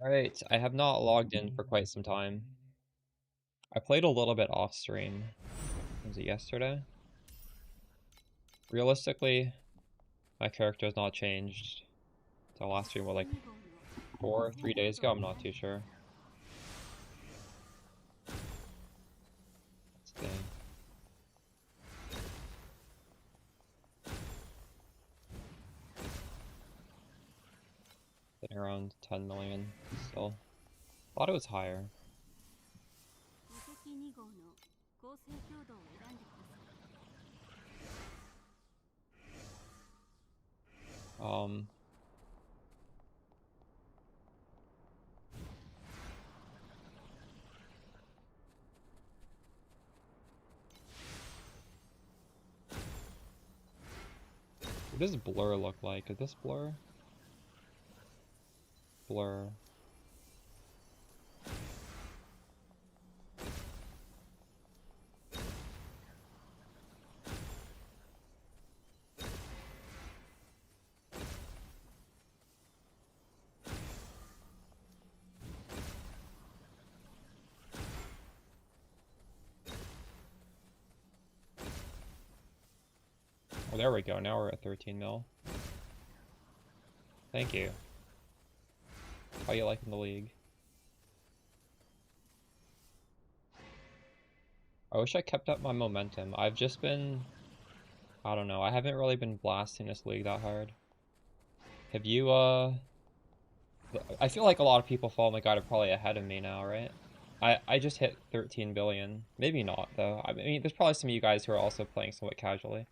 Alright, I have not logged in for quite some time. I played a little bit off stream. Was it yesterday? Realistically, my character has not changed. The last stream was like 3 days ago, I'm not too sure. Let's see. Sitting around 10 million still. Thought it was higher. Um, what does blur look like? Is this blur? Blur. Oh, there we go. Now we're at 13 mil. Thank you. How you liking the league? I wish I kept up my momentum. I've just been... I don't know. I haven't really been blasting this league that hard. Have you, I feel like a lot of people following the guide are probably ahead of me now, right? I just hit 13 billion. Maybe not, though. I mean, there's probably some of you guys who are also playing somewhat casually.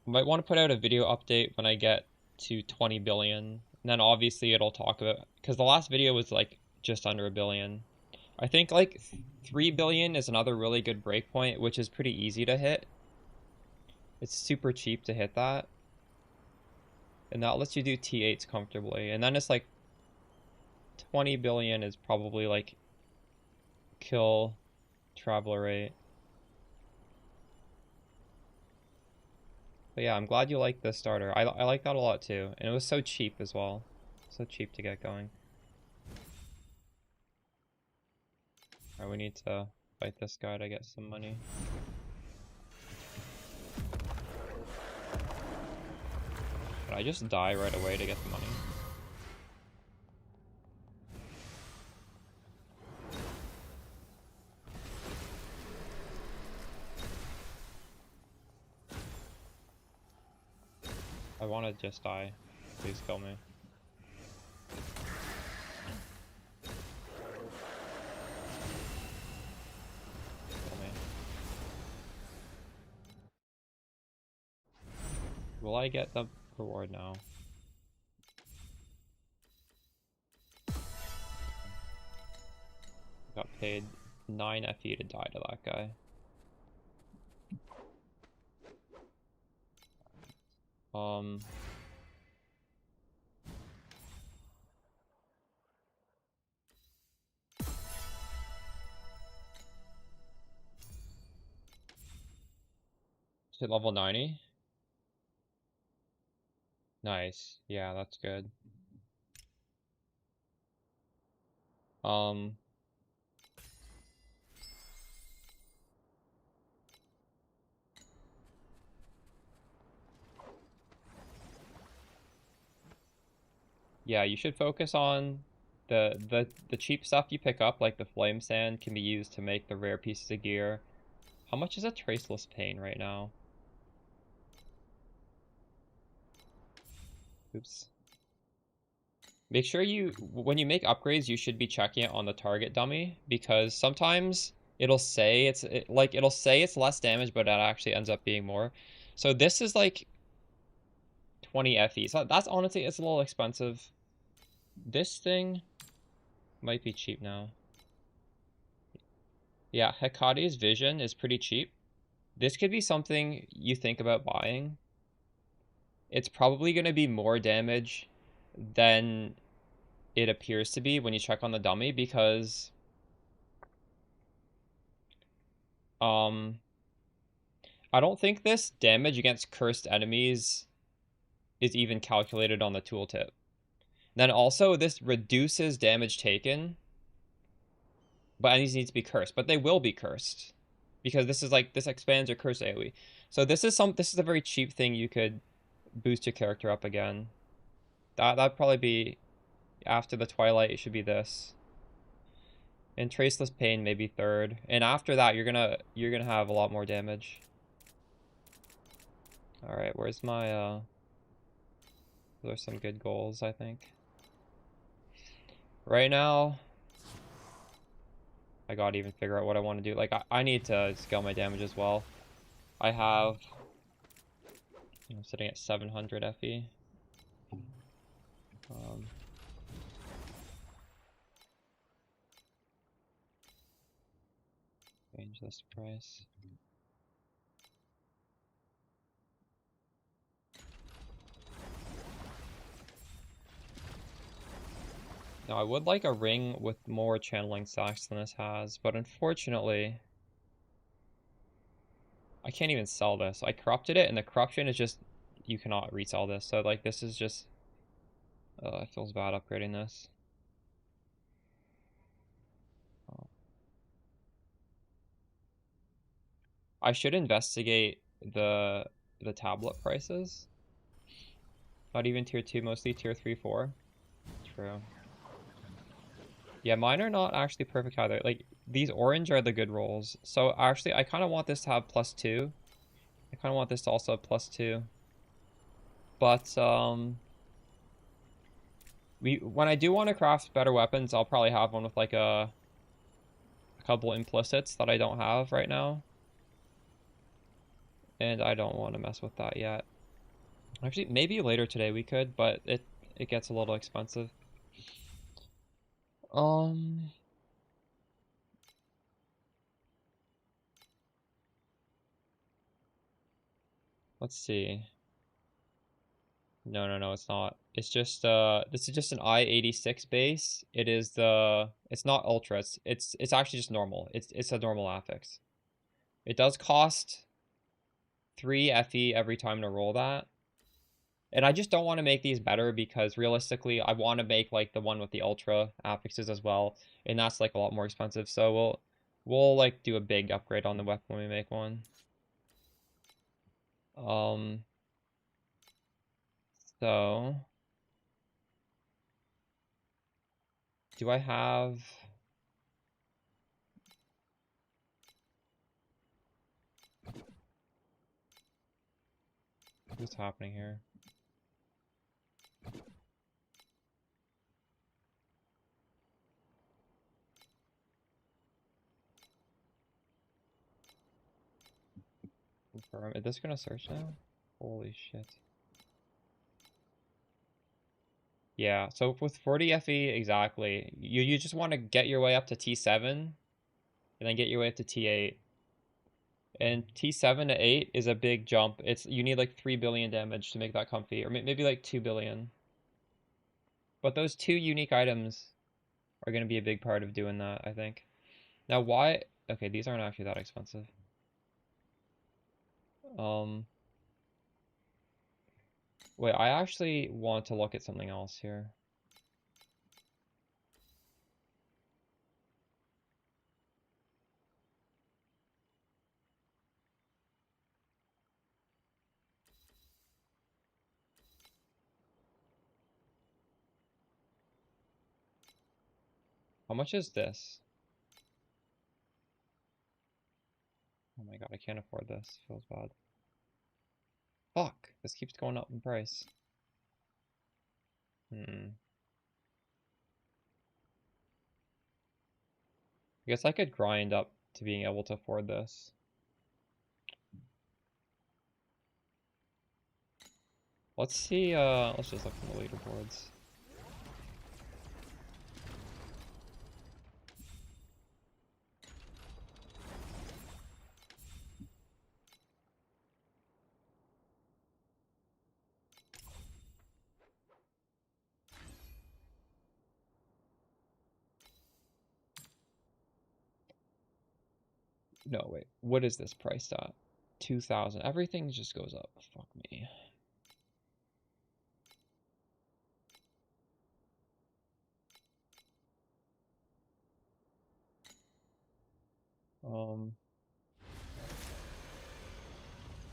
Might want to put out a video update when I get to 20 billion. And then obviously it'll talk about... Because the last video was like just under a billion. I think like 3 billion is another really good breakpoint, which is pretty easy to hit. It's super cheap to hit that. And that lets you do T8s comfortably. And then it's like 20 billion is probably like kill traveler rate. But yeah, I'm glad you like this starter. I like that a lot too. And it was so cheap as well. So cheap to get going. Alright, we need to fight this guy to get some money. But I just die right away to get the money. I want to just die. Please kill me. Kill me. Will I get the reward now? Got paid 9 FE to die to that guy. Um... Hit level 90? Nice. Yeah, that's good. Um... Yeah, you should focus on the cheap stuff you pick up, like the flame sand can be used to make the rare pieces of gear. How much is a traceless pain right now? Oops. Make sure you, when you make upgrades, you should be checking it on the target dummy, because sometimes it'll say it'll say it's less damage, but it actually ends up being more. So this is like 20 FE. So that's honestly, it's a little expensive. This thing might be cheap now. Yeah, Hecate's vision is pretty cheap. This could be something you think about buying. It's probably going to be more damage than it appears to be when you check on the dummy, because I don't think this damage against cursed enemies is even calculated on the tooltip. Then also this reduces damage taken, but these need to be cursed. But they will be cursed because this is like this expands your curse AoE. So this is a very cheap thing you could boost your character up again. That'd probably be after the Twilight. It should be this. And Traceless Pain maybe third. And after that, you're gonna have a lot more damage. All right, where's my those are some good goals, I think. Right now, I gotta even figure out what I want to do. Like, I need to scale my damage as well. I have, I'm sitting at 700 FE. Change this price. Now, I would like a ring with more channeling stacks than this has, but unfortunately, I can't even sell this. I corrupted it, and the corruption is just, you cannot resell this. So, like, this is just, it feels bad upgrading this. I should investigate the tablet prices. Not even tier 2, mostly tier 3, 4. True. Yeah, mine are not actually perfect either. Like, these orange are the good rolls. So, actually, I kind of want this to have +2. I kind of want this to also have +2. But, when I do want to craft better weapons, I'll probably have one with, like, a couple implicits that I don't have right now. And I don't want to mess with that yet. Actually, maybe later today we could, but it gets a little expensive. Let's see. No, it's not. It's just this is just an I-86 base. It's not ultra. It's actually just normal. It's a normal affix. It does cost 3 FE every time to roll that. And I just don't want to make these better because realistically, I want to make like the one with the ultra affixes as well, and that's like a lot more expensive. So we'll like do a big upgrade on the weapon when we make one. So do I have? What's happening here? Confirm. Is this gonna search now? Holy shit. Yeah, so with 40 FE, exactly. You just want to get your way up to T7, and then get your way up to T8. And T7 to 8 is a big jump. You need like 3 billion damage to make that comfy, or maybe like 2 billion. But those two unique items are going to be a big part of doing that, I think. Now, why? Okay, these aren't actually that expensive. Wait, I actually want to look at something else here. How much is this? Oh my god, I can't afford this. Feels bad. Fuck, this keeps going up in price. I guess I could grind up to being able to afford this. Let's see, let's just look from the leaderboards. No, wait. What is this priced at? 2,000. Everything just goes up. Fuck me.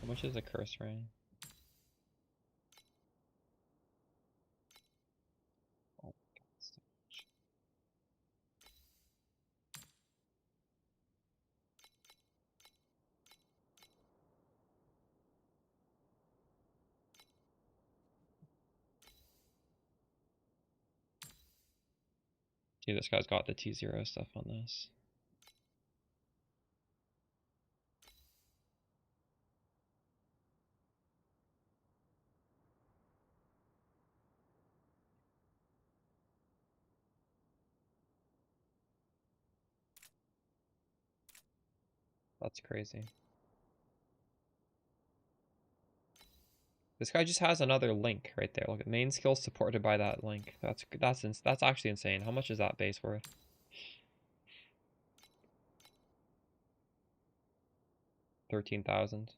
How much is a curse ring? Oh my god, so much. Dude, this guy's got the T0 stuff on this. That's crazy. This guy just has another link right there. Look at main skills supported by that link. That's actually insane. How much is that base worth? 13,000.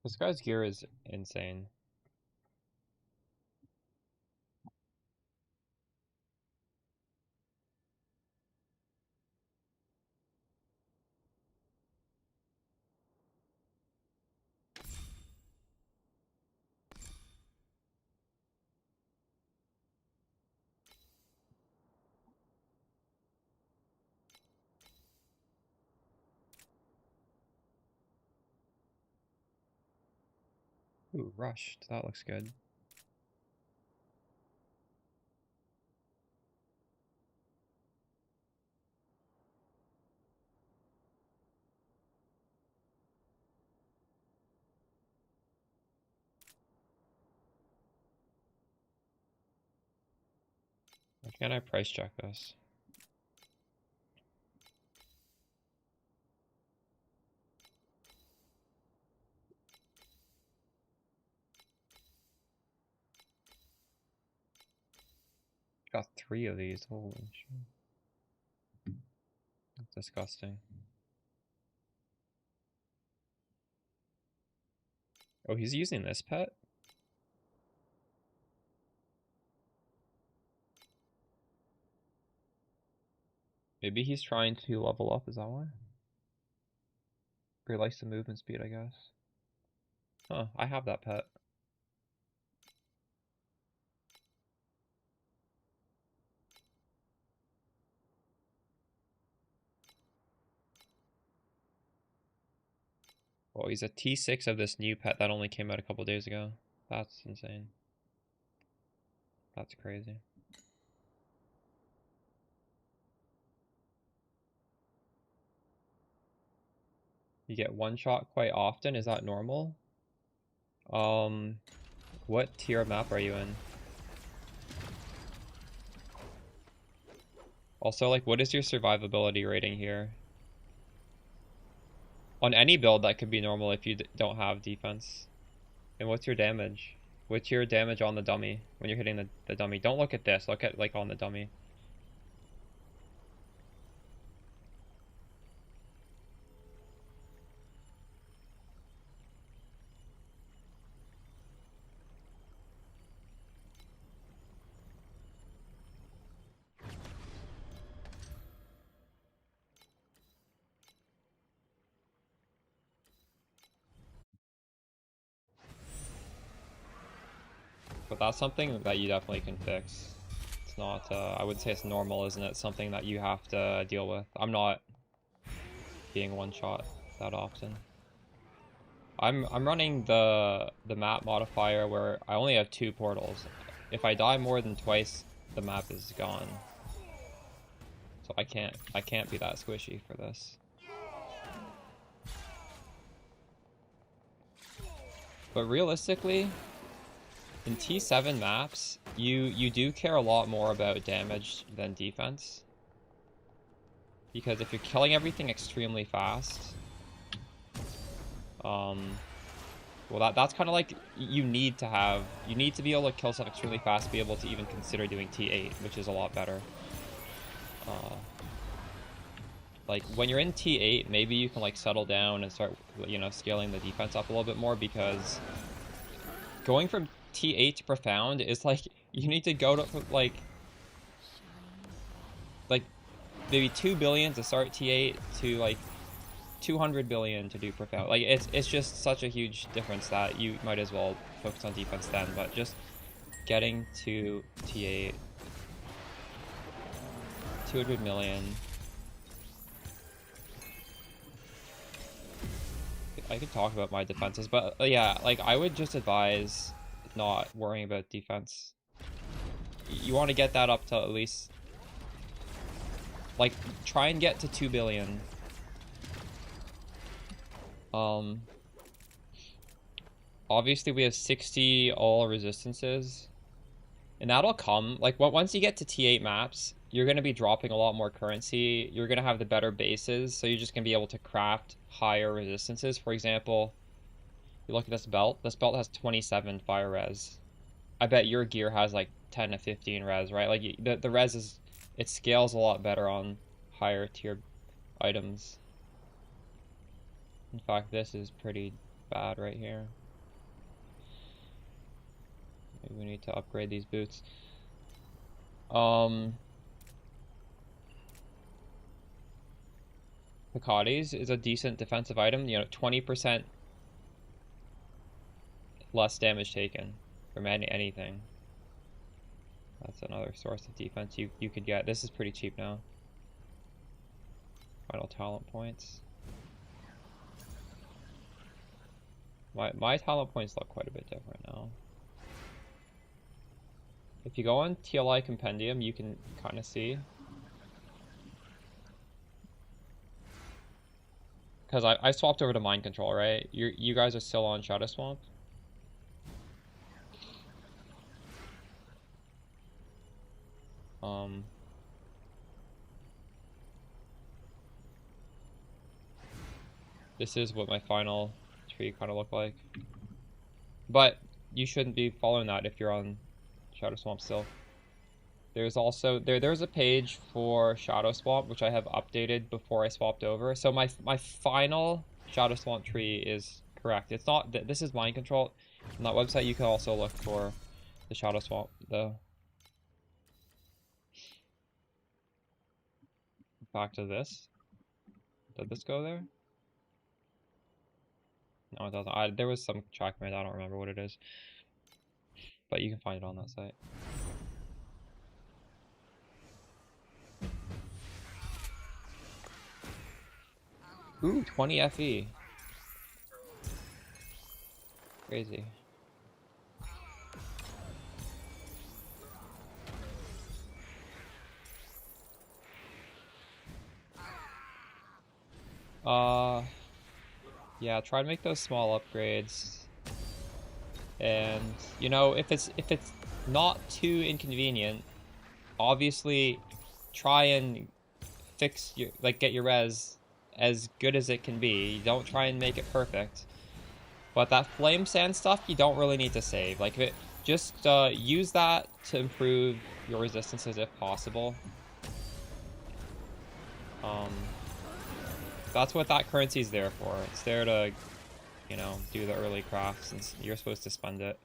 This guy's gear is insane. Ooh, rushed. That looks good. Why can't I price check this? Got 3 of these. Holy shit. That's disgusting. Oh, he's using this pet? Maybe he's trying to level up, is that why? Or he likes the movement speed, I guess. Huh, I have that pet. Oh, he's a T6 of this new pet that only came out a couple days ago. That's insane. That's crazy. You get one shot quite often, is that normal? What tier of map are you in? Also, like, what is your survivability rating here? On any build, that could be normal if you don't have defense. And what's your damage? What's your damage on the dummy when you're hitting the dummy? Don't look at this. Look at, like, on the dummy. But that's something that you definitely can fix. It's not, I would say it's normal, isn't it? Something that you have to deal with. I'm not being one shot that often. I'm running the map modifier where I only have 2 portals. If I die more than twice, the map is gone. So I can't be that squishy for this. But realistically, in T7 maps, you do care a lot more about damage than defense. Because if you're killing everything extremely fast, well that's kind of like you need to be able to kill stuff extremely fast to be able to even consider doing T8, which is a lot better. Like when you're in T8, maybe you can like settle down and start, you know, scaling the defense up a little bit more, because going from T8 to profound is like you need to go to like maybe 2 billion to start T8 to like 200 billion to do profound. Like it's just such a huge difference that you might as well focus on defense then. But just getting to T8, 200 million. I could talk about my defenses, but yeah, like I would just advise not worrying about defense. You want to get that up to at least, like, try and get to 2 billion. Obviously we have 60 all resistances, and that'll come, like, once you get to T8 maps, you're going to be dropping a lot more currency, you're going to have the better bases, so you're just going to be able to craft higher resistances. For example, you look at this belt has 27 fire res. I bet your gear has like 10 to 15 res, right? Like the res is, it scales a lot better on higher tier items. In fact, this is pretty bad right here. Maybe we need to upgrade these boots. Picatis is a decent defensive item, you know, 20% less damage taken from anything. That's another source of defense you could get. This is pretty cheap now. Final talent points. My talent points look quite a bit different now. If you go on TLI Compendium, you can kind of see. Because I swapped over to Mind Control, right? You guys are still on Shadow Swamp. This is what my final tree kind of looked like. But you shouldn't be following that if you're on Shadow Swamp still. There's also there's a page for Shadow Swamp which I have updated before I swapped over. So my final Shadow Swamp tree is correct. It's not, this is Mind Control. On that website you can also look for the Shadow Swamp though. Back to this. Did this go there? No, it doesn't. There was some checkmate, I don't remember what it is. But you can find it on that site. Ooh, 20 FE. Crazy. Yeah, try to make those small upgrades. And, you know, if it's not too inconvenient, obviously try and fix your, like, get your res as good as it can be. Don't try and make it perfect. But that flame sand stuff, you don't really need to save. Like, if it, just use that to improve your resistances if possible. That's what that currency is there for. It's there to, you know, do the early crafts, and you're supposed to spend it.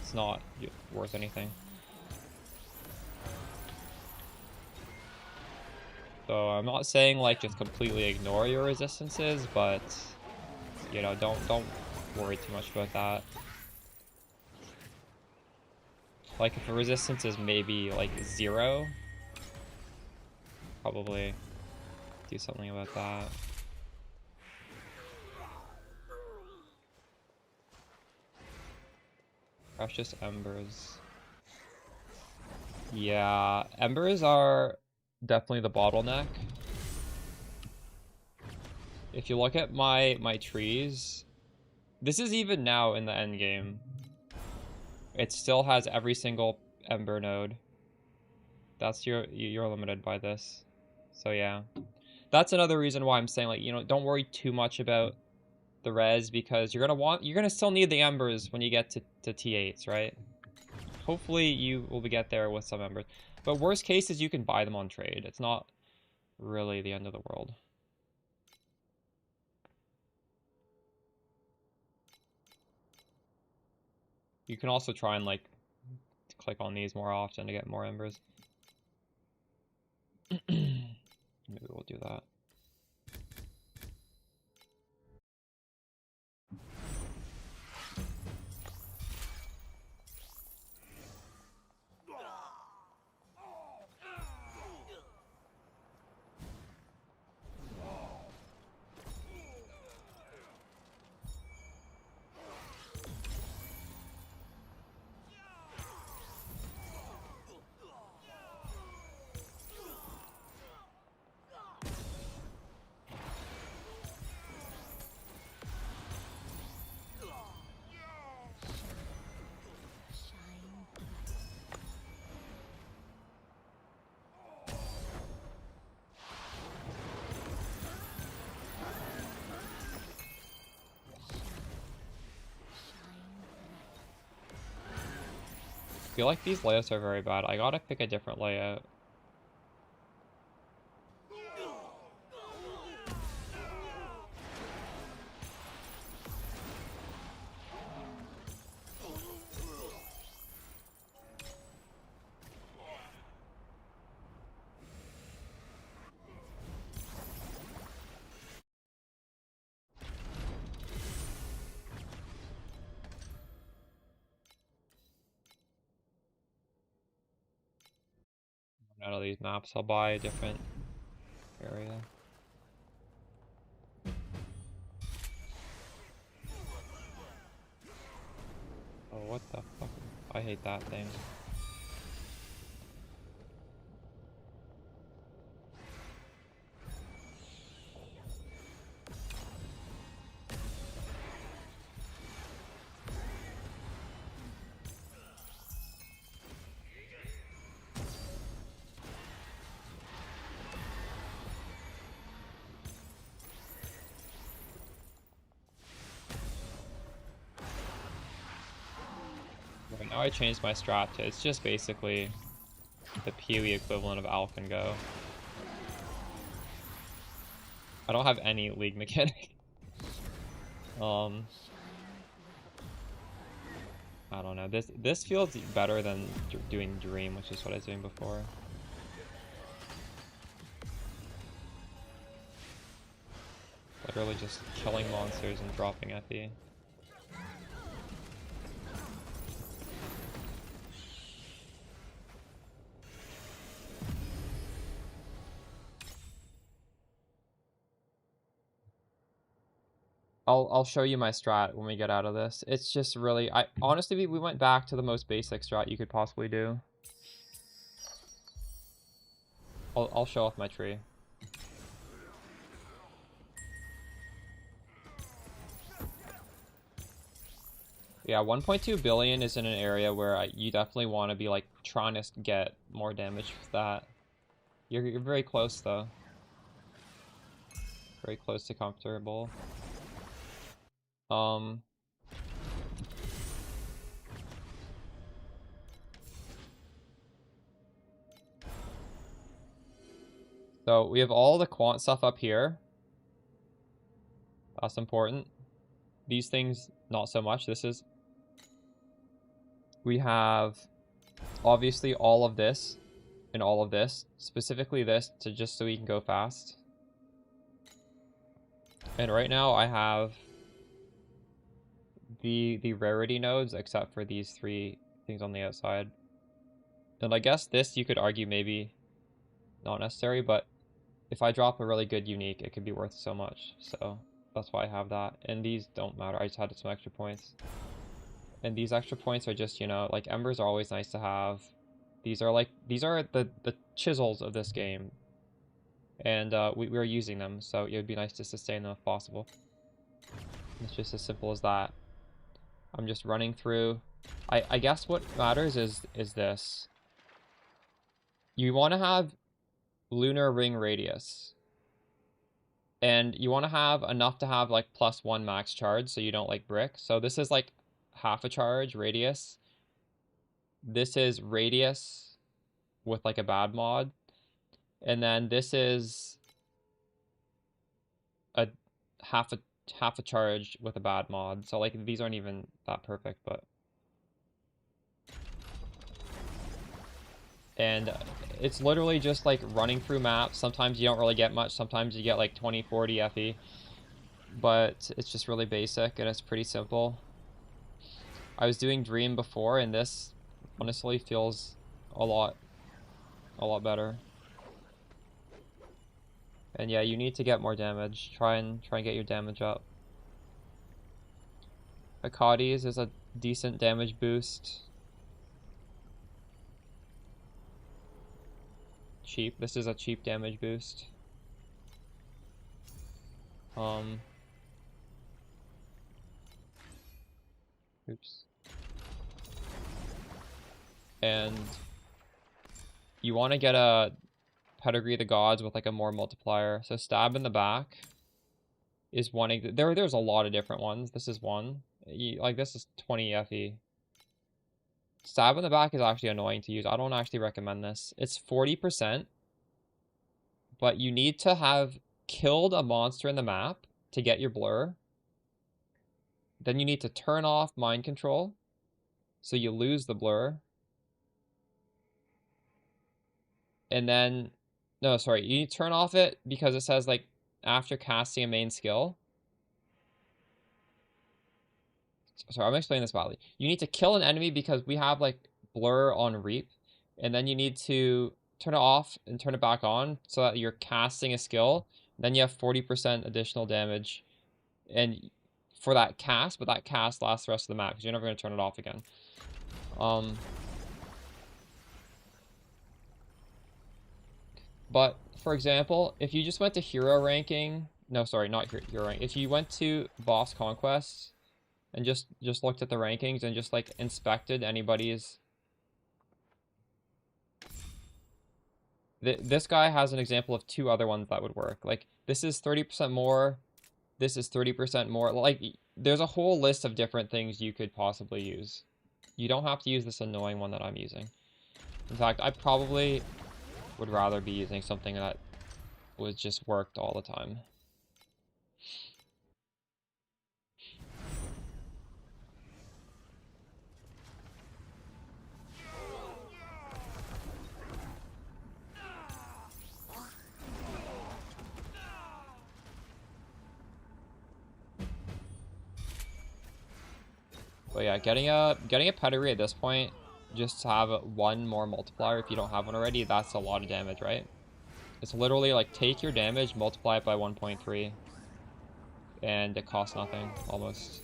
It's not worth anything. So I'm not saying like just completely ignore your resistances, but you know, don't worry too much about that. Like if a resistance is maybe like 0, probably do something about that. Precious embers. Yeah, embers are definitely the bottleneck. If you look at my trees, This is even now in the end game. It still has every single ember node. That's you're limited by this. So yeah. That's another reason why I'm saying, like, you know, don't worry too much about the res, because you're gonna still need the embers when you get to T8s, right? Hopefully you will get there with some embers. But worst case is you can buy them on trade. It's not really the end of the world. You can also try and, like, click on these more often to get more embers. Maybe we'll do that. I feel like these layouts are very bad. I gotta pick a different layout. Out of these maps, I'll buy a different area. Oh, what the fuck? I hate that thing. Right now I changed my strat to, it's just basically the PoE equivalent of Alk and Go. I don't have any league mechanic. I don't know. This feels better than doing Dream, which is what I was doing before. Literally just killing monsters and dropping FE. I'll show you my strat when we get out of this. It's just really, honestly, we went back to the most basic strat you could possibly do. I'll show off my tree. Yeah, 1.2 billion is in an area where you definitely want to be, like, trying to get more damage with that. You're very close though. Very close to comfortable. So we have all the quant stuff up here. That's important. These things, not so much. We have obviously all of this and all of this, specifically this, to just so we can go fast. And right now I have the rarity nodes, except for these three things on the outside. And I guess this, you could argue, maybe not necessary, but if I drop a really good unique, it could be worth so much. So that's why I have that. And these don't matter. I just had some extra points. And these extra points are just, you know, like, embers are always nice to have. These are the chisels of this game. And we're using them, so it would be nice to sustain them if possible. It's just as simple as that. I'm just running through. I guess what matters is this. You want to have lunar ring radius. And you want to have enough to have like +1 max charge so you don't like brick. So this is like half a charge radius. This is radius with like a bad mod. And then this is a half a charge with a bad mod. So like these aren't even that perfect, but and it's literally just like running through maps. Sometimes you don't really get much, sometimes you get like 20, 40 FE. But it's just really basic and it's pretty simple. I was doing Dream before and this honestly feels a lot better. And yeah, you need to get more damage. Try and get your damage up. Akadi's is a decent damage boost. Cheap. This is a cheap damage boost. Oops. And you want to get a Pedigree of the Gods with like a more multiplier. So stab in the back is one. There's a lot of different ones. This is one. Like this is 20 FE. Stab in the back is actually annoying to use. I don't actually recommend this. It's 40%, but you need to have killed a monster in the map to get your blur. Then you need to turn off mind control, so you lose the blur. And then, no, sorry, you need to turn off it because it says like after casting a main skill. Sorry, I'm explaining this badly. You need to kill an enemy because we have like blur on Reap, and then you need to turn it off and turn it back on so that you're casting a skill. Then you have 40% additional damage, and for that cast, but that cast lasts the rest of the map because you're never going to turn it off again. But for example, if you just went to hero ranking, no, sorry, not hero rank. If you went to boss conquests and just looked at the rankings and just like inspected anybody's, this guy has an example of 2 other ones that would work. Like this is 30% more, this is 30% more. Like there's a whole list of different things you could possibly use. You don't have to use this annoying one that I'm using. In fact, I probably would rather be using something that was just worked all the time. But yeah, getting a pedigree at this point, just to have 1 more multiplier if you don't have one already, that's a lot of damage, right? It's literally like take your damage, multiply it by 1.3, and it costs nothing, almost.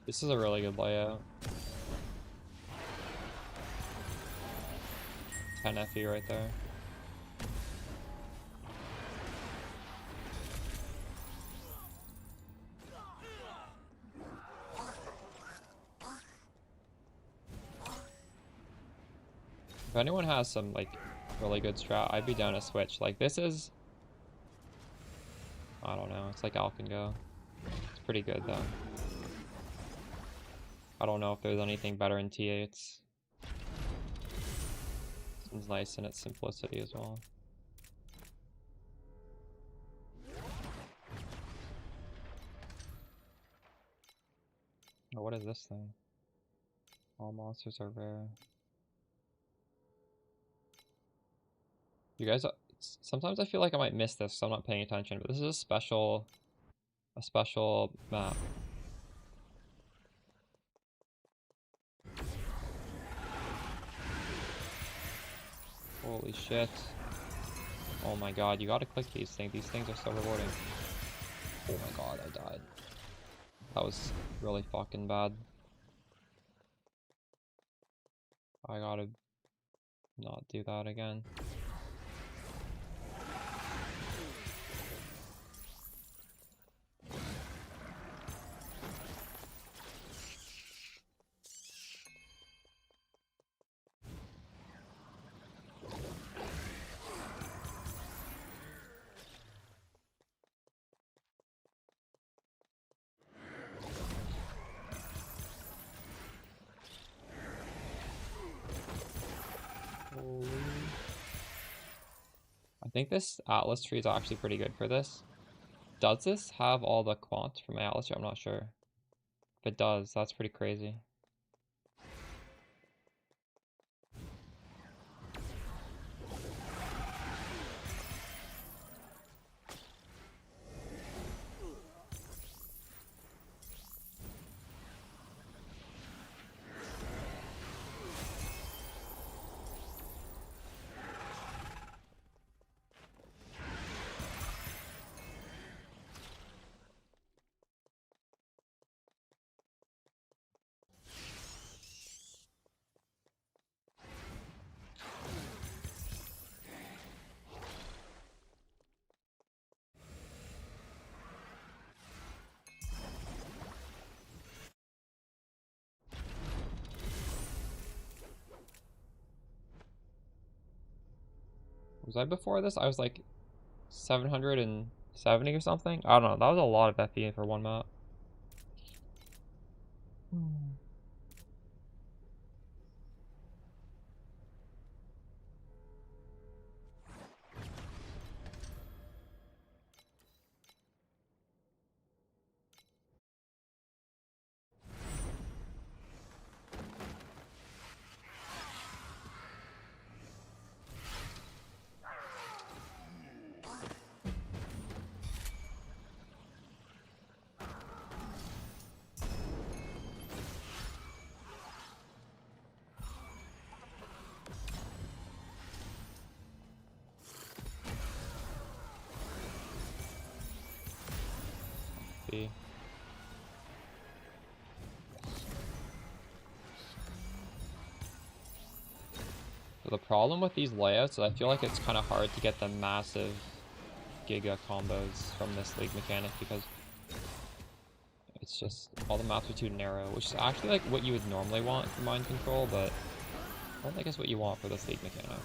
This is a really good layout. 10 FE right there. If anyone has some like really good strat, I'd be down to switch. Like this is, I don't know, it's like Alkengo. It's pretty good though. I don't know if there's anything better in T8s. It's nice in its simplicity as well. Oh, what is this thing? All monsters are rare. You guys, sometimes I feel like I might miss this, so I'm not paying attention, but this is a special map. Holy shit. Oh my god, you gotta click these things. These things are so rewarding. Oh my god, I died. That was really fucking bad. I gotta not do that again. Holy. I think this Atlas tree is actually pretty good for this. Does this have all the quant from my Atlas tree? I'm not sure. If it does, that's pretty crazy. Was I before this? I was like 770 or something? I don't know. That was a lot of FE for one map. See. So the problem with these layouts is I feel like it's kind of hard to get the massive giga combos from this league mechanic because it's just all the maps are too narrow, which is actually like what you would normally want for mind control, but I don't think it's what you want for this league mechanic.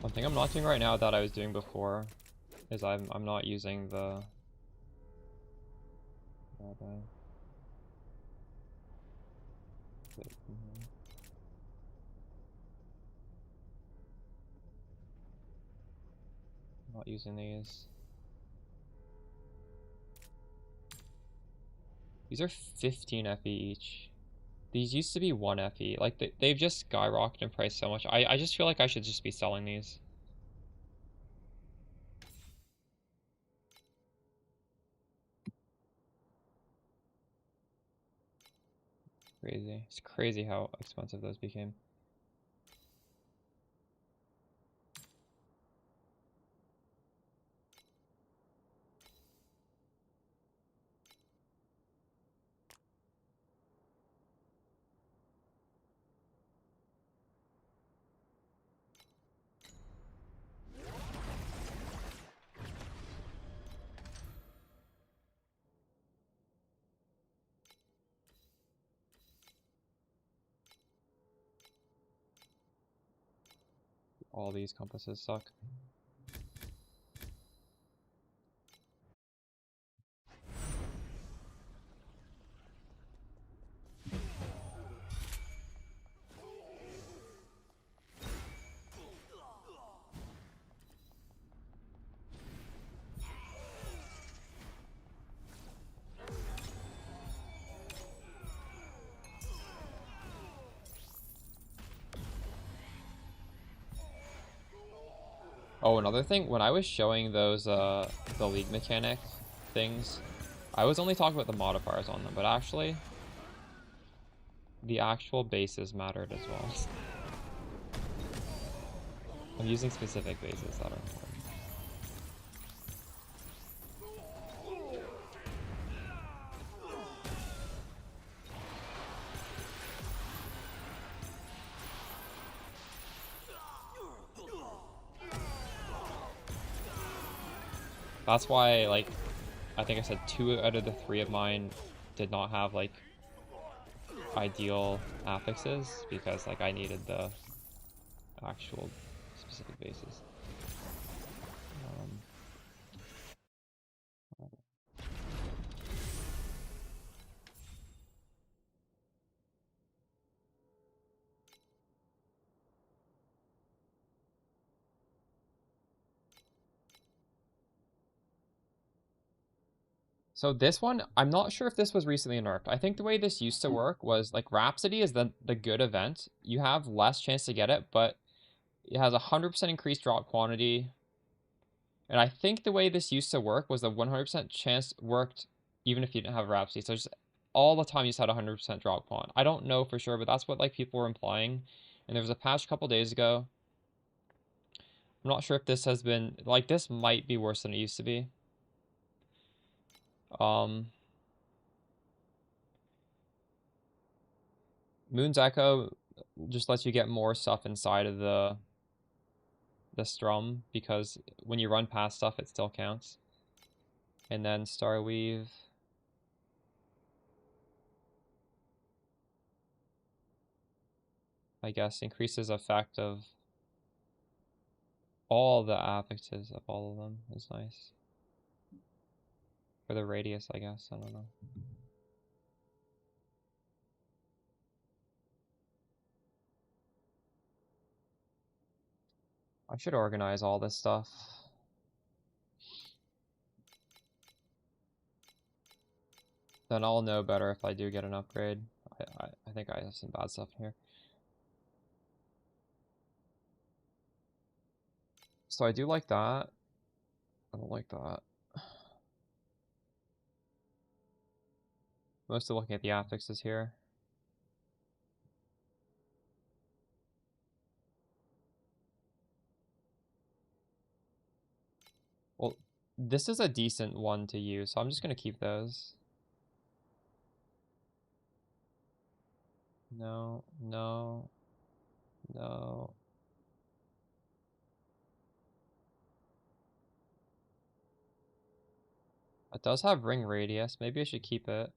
One thing I'm not doing right now that I was doing before is I'm not using the not using these. These are 15 FE each. These used to be 1 FE. Like they've just skyrocketed in price so much. I just feel like I should just be selling these. crazy. It's crazy how expensive those became. All these compasses suck. Oh, another thing, when I was showing those the league mechanic things, I was only talking about the modifiers on them, but actually the actual bases mattered as well. I'm using specific bases that are important. That's why, like, I think I said 2 out of the 3 of mine did not have, like, ideal affixes, because, like, I needed the actual specific bases. So this one, I'm not sure if this was recently nerfed. I think the way this used to work was, like, Rhapsody is the good event. You have less chance to get it, but it has 100% increased drop quantity. And I think the way this used to work was the 100% chance worked even if you didn't have Rhapsody. So just all the time you just had 100% drop quant. I don't know for sure, but that's what, like, people were implying. And there was a patch a couple days ago. I'm not sure if this has been, like, this might be worse than it used to be. Moon's Echo just lets you get more stuff inside of the strum, because when you run past stuff, it still counts. And then Starweave, I guess, increases effect of all the affixes of all of them is nice. For the radius, I guess, I don't know. I should organize all this stuff. Then I'll know better if I do get an upgrade. I think I have some bad stuff in here. So I do like that. I don't like that. Mostly looking at the affixes here. Well, this is a decent one to use, so I'm just gonna keep those. No, no, no. It does have ring radius. Maybe I should keep it.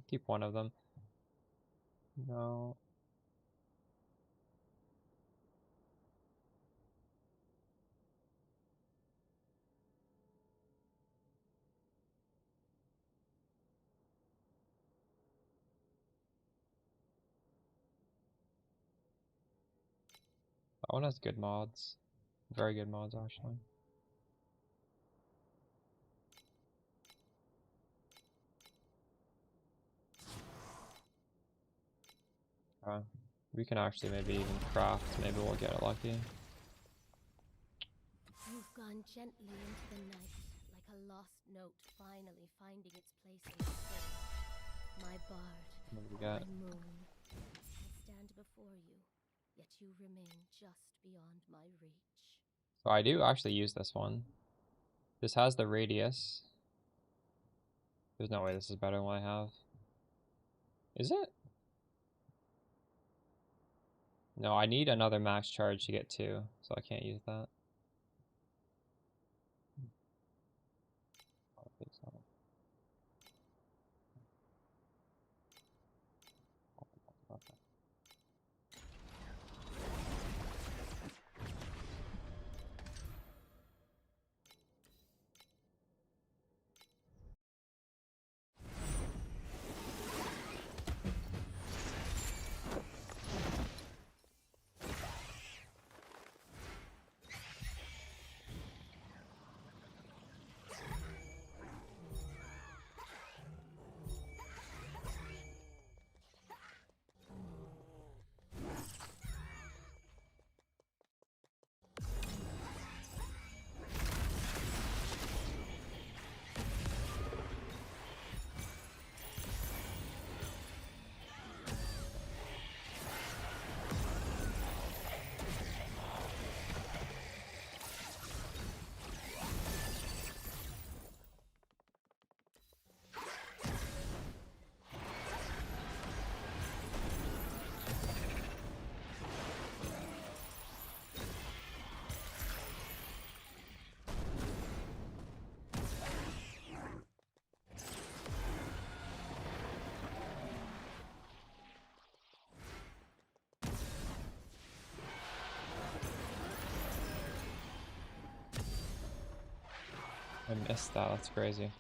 Keep one of them. No. That one has good mods. Very good mods, actually. We can actually maybe even craft. Maybe we'll get lucky. You've gone gently into the night, like a lost note finally finding its place in the storm. My bard, What do we got? my moon, I stand before you, yet you remain just beyond my reach. So I do actually use this one. This has the radius. There's no way this is better than what I have. Is it? No, I need another max charge to get 2, so I can't use that. I don't think so. I missed that, that's crazy.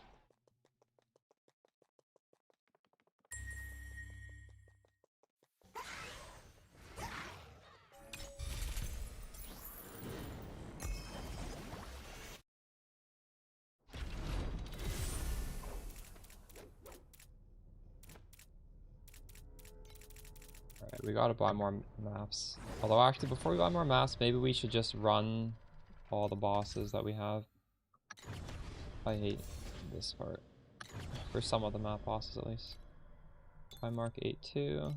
Alright, we gotta buy more maps. Although actually, before we buy more maps, maybe we should just run all the bosses that we have. I hate this part. For some of the map bosses at least. Timemark 8-2.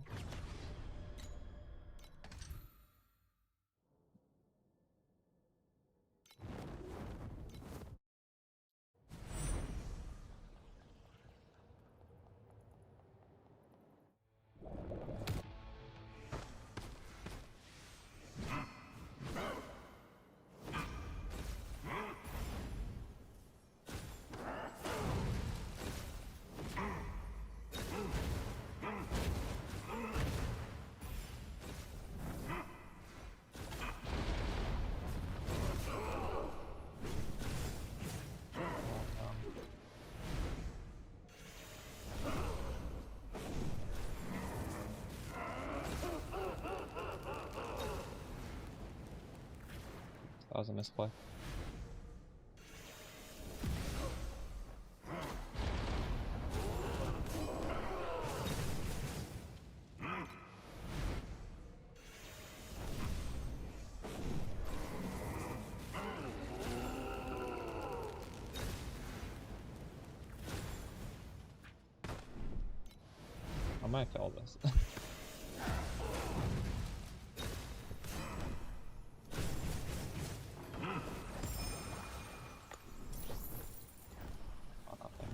That was a misplay. I might fail this. Oh, nothing.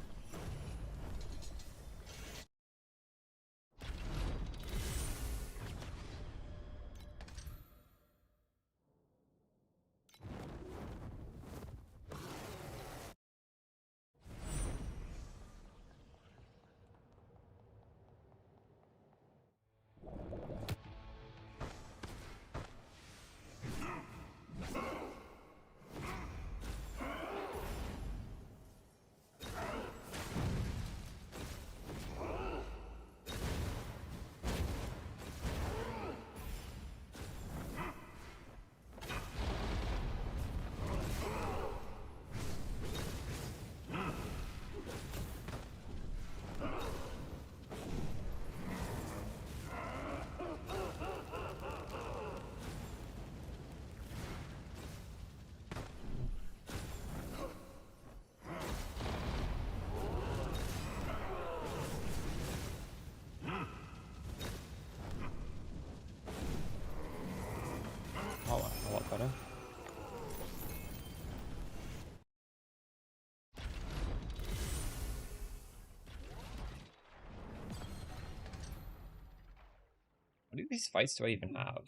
What do these fights do I even have?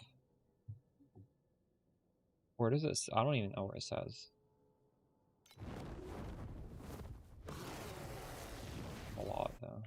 Where does it? I don't even know where it says. A lot though.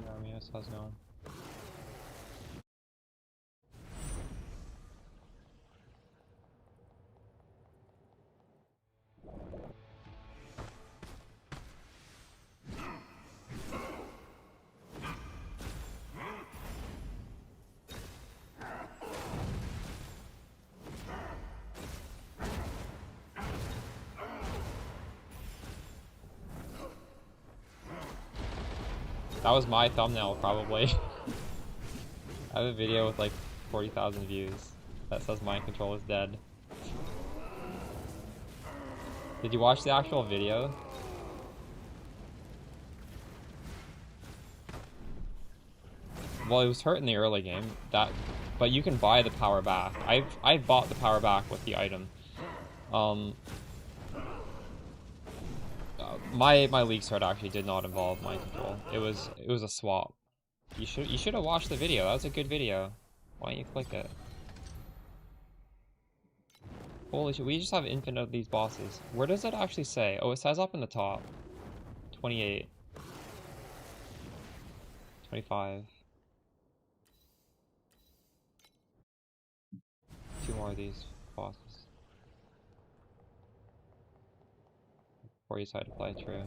Yeah, Mios, how's it going? That was my thumbnail, probably. I have a video with like 40,000 views that says mind control is dead. Did you watch the actual video? Well, it was hurt in the early game. But you can buy the power back. I've bought the power back with the item. My league start actually did not involve mind control. It was a swap. You should have watched the video. That was a good video. Why don't you click it? Holy shit, we just have infinite of these bosses. Where does it actually say? Oh, it says up in the top. 28. 25. 2 more of these bosses. Before you decide to play, true.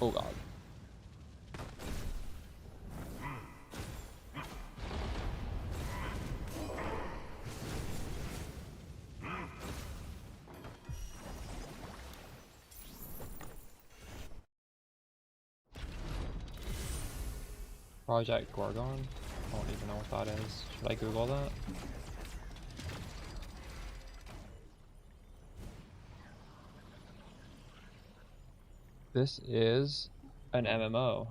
Oh god. Project Gorgon? I don't even know what that is. Should I Google that? This is an MMO.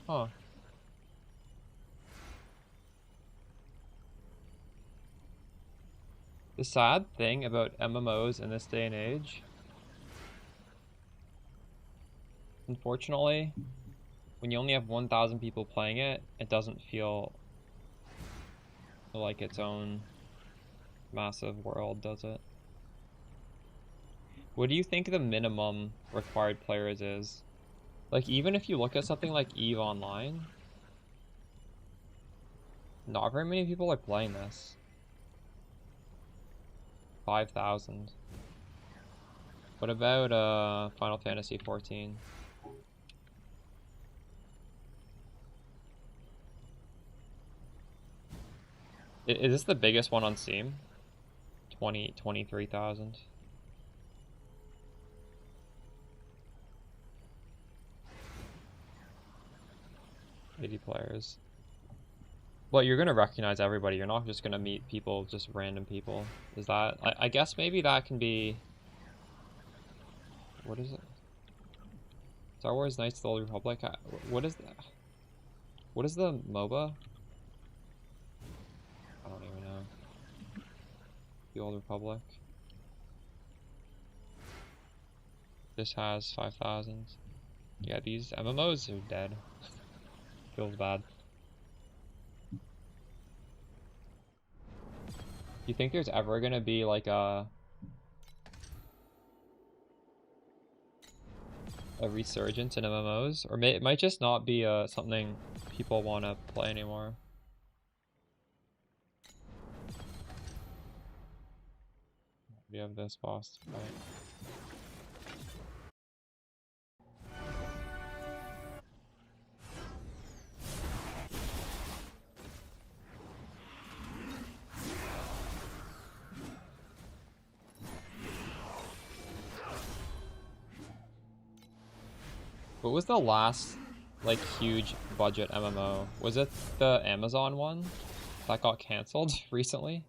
Huh. The sad thing about MMOs in this day and age, unfortunately, when you only have 1,000 people playing it, it doesn't feel like its own massive world, does it? What do you think the minimum required players is? Like, even if you look at something like EVE Online, not very many people are playing this. 5,000. What about Final Fantasy 14? Is this the biggest one on Steam? 23,000. 80 players. Well, you're gonna recognize everybody. You're not just gonna meet people, just random people. Is that... I guess maybe that can be... What is it? Star Wars Knights of the Old Republic? What is that? What is the MOBA? I don't even know. The Old Republic. This has 5,000. Yeah, these MMOs are dead. Feels bad. You think there's ever gonna be like a resurgence in MMOs? Or it might just not be something people want to play anymore. We have this boss to fight. What was the last, like, huge budget MMO? Was it the Amazon one that got cancelled recently?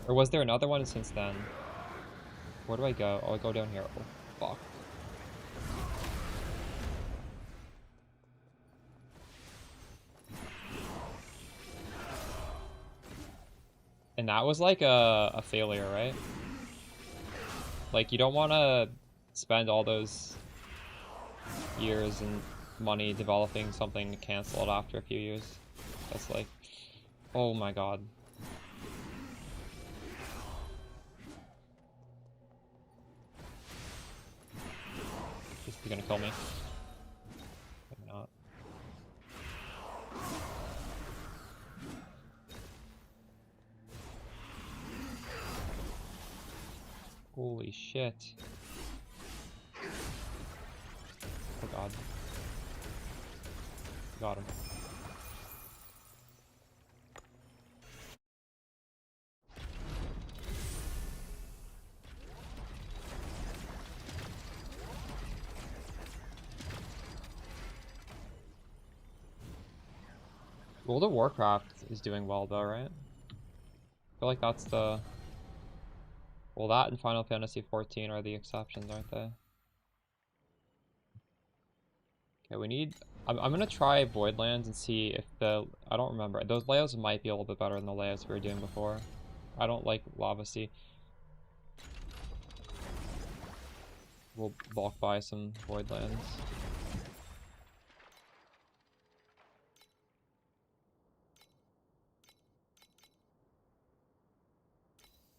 Or was there another one since then? Where do I go? Oh, I go down here. Oh, fuck. And that was like a failure, right? Like, you don't want to spend all those years and money developing something to cancel it after a few years. That's like, oh my god. This is gonna kill me. Maybe not. Holy shit. Oh god. Got him. World of Warcraft is doing well though, right? I feel like that's the... Well, that and Final Fantasy 14 are the exceptions, aren't they? Okay, we need... I'm gonna try Voidlands and see if the... I don't remember. Those layouts might be a little bit better than the layouts we were doing before. I don't like Lava Sea. We'll bulk buy some Voidlands.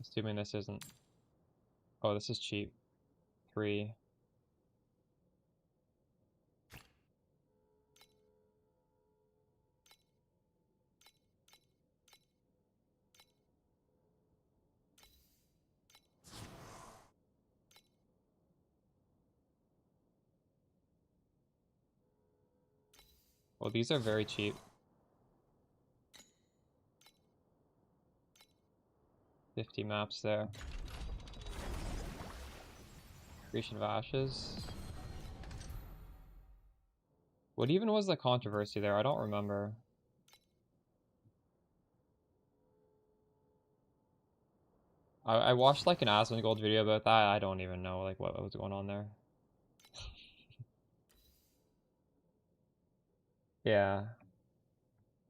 Assuming this isn't... Oh, this is cheap. 3. Well, these are very cheap. 50 maps there. Creation of Ashes. What even was the controversy there? I don't remember. I watched like an Asmongold video about that. I don't even know like what was going on there. Yeah.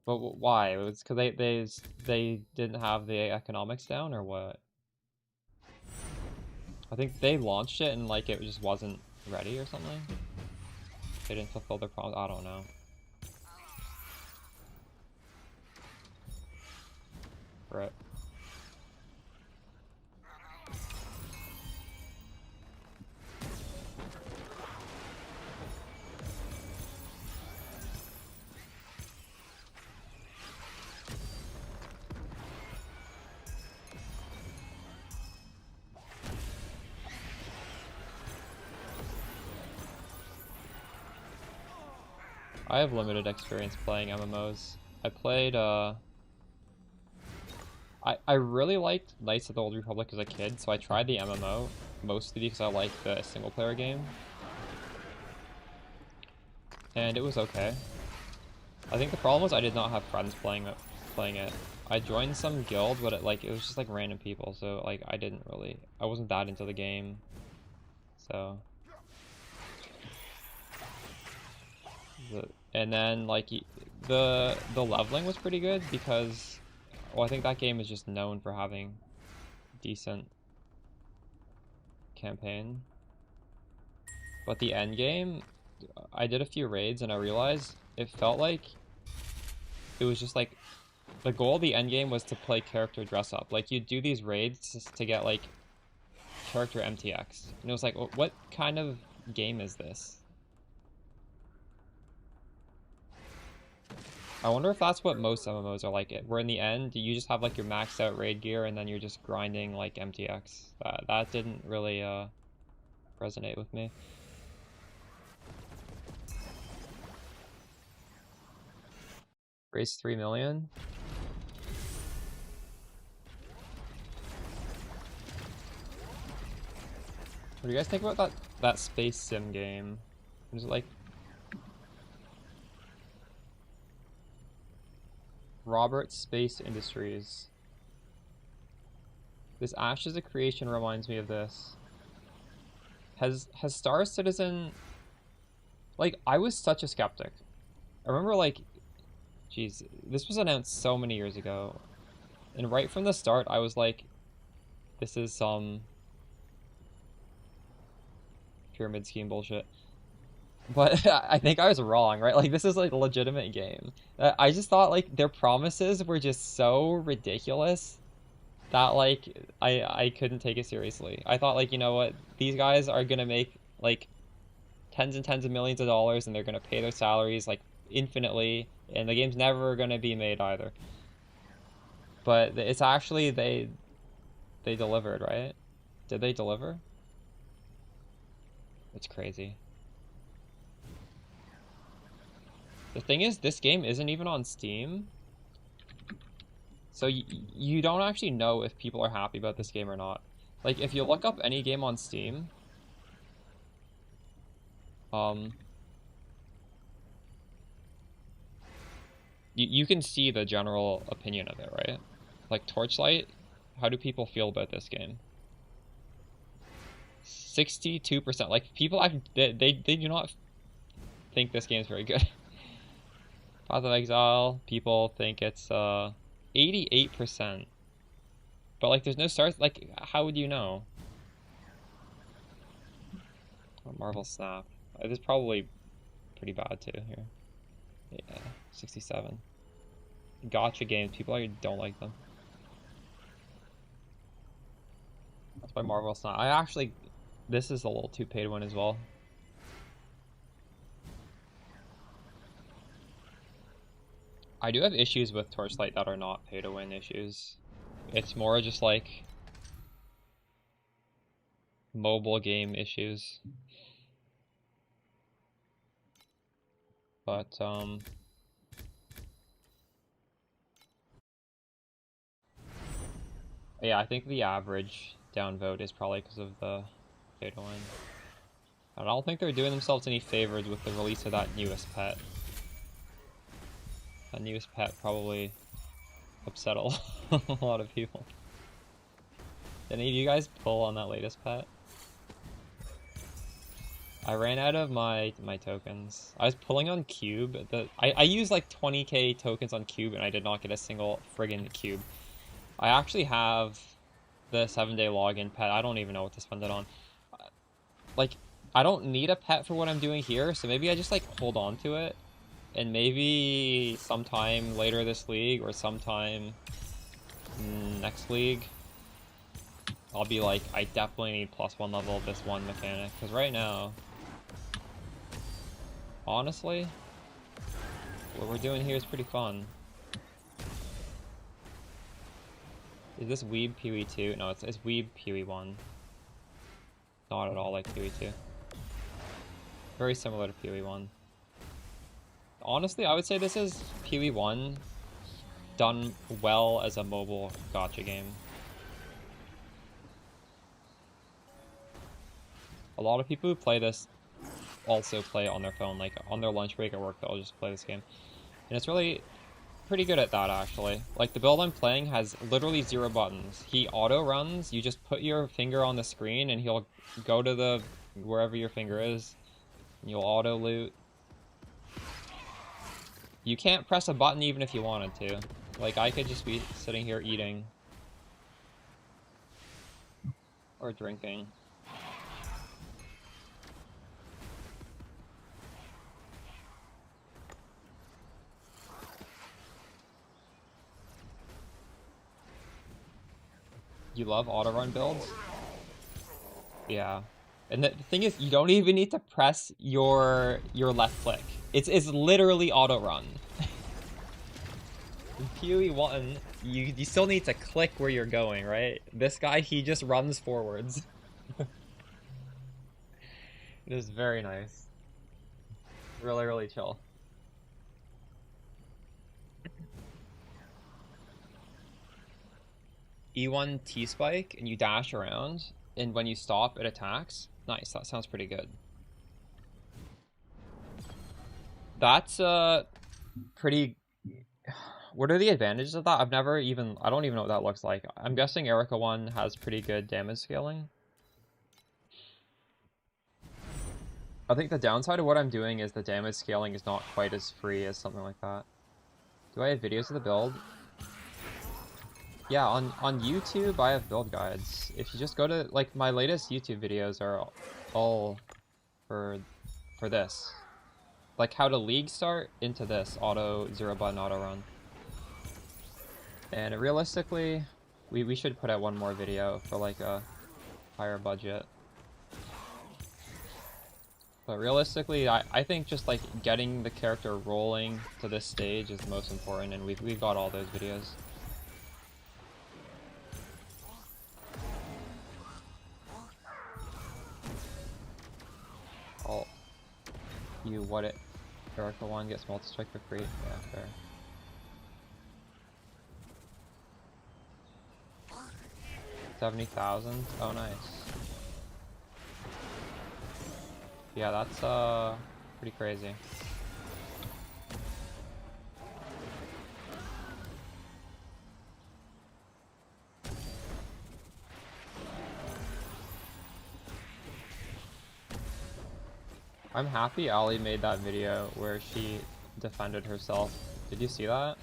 But why? It was because they didn't have the economics down or what? I think they launched it and like it just wasn't ready or something. They didn't fulfill their promise. I don't know. Right. I have limited experience playing MMOs. I played, I really liked Knights of the Old Republic as a kid, so I tried the MMO, mostly because I liked the single player game. And it was okay. I think the problem was I did not have friends playing it. I joined some guild, but it was just like random people, so like I wasn't that into the game. So and then like the leveling was pretty good because well, I think that game is just known for having decent campaign. But the end game, I did a few raids and I realized it felt like it was just like the goal of the end game was to play character dress up. Like you do these raids just to get like character MTX. And it was like, what kind of game is this? I wonder if that's what most MMOs are like. Where in the end, you just have like your maxed out raid gear and then you're just grinding like MTX. That didn't really resonate with me. Raised 3 million. What do you guys think about that space sim game? Is it like Robert Space Industries? This Ashes of Creation reminds me of this. Has Star Citizen, like, I was such a skeptic. I remember like, geez, this was announced so many years ago, and right from the start I was like, this is some pyramid scheme bullshit. But I think I was wrong, right? Like, this is like a legitimate game. I just thought like their promises were just so ridiculous that like I couldn't take it seriously. I thought like, you know what, these guys are gonna make like tens and tens of millions of dollars and they're gonna pay their salaries like infinitely, and the game's never gonna be made either. But it's actually they delivered, right? Did they deliver? It's crazy. The thing is, this game isn't even on Steam, so you don't actually know if people are happy about this game or not. Like, if you look up any game on Steam, um, you can see the general opinion of it, right? Like Torchlight, how do people feel about this game? 62%. Like people they do not think this game's very good. Path of Exile, people think it's 88%. But like there's no stars, like how would you know? Oh, Marvel Snap. It is probably pretty bad too here. Yeah, 67. Gotcha games, people don't like them. That's why Marvel Snap. I actually, this is a little too pay to win as well. I do have issues with Torchlight that are not pay to win issues. It's more just like mobile game issues. But yeah, I think the average downvote is probably because of the pay to win. I don't think they're doing themselves any favors with the release of that newest pet. That newest pet probably upset a a lot of people. Did any of you guys pull on that latest pet? I ran out of my tokens. I was pulling on Cube. I used like 20k tokens on Cube and I did not get a single friggin' Cube. I actually have the 7-day login pet. I don't even know what to spend it on. Like, I don't need a pet for what I'm doing here, so maybe I just like hold on to it. And maybe sometime later this league or sometime next league, I'll be like, I definitely need +1 level of this one mechanic. Because right now, honestly, what we're doing here is pretty fun. Is this Weeb Pee-wee 2? No, it's Weeb Pee-wee 1. Not at all like Pee-wee 2. Very similar to Pee-wee 1. Honestly, I would say this is Pee-wee 1 done well as a mobile gacha game. A lot of people who play this also play it on their phone, like on their lunch break at work, they'll just play this game. And it's really pretty good at that, actually. Like, the build I'm playing has literally 0 buttons. He auto runs, you just put your finger on the screen and he'll go to the wherever your finger is, and you'll auto loot. You can't press a button even if you wanted to. Like, I could just be sitting here eating or drinking. You love auto run builds? Yeah. And the thing is, you don't even need to press your left click. It's literally auto run. In PoE1, you still need to click where you're going, right? This guy, he just runs forwards. It is very nice. Really, really chill. E1 T-spike, and you dash around, and when you stop, it attacks. Nice, that sounds pretty good. That's pretty... What are the advantages of that? I don't even know what that looks like. I'm guessing Erica 1 has pretty good damage scaling. I think the downside of what I'm doing is the damage scaling is not quite as free as something like that. Do I have videos of the build? Yeah, on YouTube I have build guides. If you just go to, like, my latest YouTube videos are all for this. Like how to league start into this auto 0 button auto run. And realistically, we should put out one more video for like a higher budget. But realistically, I think just like getting the character rolling to this stage is the most important, and we've got all those videos. Oh, you what it? Erica 1 gets multi-strike for free. Yeah, fair. $70,000. Oh, nice. Yeah, that's pretty crazy. I'm happy Ali made that video where she defended herself. Did you see that?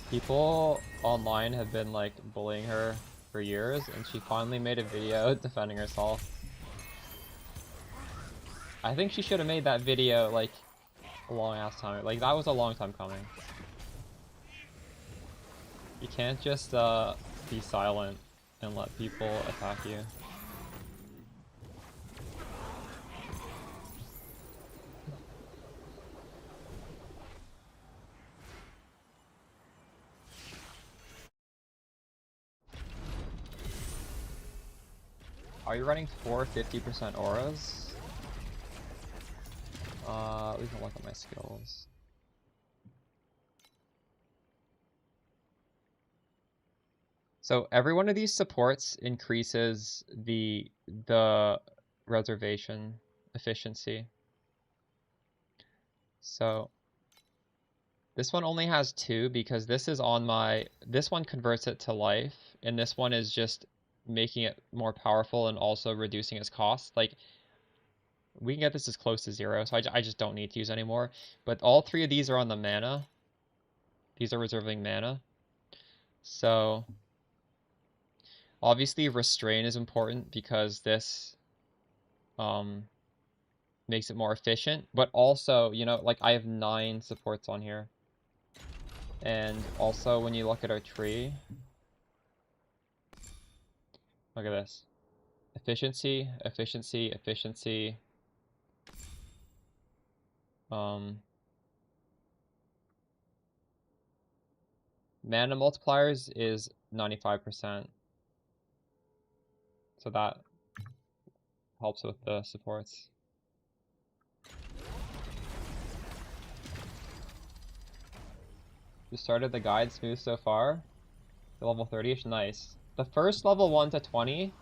People online have been like bullying her for years, and she finally made a video defending herself. I think she should have made that video like a long ass time. Like, that was a long time coming. You can't just be silent and let people attack you. Are you running 4 50% auras? We can look at my skills. So every one of these supports increases the reservation efficiency. So this one only has 2 because this is on my, this one converts it to life, and this one is just making it more powerful and also reducing its cost. Like, we can get this as close to 0, so I just don't need to use anymore. But all 3 of these are on the mana. These are reserving mana. So obviously restrain is important because this makes it more efficient, but also, you know, like, I have 9 supports on here. And also when you look at our tree, look at this. Efficiency, efficiency, efficiency. Mana multipliers is 95%. So that helps with the supports. You started the guide smooth so far. The level 30ish, nice. The first level 1 to 20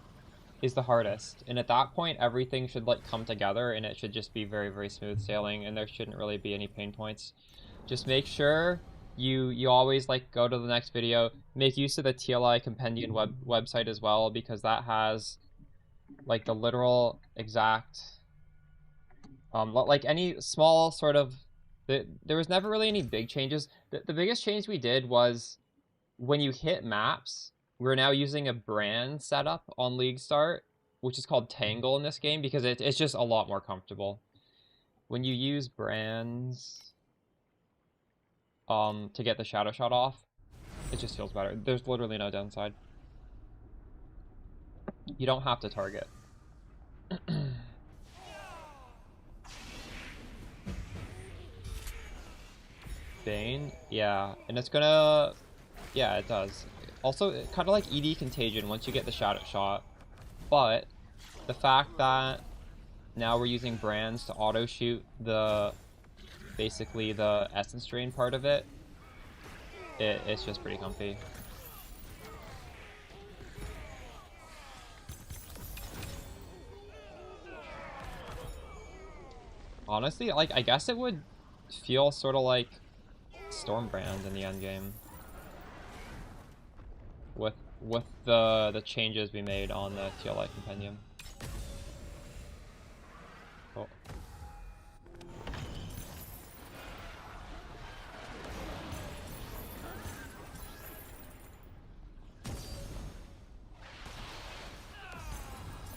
is the hardest. And at that point, everything should like come together and it should just be very, very smooth sailing and there shouldn't really be any pain points. Just make sure you always like go to the next video, make use of the TLI Compendium website as well, because that has like the literal exact like any small sort of there was never really any big changes. The biggest change we did was when you hit maps, we're now using a brand setup on League Start, which is called Tangle in this game because it's just a lot more comfortable. When you use brands to get the shadow shot off, it just feels better. There's literally no downside. You don't have to target. Bane? Yeah, and it's gonna... Yeah, it does. Also, kind of like ED Contagion once you get the shadow shot. But the fact that now we're using brands to auto-shoot the... basically the essence drain part of it, it's just pretty comfy. Honestly, like, I guess it would feel sort of like Stormbrand in the endgame. With the changes we made on the TLI Compendium. Oh.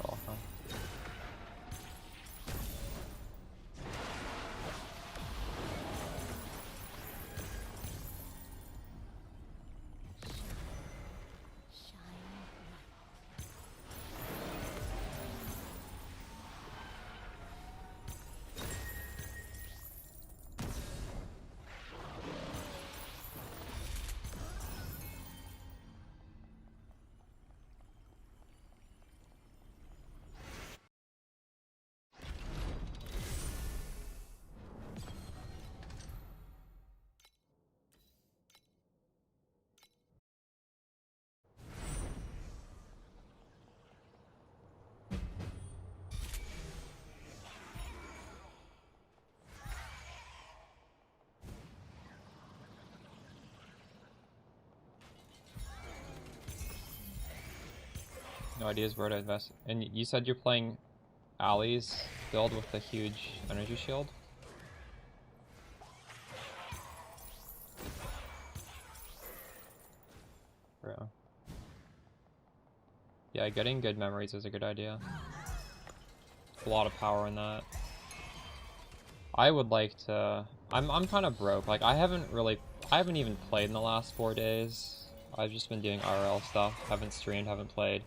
Oh, huh. No ideas where to invest. And you said you're playing Ali's build with the huge energy shield? Yeah. Yeah, getting good memories is a good idea. A lot of power in that. I would like to... I'm kind of broke. Like, I haven't even played in the last 4 days. I've just been doing RL stuff. Haven't streamed, haven't played.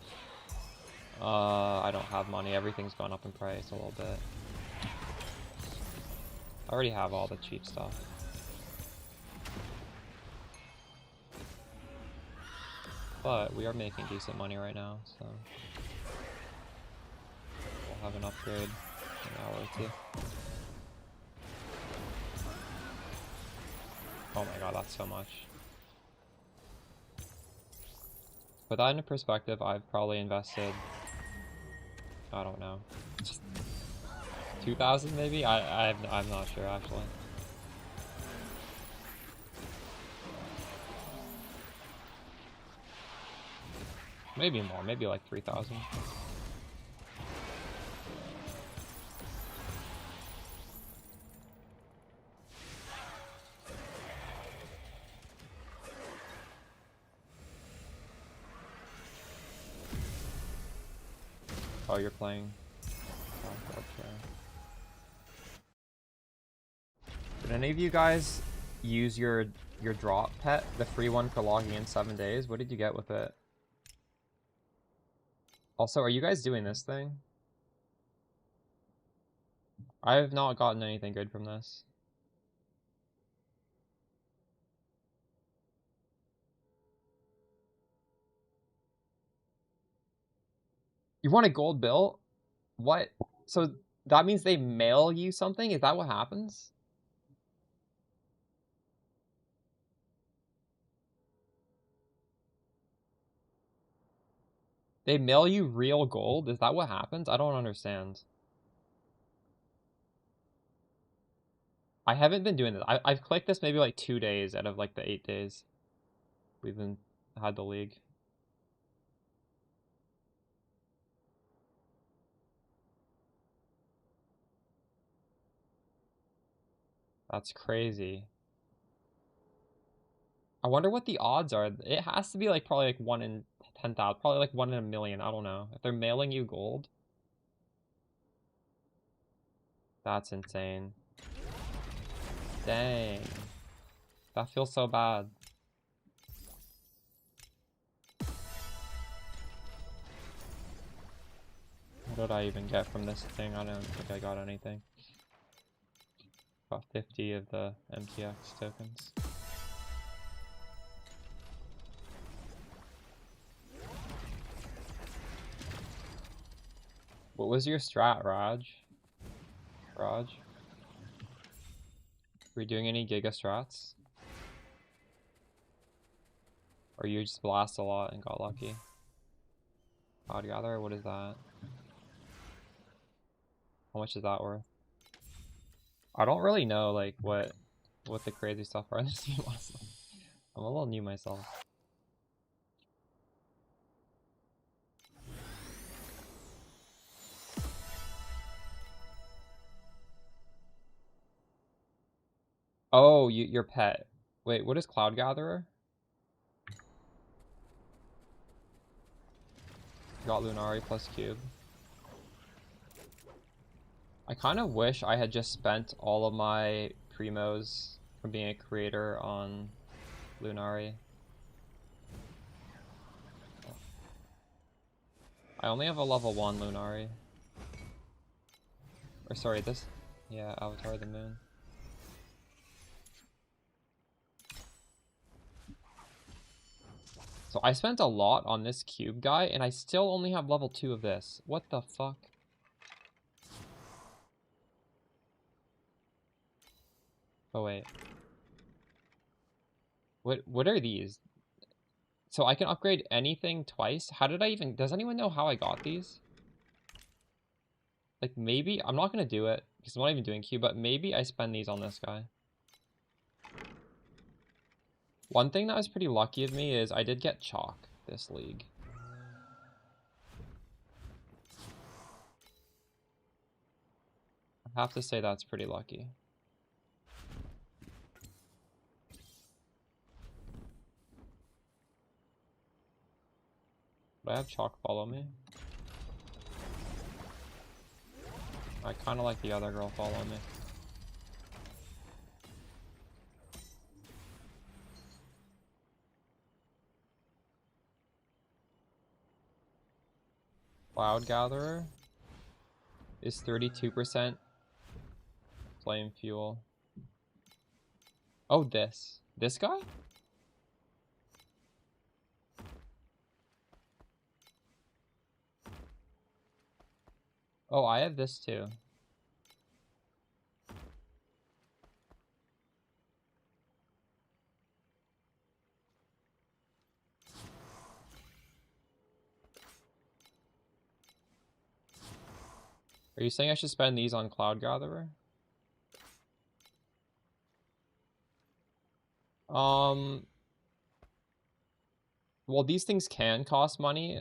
I don't have money. Everything's gone up in price a little bit. I already have all the cheap stuff. But we are making decent money right now, so we'll have an upgrade in an hour or two. Oh my god, that's so much. Put that into perspective, I've probably invested, I don't know, 2,000 maybe? I'm not sure actually. Maybe more, maybe like 3,000. Oh, you're playing. Oh, okay. Did any of you guys use your drop pet, the free one for logging in 7 days? What did you get with it? Also, are you guys doing this thing? I have not gotten anything good from this. You want a gold bill? What? So that means they mail you something? Is that what happens? They mail you real gold? Is that what happens? I don't understand. I haven't been doing this. I've clicked this maybe like 2 days out of like the 8 days we've been had the league. That's crazy. I wonder what the odds are. It has to be like probably like 1 in 10,000, probably like 1 in a million. I don't know. If they're mailing you gold, that's insane. Dang. That feels so bad. What did I even get from this thing? I don't think I got anything. Got 50 of the MTX tokens. What was your strat, Raj? Raj? Were you doing any Giga strats? Or you just blast a lot and got lucky? Cloud Gatherer, what is that? How much is that worth? I don't really know like what the crazy stuff are in this game. I'm a little new myself. Oh, your pet. Wait, what is Cloud Gatherer? Got Lunari plus cube. I kind of wish I had just spent all of my primos from being a creator on Lunari. I only have a level 1 Lunari. Or sorry, this... Yeah, Avatar of the Moon. So I spent a lot on this cube guy, and I still only have level 2 of this. What the fuck? Oh wait. What are these? So I can upgrade anything twice? How did I even... Does anyone know how I got these? Like maybe... I'm not gonna do it, because I'm not even doing cube, but maybe I spend these on this guy. One thing that was pretty lucky of me is I did get chalk this league. I have to say that's pretty lucky. But I have chalk follow me. I kind of like the other girl follow me. Cloud Gatherer is 32% flame fuel. Oh, this guy? Oh, I have this too. Are you saying I should spend these on Cloud Gatherer? Well, these things can cost money.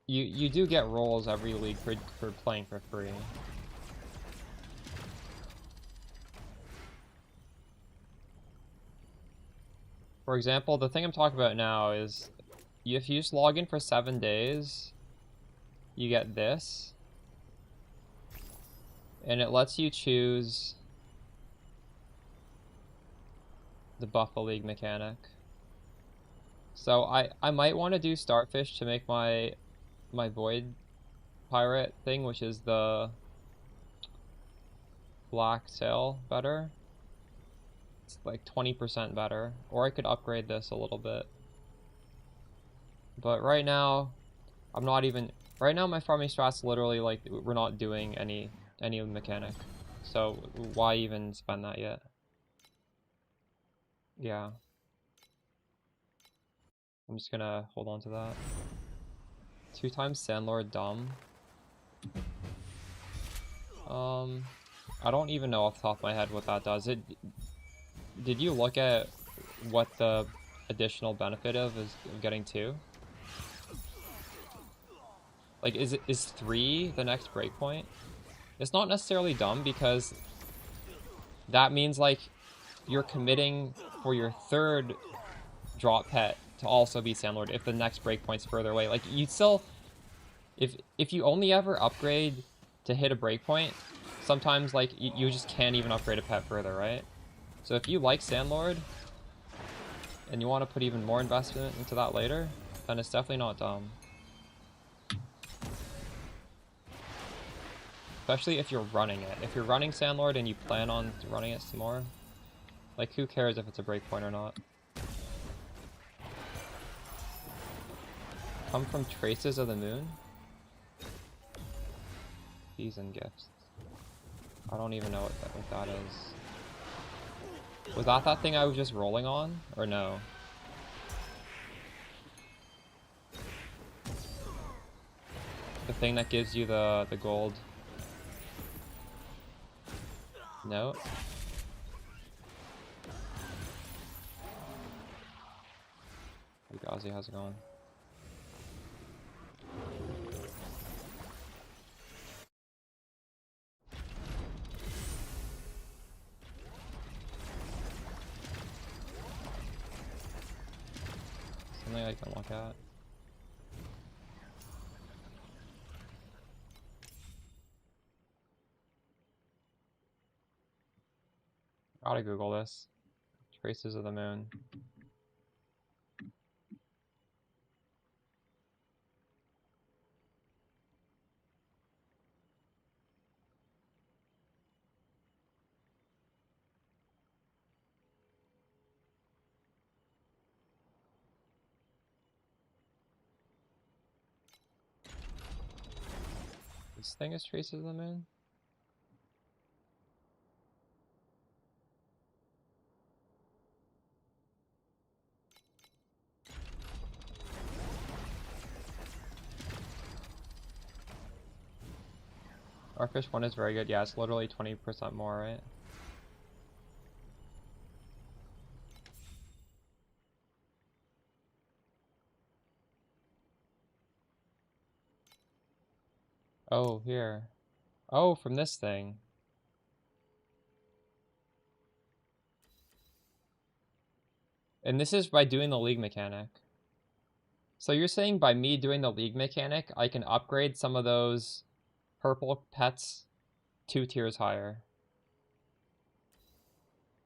You do get rolls every league for playing for free. For example, the thing I'm talking about now is if you just log in for 7 days, you get this. And it lets you choose the Buffalo League mechanic. So I might want to do Starfish to make my Void Pirate thing, which is the black sail, better. It's like 20% better. Or I could upgrade this a little bit. But right now, I'm not even... Right now my farming strat's literally like, we're not doing any mechanic. So why even spend that yet? Yeah. I'm just gonna hold on to that. 2 times Sandlord dumb. I don't even know off the top of my head what that does. Did you look at what the additional benefit of getting 2? Like, is 3 the next breakpoint? It's not necessarily dumb because that means like you're committing for your 3rd drop pet to also be Sandlord if the next breakpoint's further away. Like, you'd still, if you only ever upgrade to hit a breakpoint, sometimes like you just can't even upgrade a pet further, right? So if you like Sandlord and you want to put even more investment into that later, then it's definitely not dumb. Especially if you're running it. If you're running Sandlord and you plan on running it some more, like, who cares if it's a breakpoint or not? Come from traces of the moon? Keys and gifts. I don't even know what that is. Was that thing I was just rolling on? Or no? The thing that gives you the gold. No? Hey Gazi, how's it going? Something I can look at. Gotta Google this. Traces of the moon. This thing is traces of the moon? Starfish 1 is very good. Yeah, it's literally 20% more, right? Oh, here. Oh, from this thing. And this is by doing the league mechanic. So you're saying by me doing the league mechanic, I can upgrade some of those purple pets 2 tiers higher.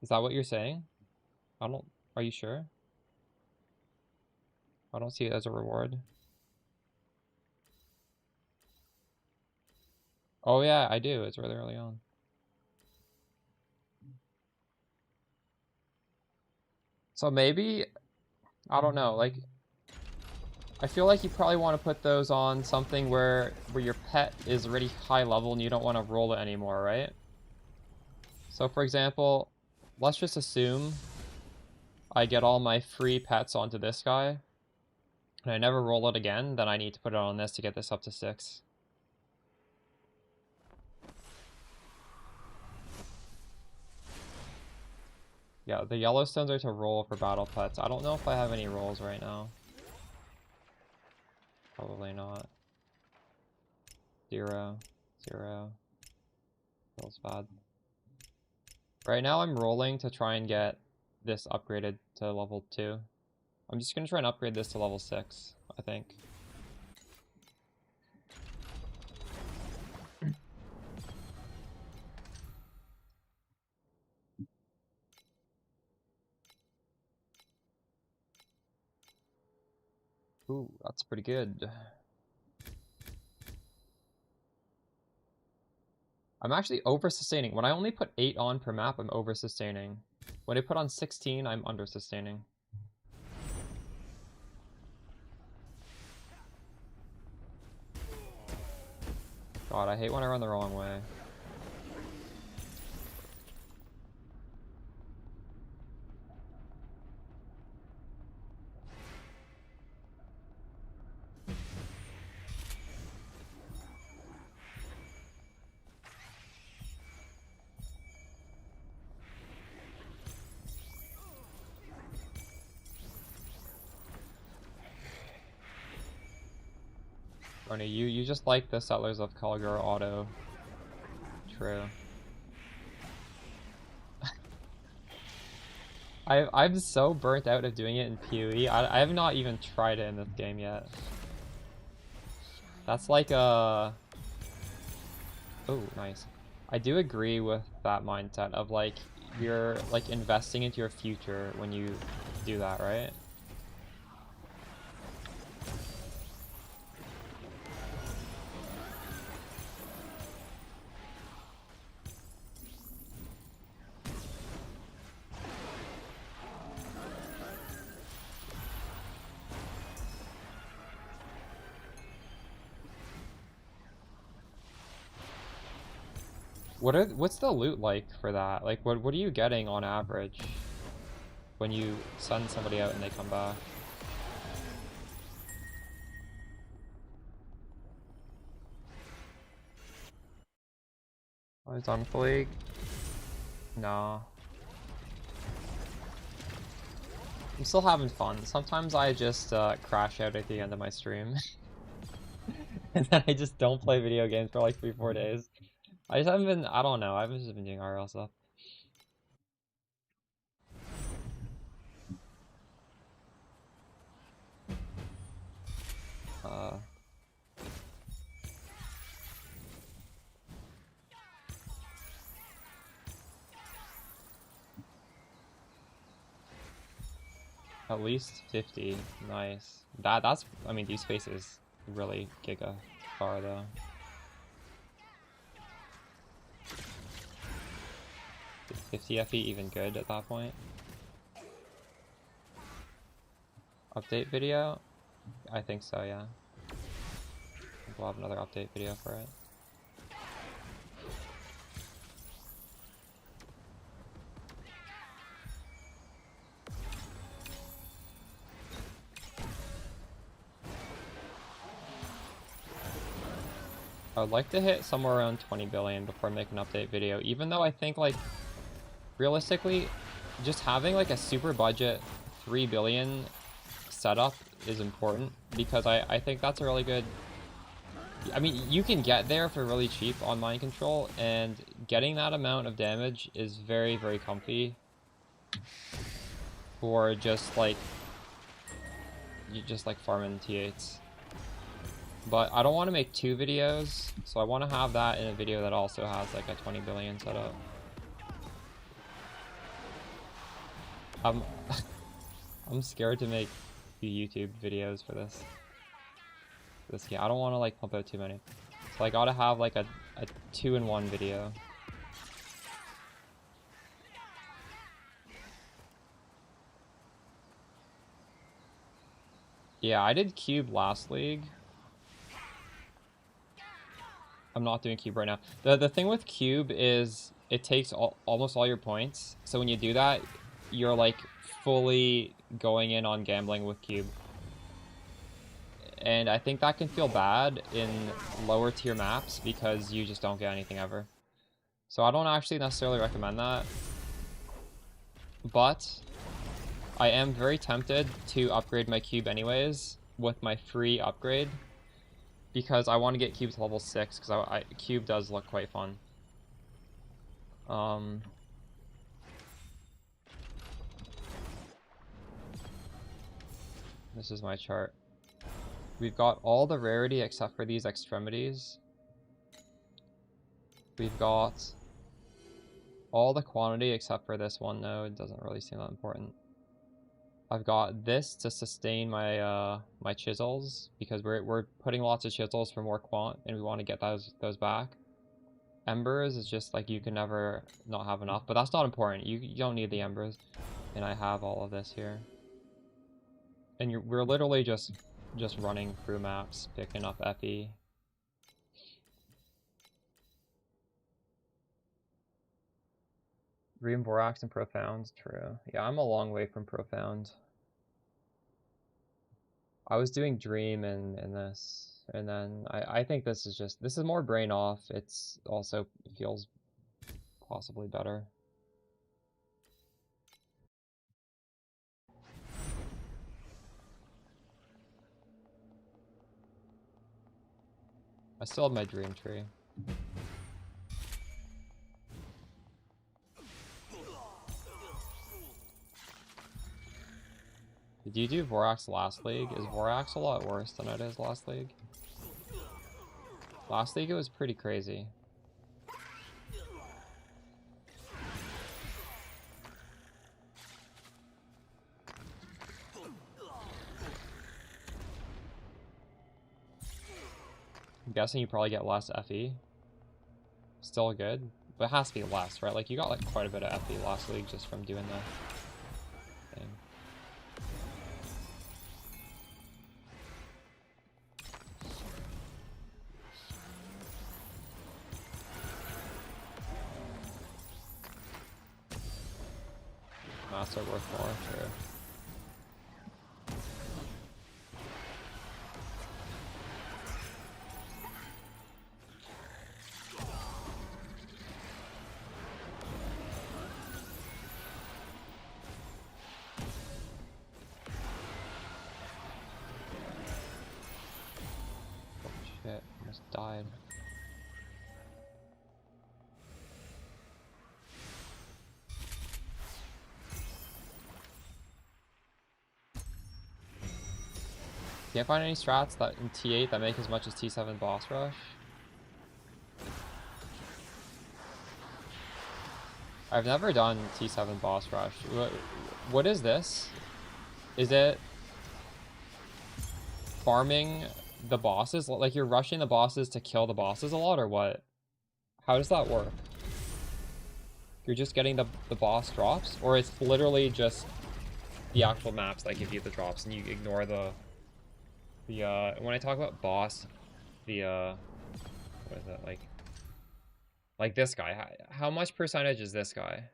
Is that what you're saying? Are you sure? I don't see it as a reward. Oh yeah, I do. It's really early on. So maybe, I don't know, like, I feel like you probably want to put those on something where your pet is already high level and you don't want to roll it anymore, right? So for example, let's just assume I get all my free pets onto this guy, and I never roll it again, then I need to put it on this to get this up to 6. Yeah, the Yellowstones are to roll for battle pets. I don't know if I have any rolls right now. Probably not. 0, 0. Feels bad. Right now I'm rolling to try and get this upgraded to level 2. I'm just going to try and upgrade this to level 6, I think. Ooh, that's pretty good. I'm actually over-sustaining. When I only put 8 on per map, I'm over-sustaining. When I put on 16, I'm under-sustaining. God, I hate when I run the wrong way. Tony, you just like the Settlers of Caligura auto. True. I'm so burnt out of doing it in PoE. I have not even tried it in this game yet. That's like a... Oh, nice. I do agree with that mindset of like, you're like investing into your future when you do that, right? What's the loot like for that? Like what are you getting on average when you send somebody out and they come back? Oh, it's on League? No. I'm still having fun. Sometimes I just crash out at the end of my stream. And then I just don't play video games for like 3-4 days. I just haven't been, I don't know, I've just been doing RL stuff. Uh, at least 50. Nice. That's, I mean, these spaces really giga far though. 50 FE even good at that point. Update video? I think so, yeah. We'll have another update video for it. I would like to hit somewhere around 20 billion before I make an update video, even though I think, like, realistically, just having, like, a super budget 3 billion setup is important, because I think that's a really good... I mean, you can get there for really cheap on mind control, and getting that amount of damage is very, very comfy for just, like, you just, like, farming T8s. But I don't want to make 2 videos, so I want to have that in a video that also has like a 20 billion setup. I'm I'm scared to make the YouTube videos for this game. I don't want to like pump out too many, so I gotta have like a 2-in-1 video. Yeah, I did cube last league. I'm not doing cube right now. The thing with cube is it takes almost all your points. So when you do that, you're like fully going in on gambling with cube. And I think that can feel bad in lower tier maps because you just don't get anything ever. So I don't actually necessarily recommend that. But I am very tempted to upgrade my cube anyways with my free upgrade, because I want to get cube to level 6, because cube does look quite fun. This is my chart. We've got all the rarity except for these extremities. We've got all the quantity except for this one node. Doesn't really seem that important. I've got this to sustain my my chisels, because we're putting lots of chisels for more quant, and we want to get those back. Embers is just like you can never not have enough, but that's not important. You don't need the embers, and I have all of this here. And we're literally just running through maps, picking up FE. Dream Borax and Profound, true. Yeah, I'm a long way from Profound. I was doing Dream in this, and then I think this is more brain off. It's also feels possibly better. I still have my dream tree. Did you do Vorax last league? Is Vorax a lot worse than it is last league? Last league it was pretty crazy. I'm guessing you probably get less FE. Still good, but it has to be less, right? Like you got like quite a bit of FE last league just from doing the thing. Mats are worth more, sure. Shit, almost died. Can't find any strats that in T8 that make as much as T7 boss rush. I've never done T7 boss rush. What is this? Is it farming the bosses? Like you're rushing the bosses to kill the bosses a lot, or what? How does that work? You're just getting the boss drops? Or it's literally just the actual maps that give you the drops and you ignore the when I talk about boss, what is it, like this guy, how much percentage is this guy?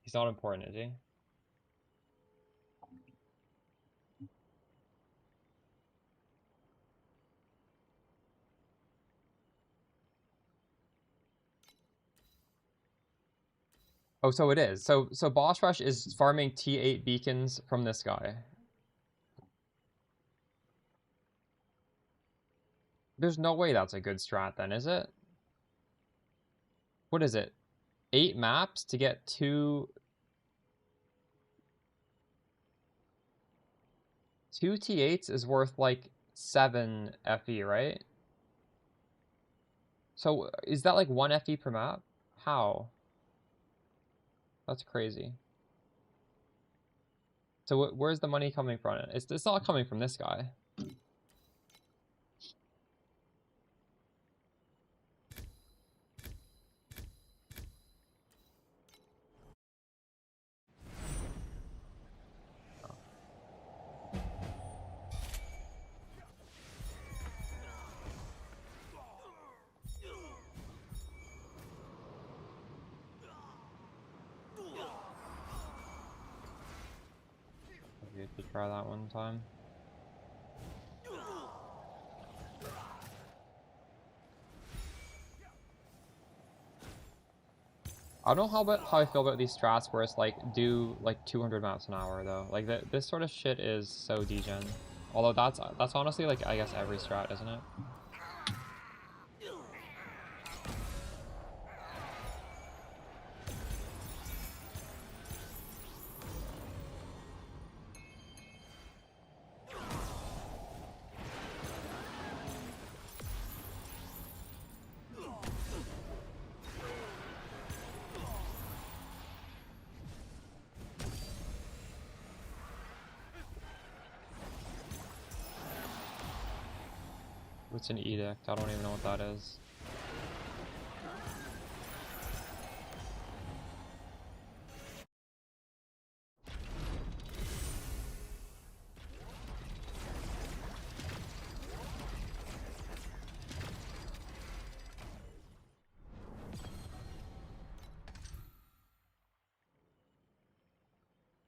He's not important, is he? Oh, so it is. So boss rush is farming T8 beacons from this guy. There's no way that's a good strat then, is it? What is it? 8 maps to get 2 T8s is worth like 7 FE, right? So is that like 1 FE per map? How? That's crazy. So where's the money coming from? It's not coming from this guy. Maybe to try that one time. I don't know how I feel about these strats where it's like do like 200 maps an hour though. Like this sort of shit is so degen. Although that's honestly like I guess every strat, isn't it? What's an edict? I don't even know what that is.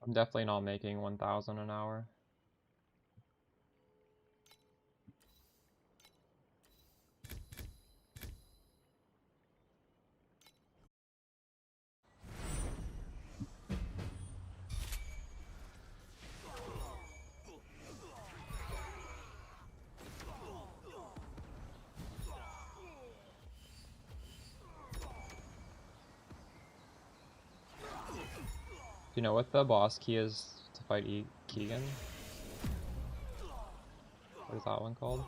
I'm definitely not making 1,000 an hour. you know what the boss key is to fight Keegan? What is that one called?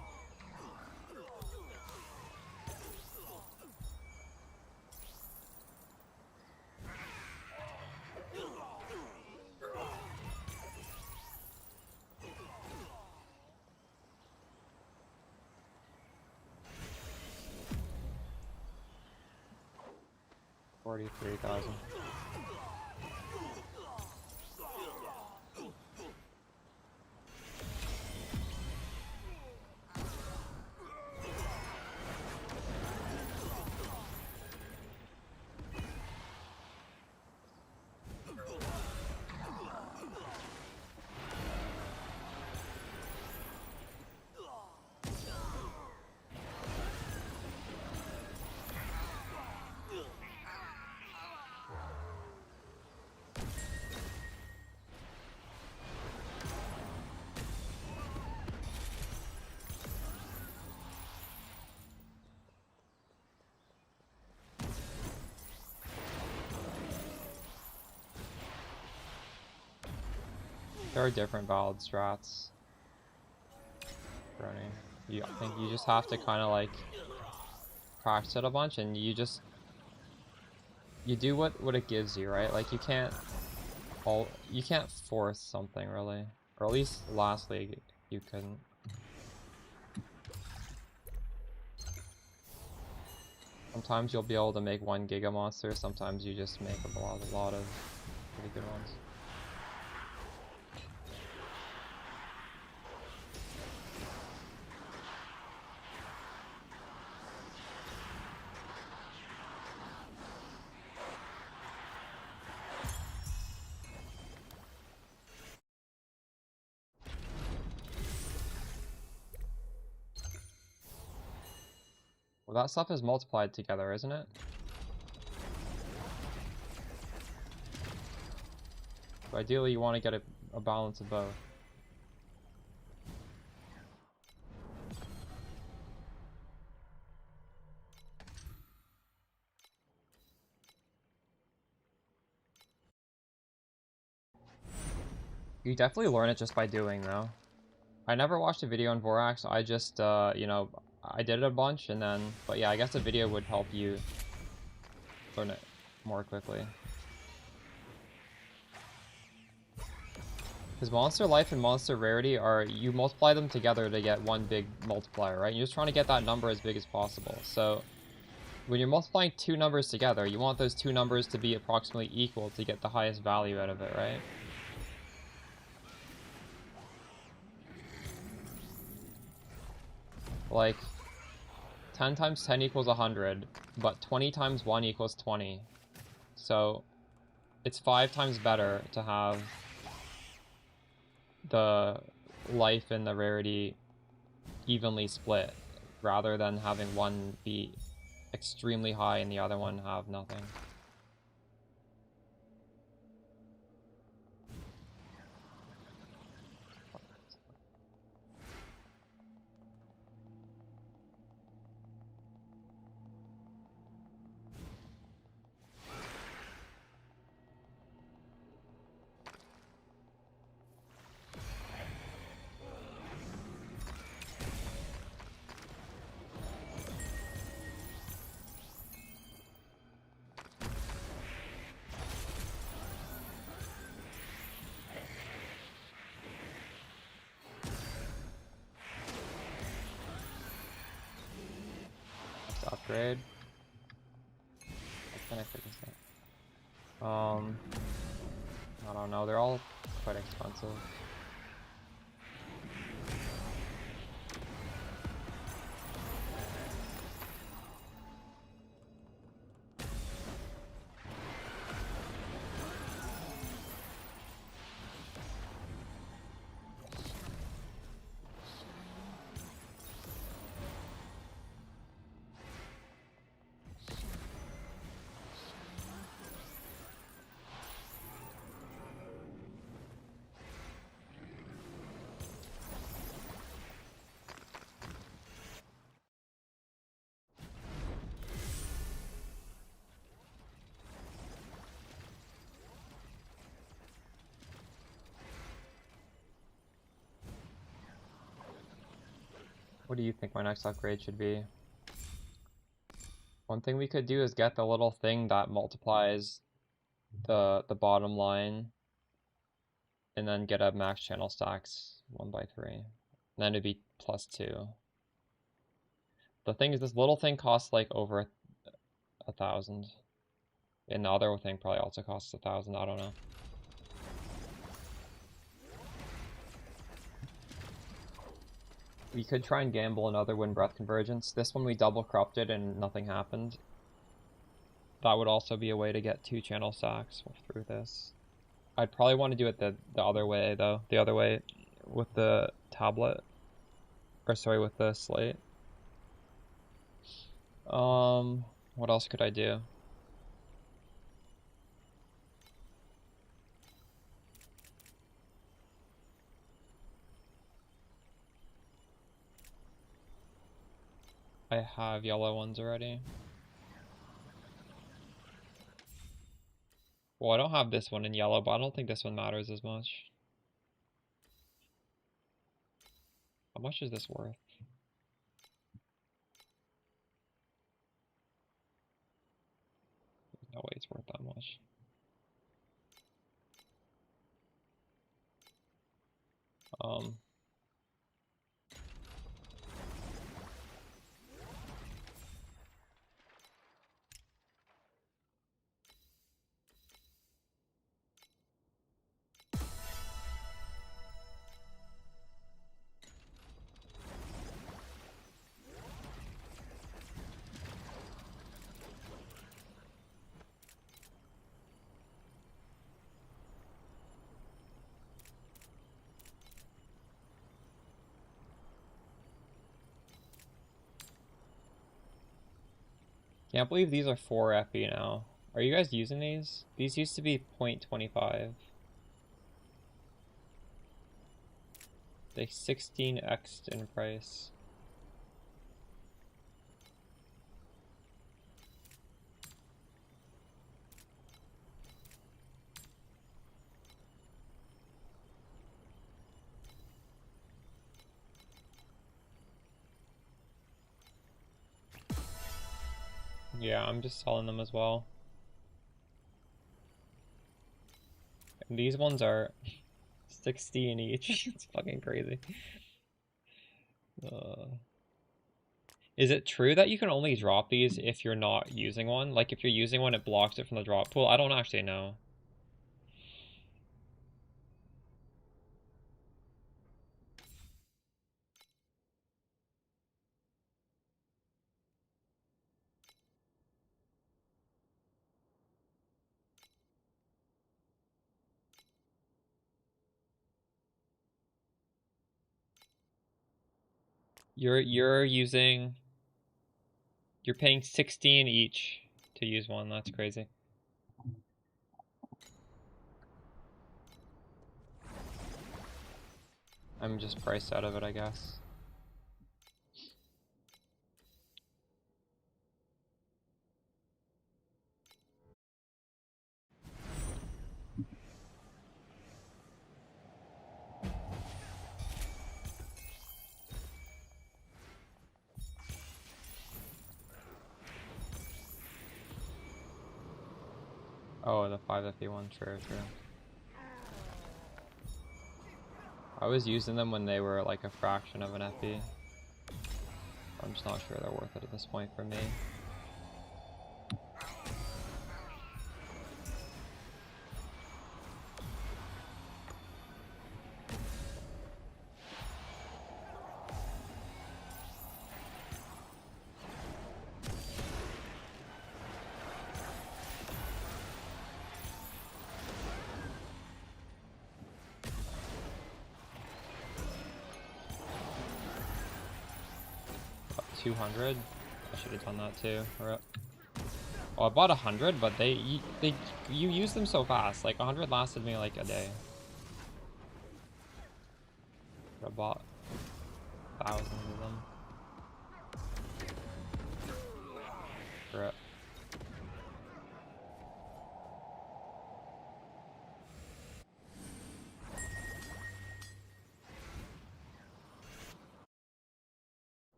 $43,000. There are different ballad strats. Running. I think you just have to kind of like practice it a bunch, and you do what it gives you, right? Like you can't force something really, or at least last league you couldn't. Sometimes you'll be able to make one Giga Monster, sometimes you just make a lot of pretty good ones. Well, that stuff is multiplied together, isn't it? So ideally you want to get a balance of both. You definitely learn it just by doing, though. I never watched a video on Vorax, I just, you know, I did it a bunch, and then, but yeah, I guess a video would help you learn it more quickly. Because Monster Life and Monster Rarity are, you multiply them together to get one big multiplier, right? You're just trying to get that number as big as possible. So, when you're multiplying two numbers together, you want those two numbers to be approximately equal to get the highest value out of it, right? Like, 10 times 10 equals 100, but 20 times 1 equals 20. So, it's 5 times better to have the life and the rarity evenly split, rather than having one be extremely high and the other one have nothing. Let's upgrade. What can I figure this out? I don't know, they're all quite expensive. What do you think my next upgrade should be? One thing we could do is get the little thing that multiplies the bottom line, and then get a max channel stacks 1/3. And then it'd be +2. The thing is, this little thing costs like over 1,000. And the other thing probably also costs 1,000, I don't know. We could try and gamble another wind breath convergence. This one we double corrupted and nothing happened. That would also be a way to get 2 channel stacks through this. I'd probably want to do it the other way though. The other way with the tablet. Or sorry, with the slate. What else could I do? I have yellow ones already. Well, I don't have this one in yellow, but I don't think this one matters as much. How much is this worth? No way it's worth that much. Can't believe these are 4 FE now. Are you guys using these? These used to be 0.25. They 16x'd in price. Yeah, I'm just selling them as well. And these ones are 16 each. It's fucking crazy. Is it true that you can only drop these if you're not using one? Like if you're using one, it blocks it from the drop pool? I don't actually know. You're paying 16 each to use one. That's crazy. I'm just priced out of it, I guess. Oh, the 551, true. I was using them when they were like a fraction of an FE. I'm just not sure they're worth it at this point for me. About 200. I should have done that too. Rip. Oh, I bought 100, but you use them so fast. Like 100 lasted me like a day. I bought thousands of them. Rip.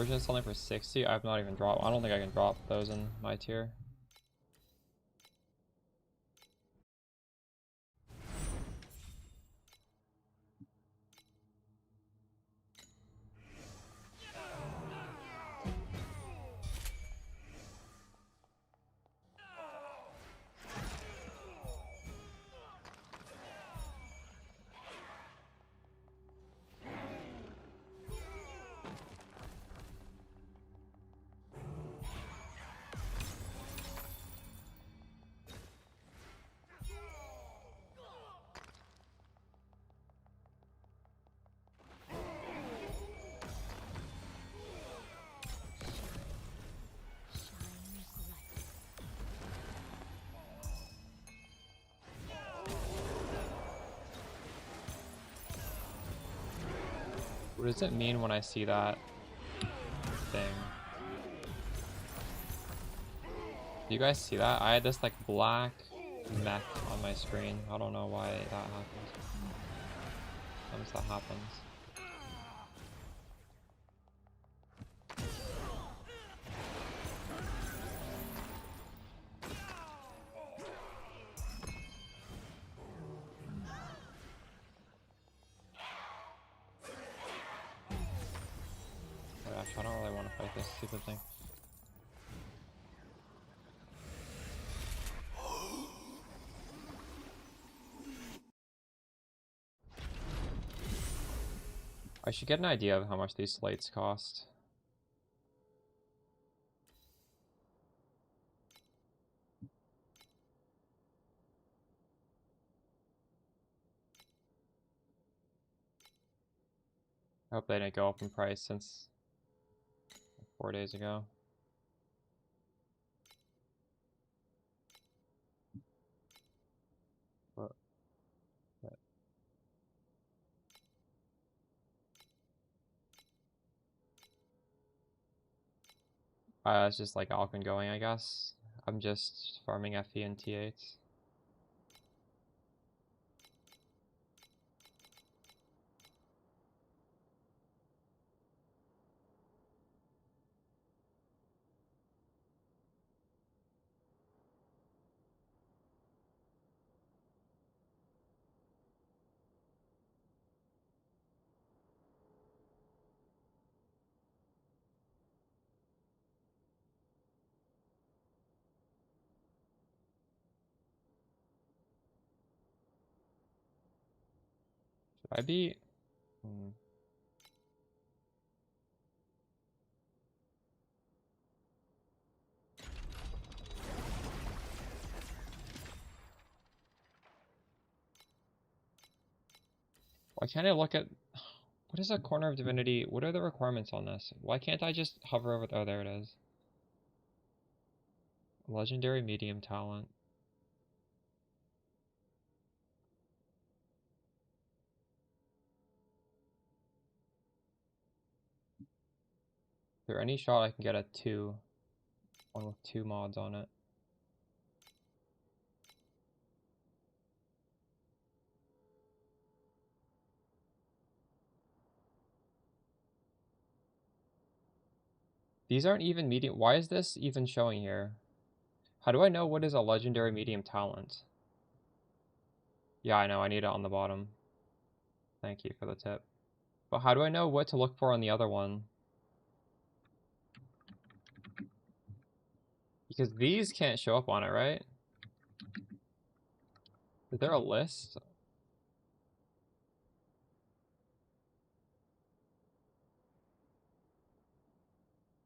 version is selling for 60. I've not even dropped. I don't think I can drop those in my tier. What does it mean when I see that thing? Do you guys see that? I had this like black mech on my screen. I don't know why that happens. Sometimes that happens. Oh gosh, I don't really want to fight this stupid thing. I should get an idea of how much these slates cost. I hope they didn't go up in price since 4 days ago. But it's just like Alcon going, I guess. I'm just farming FE and T8s. Should I be? Why can't I look at... What is a Corner of Divinity? What are the requirements on this? Why can't I just hover over... Oh, there it is. Legendary medium talent. Is there any shot I can get a 2? One with 2 mods on it. These aren't even medium... Why is this even showing here? How do I know what is a legendary medium talent? Yeah, I know. I need it on the bottom. Thank you for the tip. But how do I know what to look for on the other one? Because these can't show up on it, right? Is there a list?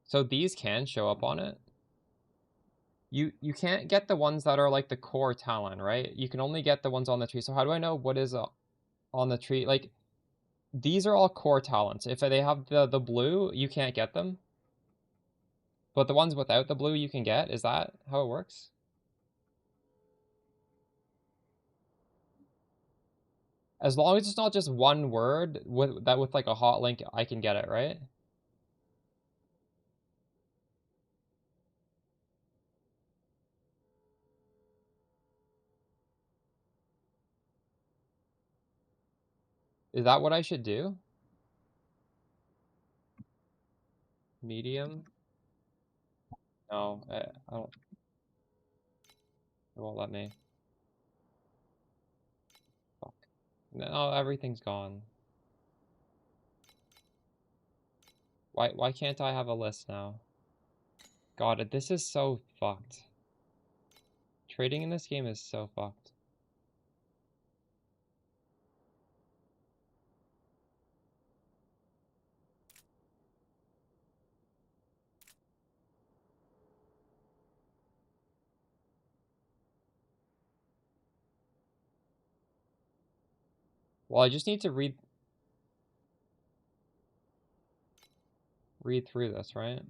So these can show up on it? You can't get the ones that are like the core talent, right? You can only get the ones on the tree. So how do I know what is on the tree? Like, these are all core talents. If they have the blue, you can't get them. But the ones without the blue you can get. Is that how it works? As long as it's not just one word with like a hot link, I can get it, right? Is that what I should do? Medium? No, I don't. It won't let me. Fuck. No, everything's gone. Why can't I have a list now? God, this is so fucked. Trading in this game is so fucked. Well, I just need to read through this, right?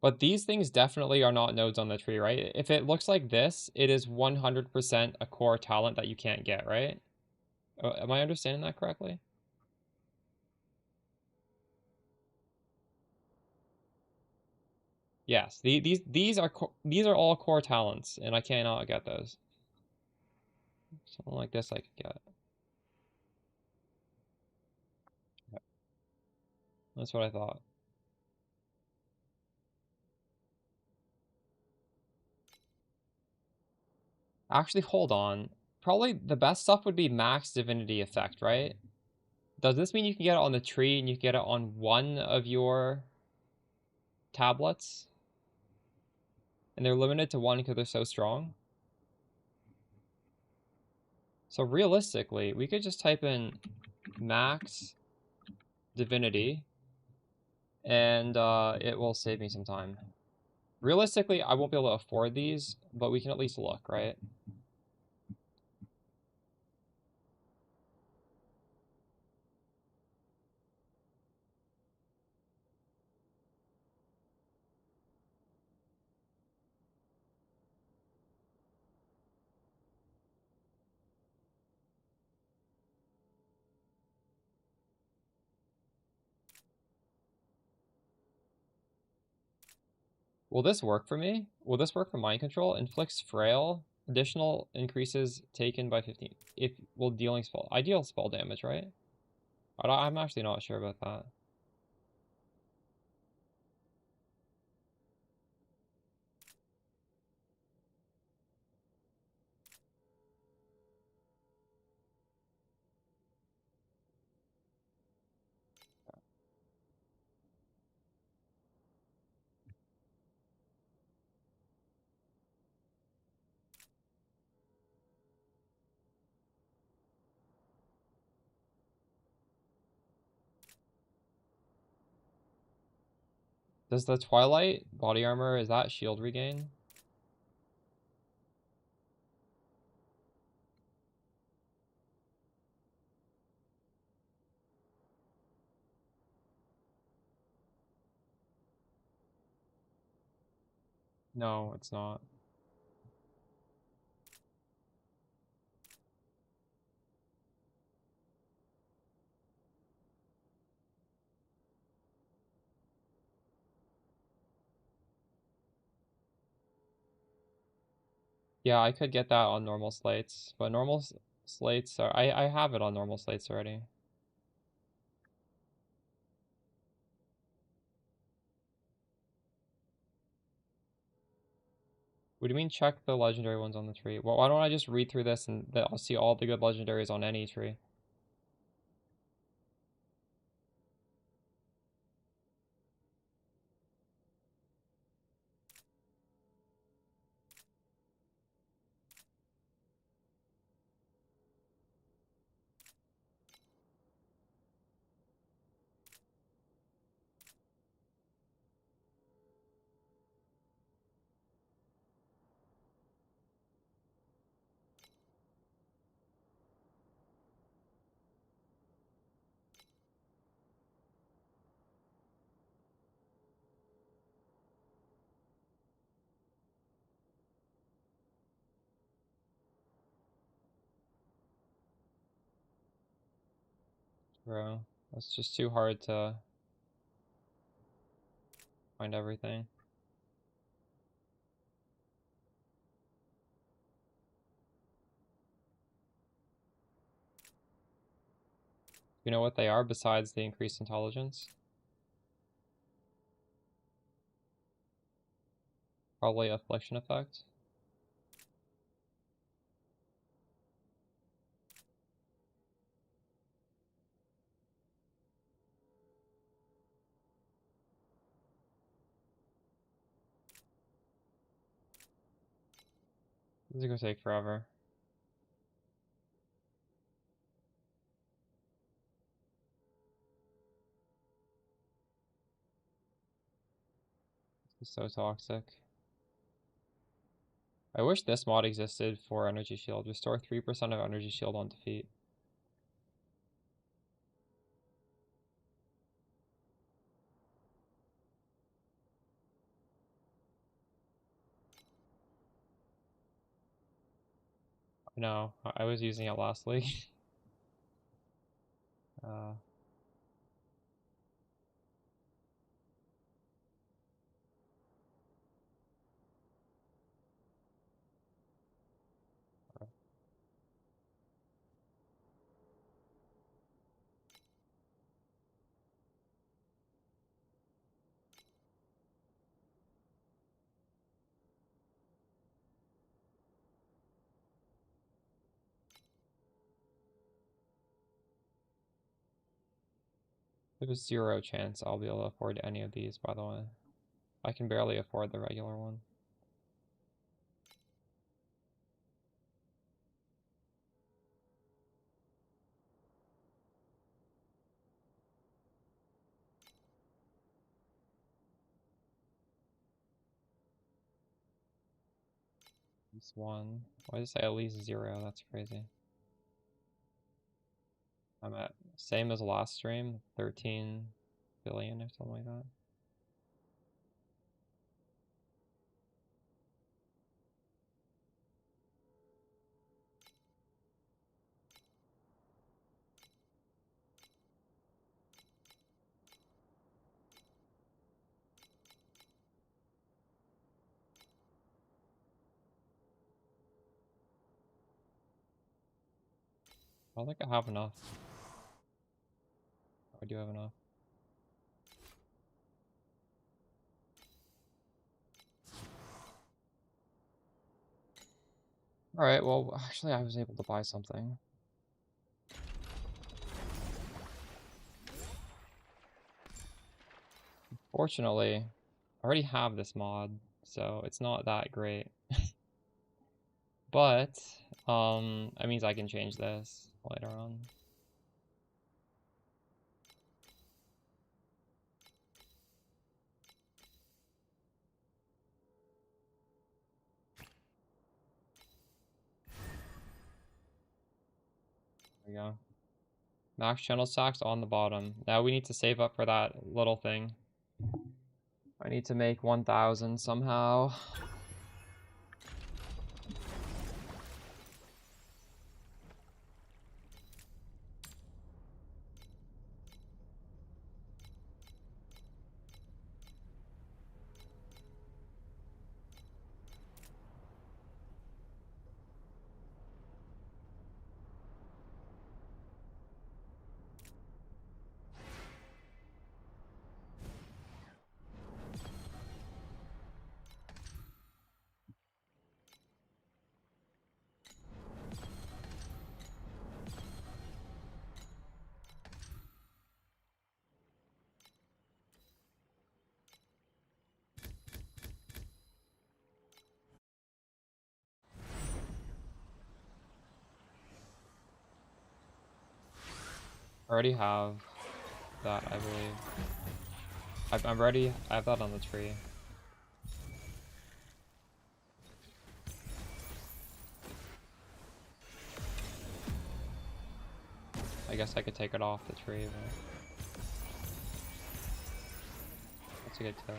But these things definitely are not nodes on the tree, right? If it looks like this, it is 100% a core talent that you can't get, right? Am I understanding that correctly? Yes. These are all core talents, and I cannot get those. Something like this I could get. That's what I thought. Actually, hold on. Probably the best stuff would be max divinity effect, right? Does this mean you can get it on the tree and you can get it on one of your tablets? And they're limited to one because they're so strong? So realistically, we could just type in max divinity and it will save me some time. Realistically, I won't be able to afford these, but we can at least look, right? Will this work for me? Will this work for mind control? Inflicts frail. Additional increases taken by 15. If well dealing spell ideal spell damage, right? I'm actually not sure about that. Does the Twilight body armor, is that shield regain? No, it's not. Yeah, I could get that on normal slates, but normal slates are I have it on normal slates already. What do you mean check the legendary ones on the tree? Well, why don't I just read through this and I'll see all the good legendaries on any tree? Bro, that's just too hard to find everything. You know what they are besides the increased intelligence? Probably affliction effect. This is gonna take forever. This is so toxic. I wish this mod existed for energy shield. Restore 3% of energy shield on defeat. No, I was using it last league. uh, there's 0 chance I'll be able to afford any of these, by the way. I can barely afford the regular one. At least 1. Why does it say at least 0? That's crazy. I'm at same as last stream, 13 billion or something like that. I don't think I have enough. I do have enough. Alright, well, actually I was able to buy something. Fortunately, I already have this mod, so it's not that great. But, that means I can change this later on. There we go. Max channel stacks on the bottom. Now we need to save up for that little thing. I need to make 1,000 somehow. I already have that, I believe. I'm ready. I have that on the tree. I guess I could take it off the tree, but that's a good tip.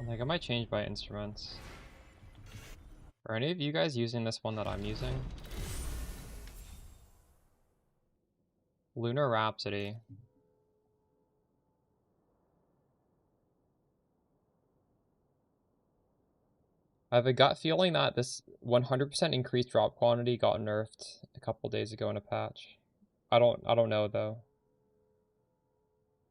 Like, I might change my instruments. Are any of you guys using this one that I'm using? Lunar Rhapsody. I have a gut feeling that this 100% increased drop quantity got nerfed a couple days ago in a patch. I don't know though.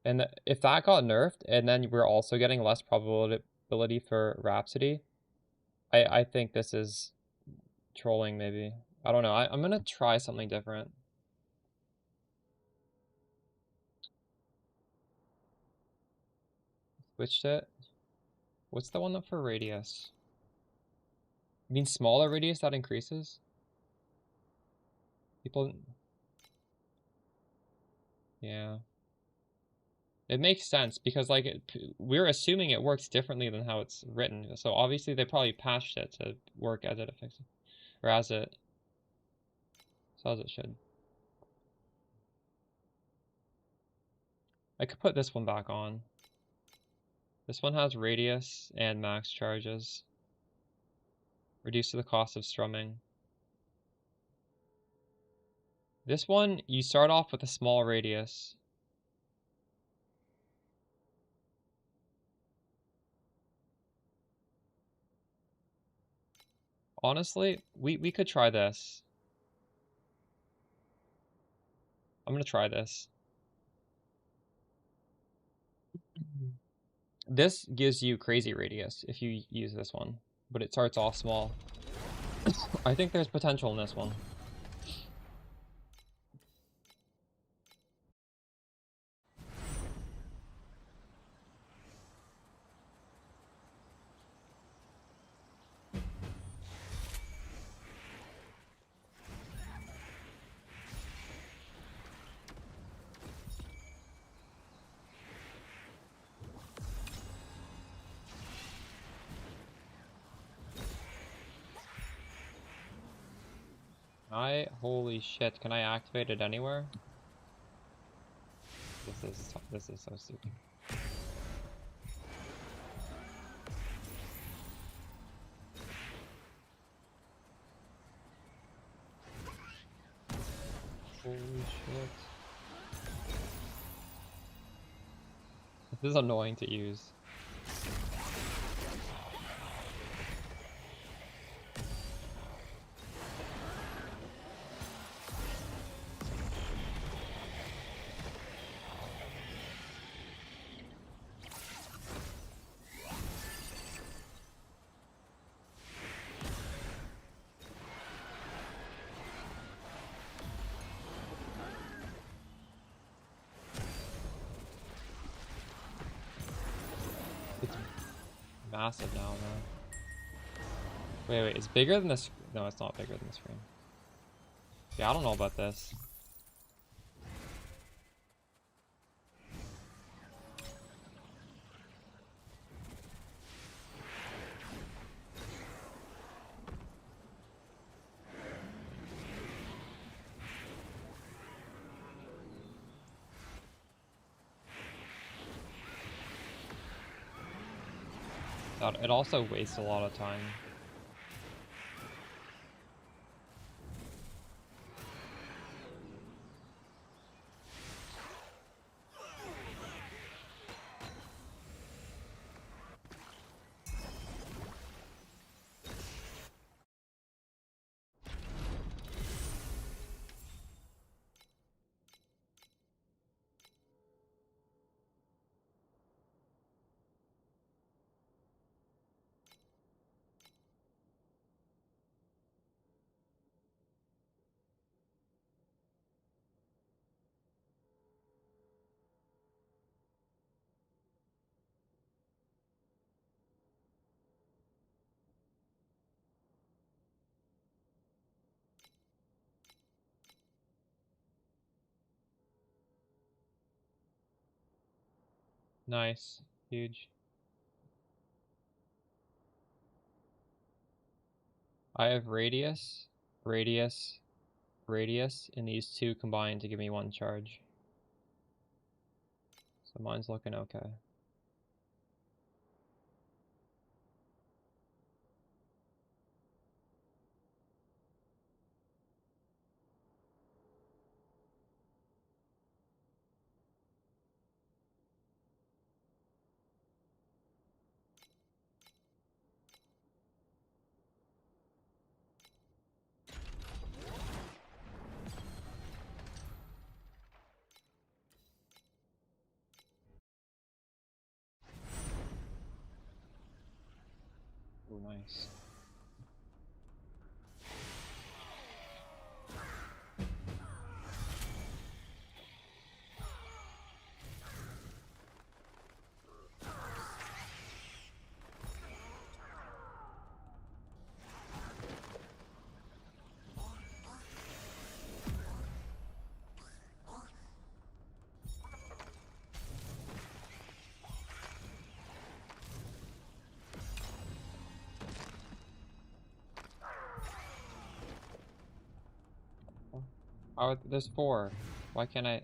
And if that got nerfed and then we're also getting less probability for Rhapsody, I think this is trolling maybe. I don't know. I'm gonna try something different. Switched it. What's the one that for radius? You mean smaller radius that increases? People, yeah. It makes sense because like we're assuming it works differently than how it's written. So obviously they probably patched it to work as it affects it, or as it, so as it should. I could put this one back on. This one has radius and max charges. Reduce the cost of strumming. This one, you start off with a small radius. Honestly, we could try this. I'm gonna try this. This gives you crazy radius if you use this one, but it starts off small. I think there's potential in this one. Holy shit, can I activate it anywhere? This is so stupid. Holy shit. This is annoying to use. It's massive now, though. Wait, it's bigger than this. No, it's not bigger than the screen. Yeah, I don't know about this. It also wastes a lot of time. Nice. Huge. I have radius, radius, radius, and these two combined to give me one charge. So mine's looking okay. nice. Oh, there's 4. Why can't I?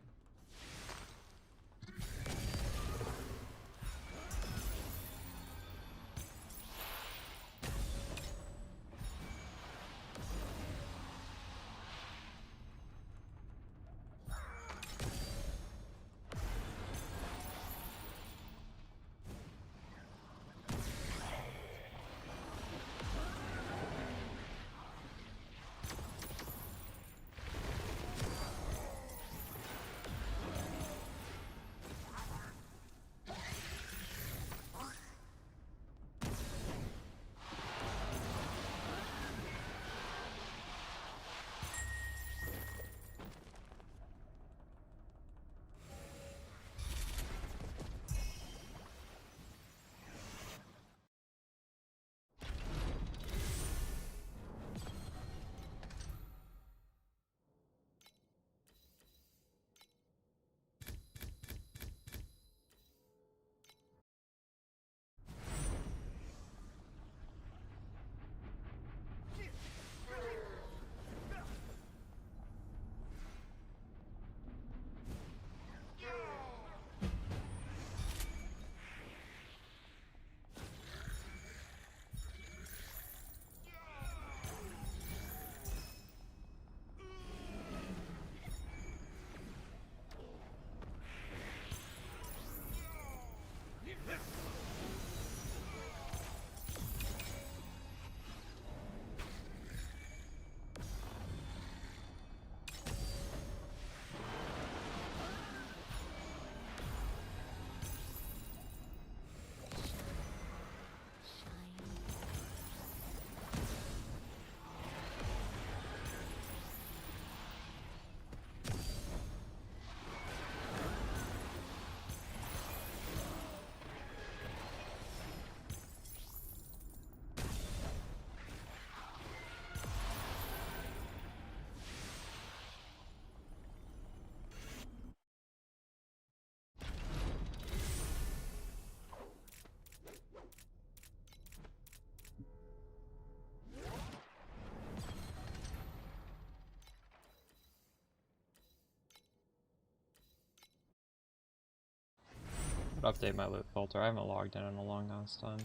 Update my loot filter. I haven't logged in a long ass time.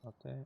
Update.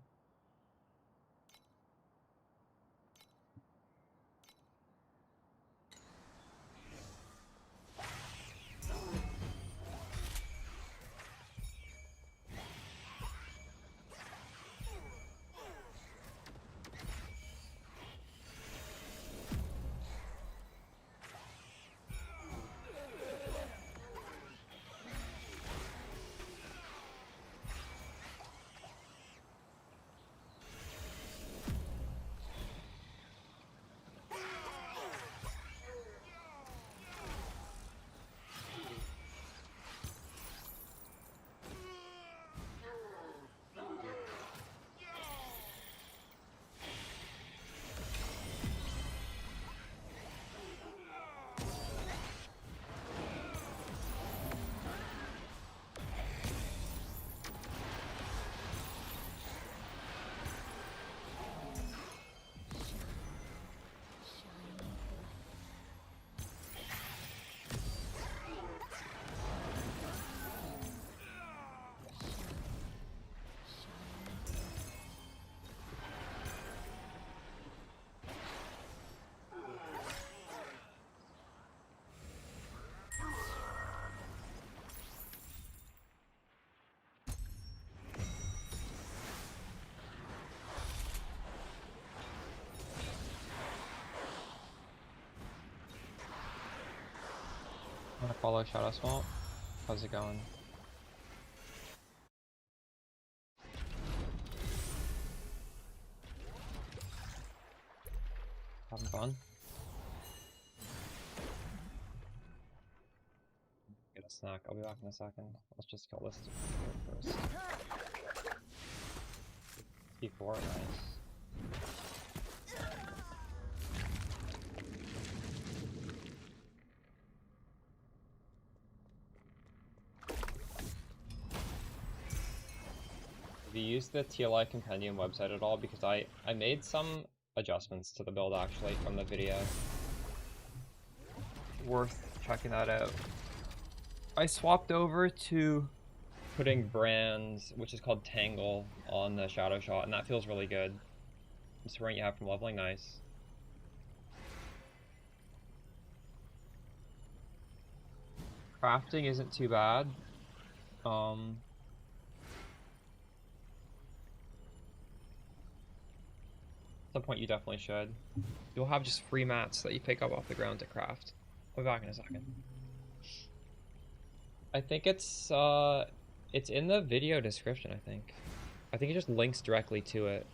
I'm gonna follow Shadow Swamp. How's it going? Having fun? Get a snack. I'll be back in a second. Let's just kill this first. T4, nice. Have you used the TLI Compendium website at all? Because I made some adjustments to the build actually from the video. Worth checking that out. I swapped over to putting brands, which is called Tangle, on the Shadow Shot, and that feels really good. Just where you have from leveling, nice. Crafting isn't too bad. At some point you definitely should. You'll have just free mats that you pick up off the ground to craft. I'll be back in a second. I think it's in the video description, I think. I think it just links directly to it.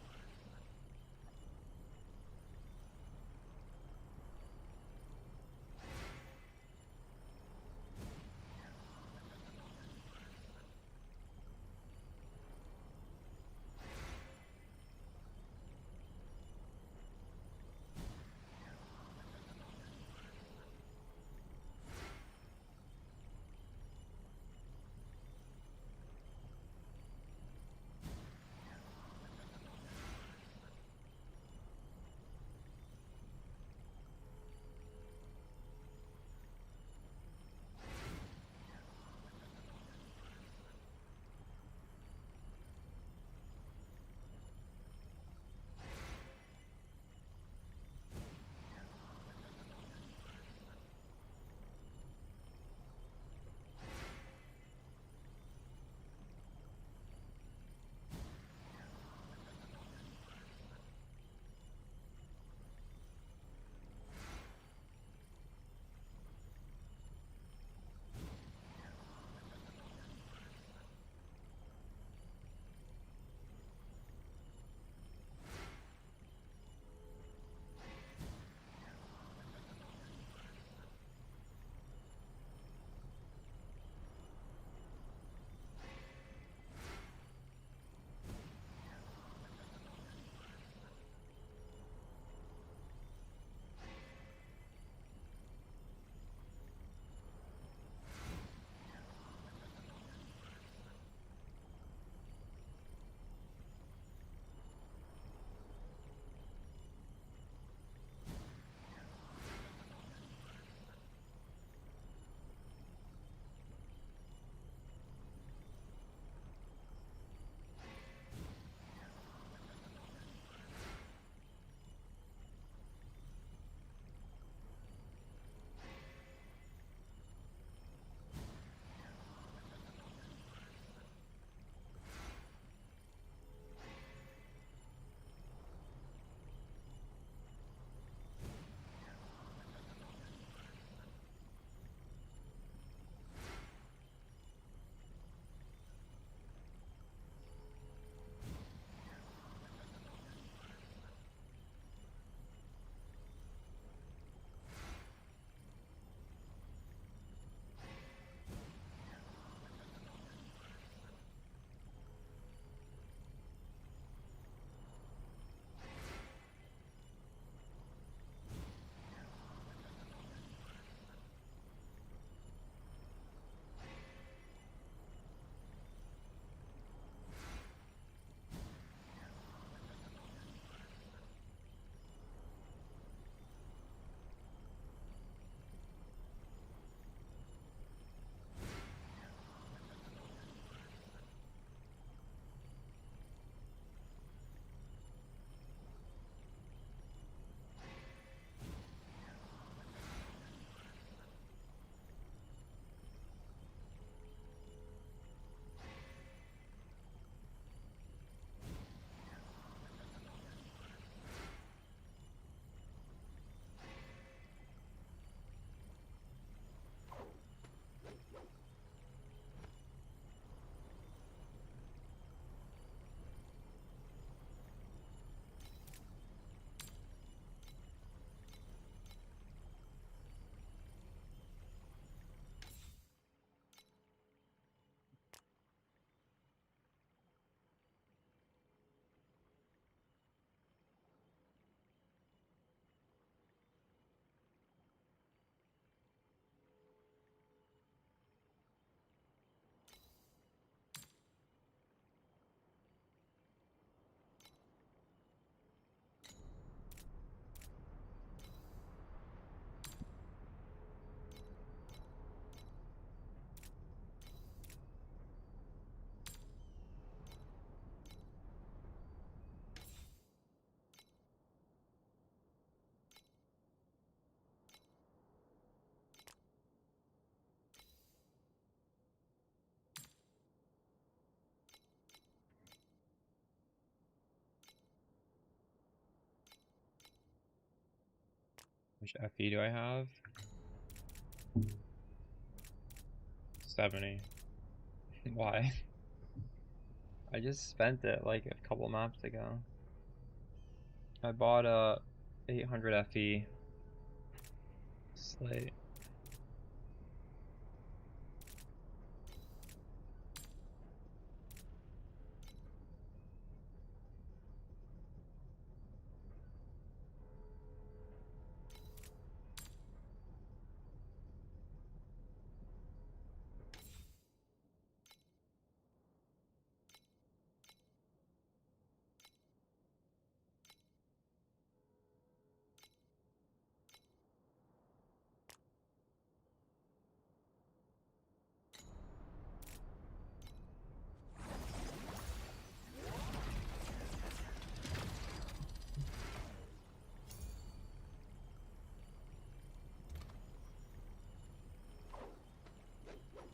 Which FE do I have? 70. Why? I just spent it like a couple maps ago. I bought a 800 FE slate.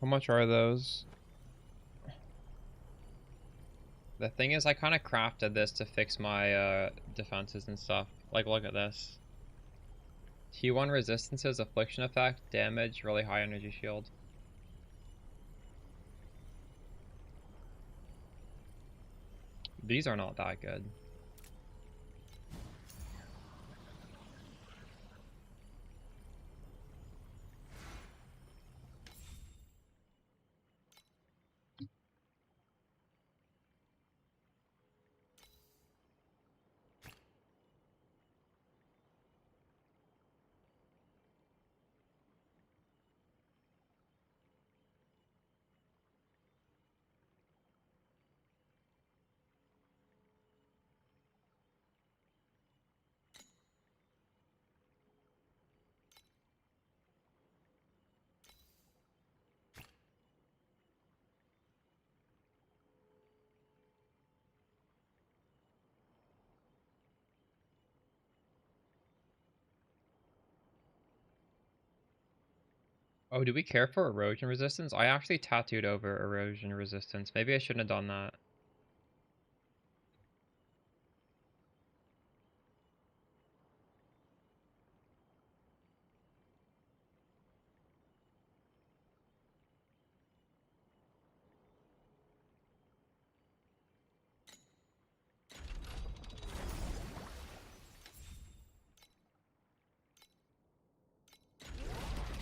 How much are those? The thing is, I kind of crafted this to fix my defenses and stuff. Like, look at this. T1 resistances, affliction effect, damage, really high energy shield. These are not that good. Oh, do we care for erosion resistance? I actually tattooed over erosion resistance. Maybe I shouldn't have done that.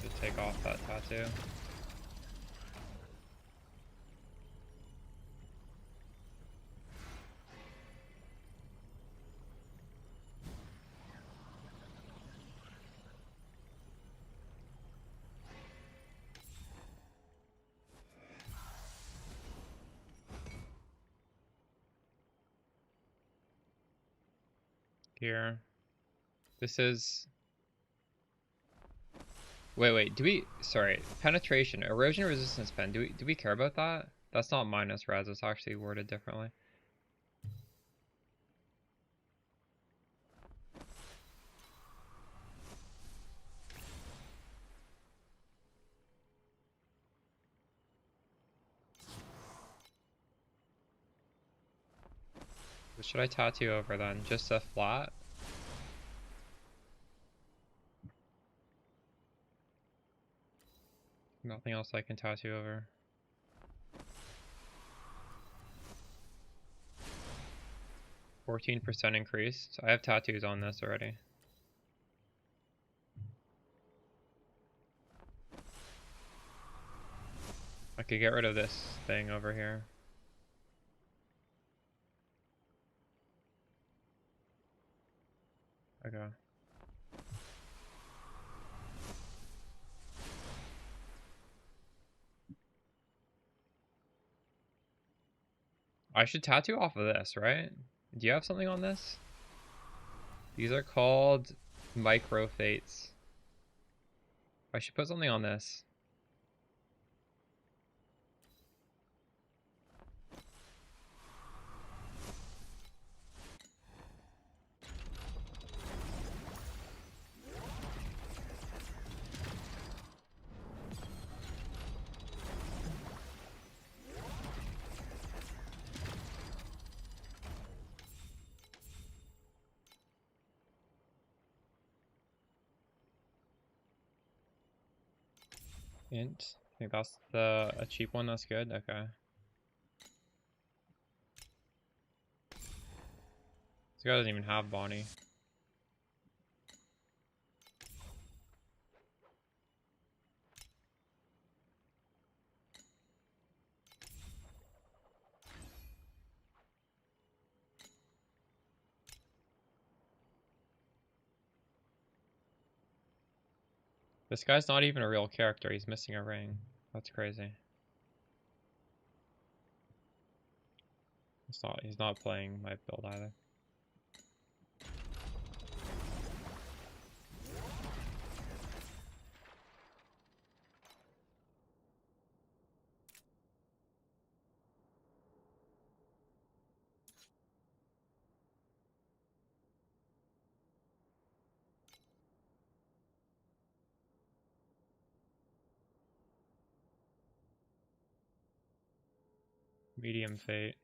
Just take off that tattoo. Here. This is... Wait, do we... Sorry. Penetration. Erosion resistance pen. Do we care about that? That's not minus res. It's actually worded differently. What should I tattoo over then? Just a flat? Nothing else I can tattoo over. %14 increase. So I have tattoos on this already. I could get rid of this thing over here. Okay. I should tattoo off of this, right? Do you have something on this? These are called micro fates. I should put something on this. Int. I think that's a cheap one. That's good. Okay. This guy doesn't even have Bonnie. This guy's not even a real character. He's missing a ring. That's crazy. He's not playing my build either. Medium fate.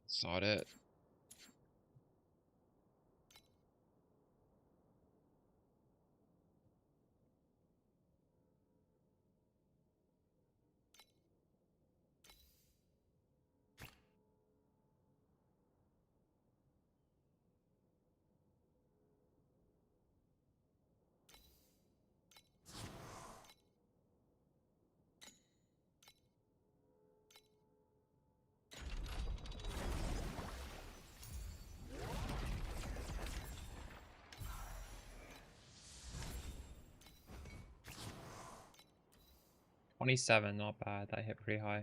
Sawed it. $27, not bad. That hit pretty high.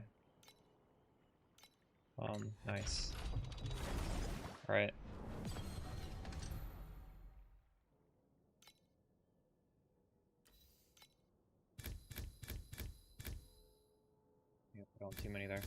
Nice. All right. Yep, don't too many there.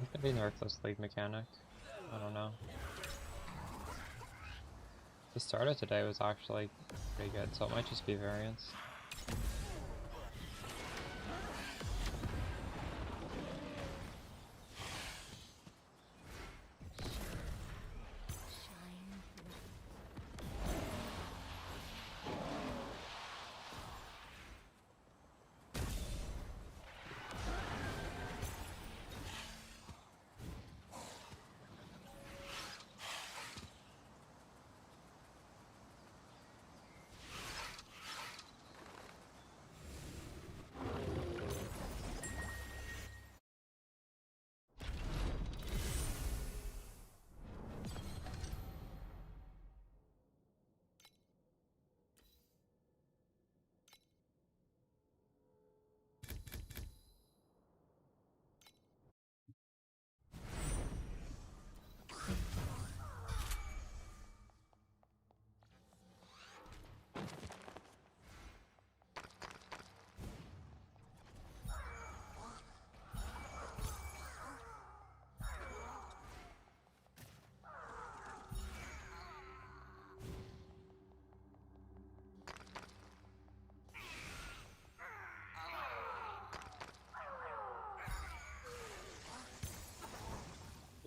I think they nerfed this league mechanic. I don't know. The start of today was actually pretty good, so it might just be variance.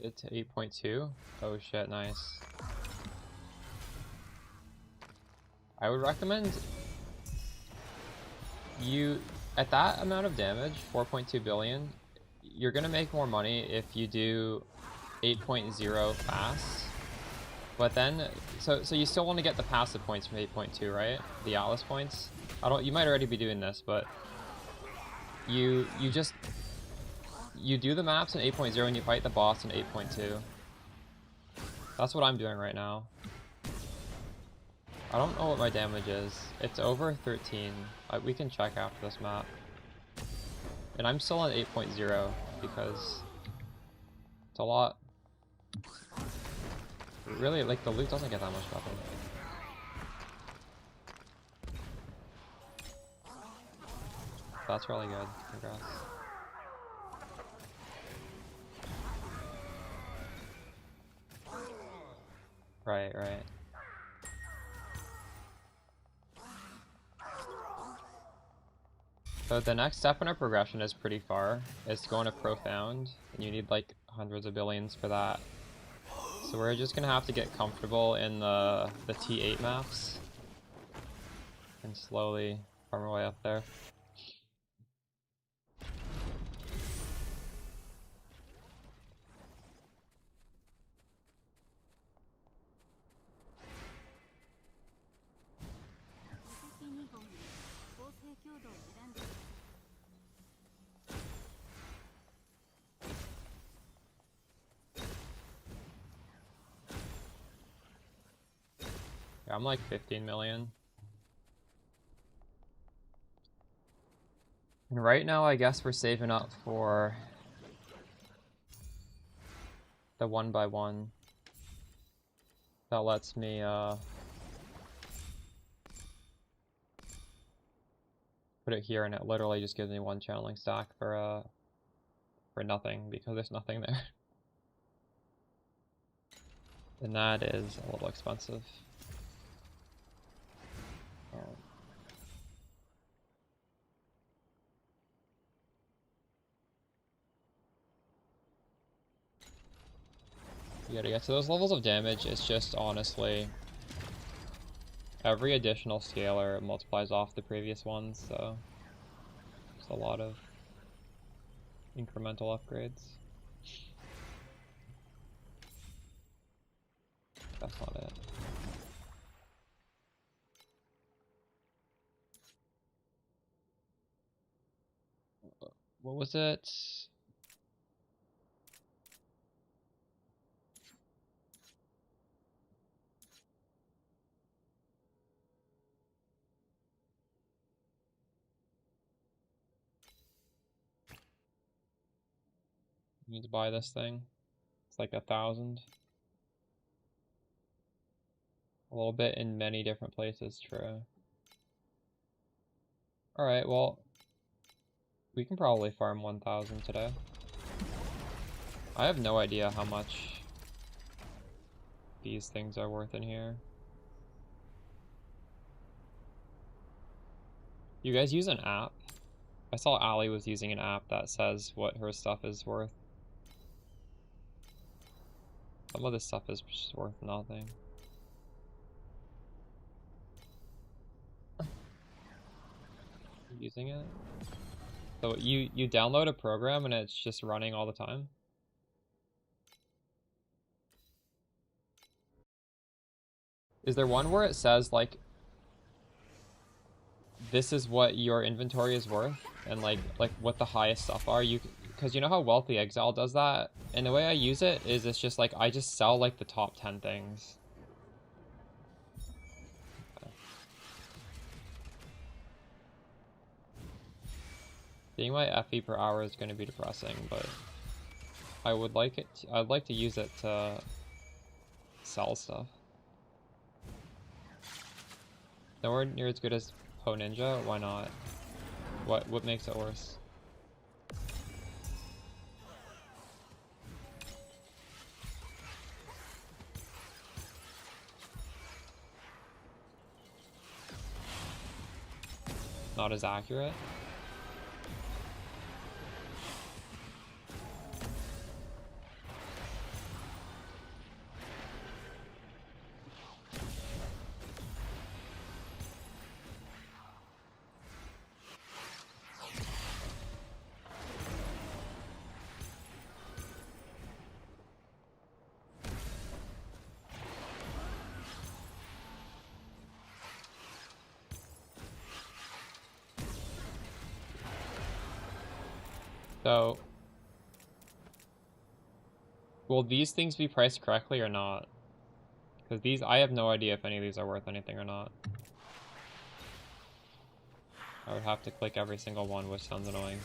It's 8.2. Oh shit, nice. I would recommend you, at that amount of damage, 4.2 billion, you're gonna make more money if you do 8.0 fast. But then, so you still want to get the passive points from 8.2, right? The Atlas points. You might already be doing this, but you do the maps in 8.0 and you fight the boss in 8.2. That's what I'm doing right now. I don't know what my damage is. It's over 13. We can check after this map. And I'm still on 8.0 because it's a lot. Really, like, the loot doesn't get that much better. That's really good. Congrats. Right, right. So the next step in our progression is pretty far. It's to go into Profound, and you need like hundreds of billions for that. So we're just gonna have to get comfortable in the T8 maps and slowly farm our way up there. Yeah, I'm like 15 million. And right now, I guess we're saving up for the 1x1. That lets me, put it here, and it literally just gives me one channeling stack for nothing, because there's nothing there. And that is a little expensive. Yeah, to get to those levels of damage, it's just honestly every additional scaler multiplies off the previous ones, so it's a lot of incremental upgrades. That's not it. What was it? You need to buy this thing. It's like 1,000. A little bit in many different places, true. Alright, well, we can probably farm 1,000 today. I have no idea how much these things are worth in here. You guys use an app? I saw Allie was using an app that says what her stuff is worth. Some of this stuff is just worth nothing. Using it? So you download a program and it's just running all the time? Is there one where it says like this is what your inventory is worth and like what the highest stuff are? Because you know how Wealthy Exile does that? And the way I use it is it's just like I just sell like the top 10 things. Seeing my FE per hour is going to be depressing, but I'd like to use it to sell stuff. Nowhere near as good as Po Ninja. Why not? What makes it worse? Not as accurate? So, will these things be priced correctly or not? Because these, I have no idea if any of these are worth anything or not. I would have to click every single one, which sounds annoying.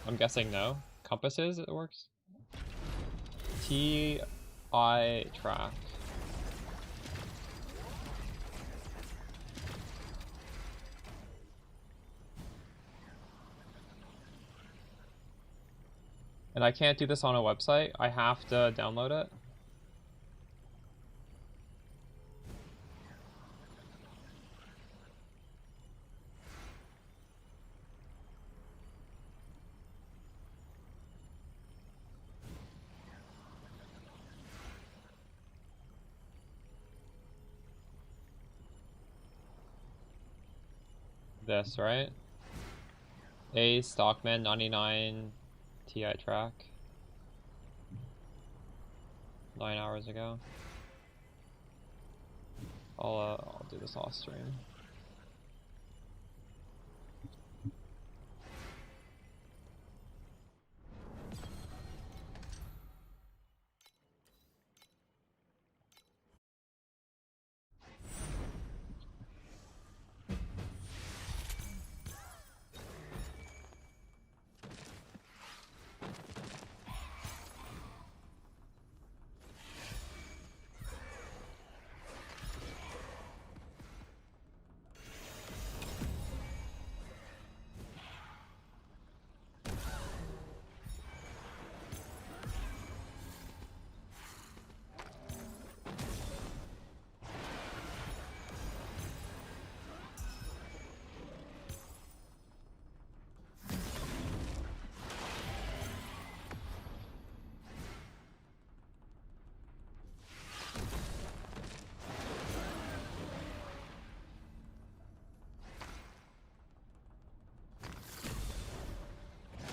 I'm guessing no. Compasses, it works? TI track. And I can't do this on a website. I have to download it. This, right? A Stockman 99 TI track. 9 hours ago. I'll do this off stream.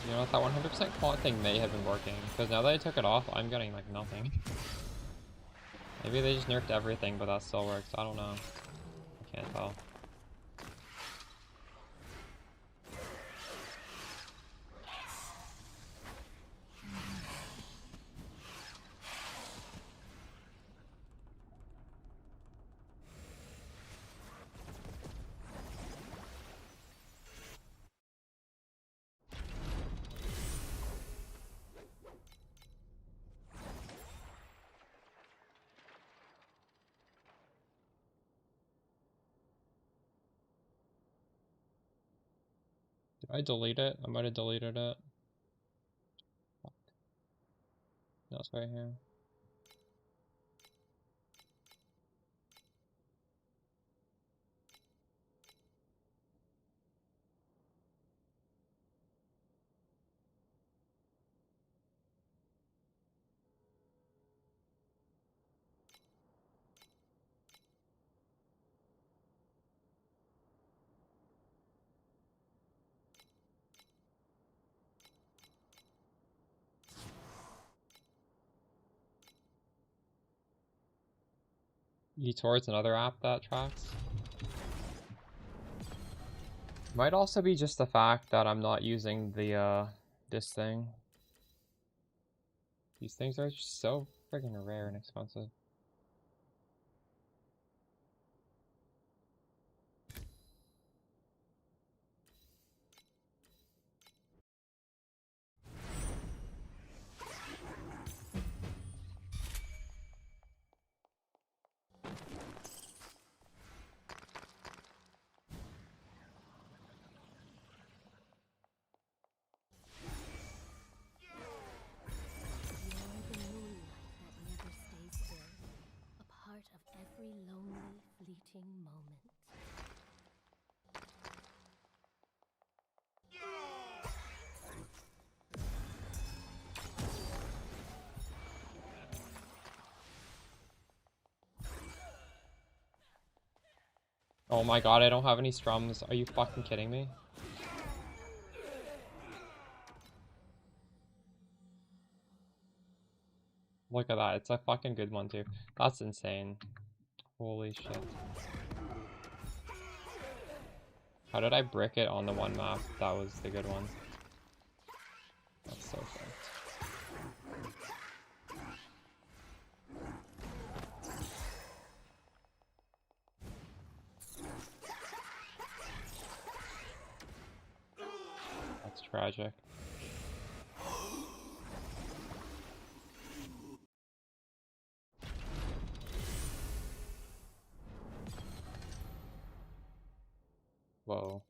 You know what, that 100% quant thing may have been working, because now that I took it off, I'm getting like nothing. Maybe they just nerfed everything, but that still works. I don't know. I can't tell. Did I delete it? I might have deleted it. Fuck. No, it's right here. eTor's another app that tracks. Might also be just the fact that I'm not using the this thing. These things are just so friggin' rare and expensive. Every lonely, fleeting moment. Oh my god, I don't have any strums. Are you fucking kidding me? Look at that. It's a fucking good one too. That's insane. Holy shit. How did I brick it on the one map? That was the good one. That's so fucked. That's tragic. Whoa.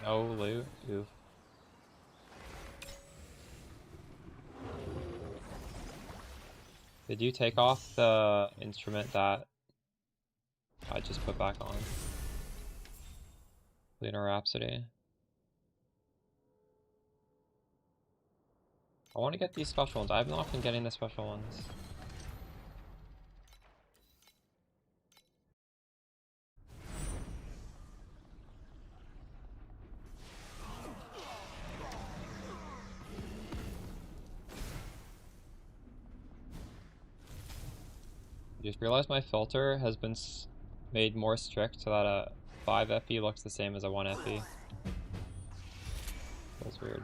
No loot. Oof. Did you take off the instrument that I just put back on? Lunar Rhapsody. I want to get these special ones. I've not been getting the special ones. I just realized my filter has been made more strict so that a 5 FE looks the same as a 1 FE. Feels weird.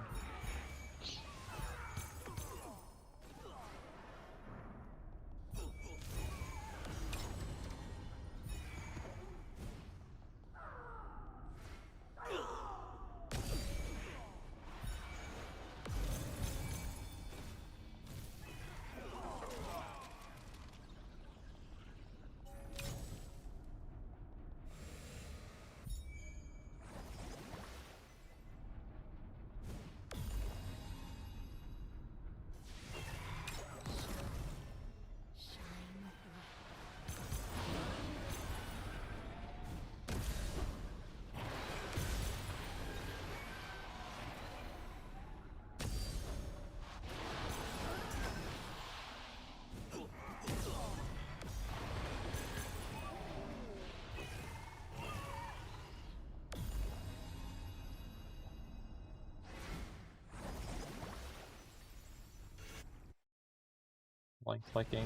Blank clicking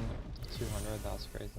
200, that's crazy.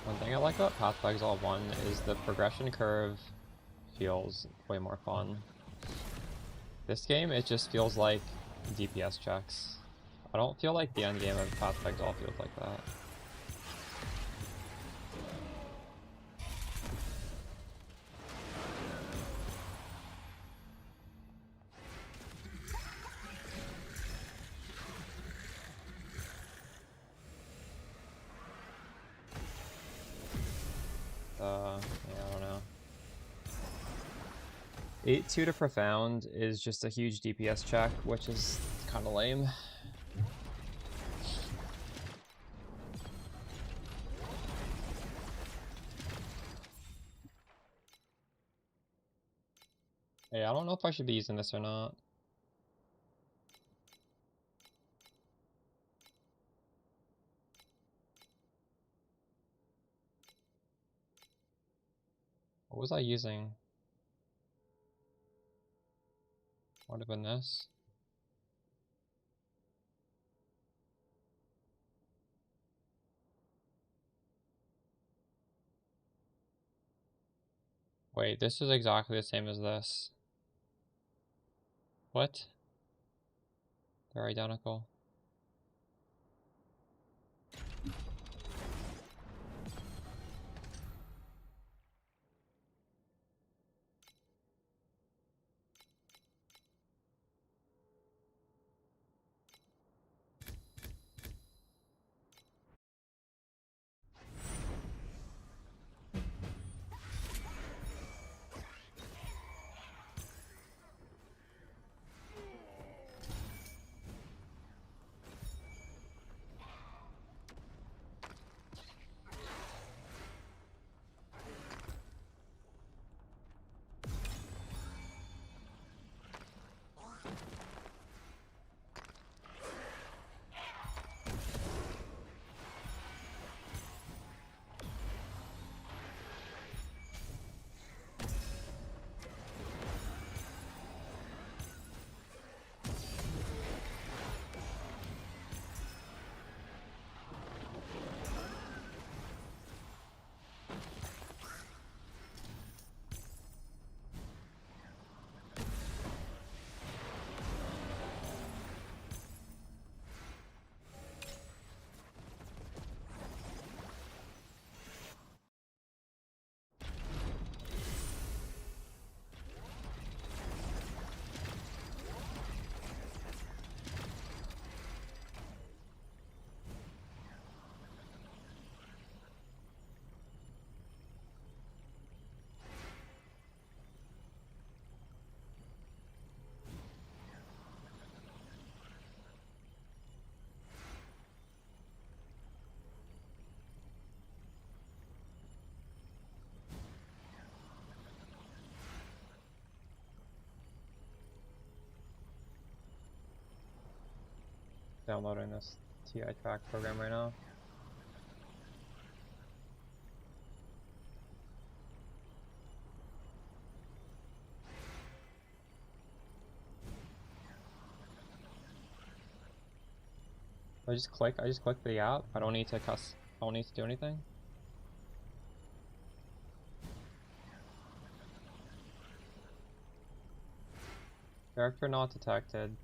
One thing I like about Path of Exile 1 is the progression curve feels way more fun. This game, it just feels like DPS checks. I don't feel like the endgame of Path of Exile feels like that. Yeah, I don't know. 8-2 to Profound is just a huge DPS check, which is kind of lame. Hey, I don't know if I should be using this or not. What was I using? Would have been this. Wait, this is exactly the same as this. What? They're identical. downloading this TI track program right now. I just click the app. I don't need to do anything. Character not detected.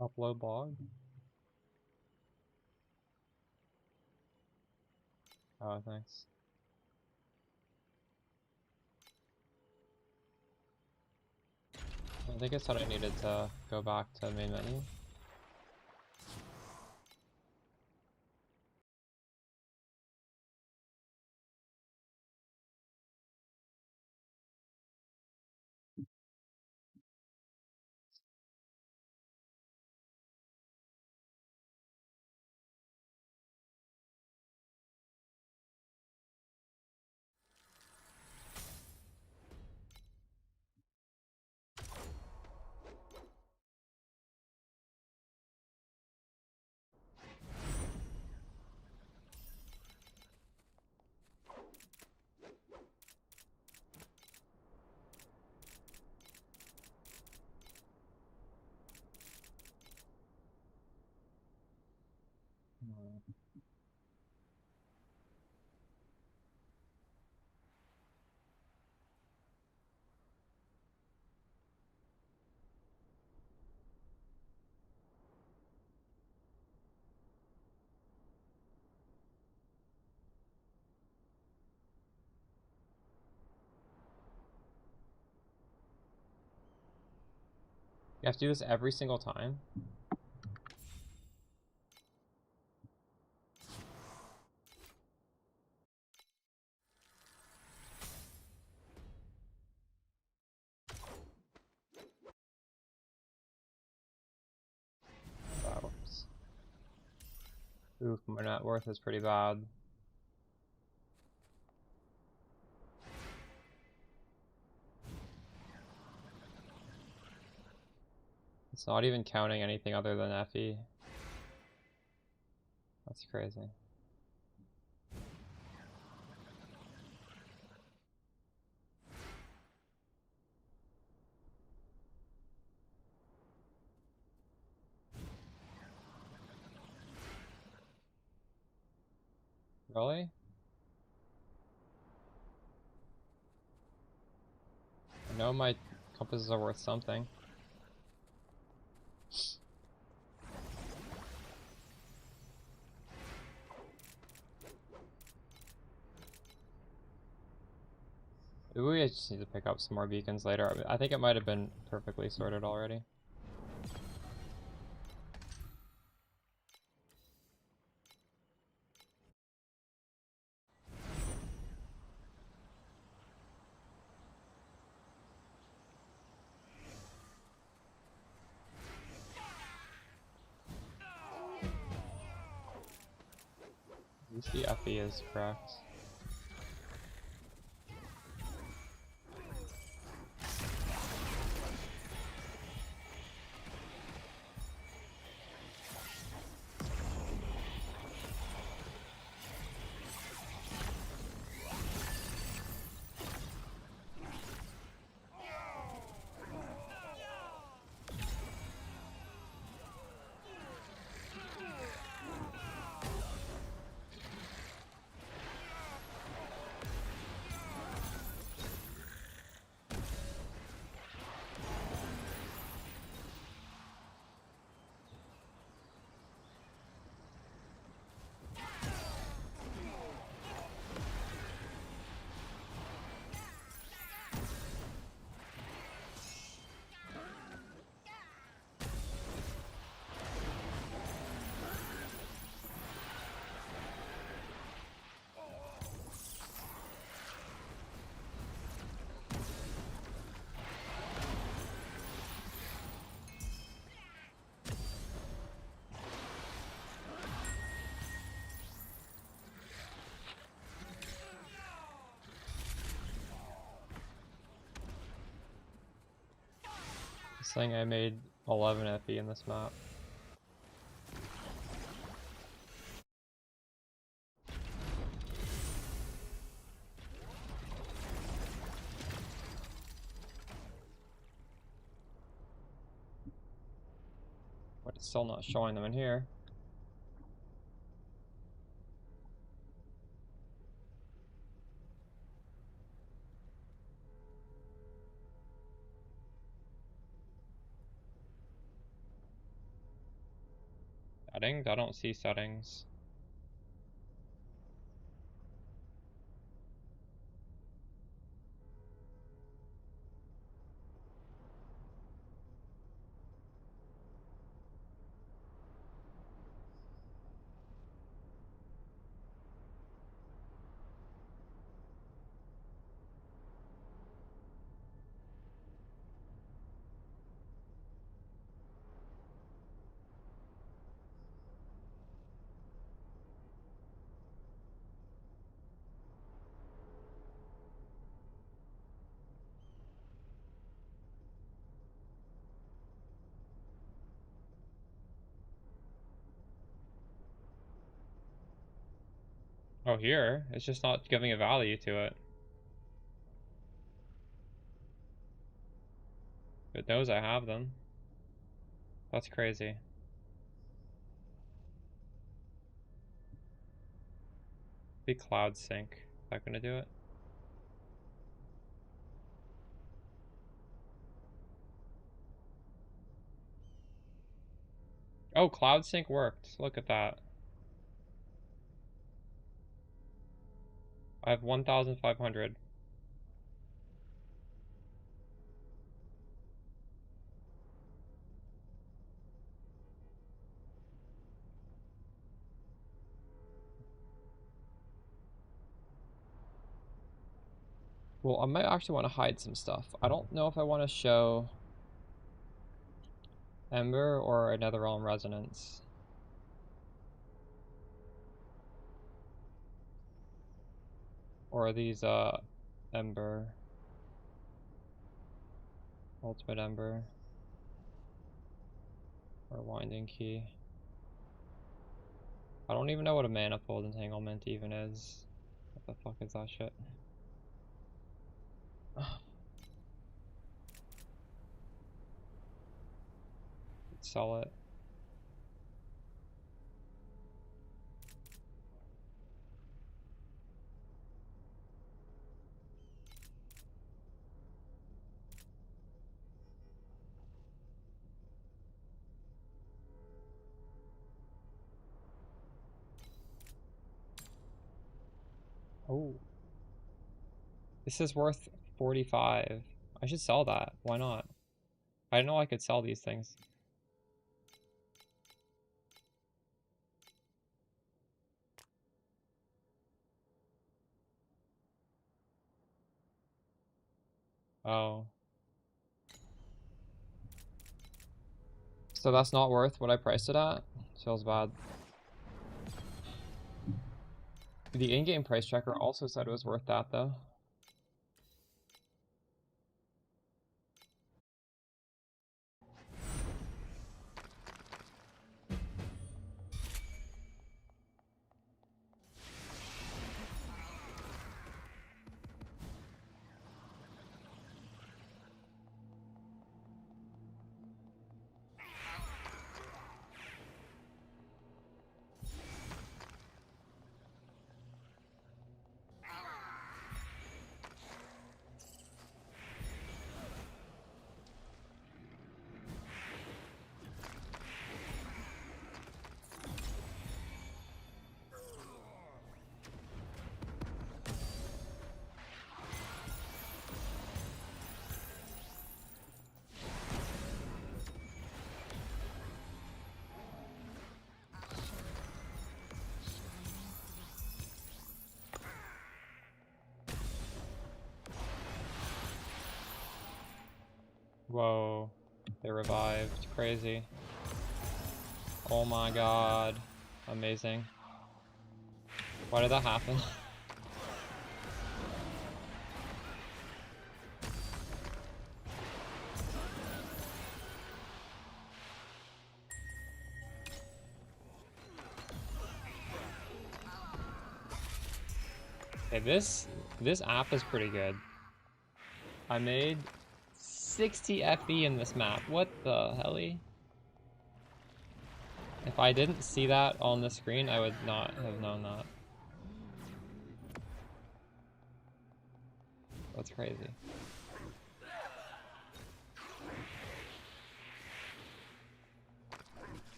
Upload log. Oh, thanks. I think it said I needed to go back to main menu. You have to do this every single time. Whoops. Oof, my net worth is pretty bad. It's not even counting anything other than FE. That's crazy. Really? I know my compasses are worth something. Maybe I just need to pick up some more beacons later. I think it might have been perfectly sorted already. At least the FE is correct. Saying I made 11 FE in this map. But it's still not showing them in here. Settings? I don't see settings. Oh, here? It's just not giving a value to it. It knows I have them. That's crazy. Be cloud sync. Is that gonna do it? Oh, cloud sync worked. Look at that. I have 1,500. Well, I might actually want to hide some stuff. I don't know if I want to show Ember or Another Realm Resonance. Or these, Ember. Ultimate Ember. Or Winding Key. I don't even know what a Manifold Entanglement even is. What the fuck is that shit? Sell it. Oh. This is worth 45. I should sell that. Why not? I didn't know I could sell these things. Oh. So that's not worth what I priced it at? Feels bad. The in-game price checker also said it was worth that though. Whoa. They revived. Crazy. Oh my god. Amazing. Why did that happen? Okay, this app is pretty good. I made 60 FE in this map. What the helly? If I didn't see that on the screen, I would not have known that. That's crazy.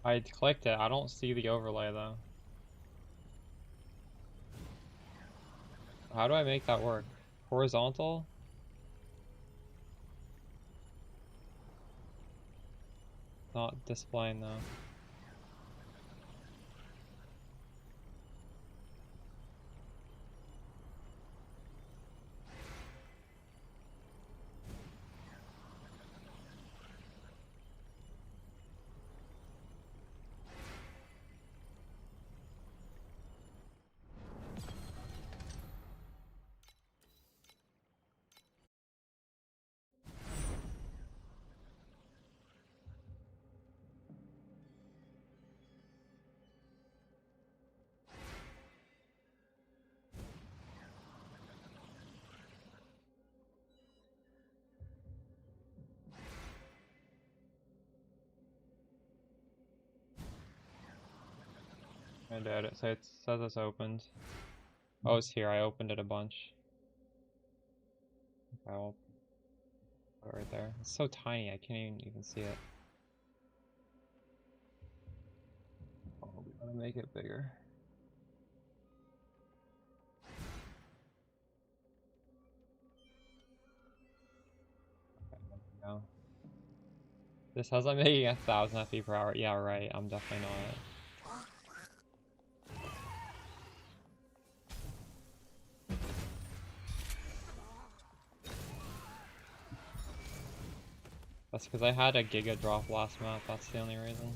I clicked it. I don't see the overlay though. How do I make that work? Horizontal? Not displaying though. I did it. So it says it's opened. Oh, it's here. I opened it a bunch. Okay, I'll put it right there. It's so tiny. I can't even see it. Oh, we gotta make it bigger. No. This has I'm making 1,000 FP per hour. Yeah, right. I'm definitely not. That's because I had a giga drop last map. That's the only reason.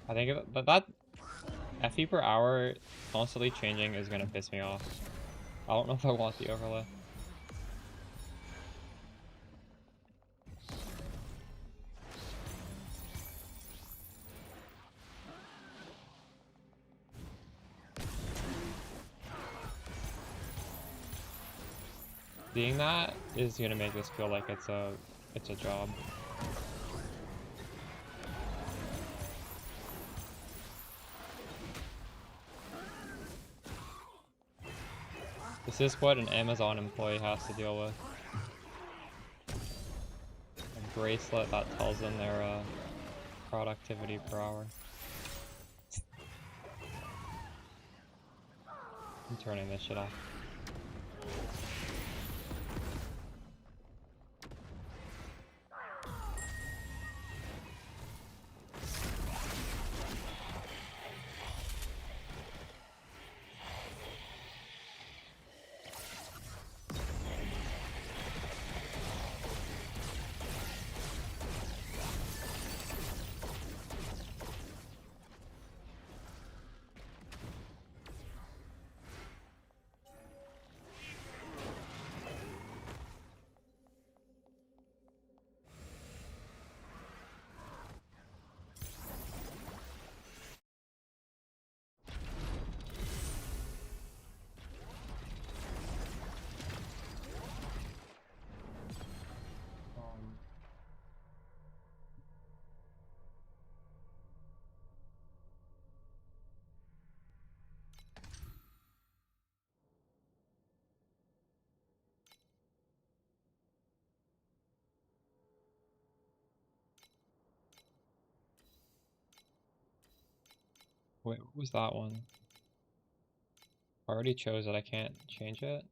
I think that FE per hour constantly changing is gonna piss me off. I don't know if I want the overlay. Seeing that is gonna make this feel like it's a job. This is what an Amazon employee has to deal with. A bracelet that tells them their productivity per hour. I'm turning this shit off. Wait, what was that one? I already chose it, I can't change it.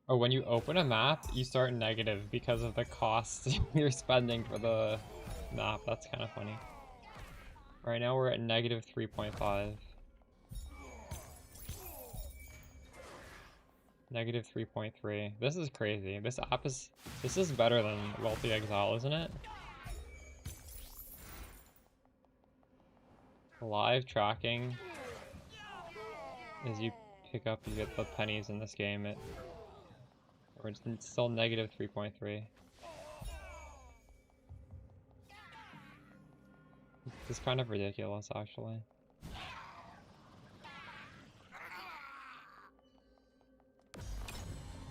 Oh, when you open a map, you start negative because of the cost you're spending for the map. That's kind of funny. Right now we're at negative 3.5. Negative 3.3. This is crazy. This is better than Wealthy Exile, isn't it? Live tracking. As you pick up, you get the pennies in this game. It's still negative 3.3. It's kind of ridiculous, actually.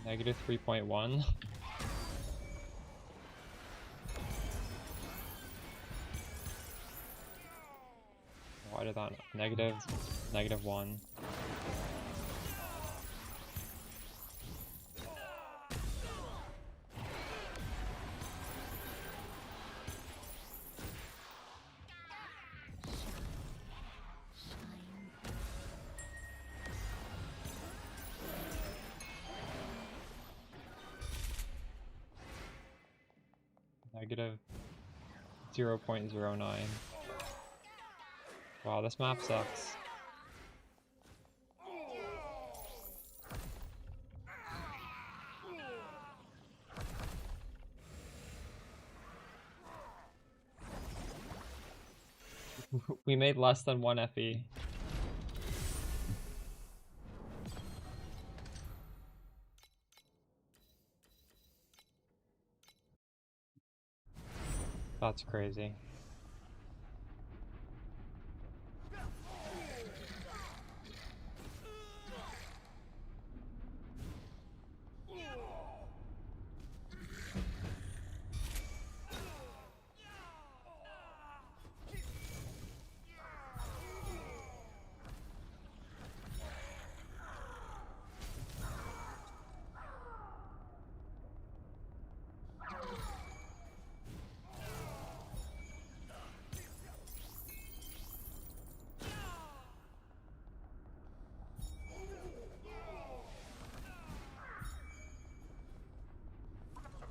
Negative 3.1. Why did that negative 1? Negative 0.09. Wow, this map sucks. We made less than 1 FE. That's crazy.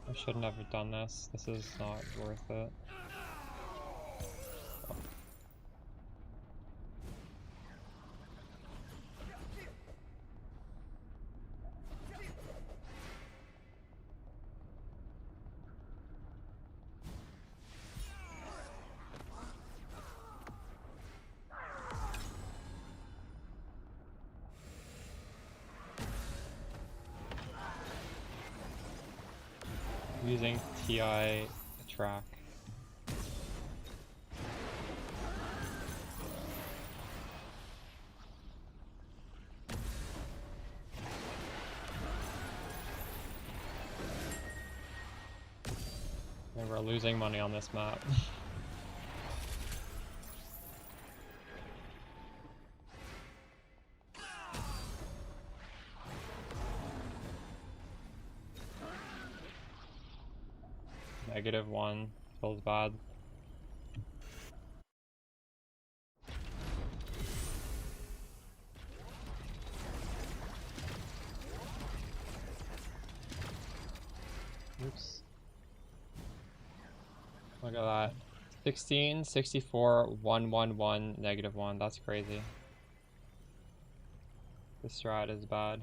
I shouldn't have done this. This is not worth it. using TI track. And we're losing money on this map. -1 feels bad. Oops. Look at that. 16, 64, 111, -1. That's crazy. The strat is bad.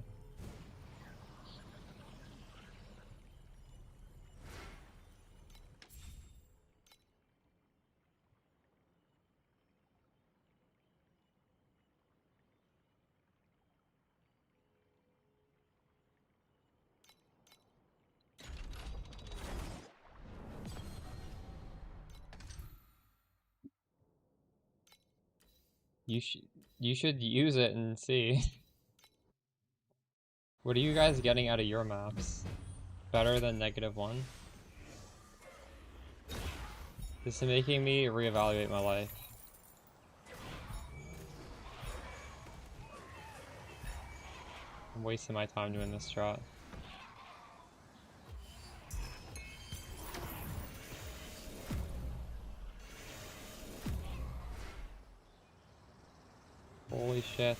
You should use it and see. What are you guys getting out of your maps? Better than -1? This is making me reevaluate my life. I'm wasting my time doing this strat. Holy shit.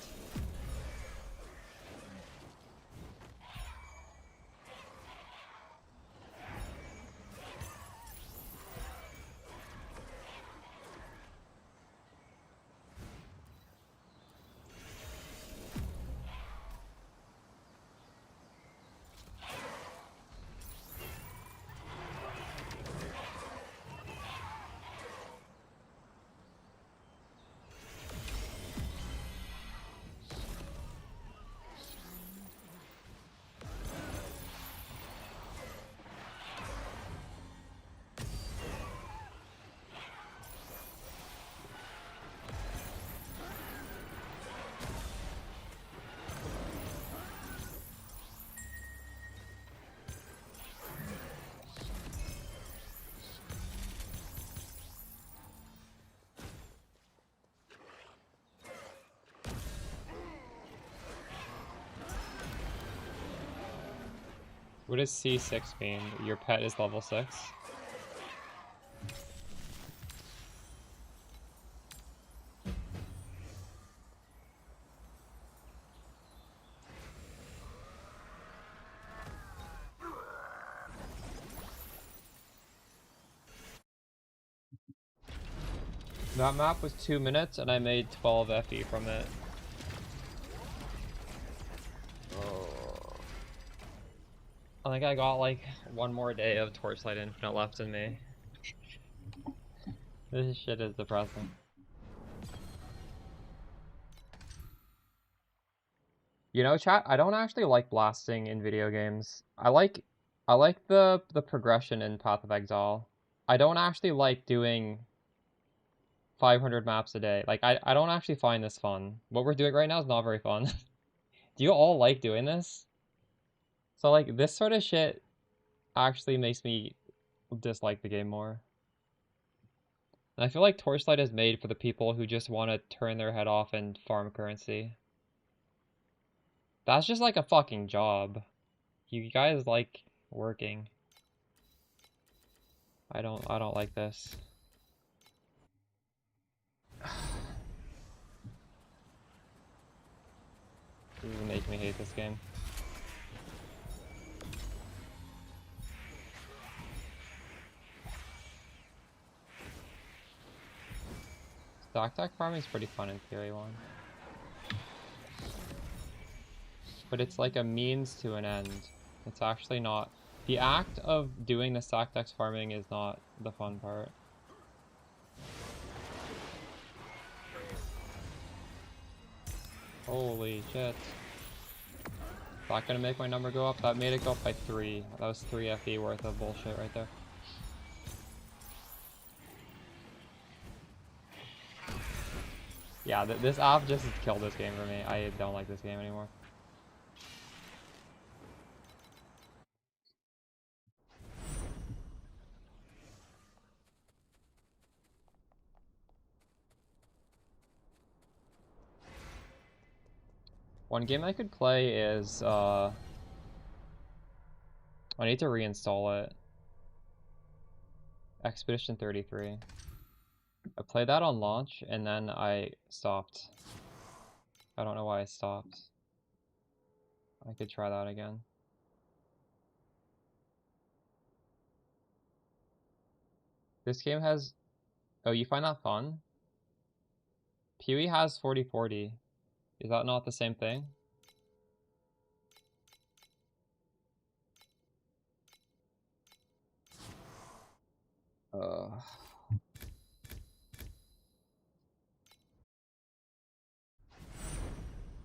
What does C6 mean? Your pet is level 6? That map was 2 minutes and I made 12 FE from it. Oh. I think I got like one more day of Torchlight Infinite left in me. This shit is depressing. You know, chat, I don't actually like blasting in video games. I like the progression in Path of Exile. I don't actually like doing 500 maps a day. Like I don't actually find this fun. What we're doing right now is not very fun. Do you all like doing this? So like this sort of shit actually makes me dislike the game more. And I feel like Torchlight is made for the people who just want to turn their head off and farm currency. That's just like a fucking job. You guys like working. I don't like this. This is making me hate this game. Stock deck farming is pretty fun in Theory 1. But it's like a means to an end. It's actually not. The act of doing the stack deck farming is not the fun part. Holy shit. that gonna make my number go up? That made it go up by 3. That was 3 FE worth of bullshit right there. Yeah, this app just killed this game for me. I don't like this game anymore. One game I could play is, I need to reinstall it. Expedition 33. I played that on launch, and then I stopped. I don't know why I stopped. I could try that again. This game has... Oh, you find that fun? Pewee has 40-40. Is that not the same thing?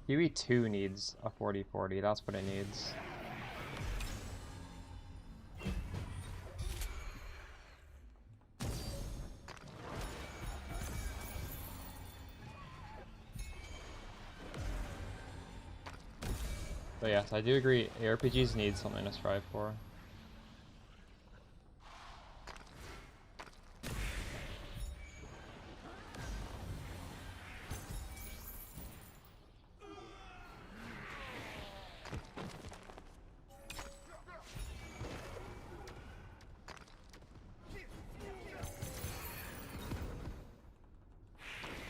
Pewee 2 needs a 40-40. That's what it needs. But yes, I do agree. ARPGs need something to strive for.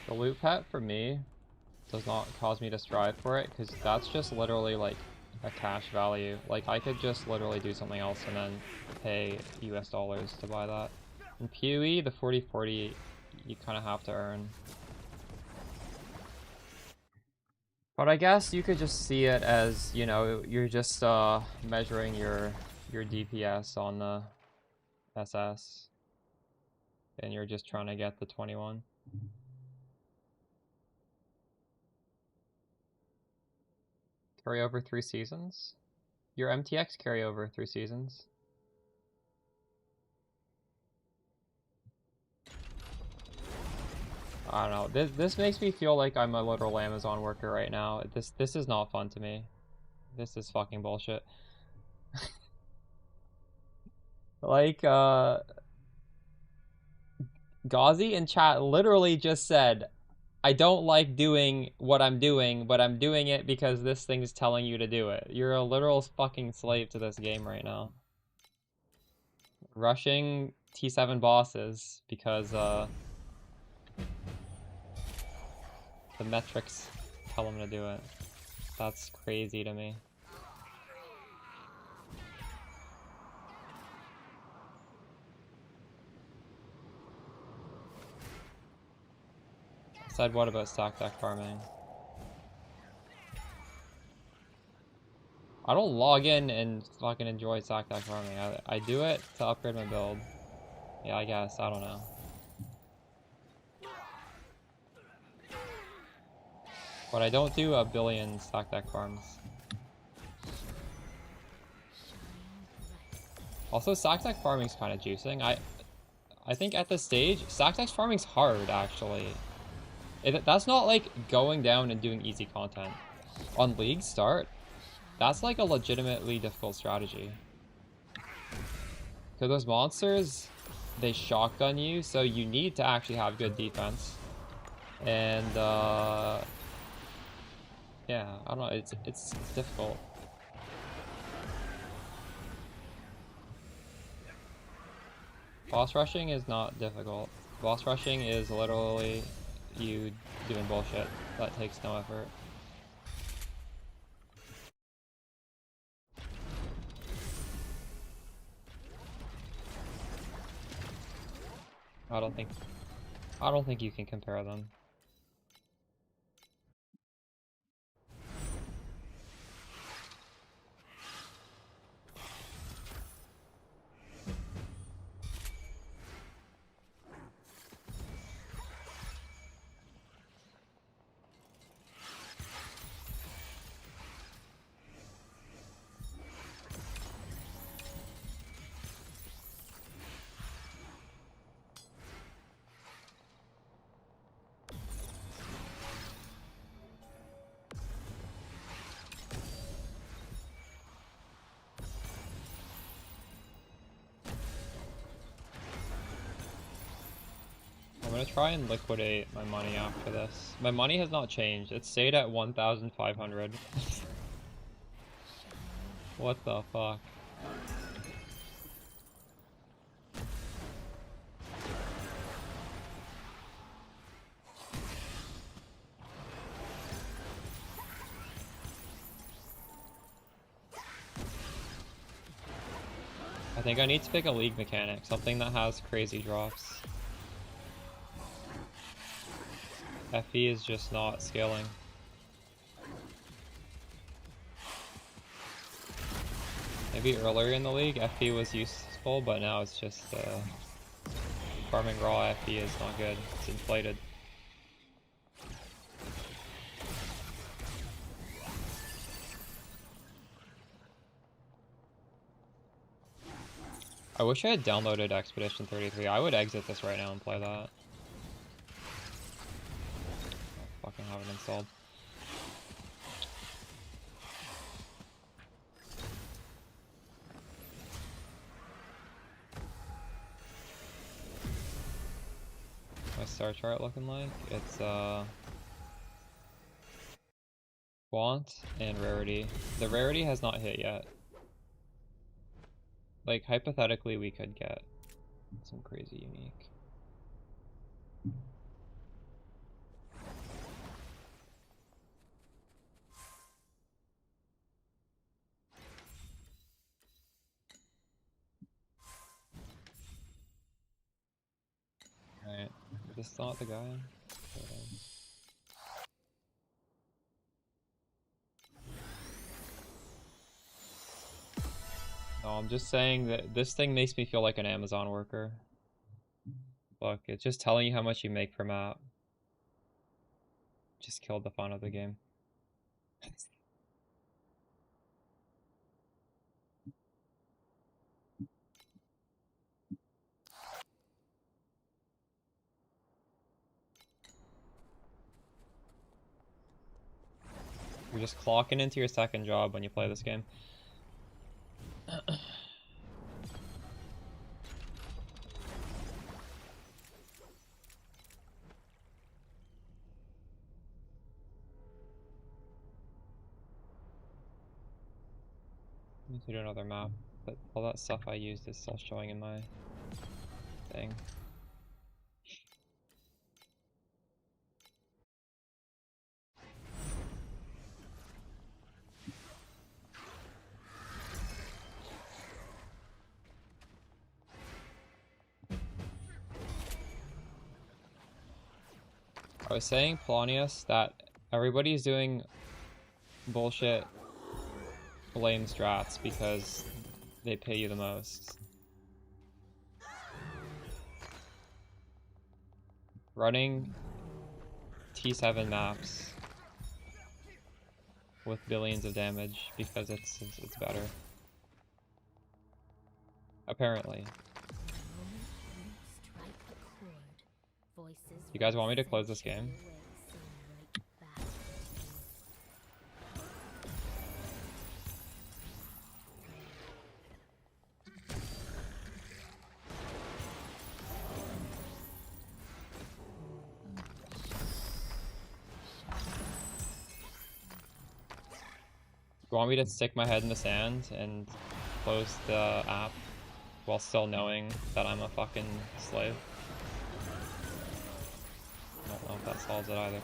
The loot pet for me does not cause me to strive for it, because that's just literally like a cash value. Like I could just literally do something else and then pay US dollars to buy that. In Pewee, the 40-40 you kind of have to earn. But I guess you could just see it as, you know, you're just measuring your DPS on the SS. And you're just trying to get the 21. Carry over 3 seasons? Your MTX carry over 3 seasons. I don't know. This makes me feel like I'm a literal Amazon worker right now. This is not fun to me. This is fucking bullshit. Like, Gauzy in chat literally just said, I don't like doing what I'm doing, but I'm doing it because this thing's telling you to do it. You're a literal fucking slave to this game right now. Rushing T7 bosses because, the metrics tell them to do it. That's crazy to me. Said what about stack deck farming? I don't log in and fucking enjoy stack deck farming. I do it to upgrade my build. Yeah, I guess. I don't know. But I don't do a billion stack deck farms. Also, stack deck farming's kind of juicing. I think at this stage, stack deck farming's hard, actually. That's not like going down and doing easy content. On League start, that's like a legitimately difficult strategy. Because those monsters, they shotgun you, so you need to actually have good defense. And, yeah, I don't know, it's difficult. Boss rushing is not difficult. Boss rushing is literally you doing bullshit that takes no effort. I don't think you can compare them. gonna try and liquidate my money after this. My money has not changed. It stayed at 1,500. What the fuck? I think I need to pick a league mechanic, something that has crazy drops. FE is just not scaling. Maybe earlier in the league FE was useful, but now it's just farming raw FE is not good. It's inflated. I wish I had downloaded Expedition 33. I would exit this right now and play that. I fucking have it installed. My star chart looking like? It's want and rarity. The rarity has not hit yet. Like, hypothetically, we could get some crazy unique. Alright, is this not the guy? No, I'm just saying that this thing makes me feel like an Amazon worker. Look, it's just telling you how much you make per map. Just killed the fun of the game. You're just clocking into your second job when you play this game. Need to do another map, but all that stuff I used is still showing in my thing. I was saying, Polonius, that everybody's doing bullshit blame strats because they pay you the most. Running T7 maps with billions of damage because it's better. Apparently. You guys want me to close this game? You want me to stick my head in the sand and close the app while still knowing that I'm a fucking slave? I don't know if that solves it either.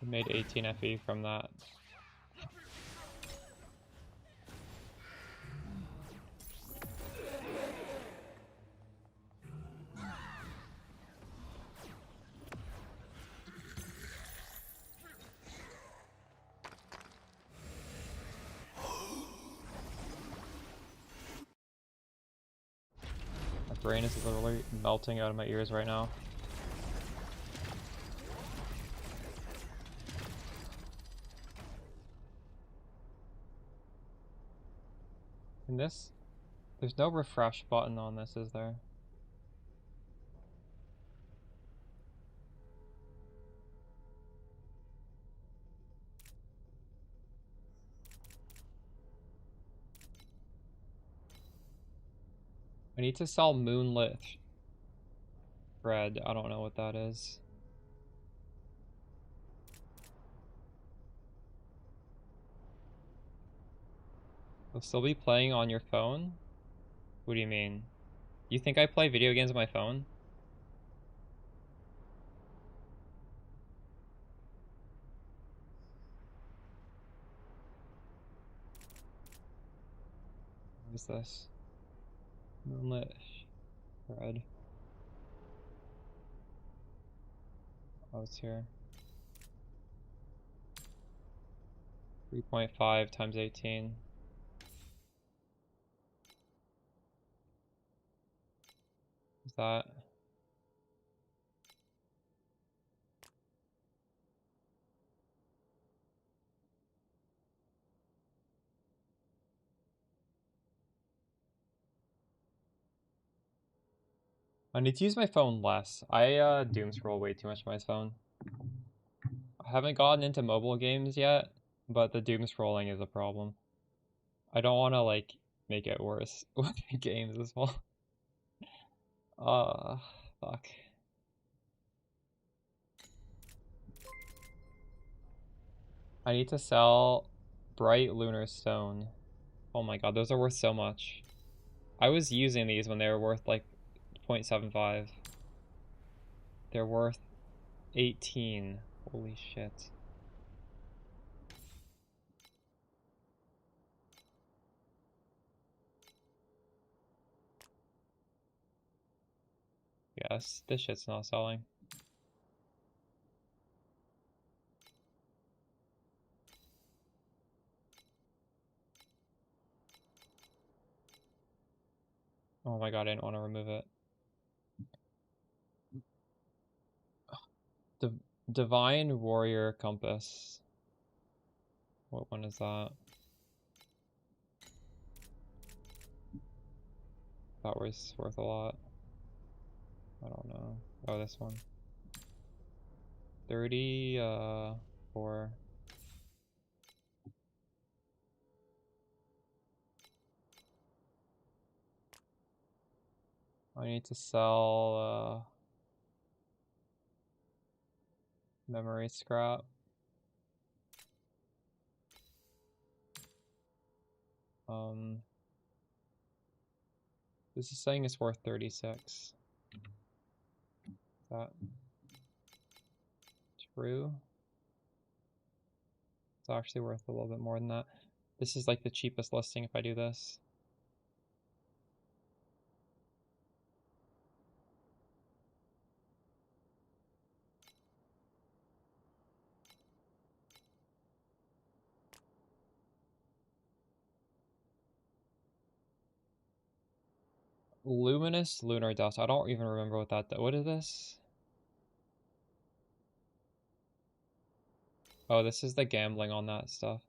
I made 18 FE from that. My brain is literally melting out of my ears right now. In this, there's no refresh button on this, is there? I need to sell moonlit thread. I don't know what that is. You'll still be playing on your phone? What do you mean? You think I play video games on my phone? What is this? Moonlit thread. Oh, it's here. 3.5 times 18. Is that? I need to use my phone less. I doom scroll way too much on my phone. I haven't gotten into mobile games yet, but the doom scrolling is a problem. I don't want to like make it worse with the games as well. Uh, fuck. I need to sell bright lunar stone. Oh my god, those are worth so much. I was using these when they were worth like 0.75. They're worth 18. Holy shit. Yes, this shit's not selling. Oh my god, I didn't want to remove it. Divine Warrior Compass. What one is that? That was worth a lot. I don't know. Oh, this one. 34. I need to sell memory scrap. This is saying it's worth 36. Is that true? It's actually worth a little bit more than that. This is like the cheapest listing if I do this. Luminous lunar dust. I don't even remember what that. What is this? Oh, this is the gambling on that stuff.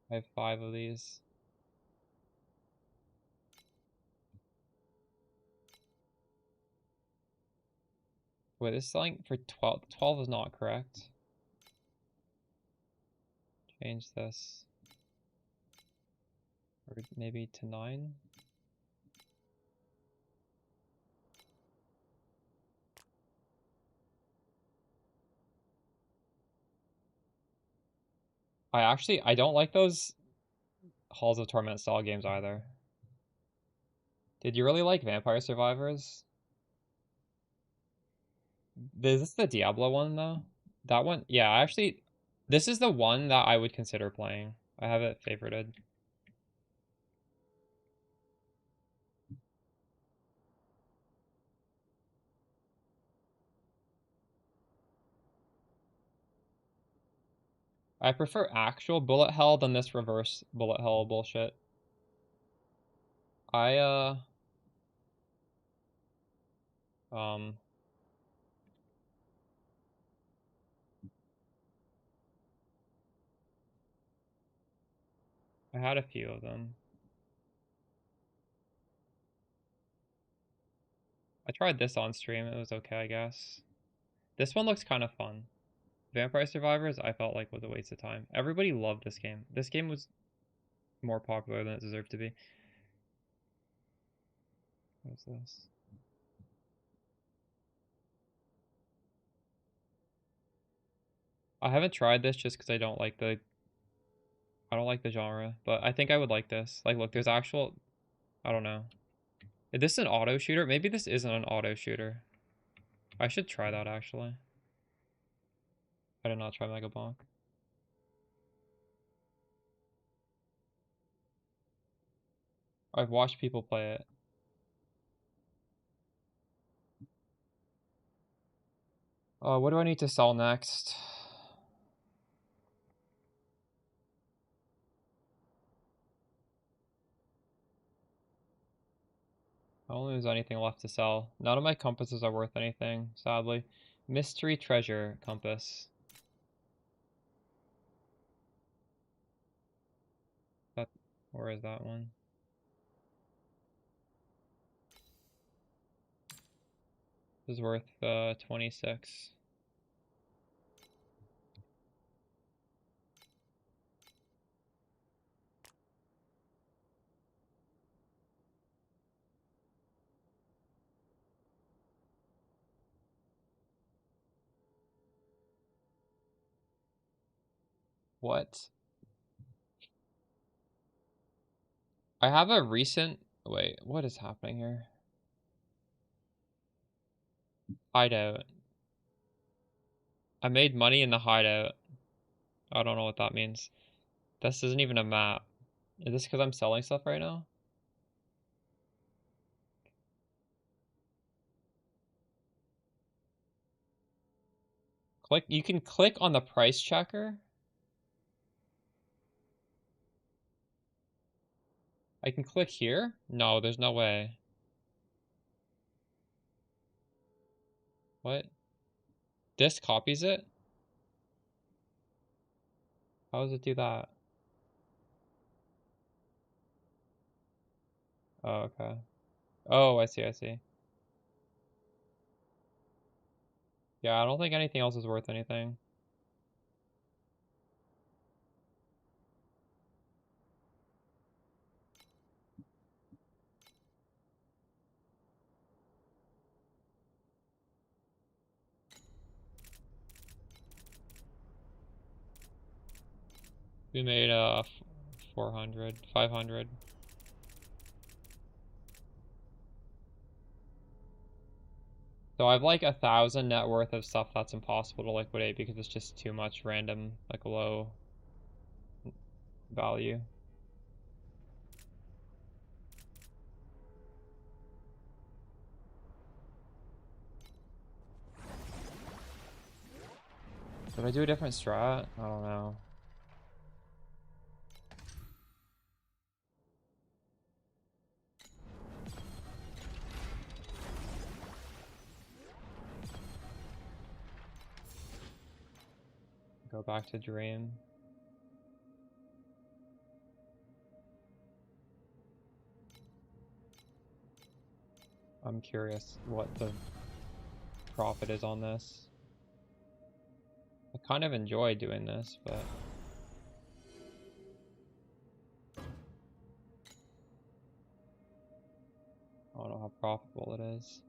I have 5 of these. Wait, this is selling for 12. 12 is not correct. Change this. Or maybe to 9. I don't like those Halls of Torment style games either. Did you really like Vampire Survivors? Is this the Diablo one though? That one? Yeah, actually, this is the one that I would consider playing. I have it favorited. I prefer actual bullet hell than this reverse bullet hell bullshit. I um I had a few of them. I tried this on stream. It was okay, I guess. This one looks kind of fun. Vampire Survivors, I felt like was a waste of time. Everybody loved this game. This game was more popular than it deserved to be. What's this? I haven't tried this just because I don't like the genre, but I think I would like this. Like, look, there's actual, I don't know. Is this an auto shooter? Maybe this isn't an auto shooter. I should try that actually. I did not try Mega Bonk. I've watched people play it. What do I need to sell next? I don't think there's anything left to sell. None of my compasses are worth anything, sadly. Mystery treasure compass. That, where is that one? This is worth 26. What? I have a recent... Wait, what is happening here? Hideout. I made money in the hideout. I don't know what that means. This isn't even a map. Is this because I'm selling stuff right now? You can click on the price checker. I can click here? No, there's no way. What? This copies it? How does it do that? Oh, okay. Oh, I see, I see. Yeah, I don't think anything else is worth anything. We made 400, 500. So I've like 1,000 net worth of stuff that's impossible to liquidate because it's just too much random, like low value. Did I do a different strat? I don't know. Go back to Dream. I'm curious what the profit is on this. I kind of enjoy doing this, but I don't know how profitable it is.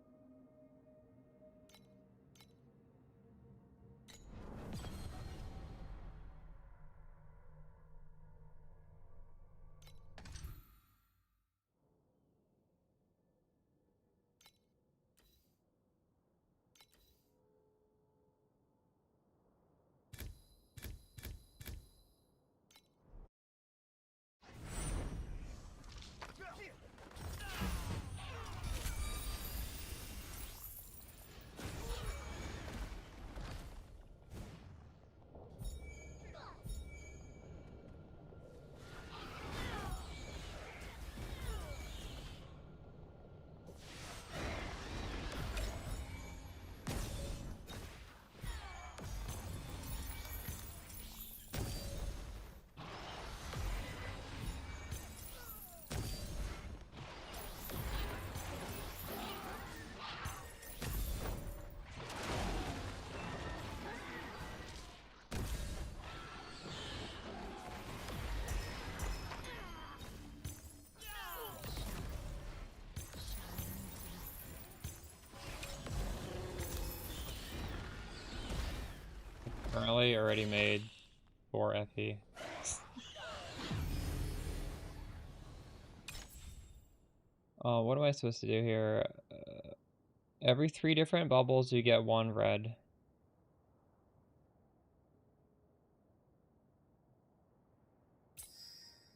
accidentally already made 4 FE. What am I supposed to do here? Every 3 different bubbles, you get 1 red.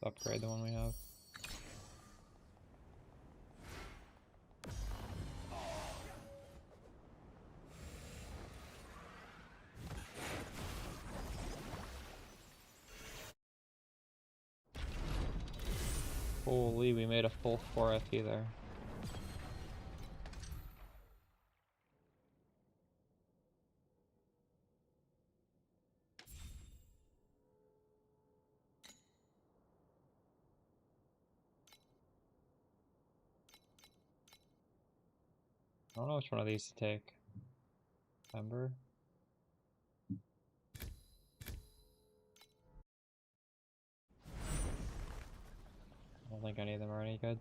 Upgrade the one we have. Holy, we made a full 4 FE there. I don't know which one of these to take. Ember? I don't think any of them are any good.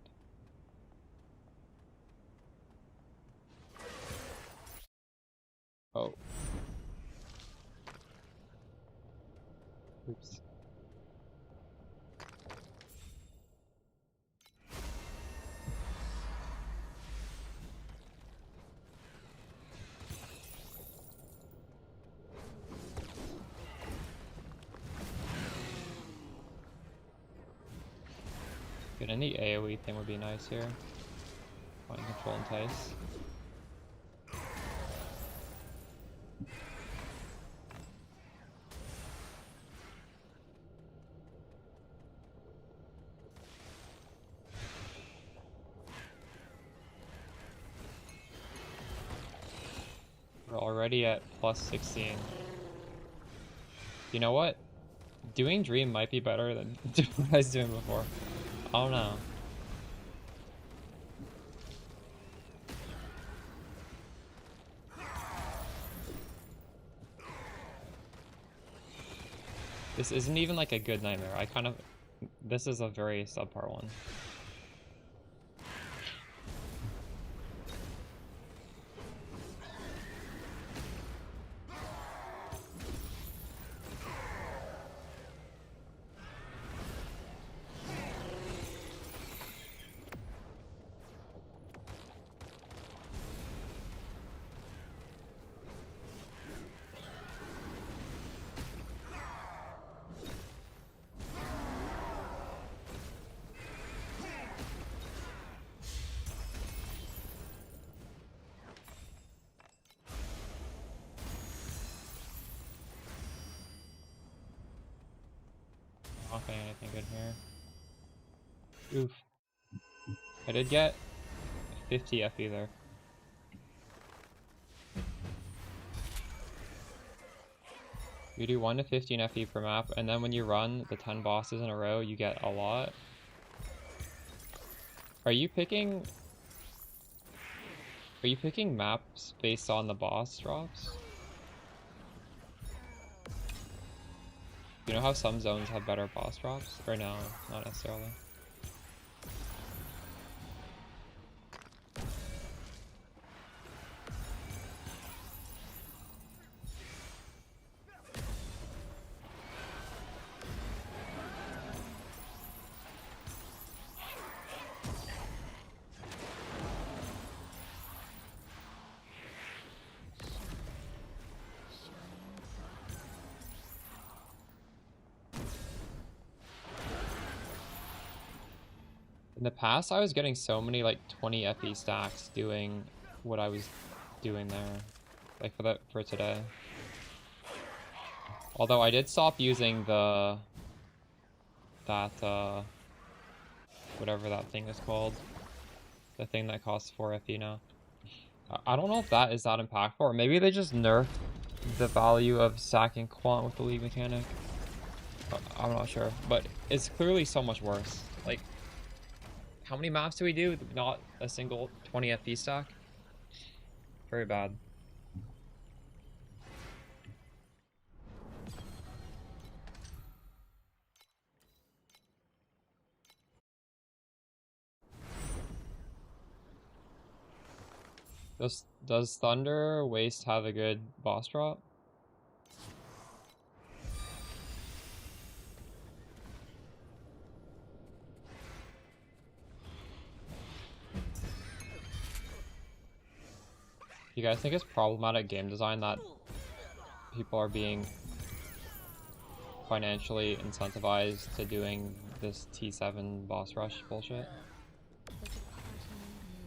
Oh. Oops. Good, any AoE thing would be nice here. Point control entice. We're already at plus 16. You know what? Doing Dream might be better than what I was doing before. I don't know. This isn't even like a good nightmare. This is a very subpar one. Not getting anything good here. Oof. I did get 50 FE there. You do 1 to 15 FE per map, and then when you run the 10 bosses in a row, you get a lot. Are you picking maps based on the boss drops? You know how some zones have better boss drops? Or no, not necessarily. In the past, I was getting so many like 20 FE stacks doing what I was doing there, like for today. Although I did stop using that whatever that thing is called, the thing that costs 4 FE now. I don't know if that is that impactful, or maybe they just nerfed the value of stacking quant with the league mechanic. I'm not sure, but it's clearly so much worse. Like, how many maps do we do? Not a single 20 FP stack? Very bad. Does Thunder Waste have a good boss drop? Do you guys think it's problematic game design that people are being financially incentivized to doing this T7 boss rush bullshit?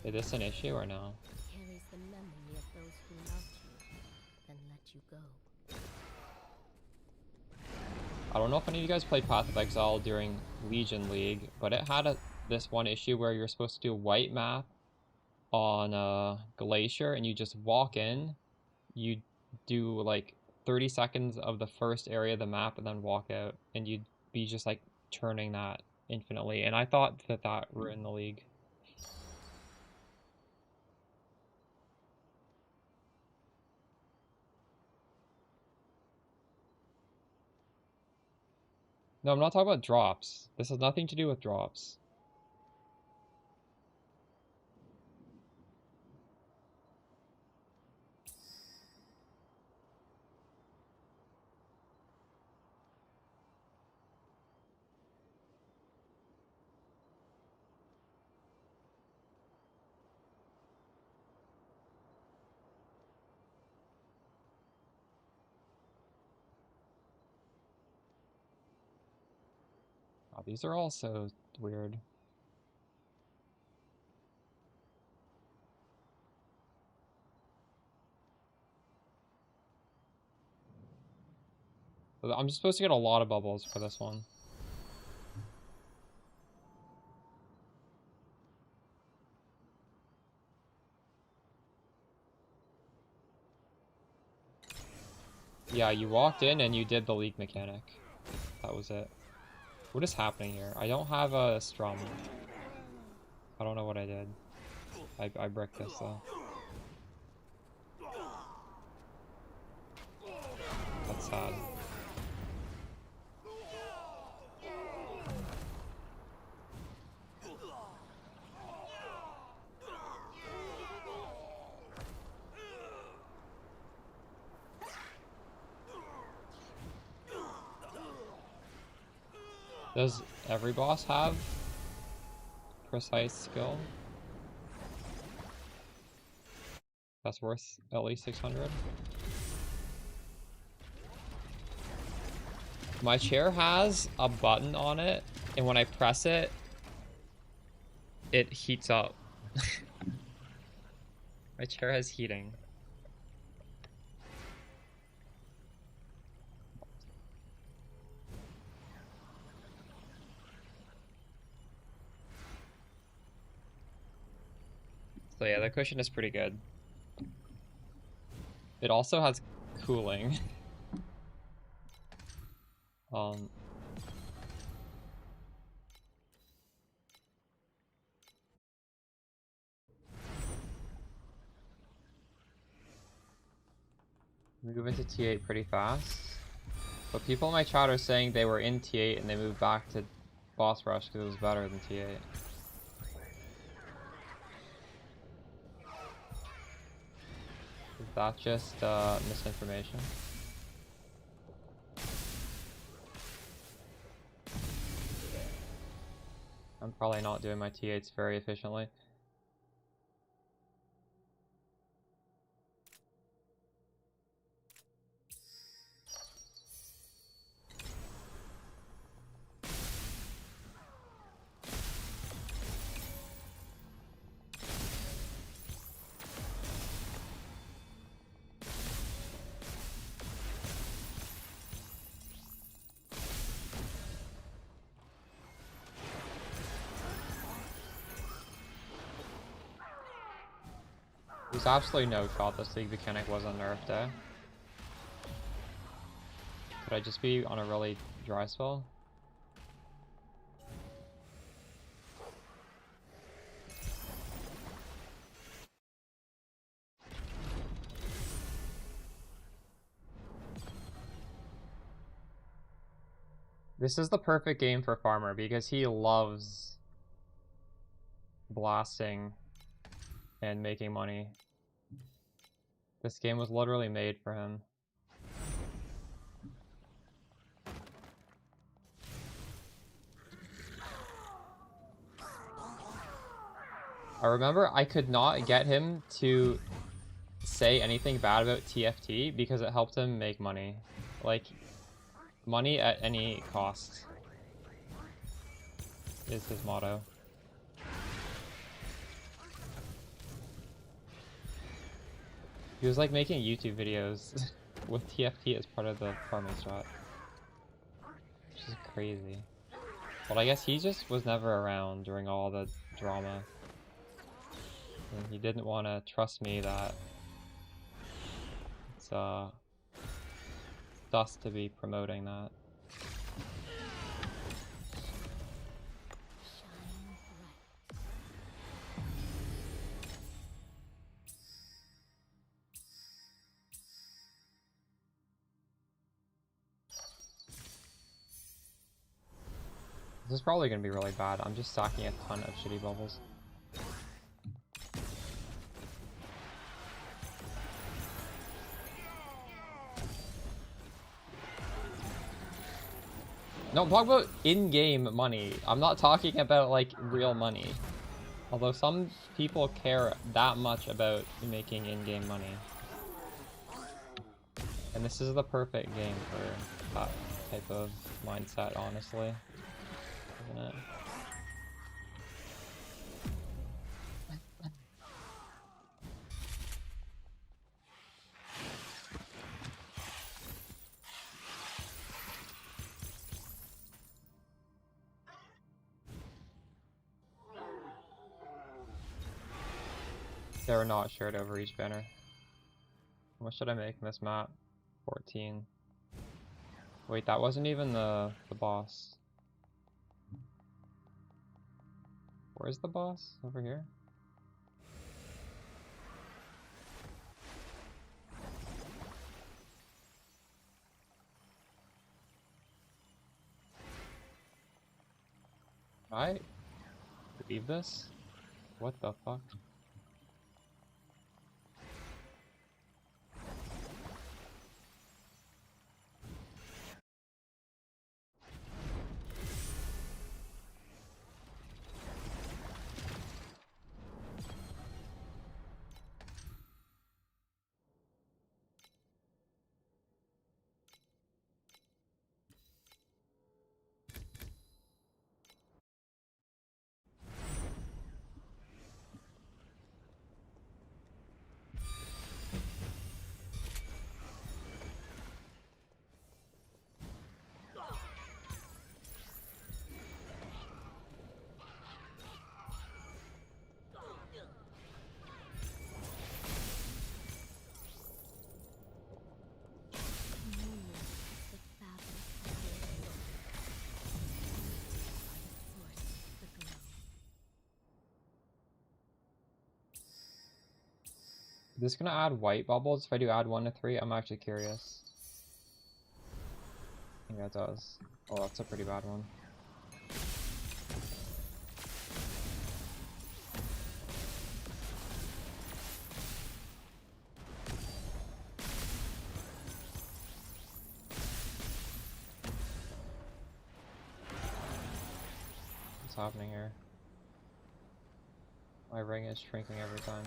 Is this an issue or no? Carries the memory of those who loved you, then let you go. I don't know if any of you guys played Path of Exile during Legion League, but it had this one issue where you're supposed to do a white map on a glacier, and you just walk in, you do like 30 seconds of the first area of the map and then walk out, and you'd be just like turning that infinitely, and I thought that that ruined the league. No, I'm not talking about drops. This has nothing to do with drops. Oh, these are all so weird. I'm supposed to get a lot of bubbles for this one. Yeah, you walked in and you did the league mechanic. That was it. What is happening here? I don't have a strum. I don't know what I did. I bricked this though. That's sad. Does every boss have precise skill? That's worth at least 600. My chair has a button on it, and when I press it, it heats up. My chair has heating. So yeah, the cushion is pretty good. It also has cooling. Move into T8 pretty fast. But people in my chat are saying they were in T8 and they moved back to boss rush because it was better than T8. Is that just misinformation? I'm probably not doing my T8s very efficiently. There's absolutely no shot this league mechanic wasn't nerfed, eh? Could I just be on a really dry spell? This is the perfect game for Farmer because he loves blasting and making money. This game was literally made for him. I remember I could not get him to say anything bad about TFT because it helped him make money. Like, money at any cost is his motto. He was like making YouTube videos with TFT as part of the farming strat, which is crazy. But I guess he just was never around during all the drama. And he didn't want to trust me that it's sus to be promoting that. This is probably going to be really bad. I'm just stacking a ton of shitty bubbles. No, I'm talking about in-game money. I'm not talking about, like, real money. Although some people care that much about making in-game money. And this is the perfect game for that type of mindset, honestly. Isn't it? They were not shared over each banner. What should I make in this map? 14. Wait, that wasn't even the boss. Where's the boss? Over here? I believe this? What the fuck? Is this gonna add white bubbles if I do add 1 to 3? I'm actually curious. I think that does. Oh, that's a pretty bad one. What's happening here? My ring is shrinking every time.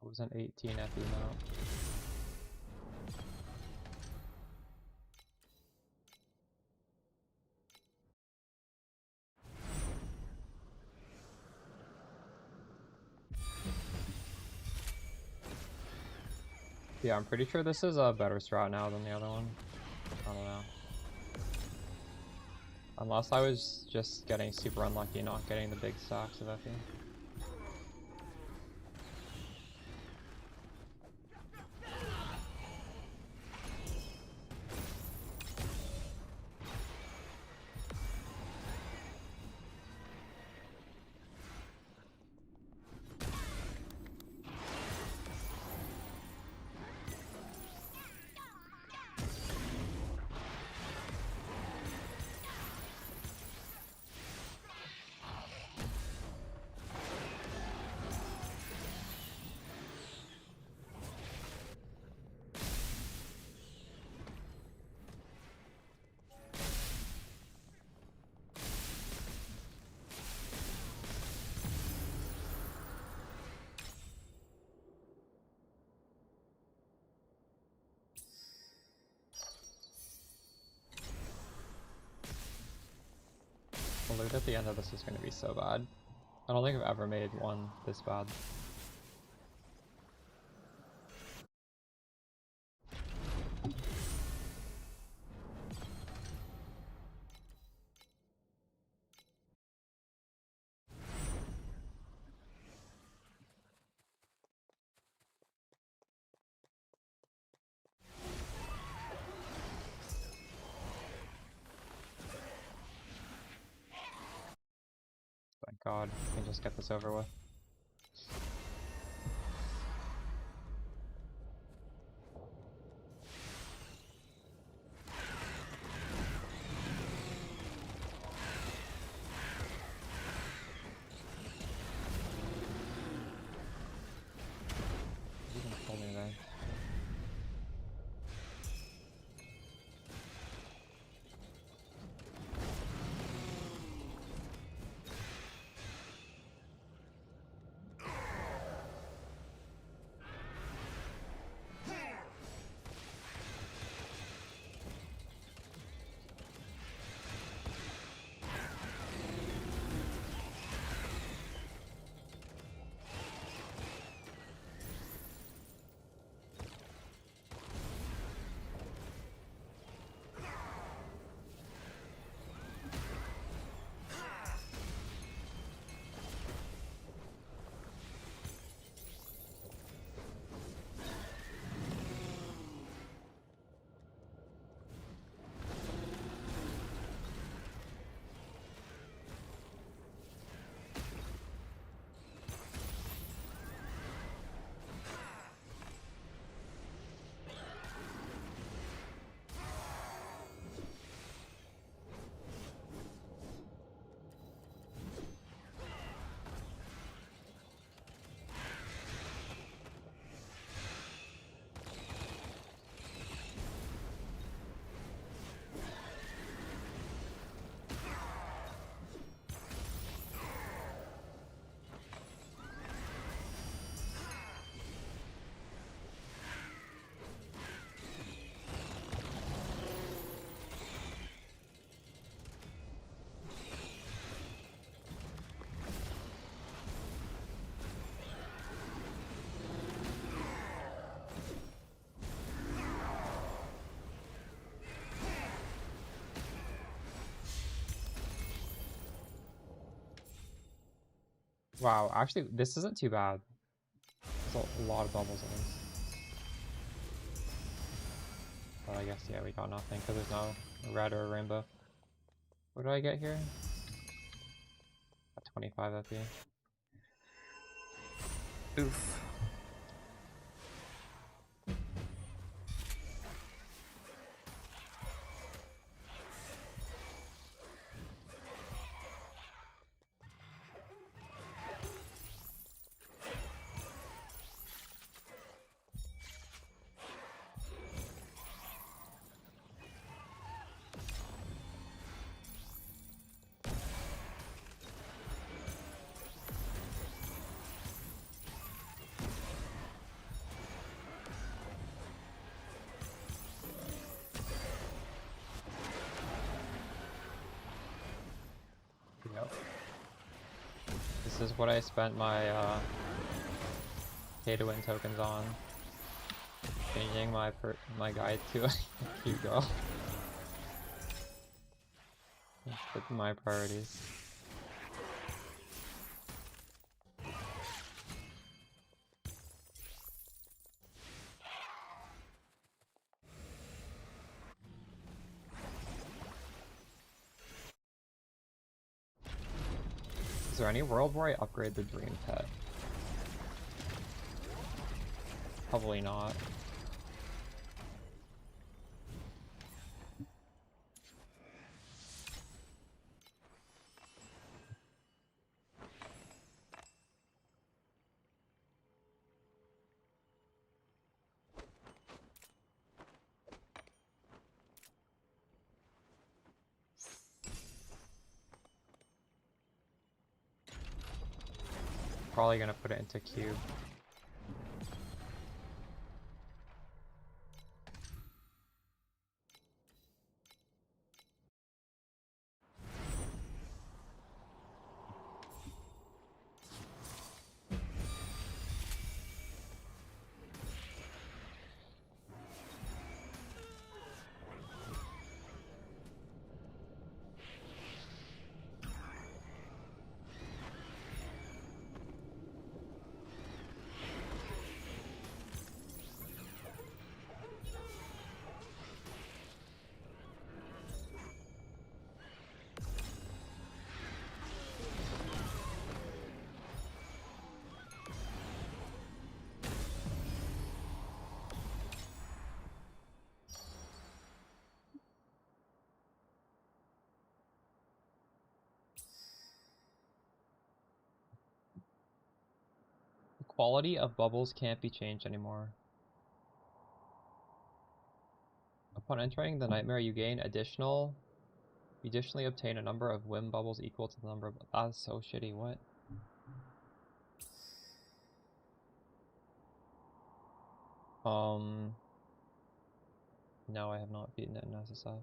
I was an 18 at the amount. Yeah, I'm pretty sure this is a better strat now than the other one. I don't know. Unless I was just getting super unlucky not getting the big stacks of FE. The loot at the end of this is going to be so bad. I don't think I've ever made one this bad. Thank God, I can just get this over with. You can kill me there. Wow, actually, this isn't too bad. There's a lot of bubbles in this. But I guess, yeah, we got nothing because there's no red or rainbow. What do I get here? A 25 FP. Oof. Yep. This is what I spent my pay to win tokens on. Changing my guide to a Hugo. That's my priorities. Is there any world where I upgrade the dream pet? Probably not. Probably gonna put it into cube. Quality of bubbles can't be changed anymore. Upon entering the nightmare, you additionally obtain a number of whim bubbles equal to the number of... That's so shitty, what? No, I have not beaten it in SSF.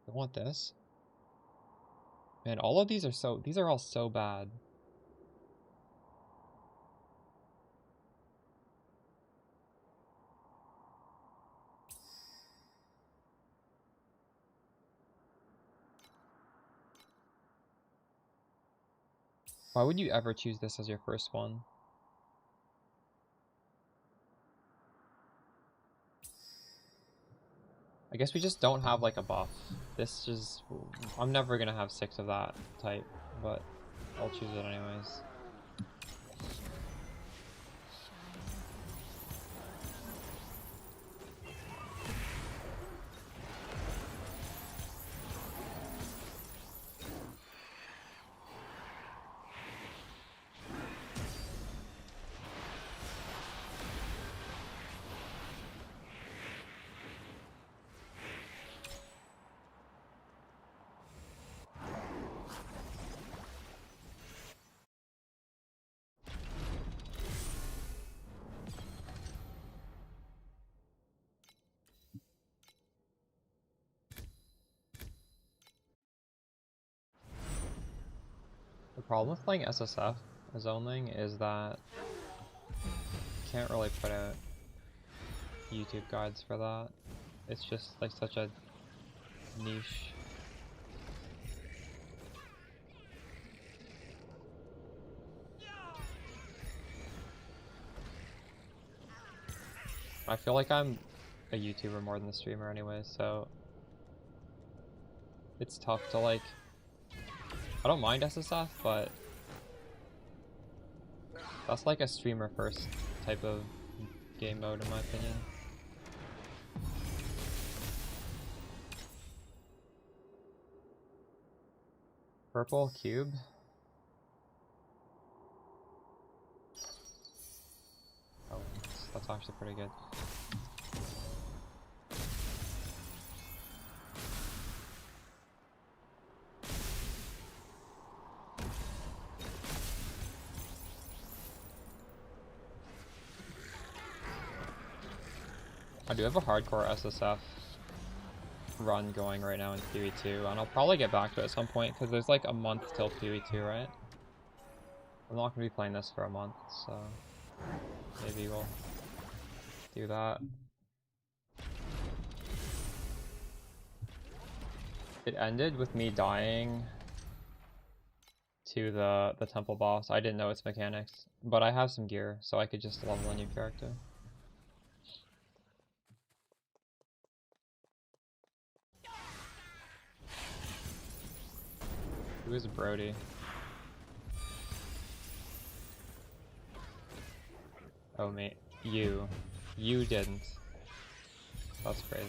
I want this. Man, all of these are all so bad. Why would you ever choose this as your first one? I guess we just don't have like a buff. This just... I'm never gonna have 6 of that type, but I'll choose it anyways. The problem with playing SSF as zoning is that you can't really put out YouTube guides for that. It's just like such a niche. I feel like I'm a YouTuber more than a streamer anyways, so it's tough to like... I don't mind SSF, but that's like a streamer first type of game mode in my opinion. Purple cube. Oh, that's actually pretty good. I do have a hardcore SSF run going right now in PoE2, and I'll probably get back to it at some point, because there's like a month till PoE2, right? I'm not going to be playing this for a month, so maybe we'll do that. It ended with me dying to the temple boss. I didn't know its mechanics, but I have some gear, so I could just level a new character. Who is Brody? Oh, mate. You. You didn't. That's crazy.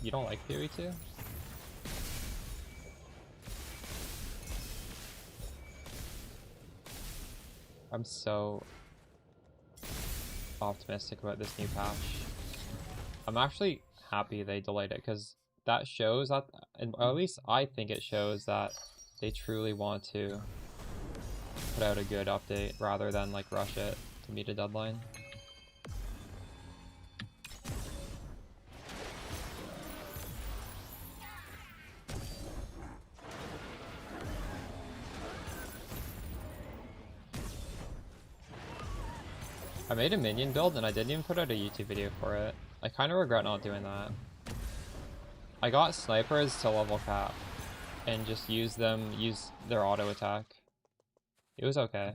You don't like PoE2? I'm so optimistic about this new patch. I'm actually happy they delayed it, because that shows that, or at least I think it shows that they truly want to put out a good update rather than like rush it to meet a deadline. I made a minion build and I didn't even put out a YouTube video for it. I kind of regret not doing that. I got snipers to level cap and just use their auto attack. It was okay.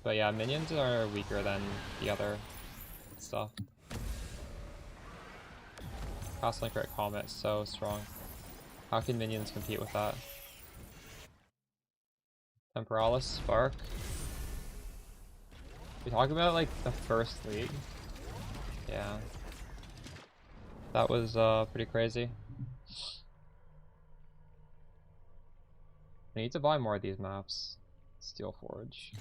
But yeah, minions are weaker than the other stuff. Castle Crit Comet, so strong. How can minions compete with that? Temporalis Spark. We talk about like the first league. Yeah. That was pretty crazy. I need to buy more of these maps. Steel Forge.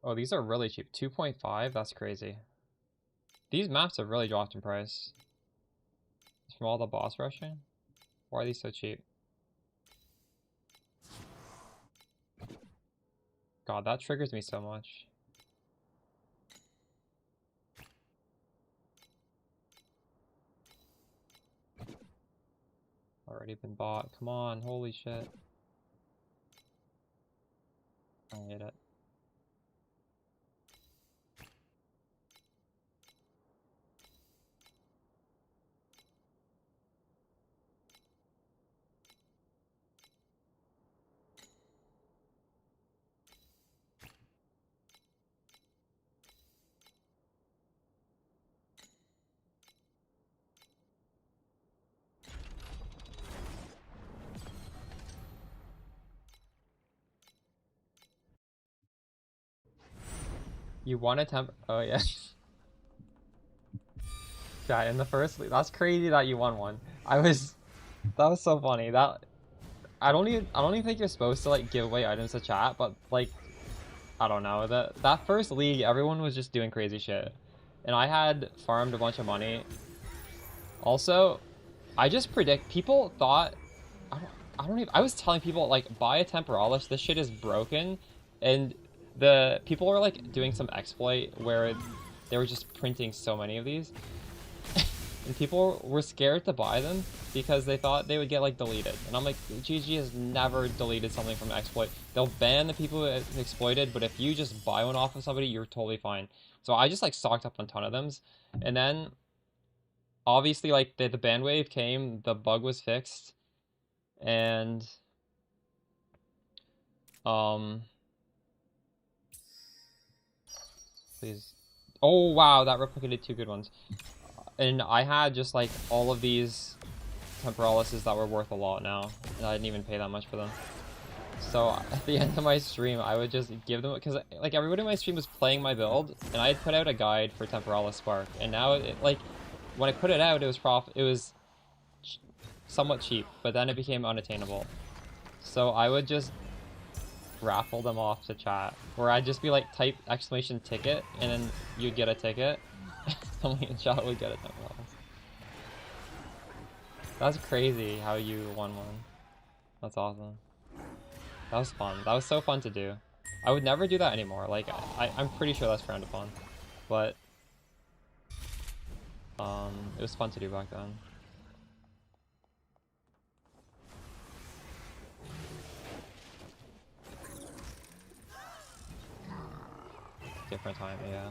Oh, these are really cheap. 2.5? That's crazy. These maps have really dropped in price. It's from all the boss rushing? Why are these so cheap? God, that triggers me so much. Already been bought. Come on, holy shit. I hate it. You won a temp. Oh, yeah. Yeah, in the first league. That's crazy that you won one. That was so funny. I don't even think you're supposed to like give away items to chat, but like I don't know. That first league, everyone was just doing crazy shit. And I had farmed a bunch of money. Also, I just predict people thought I don't even I was telling people like buy a Temporalis, this shit is broken, and the people were like doing some exploit where they were just printing so many of these. And people were scared to buy them because they thought they would get like deleted. And I'm like, GG has never deleted something from an exploit. They'll ban the people who exploited, but if you just buy one off of somebody, you're totally fine. So I just like stocked up on a ton of them. And then obviously like the ban wave came, the bug was fixed, and um please. Oh wow, that replicated two good ones. And I had just like all of these Temporalises that were worth a lot now, and I didn't even pay that much for them. So at the end of my stream, I would just give them, because like everybody in my stream was playing my build, and I had put out a guide for Temporalis Spark, and now like when I put it out, it was somewhat cheap, but then it became unattainable. So I would just raffle them off to chat, where I'd just be like type exclamation ticket, and then you'd get a ticket. Somebody in chat would get a Temporalis. That's crazy how you won one. That's awesome. That was fun. That was so fun to do. I would never do that anymore. Like, I'm pretty sure that's frowned upon. But, it was fun to do back then. Different time, yeah.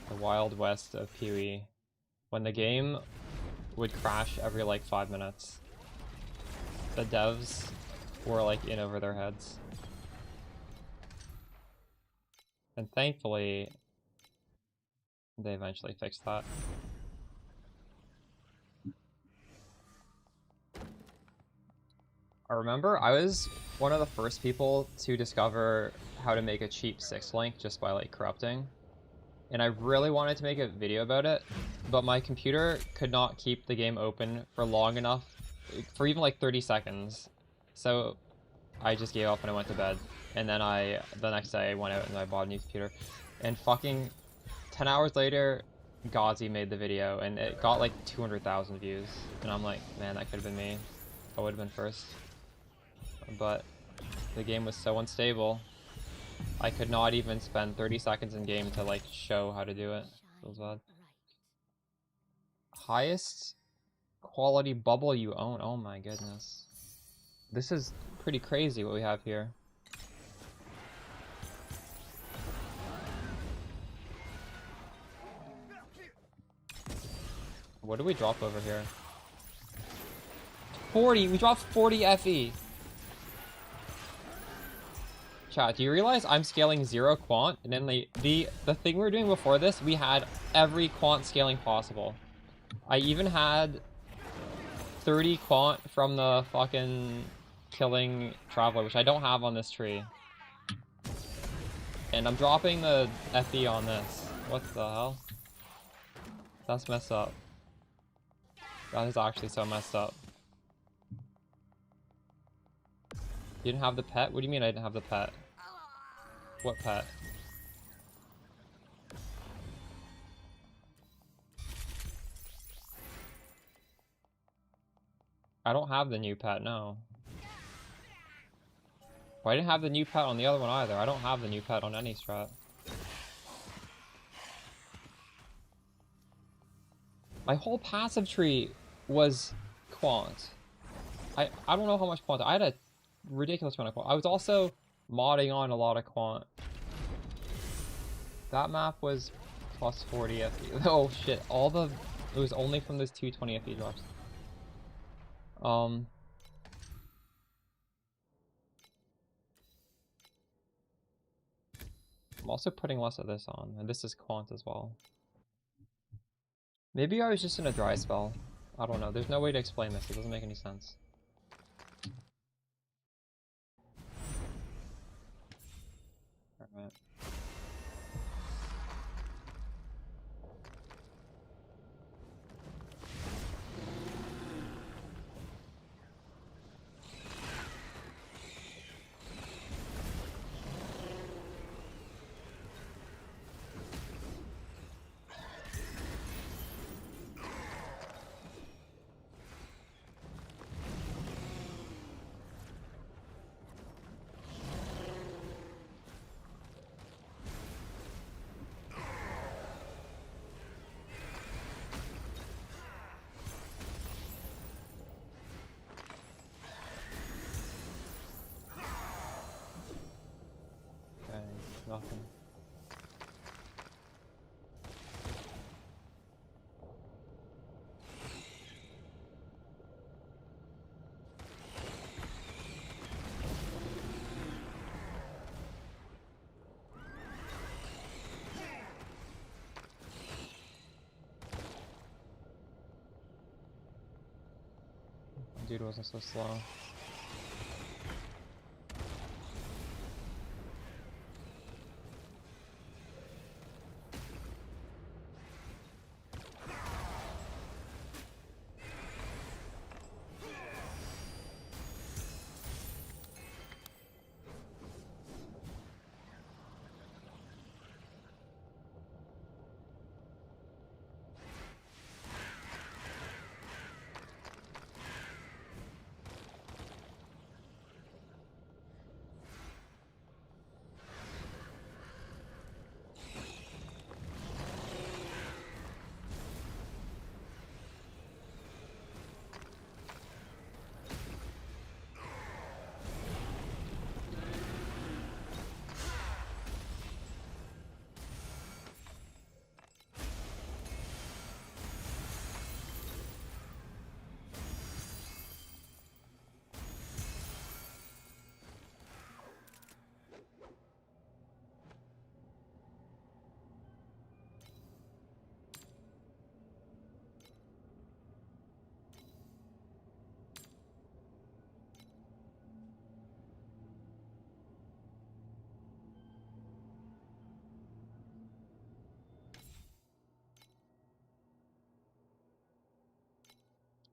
The Wild West of PoE. When the game would crash every, like, 5 minutes. The devs were, like, in over their heads. And thankfully, they eventually fixed that. I remember I was one of the first people to discover how to make a cheap 6-link just by like corrupting. And I really wanted to make a video about it, but my computer could not keep the game open for long enough, for even like 30 seconds. So I just gave up and I went to bed. And then the next day I went out and I bought a new computer. And fucking 10 hours later, Gauzy made the video and it got like 200,000 views. And I'm like, man, that could have been me. I would have been first. But the game was so unstable, I could not even spend 30 seconds in game to like show how to do it. Feels bad. Highest quality bubble you own? Oh my goodness. This is pretty crazy what we have here. What do we drop over here? 40! We dropped 40 FE! Chat, do you realize I'm scaling 0 quant? And then the thing we were doing before this, we had every quant scaling possible. I even had 30 quant from the fucking killing Traveler, which I don't have on this tree. And I'm dropping the FE on this. What the hell? That's messed up. That is actually so messed up. You didn't have the pet? What do you mean I didn't have the pet? What pet? I don't have the new pet, no. Well, I didn't have the new pet on the other one either. I don't have the new pet on any strat. My whole passive tree was quant. I don't know how much quant. I had a ridiculous amount of quant. I was also modding on a lot of quant. That map was plus 40 FE. Oh shit, it was only from those 220 FE drops. I'm also putting less of this on, and this is quant as well. Maybe I was just in a dry spell. I don't know. There's no way to explain this. It doesn't make any sense. Alright. Nothing. Dude wasn't so slow.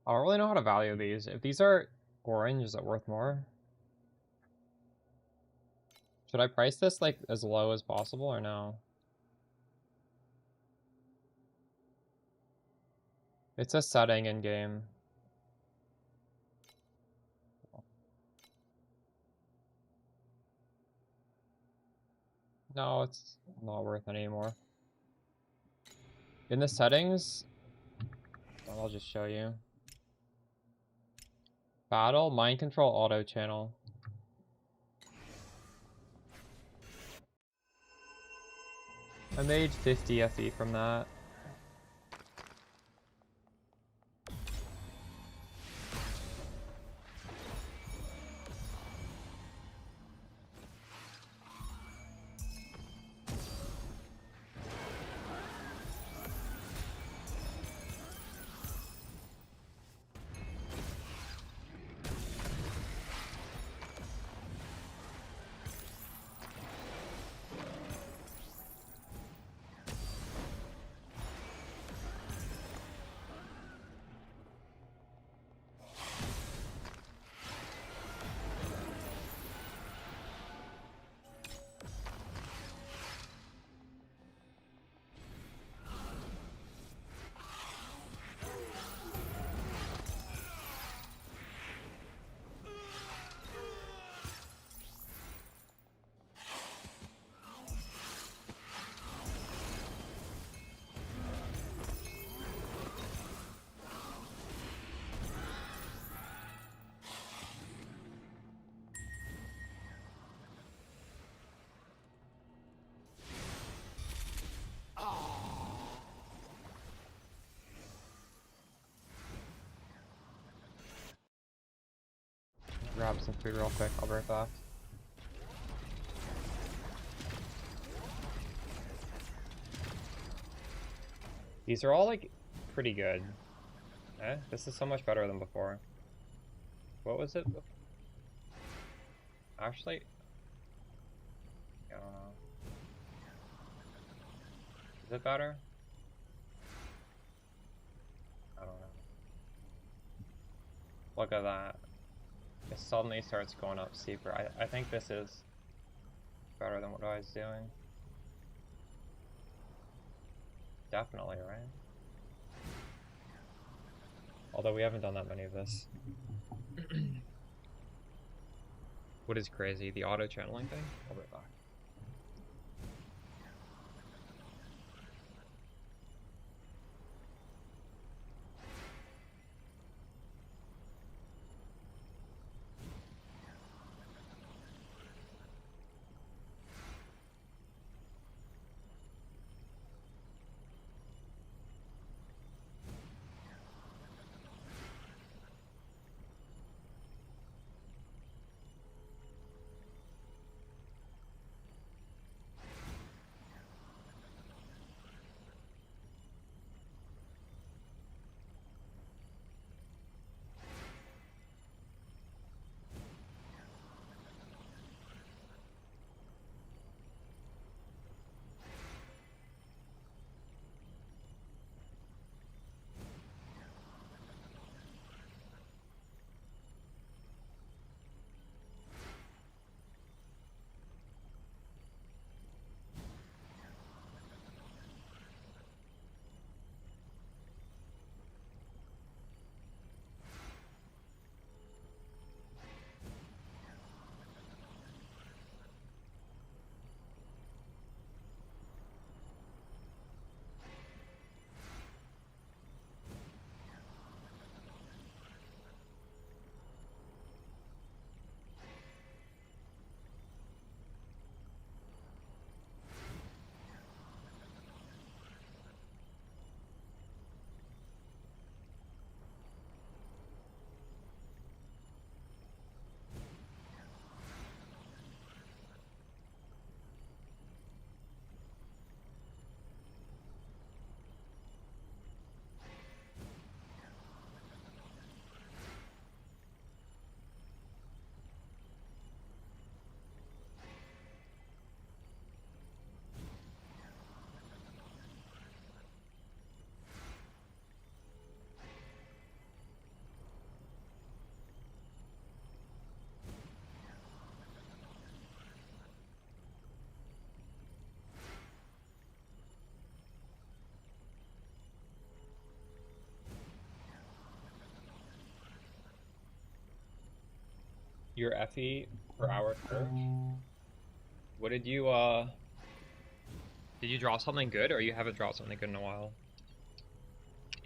I don't really know how to value these. If these are orange, is it worth more? Should I price this like as low as possible or no? It's a setting in game. No, it's not worth it anymore. In the settings, I'll just show you. Battle, mind control, auto channel. I made 50 FE from that. Grab some food real quick, I'll be right back. These are all like pretty good. This is so much better than before. What was it? Actually, I don't know. Is it better? I don't know. Look at that. It suddenly starts going up steeper. I think this is better than what I was doing. Definitely, right? Although we haven't done that many of this. What is crazy? The auto channeling thing? I'll be right back. Your FE per hour search. What did you draw something good, or you haven't drawn something good in a while?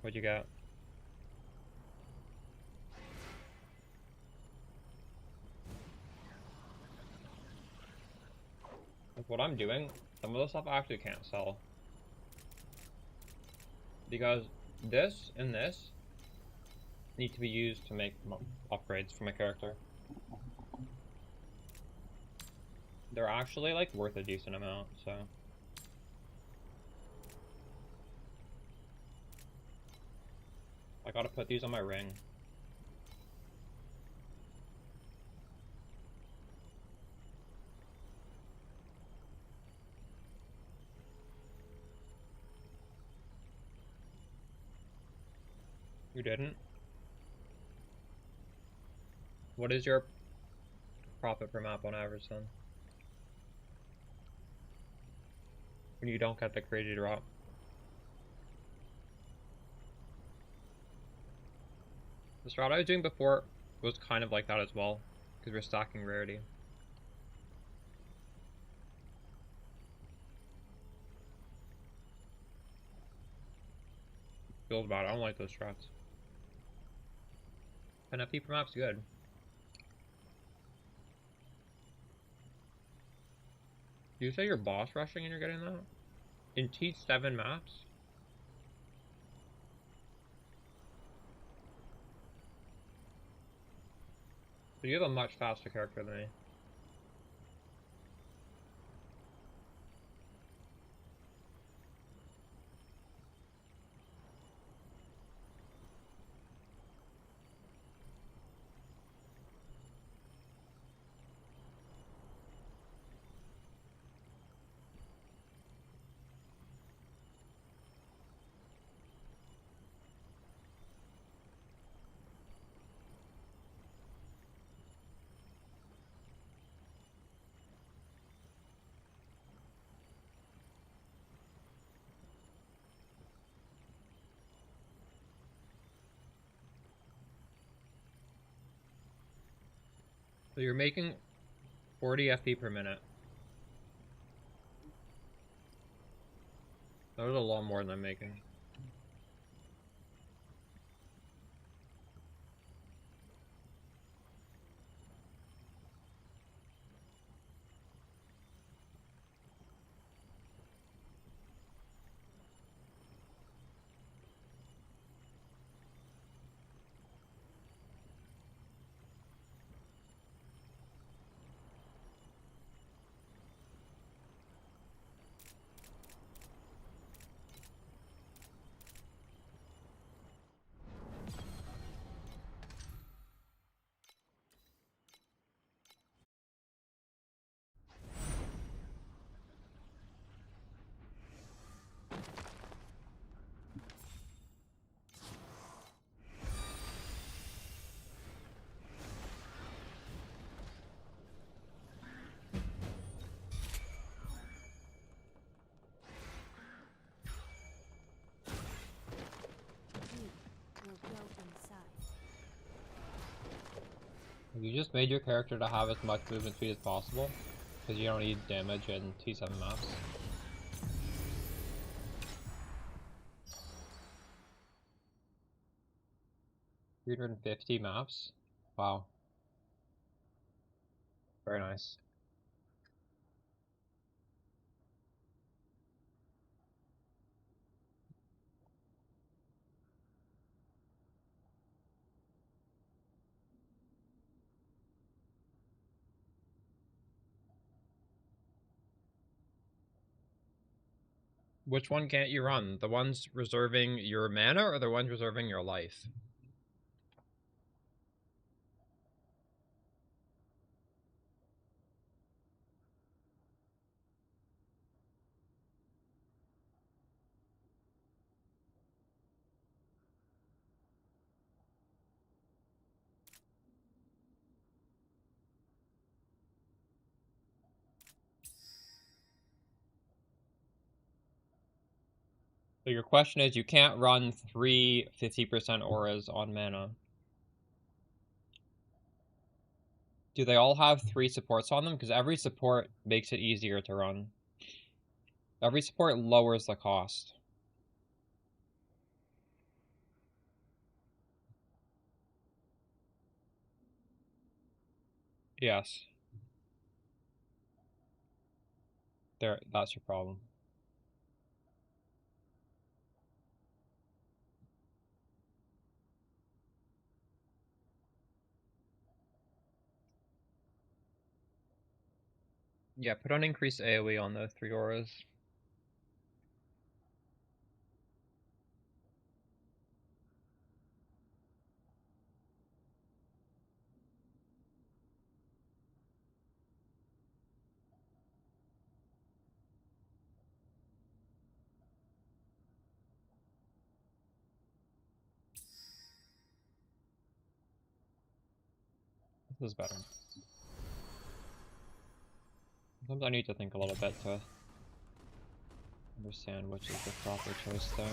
What'd you get? Like what I'm doing, some of the stuff I actually can't sell. Because this and this need to be used to make upgrades for my character. They're actually like worth a decent amount, so. I gotta put these on my ring. You didn't? What is your profit per map on average then? When you don't get the crazy drop? The strat I was doing before was kind of like that as well, because we're stacking rarity. Feels bad, I don't like those strats. An FP per map's good. Do you say you're boss rushing and you're getting that? In T7 maps? But you have a much faster character than me. So you're making 40 FP per minute. That was a lot more than I'm making. You just made your character to have as much movement speed as possible, because you don't need damage in T7 maps. 350 maps? Wow. Very nice. Which one can't you run? The ones reserving your mana or the ones reserving your life? So your question is, you can't run 3 50% auras on mana. Do they all have 3 supports on them? Because every support makes it easier to run. Every support lowers the cost. Yes. There, that's your problem. Yeah, put on increased AoE on the 3 auras. This is better. Sometimes I need to think a little bit to understand which is the proper choice there.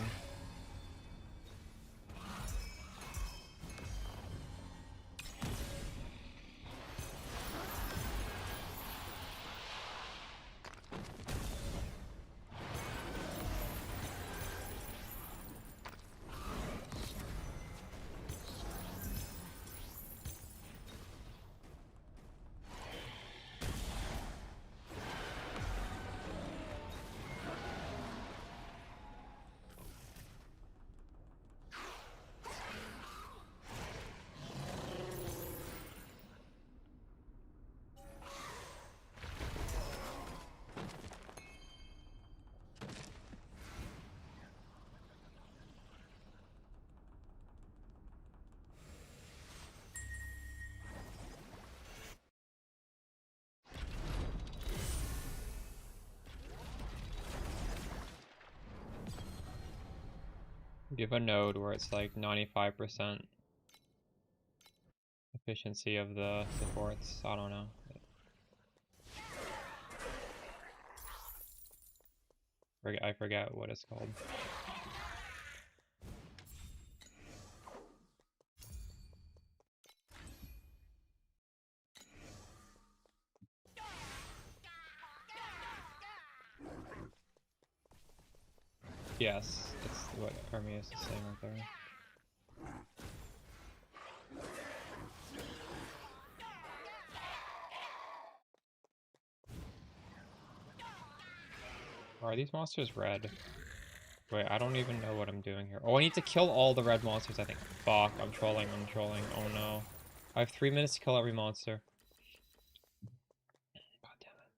You have a node where it's like 95% efficiency of the supports. I don't know. I forget what it's called. Yes, it's what Arminius is saying right there. Are these monsters red? Wait, I don't even know what I'm doing here. Oh, I need to kill all the red monsters, I think. Fuck, I'm trolling. Oh no. I have 3 minutes to kill every monster. God damn it.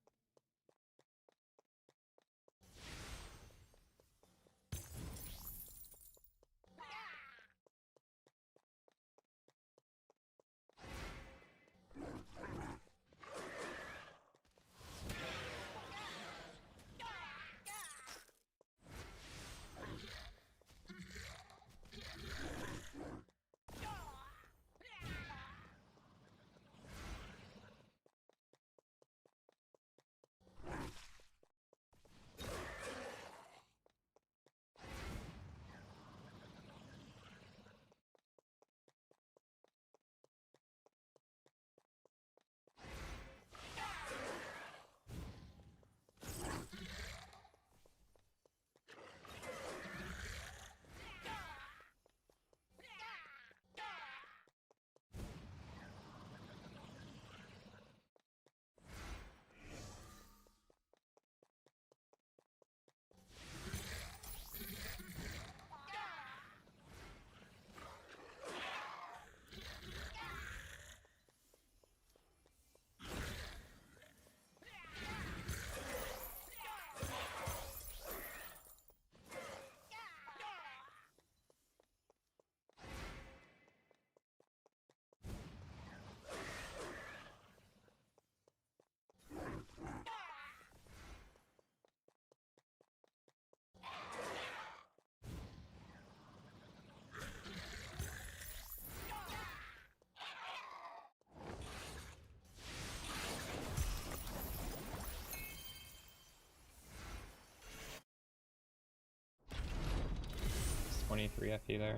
It's 23 FE there.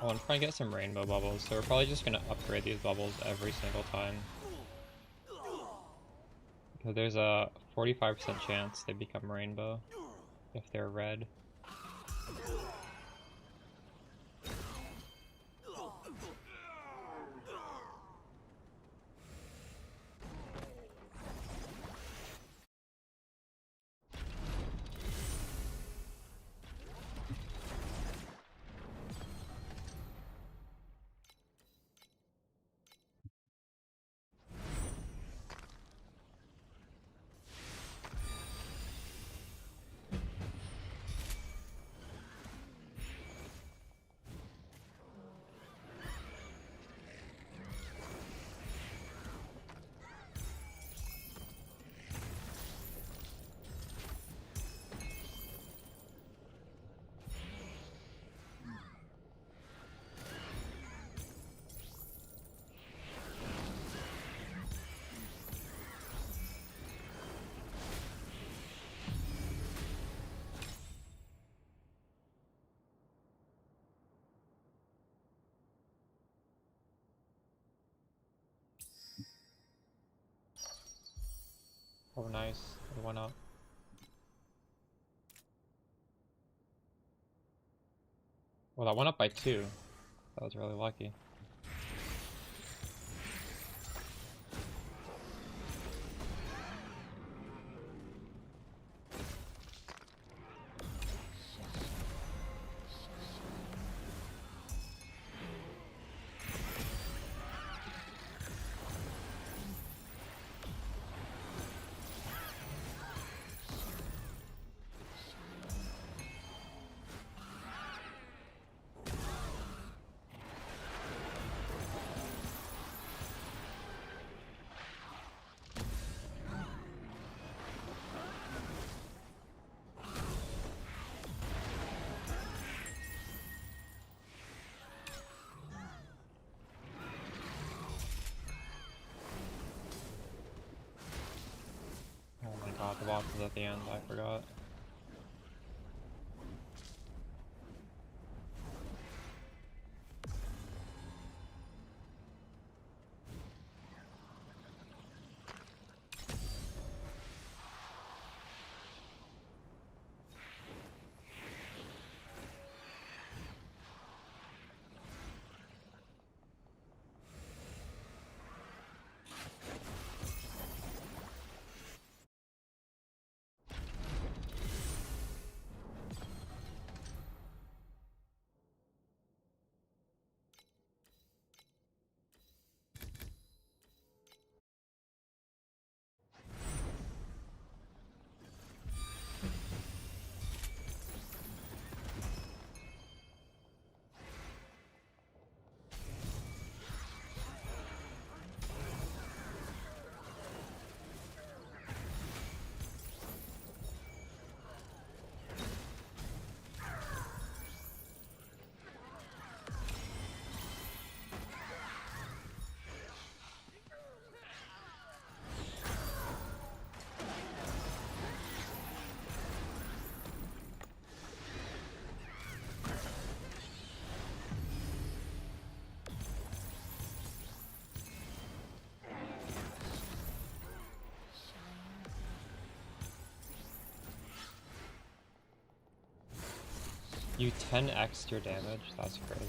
Oh, I'm trying to get some rainbow bubbles, so we're probably just gonna upgrade these bubbles every single time. Because there's a 45% chance they become rainbow if they're red. Oh, nice. It went up. Well, that went up by 2. That was really lucky. Oh my god, the boss is at the end, I forgot. You 10x your damage? That's crazy.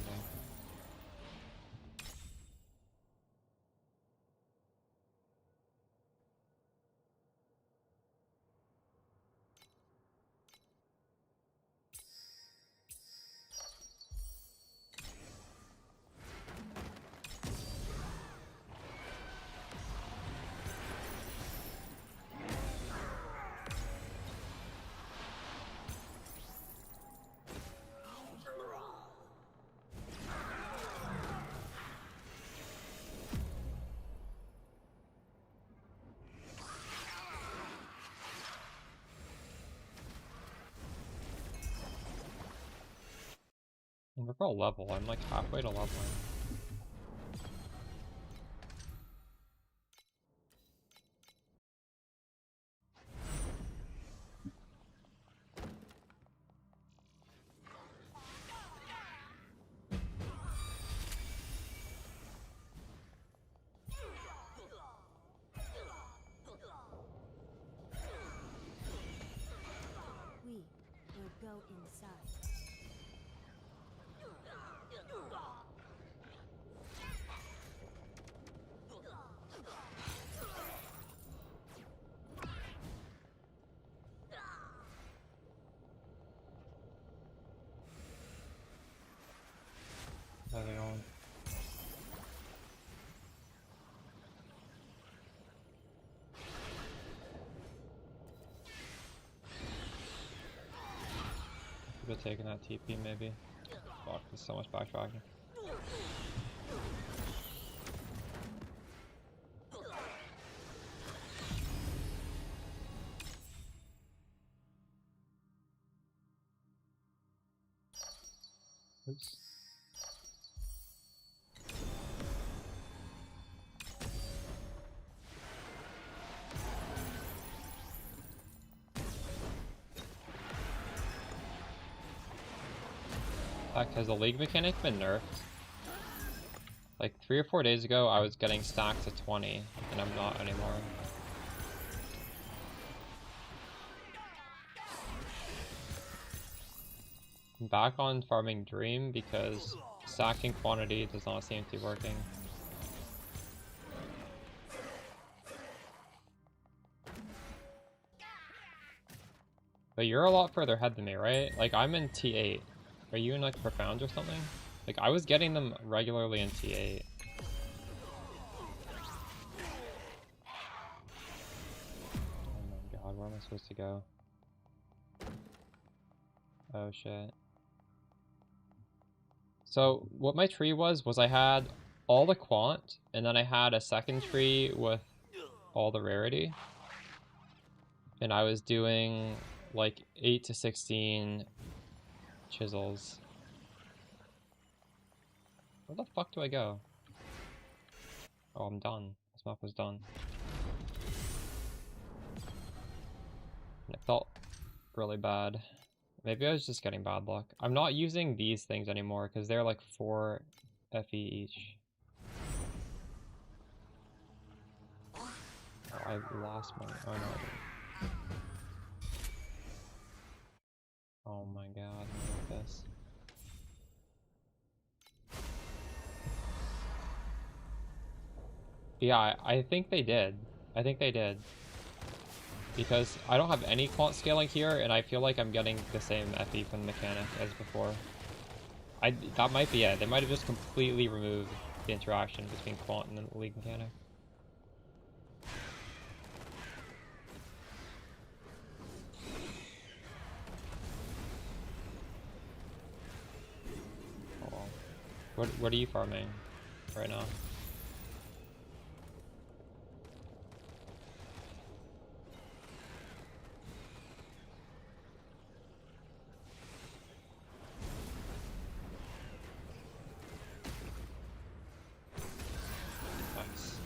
We're all level. I'm like halfway to leveling. We will go inside. How's it going? Could have taken that TP maybe. Fuck, there's so much backtracking. Oops. Has the league mechanic been nerfed? Like 3 or 4 days ago I was getting stacks of 20 and I'm not anymore. back on farming Dream because stacking quantity does not seem to be working. But you're a lot further ahead than me, right? Like, I'm in T8. Are you in, like, Profounds or something? Like, I was getting them regularly in T8. Oh my god, where am I supposed to go? Oh shit. So, what my tree was I had all the quant, and then I had a second tree with all the rarity. And I was doing like 8 to 16 chisels. Where the fuck do I go? Oh, I'm done. This map was done. And it felt really bad. Maybe I was just getting bad luck. I'm not using these things anymore because they're like 4 FE each. Oh, I lost my... Oh no. Oh my god, look at this. Yeah, I think they did. I think they did. Because I don't have any quant scaling here, and I feel like I'm getting the same FE from the mechanic as before. That might be it. They might have just completely removed the interaction between quant and the league mechanic. Oh well. What are you farming right now? Nice.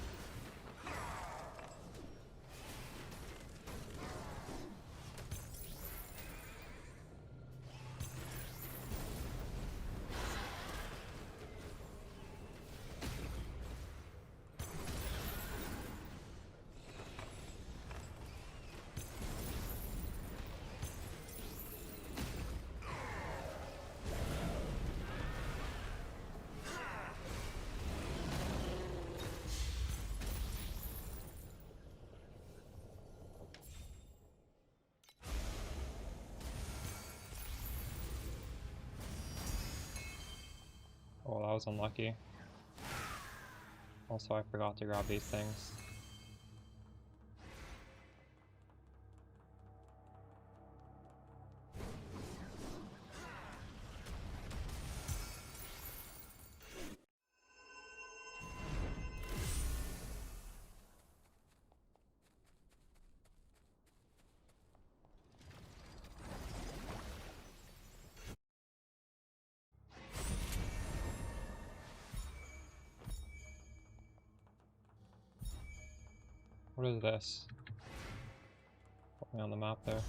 Oh, that was unlucky. Also, I forgot to grab these things. What is this? Put me on the map there.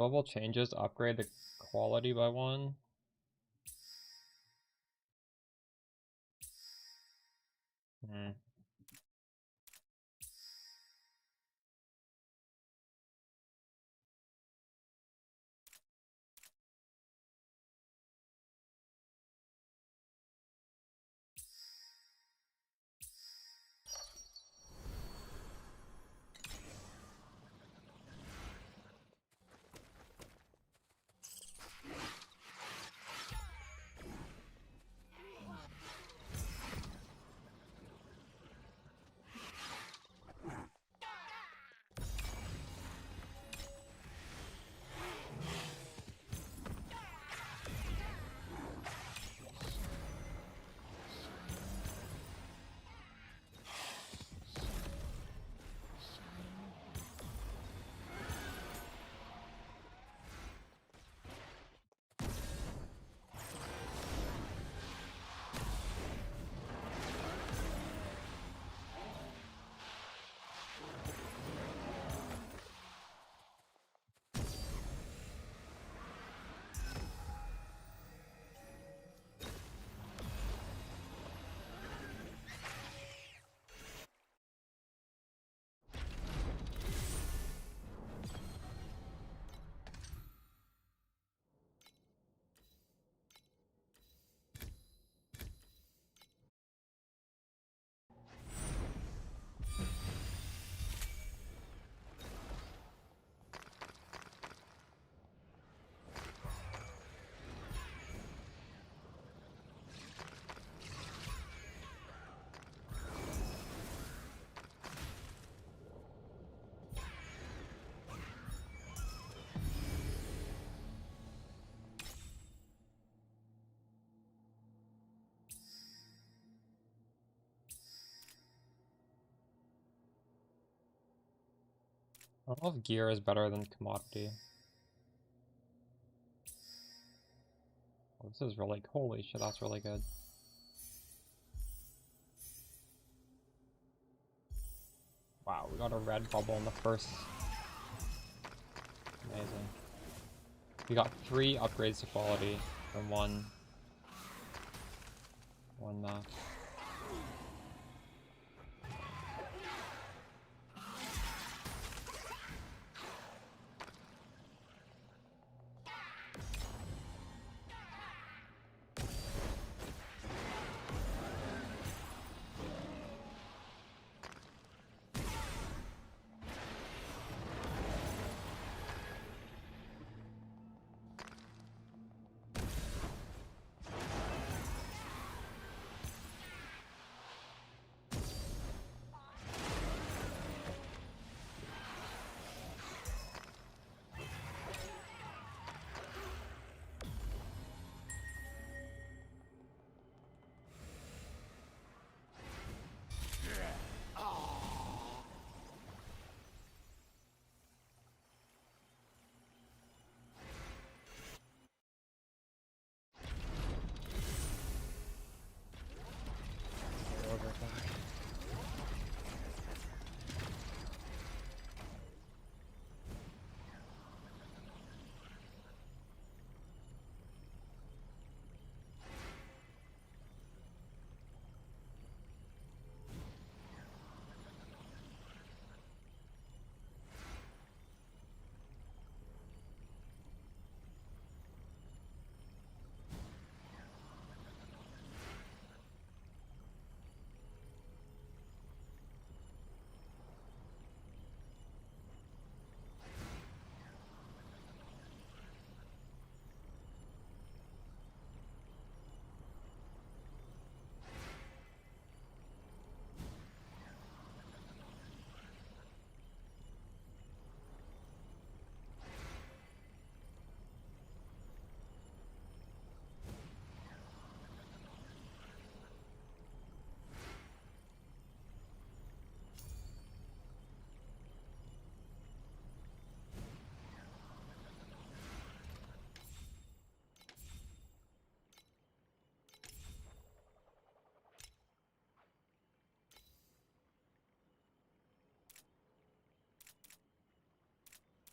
Global changes upgrade the quality by 1. Hmm. I don't know if gear is better than commodity. Oh, this is really, holy shit, that's really good. Wow, we got a red bubble in the first. Amazing. We got 3 upgrades to quality from one map.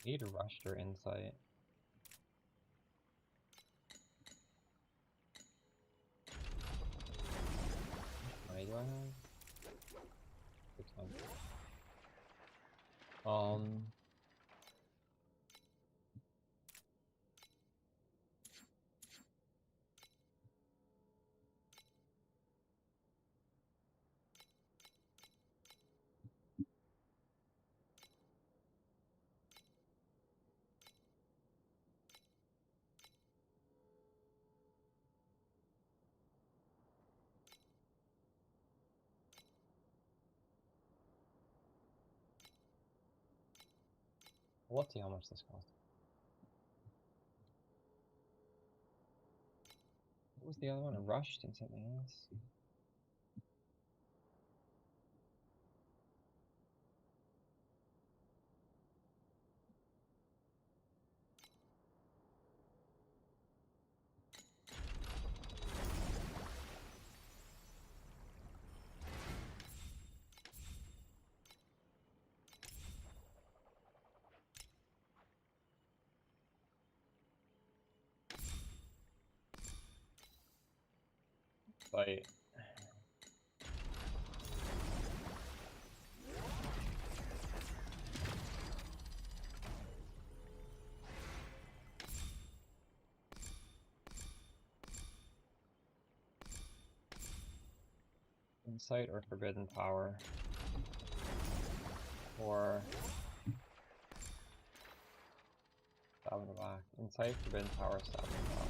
Need rushed or insight. 600. Let's see how much this costs. What was the other one? I rushed and something else. Fight. Insight or forbidden power. Or stab in the back. Insight, forbidden power, stab in the back.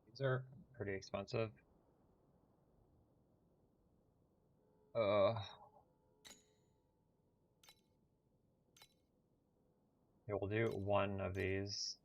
These are pretty expensive. Yeah, we'll do one of these.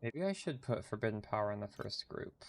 Maybe I should put Forbidden Power in the first group.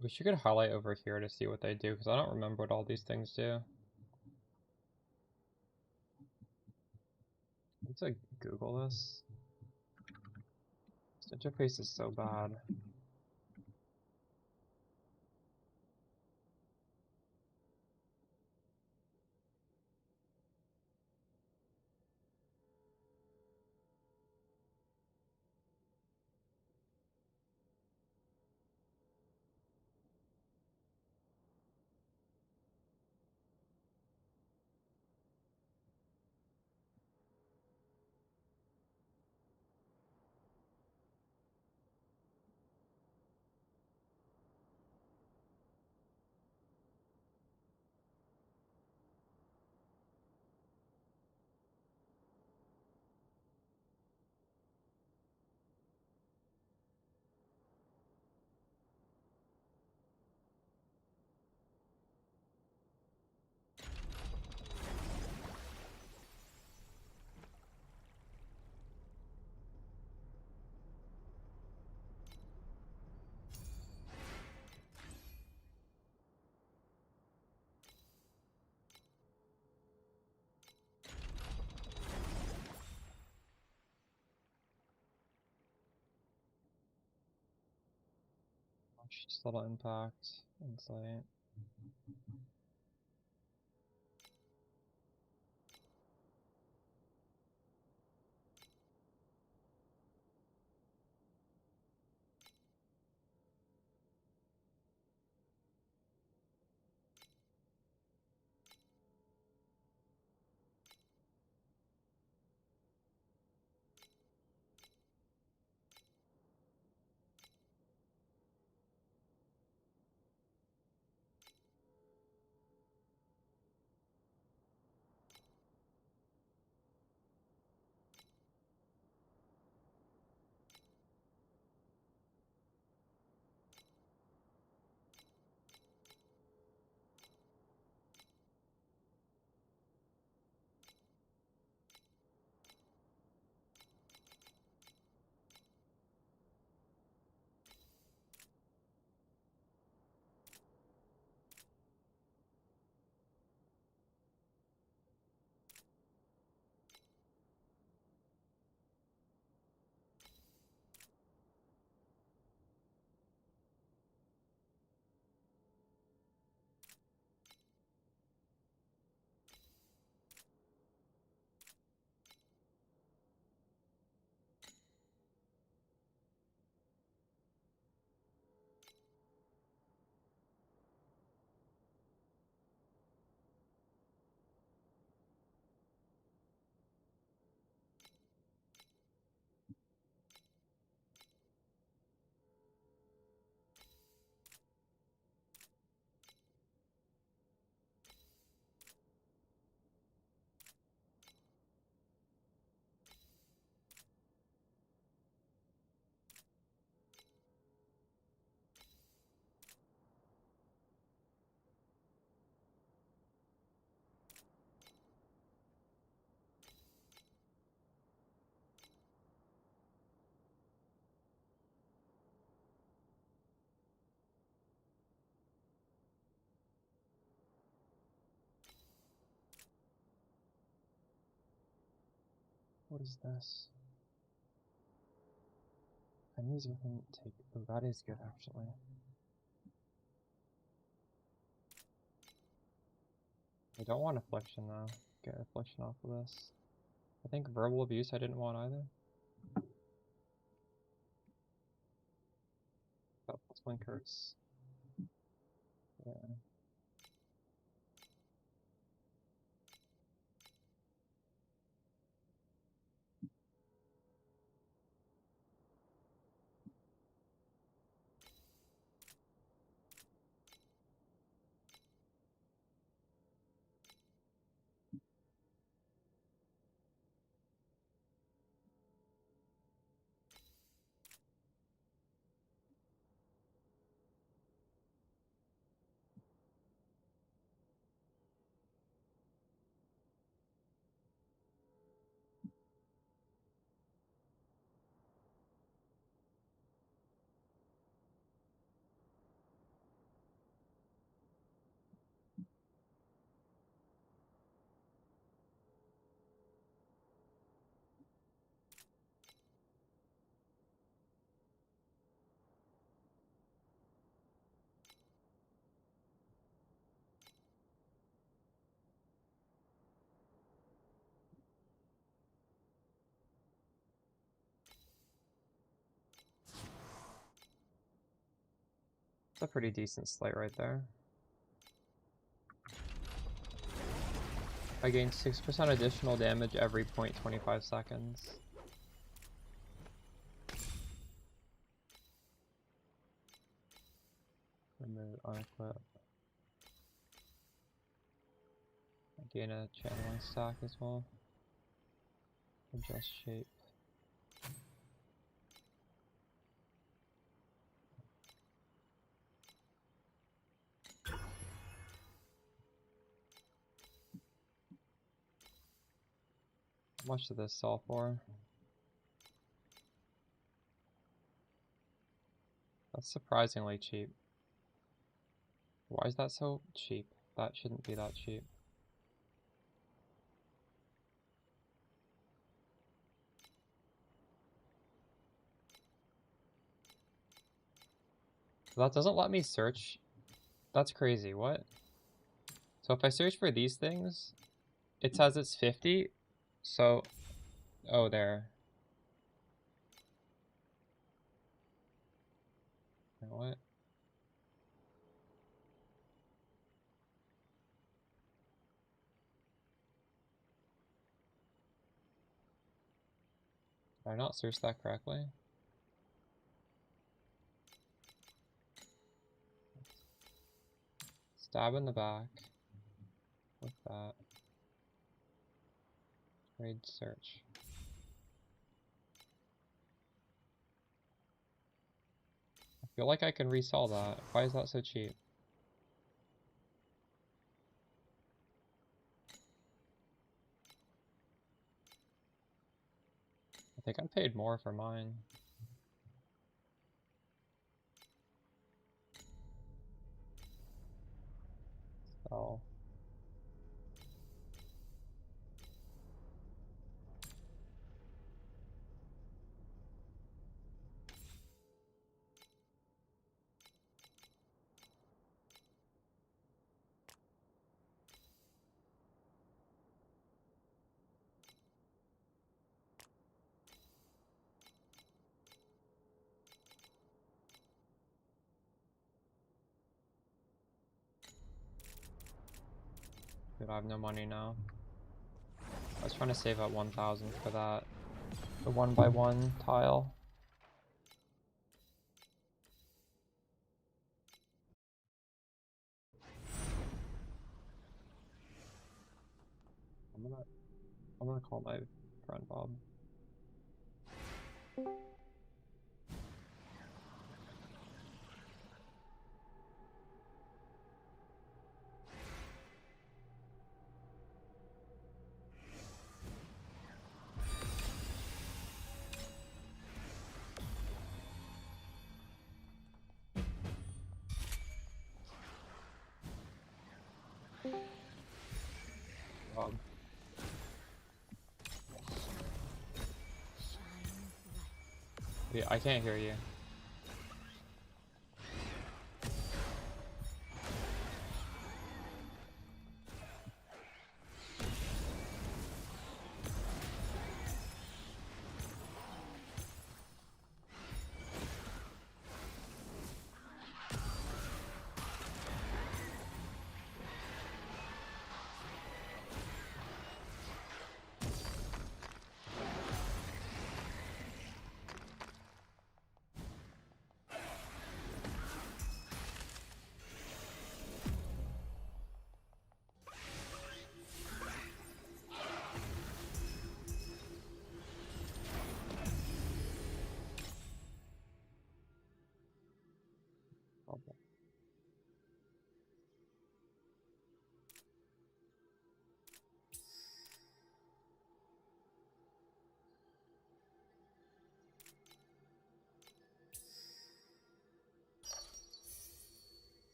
Wish you could highlight over here to see what they do, because I don't remember what all these things do. Let's like Google this. This interface is so bad. Just a little impact, insight. What is this? Enemies within take. Oh, that is good actually. I don't want affliction though. Get affliction off of this. I think verbal abuse I didn't want either. Oh, plus one curse. Yeah. It's a pretty decent slate right there. I gain 6% additional damage every 0.25 seconds. Remove, unequip. I gain a channeling stack as well. Adjust shape. How much did this sell for? That's surprisingly cheap. Why is that so cheap? That shouldn't be that cheap. That doesn't let me search. That's crazy, what? So if I search for these things, it says it's 50, so, oh, there. You know what? Did I not search that correctly? Stab in the back. With that. Trade search. I feel like I can resell that. Why is that so cheap? I think I paid more for mine. So. Dude, I have no money now. I was trying to save up 1,000 for that. The 1x1 tile. I'm gonna call my friend Bob. Bob. I can't hear you.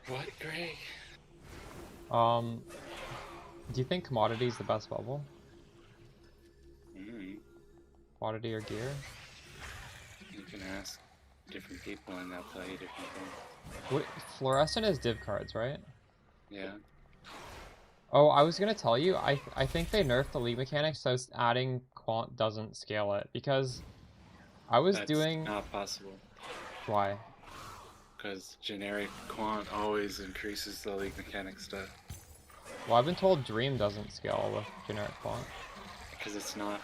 What, Greg? Do you think commodity is the best bubble? Mm, Commodity or gear? you can ask different people and they'll tell you different things. What, fluorescent is div cards, right? Yeah. Oh, I was gonna tell you, I think they nerfed the league mechanics so adding quant doesn't scale it, because I was That's doing... not possible. Why? Because generic quant always increases the league mechanic stuff. Well, I've been told Dream doesn't scale with generic quant. Because it's not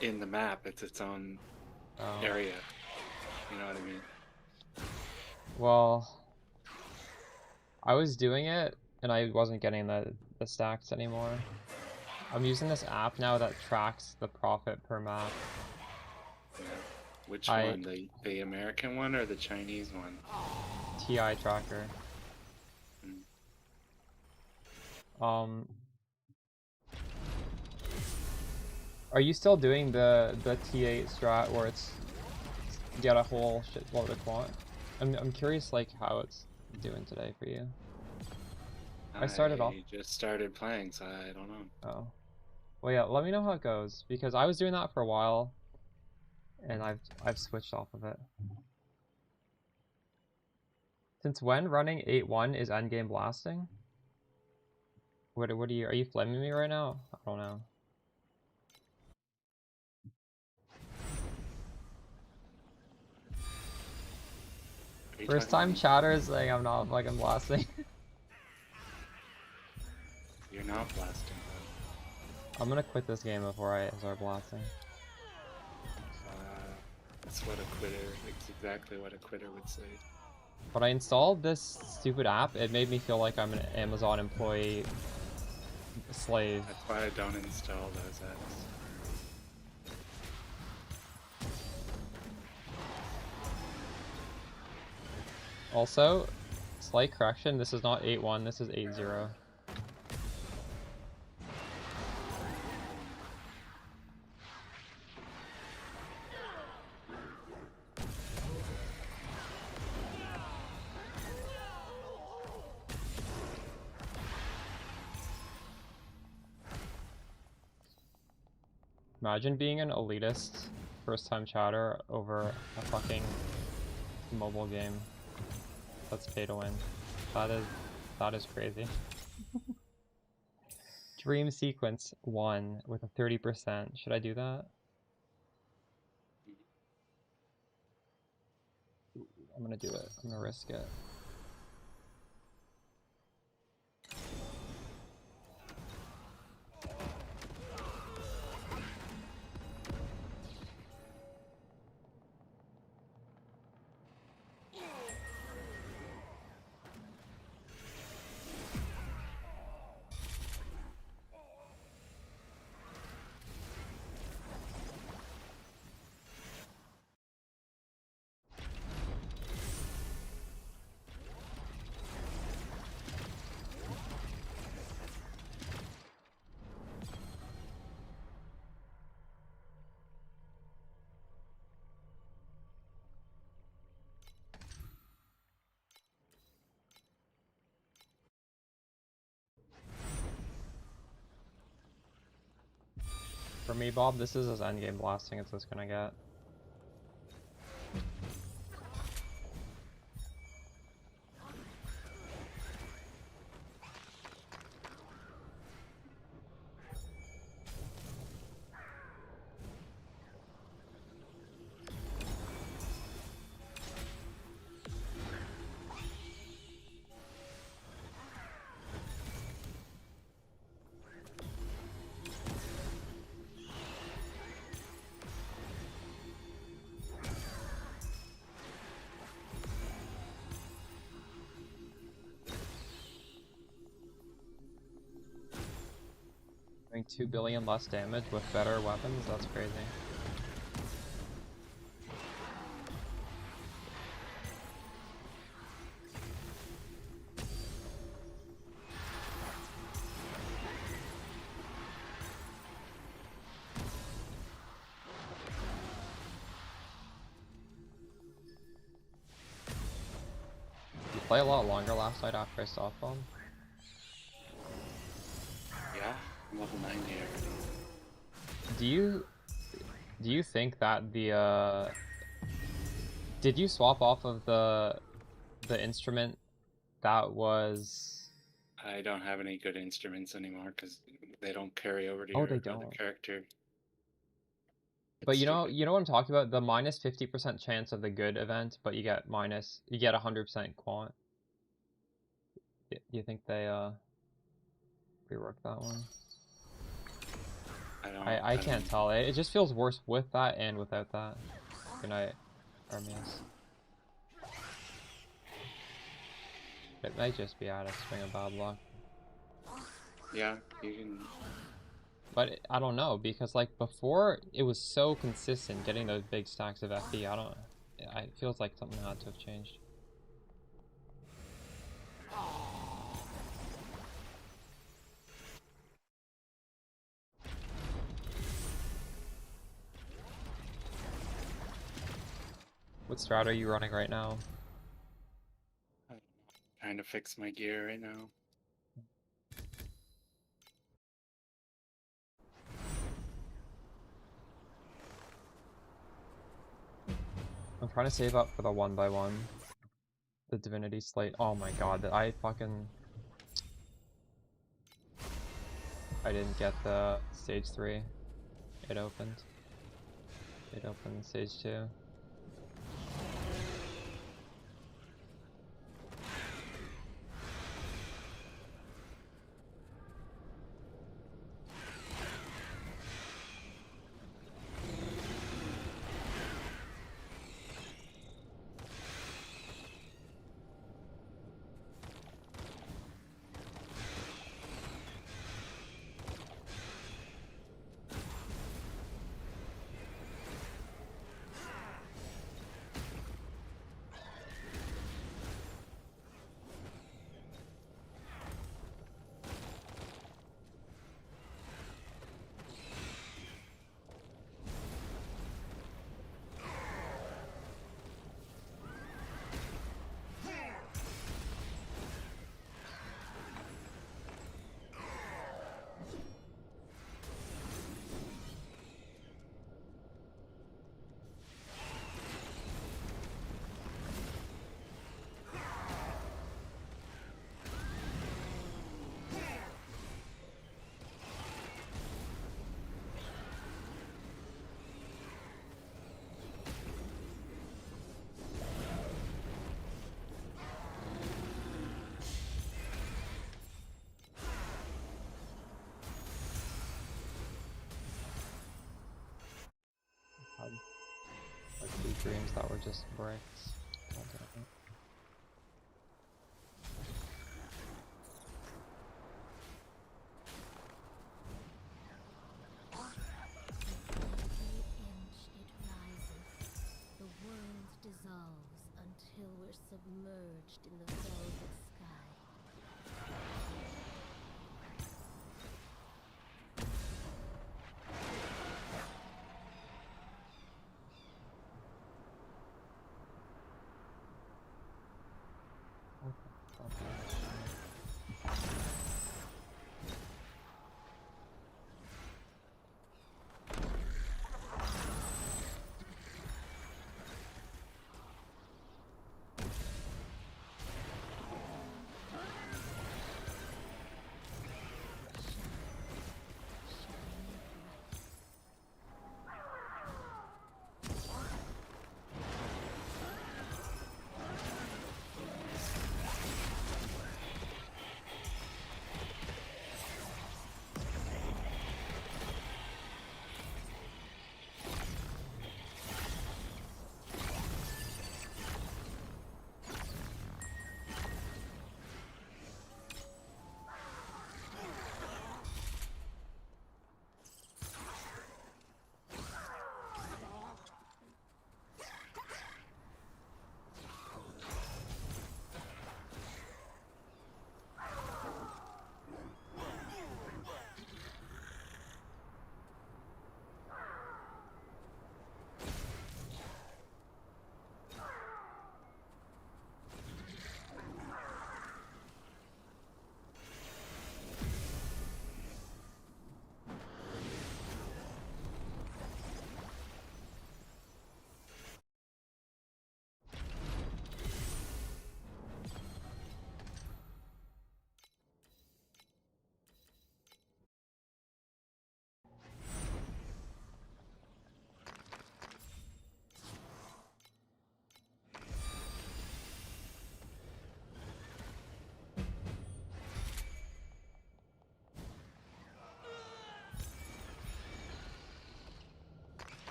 in the map, it's its own area. You know what I mean? Well, I was doing it, and I wasn't getting the stacks anymore. I'm using this app now that tracks the profit per map. Yeah. Which one? The American one or the Chinese one? TI tracker. Mm. Are you still doing the T8 strat where it's get a whole shitload of quant? I'm curious like how it's doing today for you. I started off. Just started playing, so I don't know. Oh. Well, yeah, let me know how it goes, because I was doing that for a while and I've switched off of it. Since when running 8-1 is endgame blasting? What are you flaming me right now? I don't know. First time chatter saying I'm not fucking blasting. You're not blasting, though. I'm gonna quit this game before I start blasting. That's what a quitter, it's exactly what a quitter would say. When I installed this stupid app, it made me feel like I'm an Amazon employee slave. That's why I don't install those apps. Also, slight correction, this is not 8-1, this is 8-0. Imagine being an elitist first-time chatter over a fucking mobile game that's pay to win. That is crazy. Dream sequence 1 with a 30%. Should I do that? I'm gonna do it. I'm gonna risk it. For me, Bob, this is as endgame blasting as it's gonna get. Doing 2 billion less damage with better weapons? That's crazy. You play a lot longer last night after I stopped on? Yeah, I'm level 90 already. Do you think that the did you swap off of the instrument that was... I don't have any good instruments anymore because they don't carry over to Oh, your they other don't. character. But It's stupid. you know what I'm talking about? The minus 50% chance of the good event, but you get 100% quant. Do you think they reworked that one? I I can't don't. tell. It just feels worse with that and without that. Good night, Armias. It might just be out of swing of bad luck. Yeah, you can. But I don't know, because like before it was so consistent getting those big stacks of FE. It feels like something had to have changed. What strat are you running right now? I'm trying to fix my gear right now. I'm trying to save up for the 1x1. The Divinity Slate. Oh my god, I didn't get the stage 3. It opened. It opened stage 2. Had like 2 dreams that were just bricks. God damn it. The world dissolves until we're submerged in the velvet sky.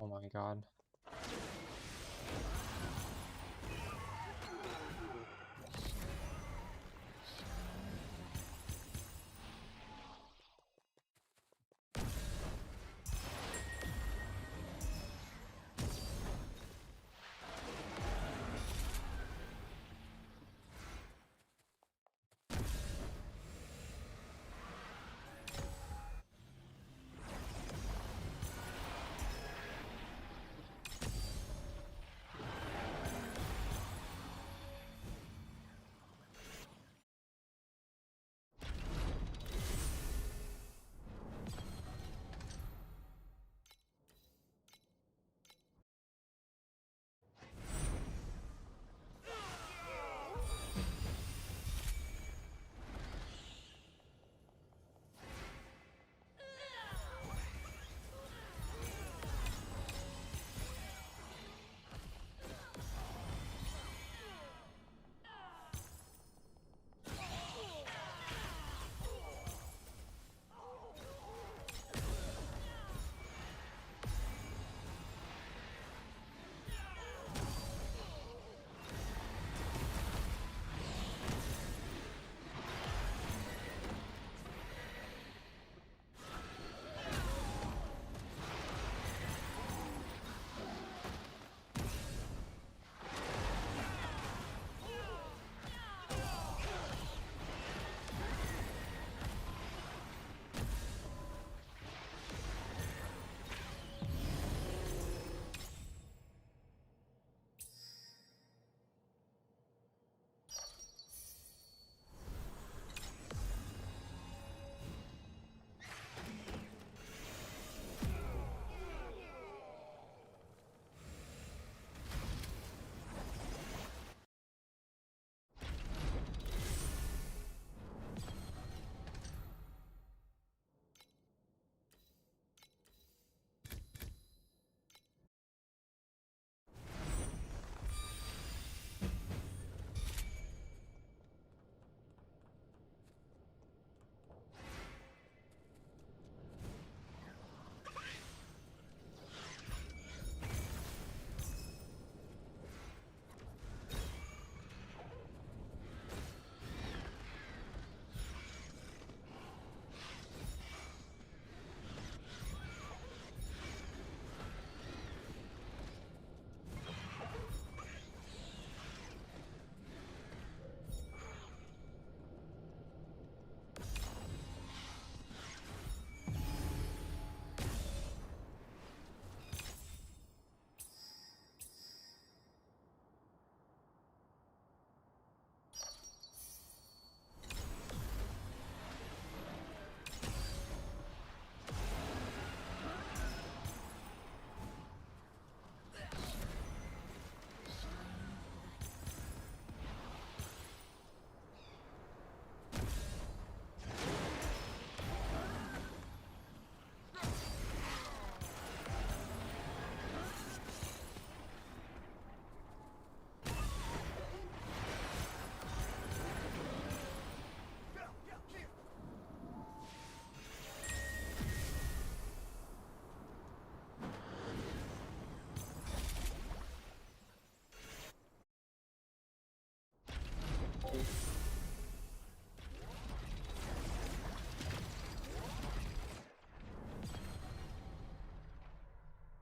Oh my god.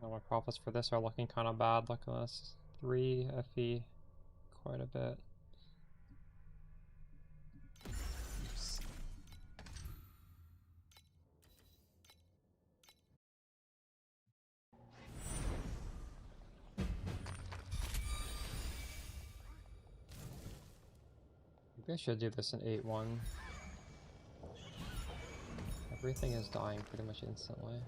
Oh, my profits for this are looking kind of bad. Look at this. 3 FE, quite a bit. Maybe I should do this in 8-1. Everything is dying pretty much instantly.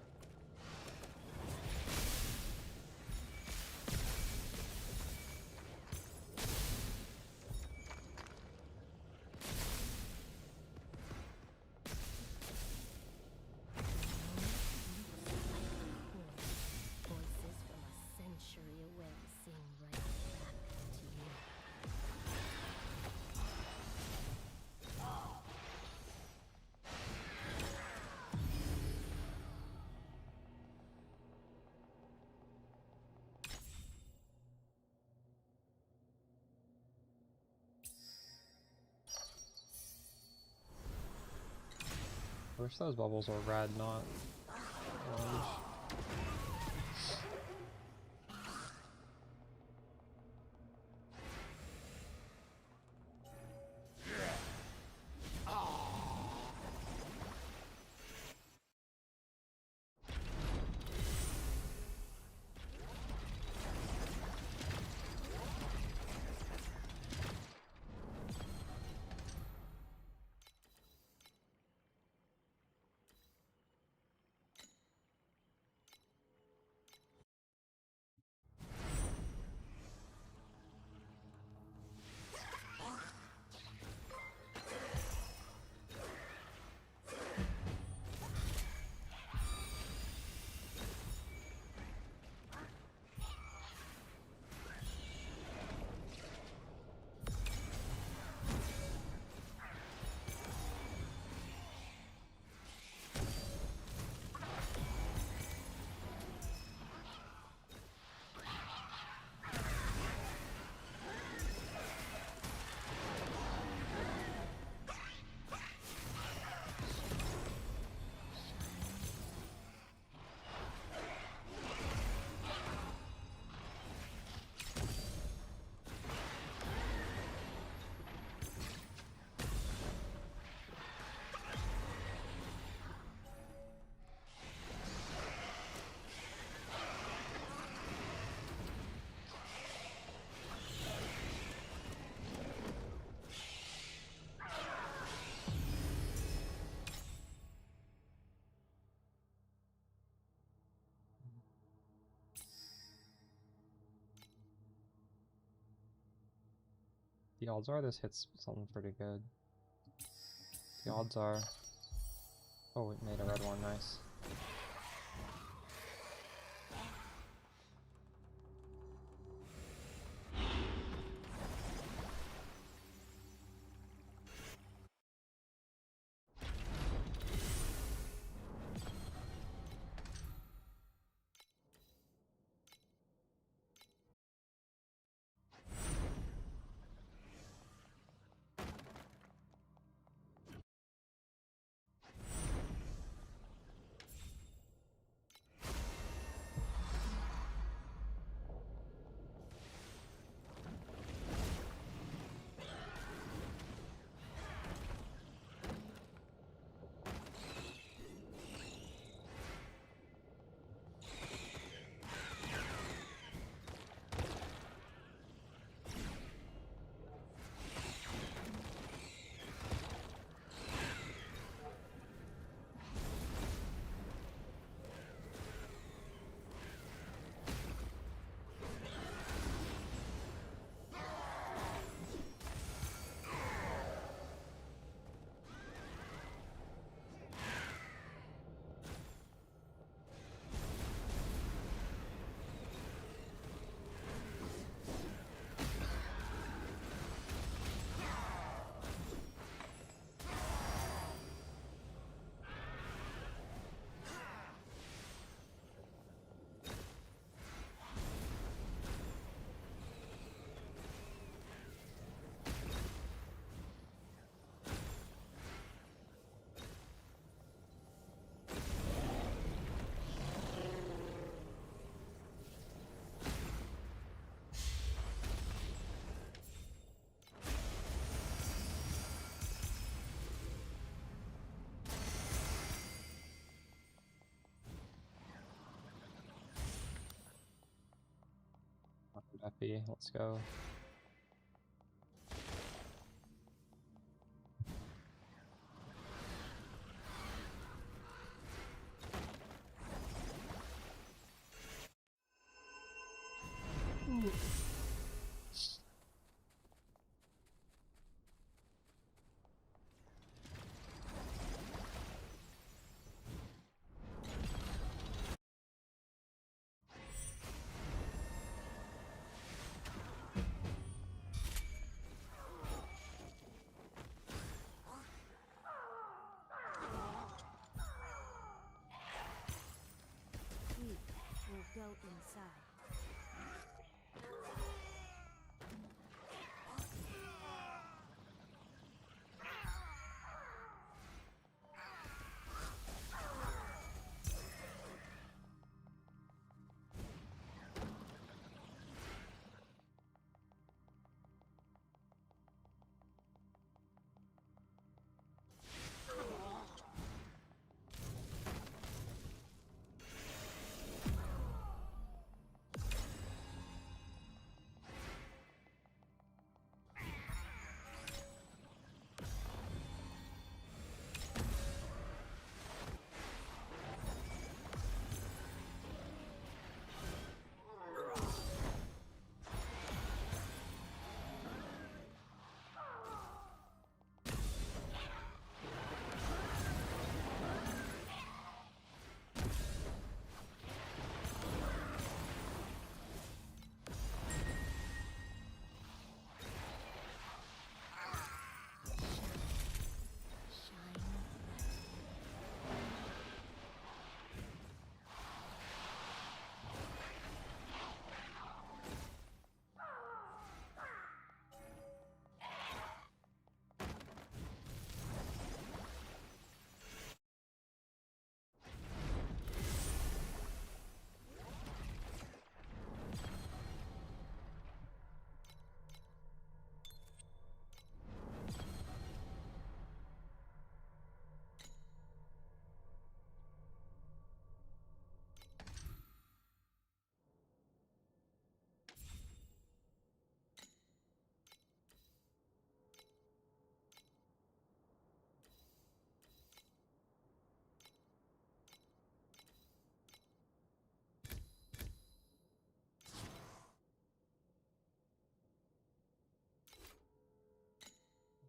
Voices from a century away sing right back to you. wish those bubbles were red, not orange. The odds are this hits something pretty good. The odds are... Oh, it made a red one, nice. Duffy, let's go. We will go inside.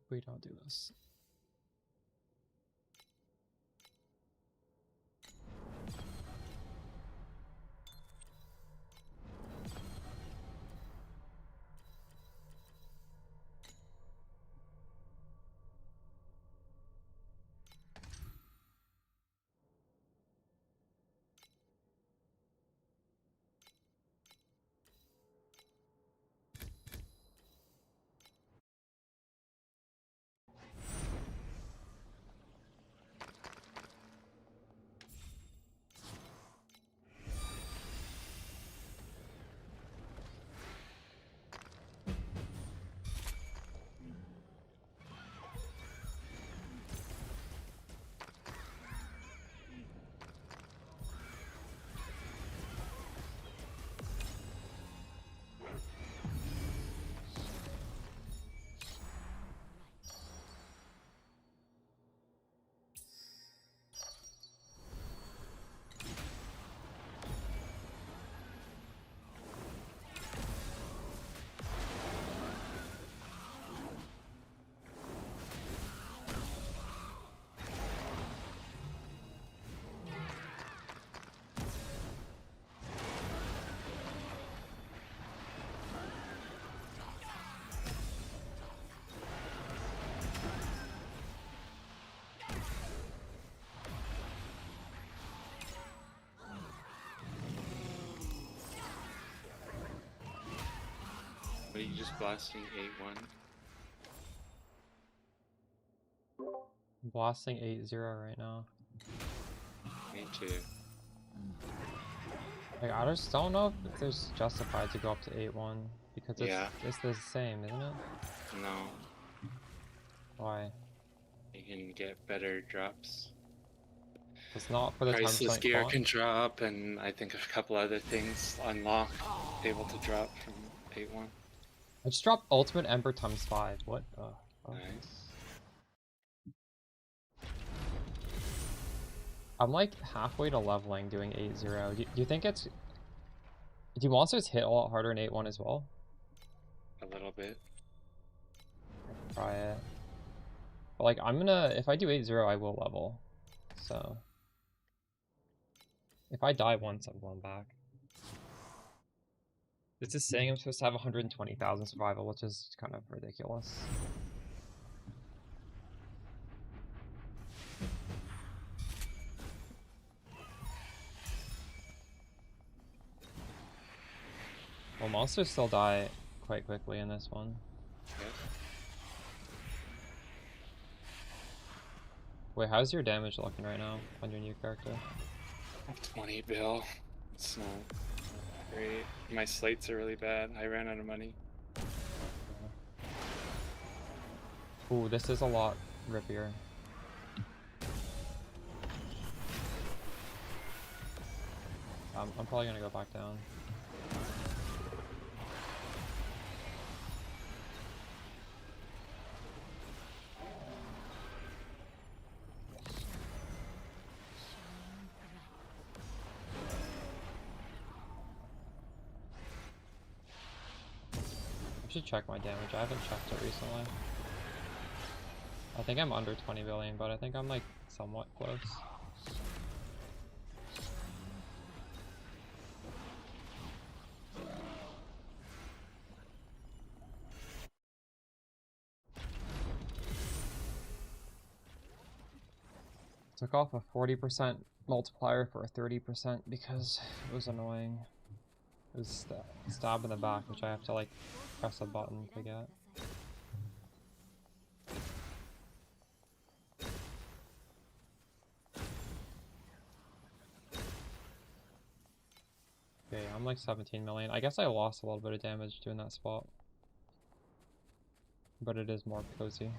We don't do this. What are you just blasting 8-1? I'm blasting 8-0 right now. Me too. Like, I just don't know if there's justified to go up to 8-1 because it's the same, isn't it? No. Why? You can get better drops. It's not for the Priceless 10% gear font? can drop, and I think a couple other things unlock able to drop from 8-1. I just dropped Ultimate Ember times 5. What the fuck? Nice. I'm like halfway to leveling doing 8-0. Do you think it's... Do monsters hit a lot harder in 8-1 as well? A little bit. Try it. But like, I'm gonna... If I do 8-0, I will level. So... If I die once, I'm going back. This is saying I'm supposed to have 120,000 survival, which is kind of ridiculous. Well, monsters still die quite quickly in this one. Yep. Wait, how's your damage looking right now on your new character? 20 bill. It's not great. My slates are really bad. I ran out of money. Ooh, this is a lot rippier. I'm probably gonna go back down. I should check my damage. I haven't checked it recently. I think I'm under 20 billion, but I think I'm like somewhat close. Took off a 40% multiplier for a 30% because it was annoying. It was stab in the back, which I have to like press a button to get. Okay, I'm like 17 million. I guess I lost a little bit of damage doing that spot. But it is more cozy.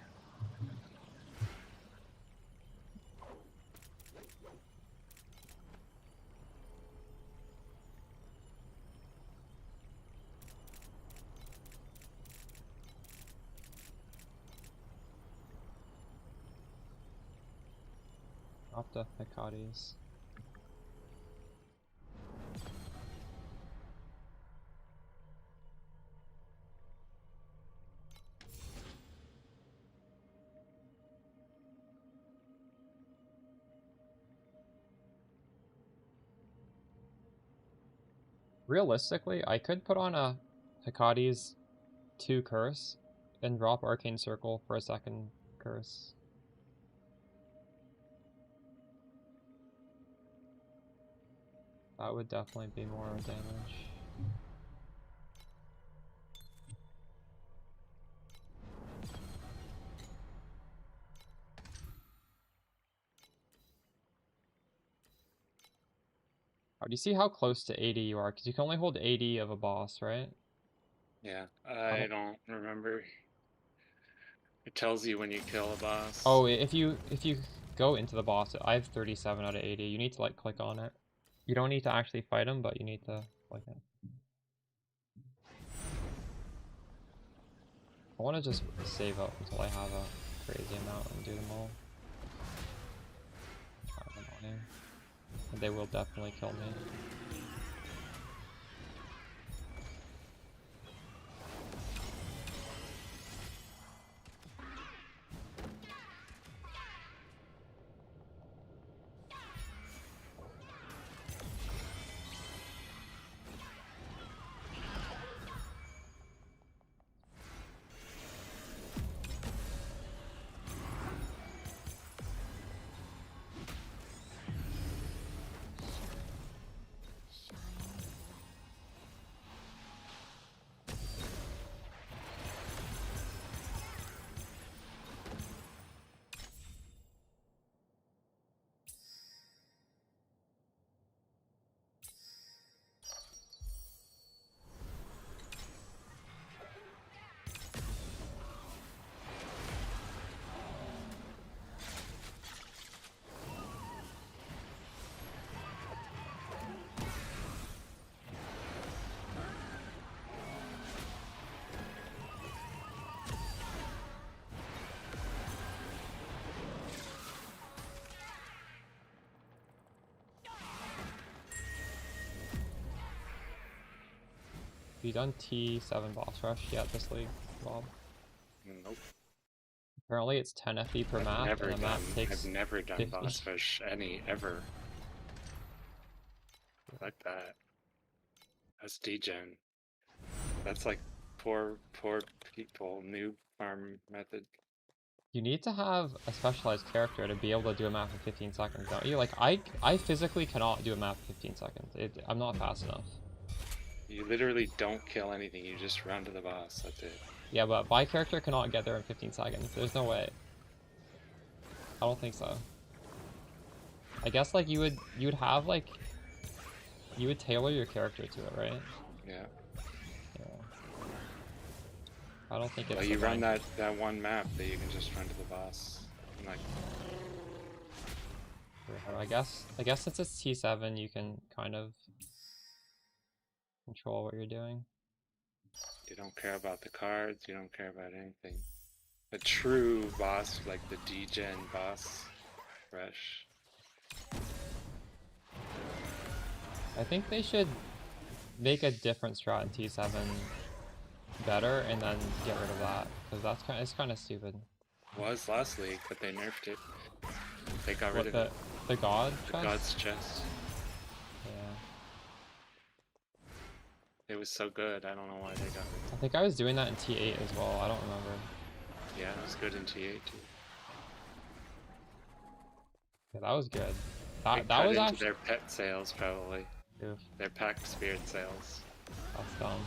Off the Hecates. Realistically, I could put on a Hekate's 2 curse and drop Arcane Circle for a second curse. That would definitely be more damage. Do you see how close to 80 you are? Because you can only hold 80 of a boss, right? Yeah, I don't remember. It tells you when you kill a boss. Oh, if you go into the boss, I have 37 out of 80. You need to like click on it. You don't need to actually fight him, but you need to click it. I want to just save up until I have a crazy amount and do them all. Kind of annoying. And they will definitely kill me. Have you done T7 boss rush yet this league, Bob? Nope. Apparently it's 10 FE per map, and the map takes I've never done 50. boss rush ever. Like that. That's degen. That's like poor people, new farm method. You need to have a specialized character to be able to do a map in 15 seconds, don't you? Like, I physically cannot do a map in 15 seconds. I'm not fast enough. You literally don't kill anything, you just run to the boss, that's it. Yeah, but my character cannot get there in 15 seconds. There's no way. I don't think so. I guess, like, you would have, like, you would tailor your character to it, right? Yeah. Yeah. I don't think it's. Well, you run that one map that you can just run to the boss. And like. I guess since it's T7, you can kind of control what you're doing. You don't care about the cards. You don't care about anything. A true boss, like the degen boss rush. I think they should make a different strat in T7 better and then get rid of that, because it's kind of stupid. Was last league, but they nerfed it. They got rid of it. it. The god chest? The god's chest. Yeah. It was so good, I don't know why they got rid of it. I think I was doing that in T8 as well, I don't remember. Yeah, it was good in T8 too. Yeah, that was good. That was actually their pet sales, probably. Oof. Their pack spirit sales. That's dumb.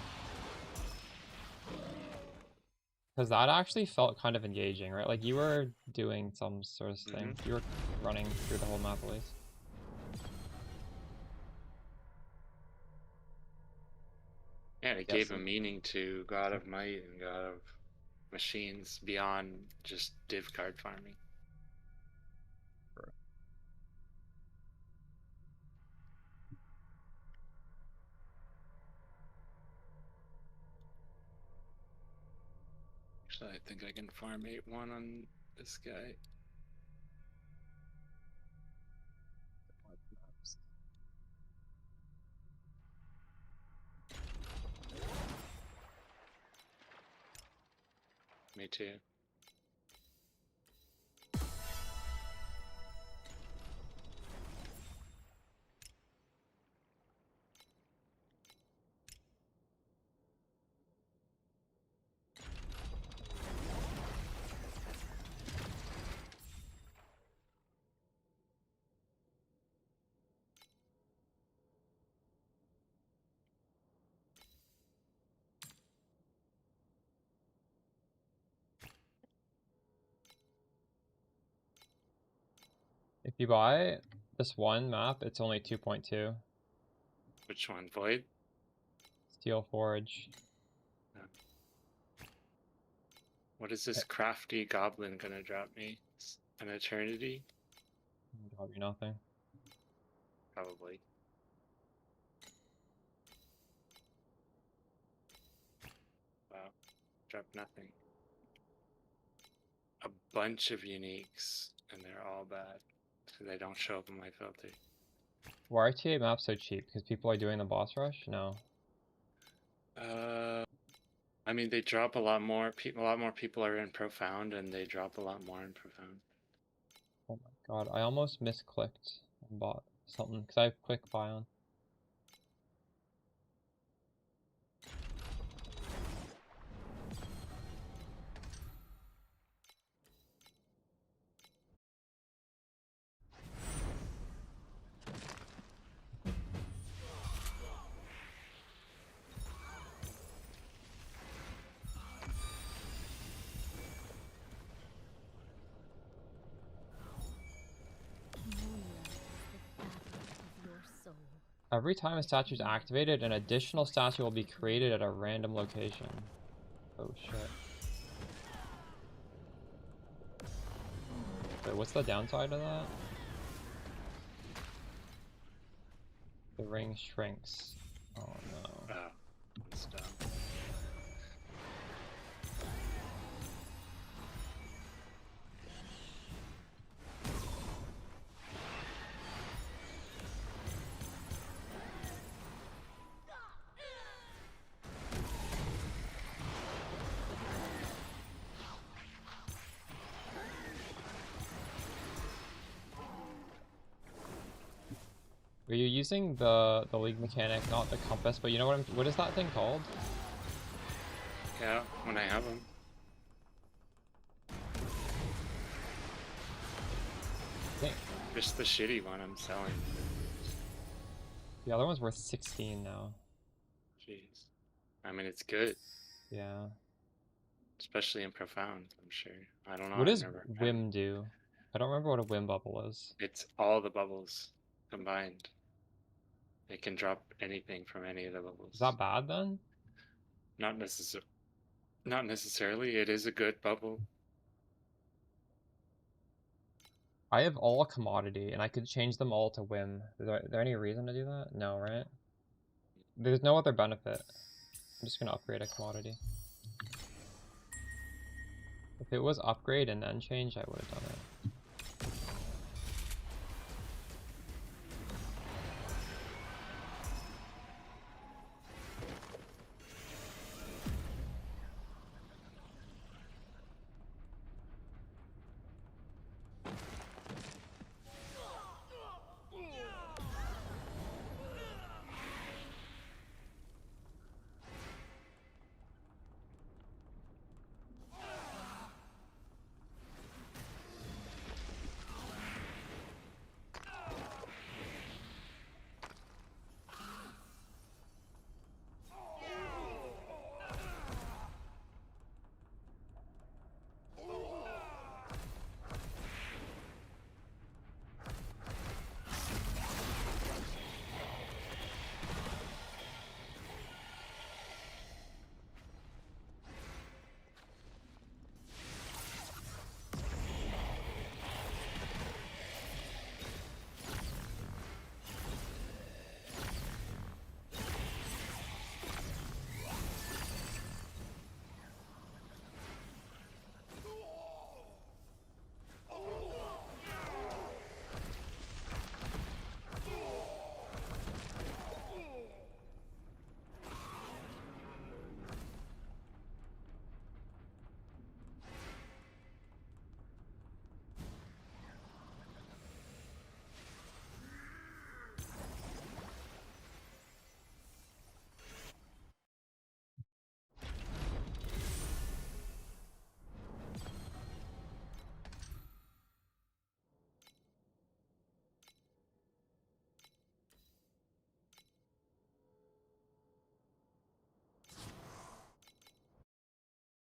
Because that actually felt kind of engaging, right? Like, you were doing some sort of thing. You were running through the whole map at least. Yeah, it gave a meaning to God of Might and God of Machines beyond just div card farming. Actually, I think I can farm 8-1 on this guy. Me too. you buy this one map, it's only 2.2. Which one? Void? Steel Forge. No. What is this crafty goblin gonna drop me? An eternity? Probably nothing. Probably. Wow. Drop nothing. A bunch of uniques, and they're all bad. So they don't show up in my filter. Why are TA maps so cheap? Because people are doing the boss rush? No. I mean, they drop a lot more. A lot more people are in Profound, and they drop a lot more in Profound. Oh my god, I almost misclicked and bought something because I have quick buy on. Every time a statue is activated, an additional statue will be created at a random location. Oh shit. Wait, what's the downside of that? The ring shrinks. Oh no. Oh, that's dumb. Are you using the league mechanic, not the compass, but you know what is that thing called? Yeah, when I have them. Okay. Just the shitty one I'm selling. The other one's worth 16 now. Jeez. I mean, it's good. Yeah. Especially in Profound, I'm sure. I don't know, What I've does never had it. whim do? I don't remember what a whim bubble is. It's all the bubbles combined. It can drop anything from any of the bubbles. Is that bad then? Not necessarily. It is a good bubble. I have all commodity, and I could change them all to whim. Is there any reason to do that? No, right? There's no other benefit. I'm just gonna upgrade a commodity. If it was upgrade and then change, I would have done it.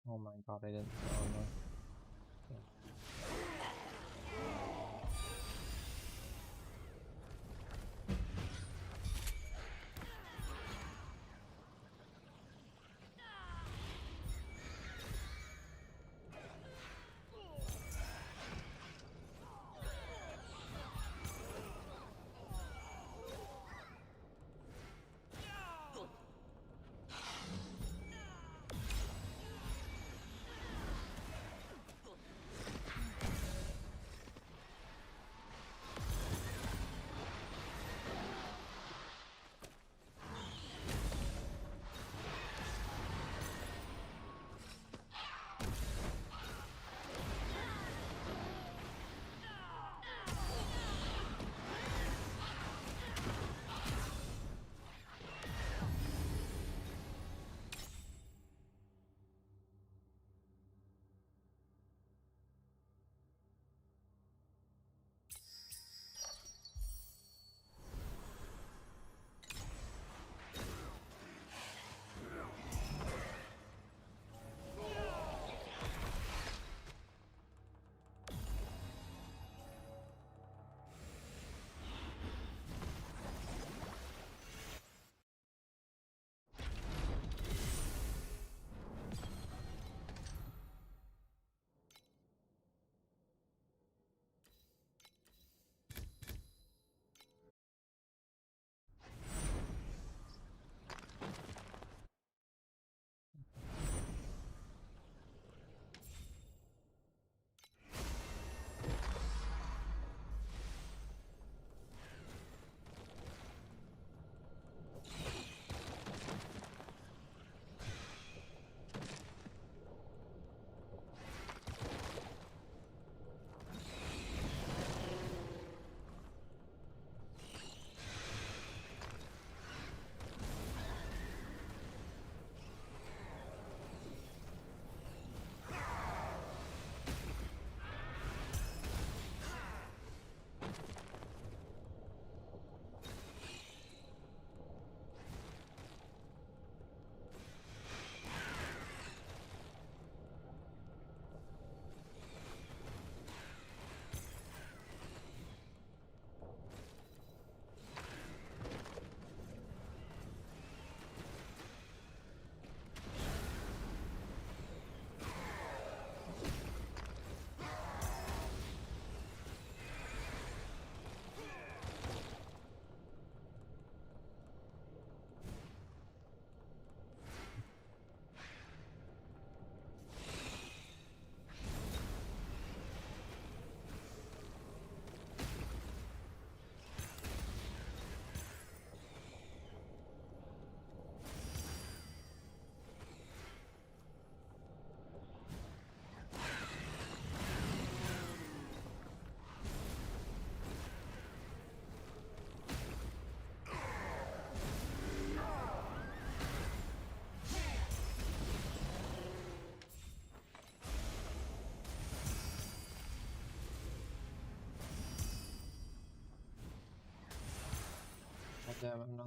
Oh my god, I didn't. Oh no.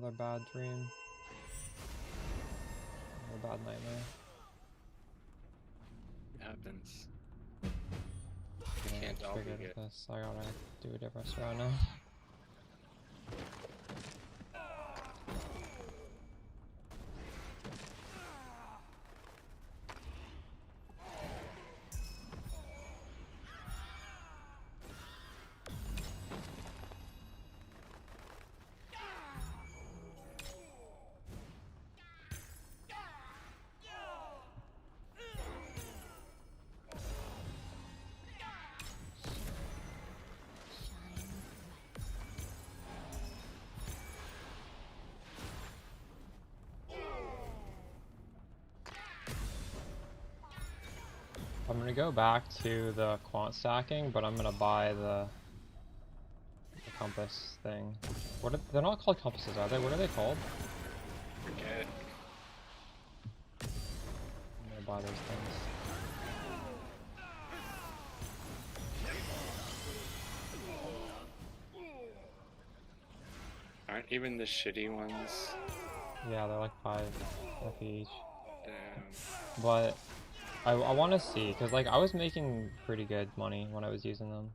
Another bad dream. Another bad nightmare. It happens. Getting Can't all be triggered good. with this. I gotta do a different strat now. I'm gonna go back to the quant stacking, but I'm gonna buy the compass thing. What are, they're not called compasses, are they? What are they called? Forget. I'm gonna buy those things. Aren't even the shitty ones? Yeah, they're like 5 FE each. Damn. But I want to see, because like I was making pretty good money when I was using them.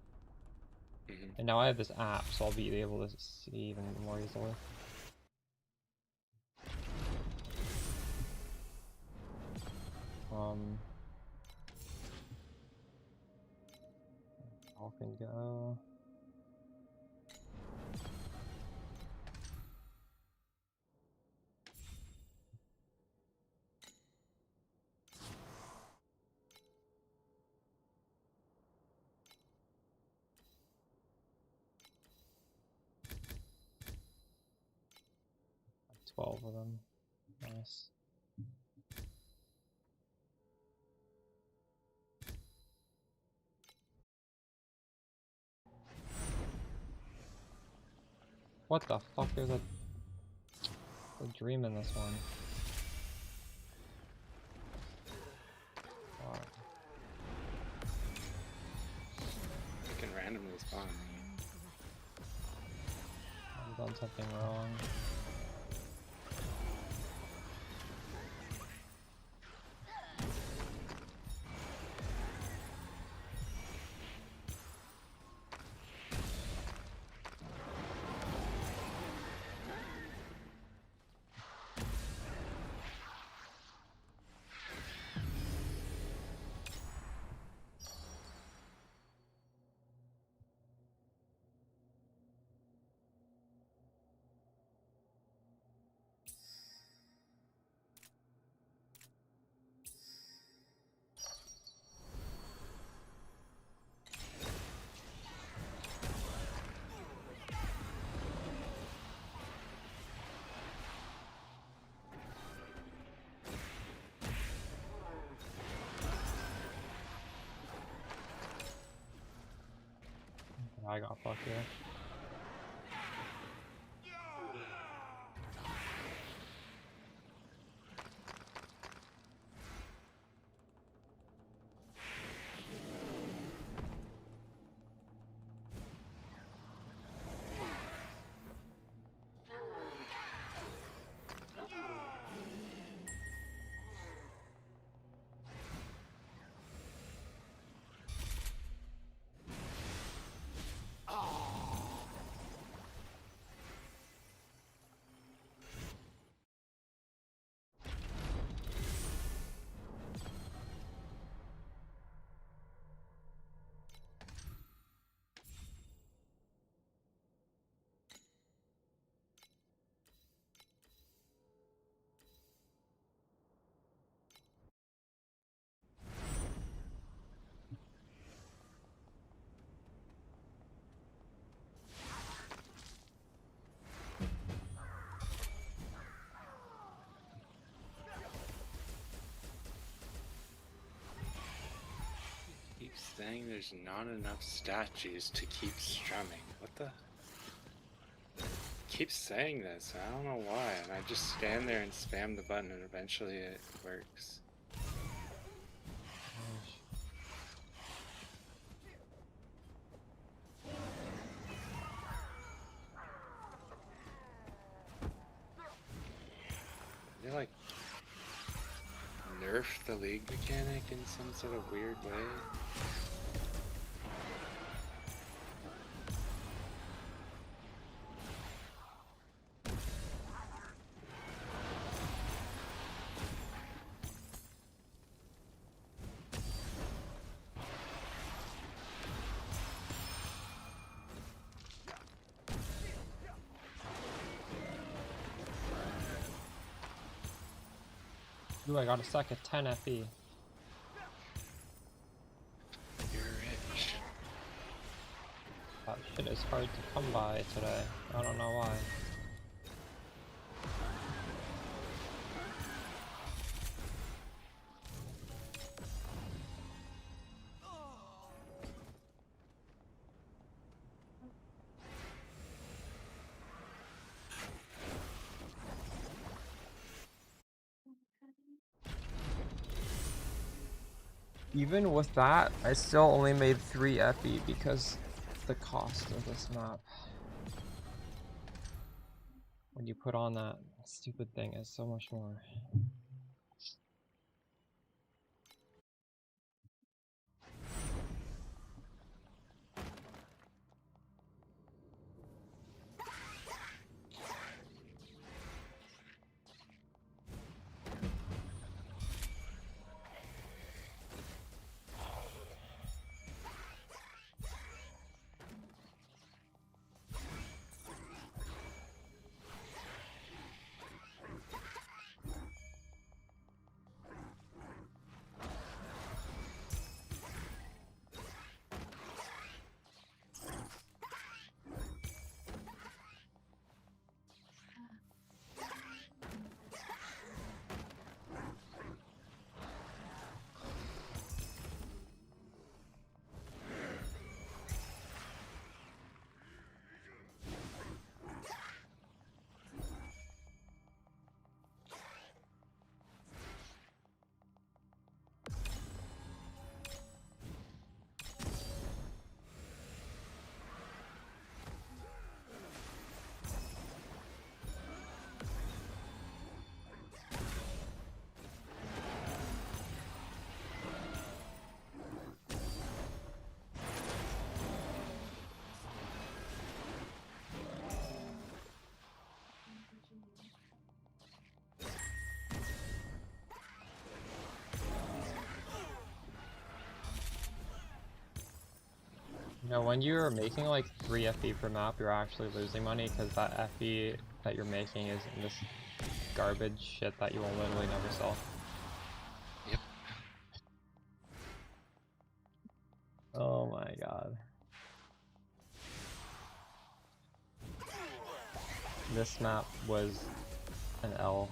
And now I have this app, so I'll be able to see even more easily. All can go. Like 12 of them. Nice. What the fuck? There's a dream in this one. Wow. It can randomly spawn. I've done something wrong. I got fucked here. Keeps saying there's not enough statues to keep strumming. What the? Keeps saying this. I don't know why. And I just stand there and spam the button, and eventually it works. nerf the league mechanic in some sort of weird way? Ooh, I got a sec at 10 FE. You're rich. That shit is hard to come by today. I don't know why. Even with that, I still only made 3 FE because the cost of this map. When you put on that stupid thing is so much more. You know, when you're making like 3 FE per map, you're actually losing money because that FE that you're making is in this garbage shit that you will literally never sell. Yep. Oh my god. This map was an L.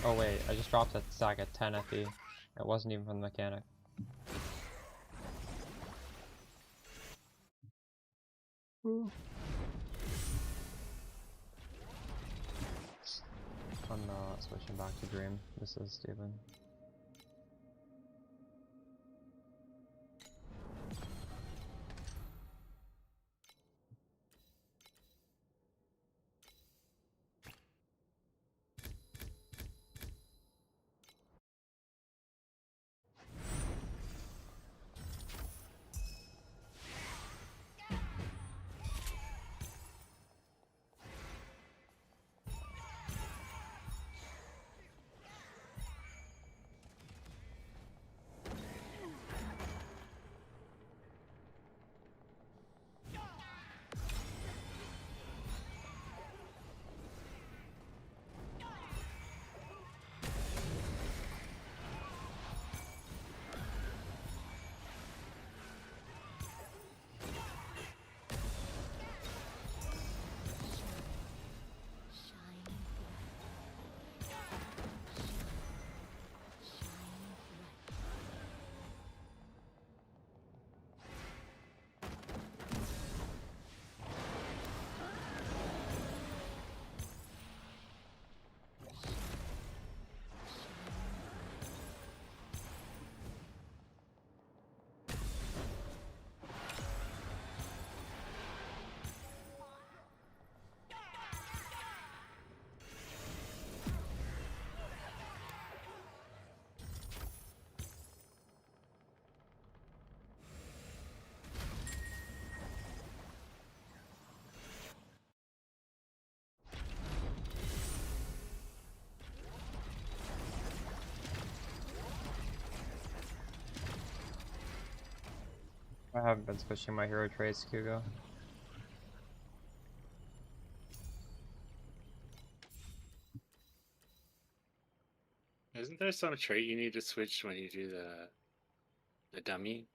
Oh wait, I just dropped a stack at 10 FE. It wasn't even from the mechanic. I'm switching back to Dream. This is Steven. I haven't been switching my hero traits, Kugo. Isn't there some trait you need to switch when you do the dummy?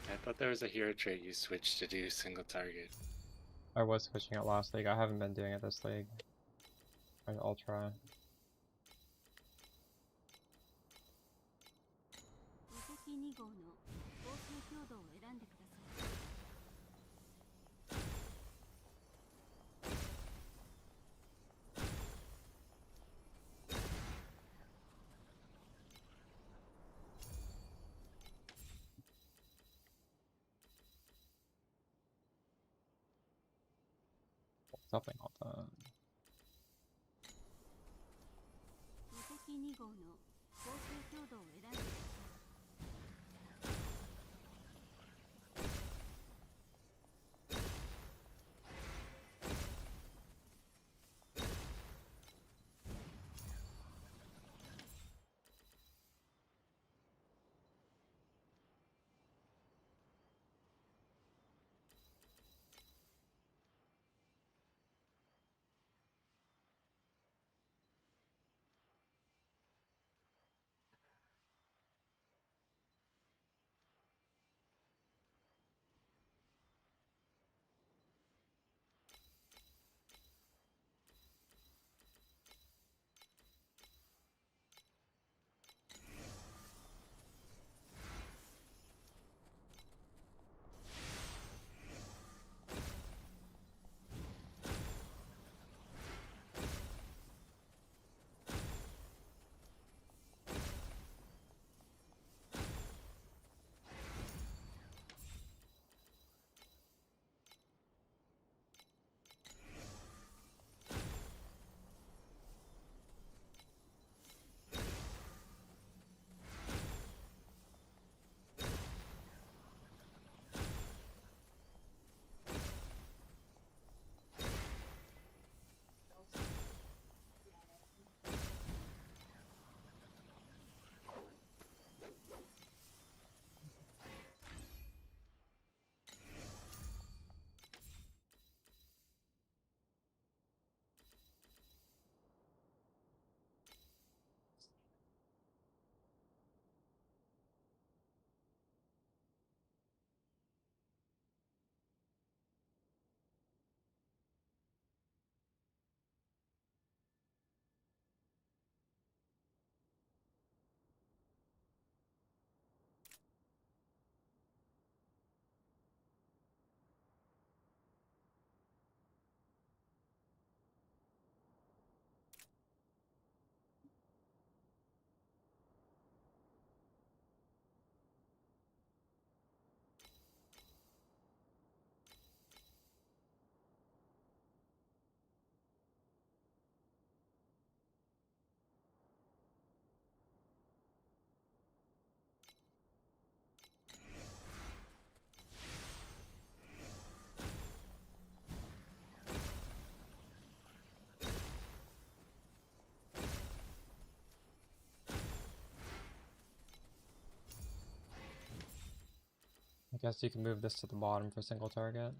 I thought there was a hero trait you switched to do single target. I was switching it last league. I haven't been doing it this league. I'll try. 無敵2号の合成強度を選んでください。Something all done. 無敵2号の合成強度を選んでください。I guess you can move this to the bottom for single target.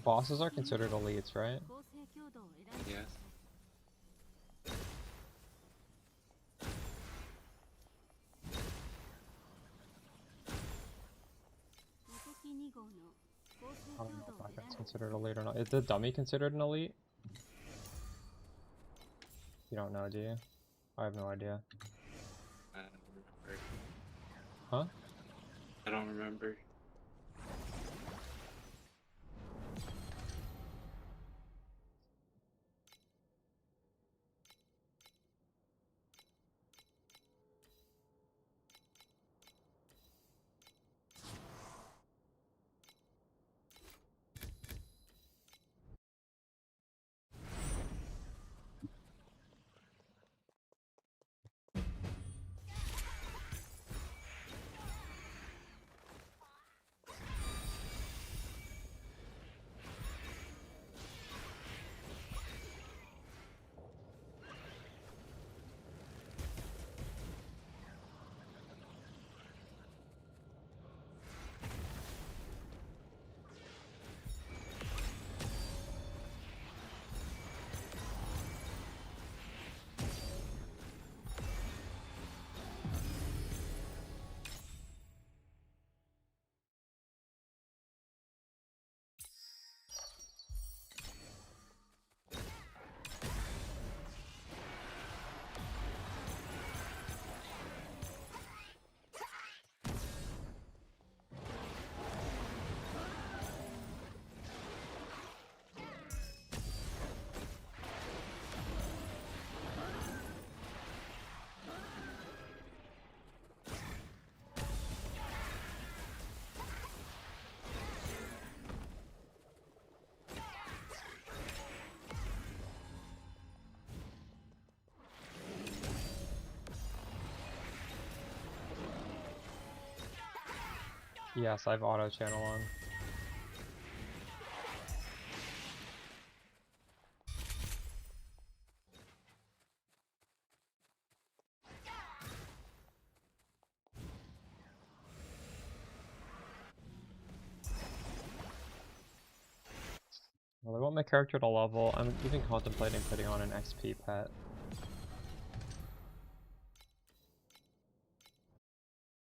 Bosses are considered elites, right? 合成強度を選んでください。 Yes. 無敵2号の合成 I 強 don't know 度 if を選ん that's で considered elite or not. Is the dummy considered an elite? You don't know, do you? I have no idea. I don't remember. Huh? I don't remember. I 無 Yes, I have auto channel on. Well, I want my character to level. I'm even contemplating putting on an XP pet.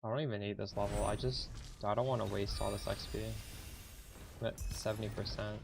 I don't even need this level. I don't want to waste all this XP. I'm at 70%.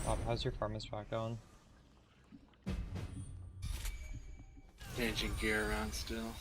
Bob, how's your farmer's track going? Changing gear around still.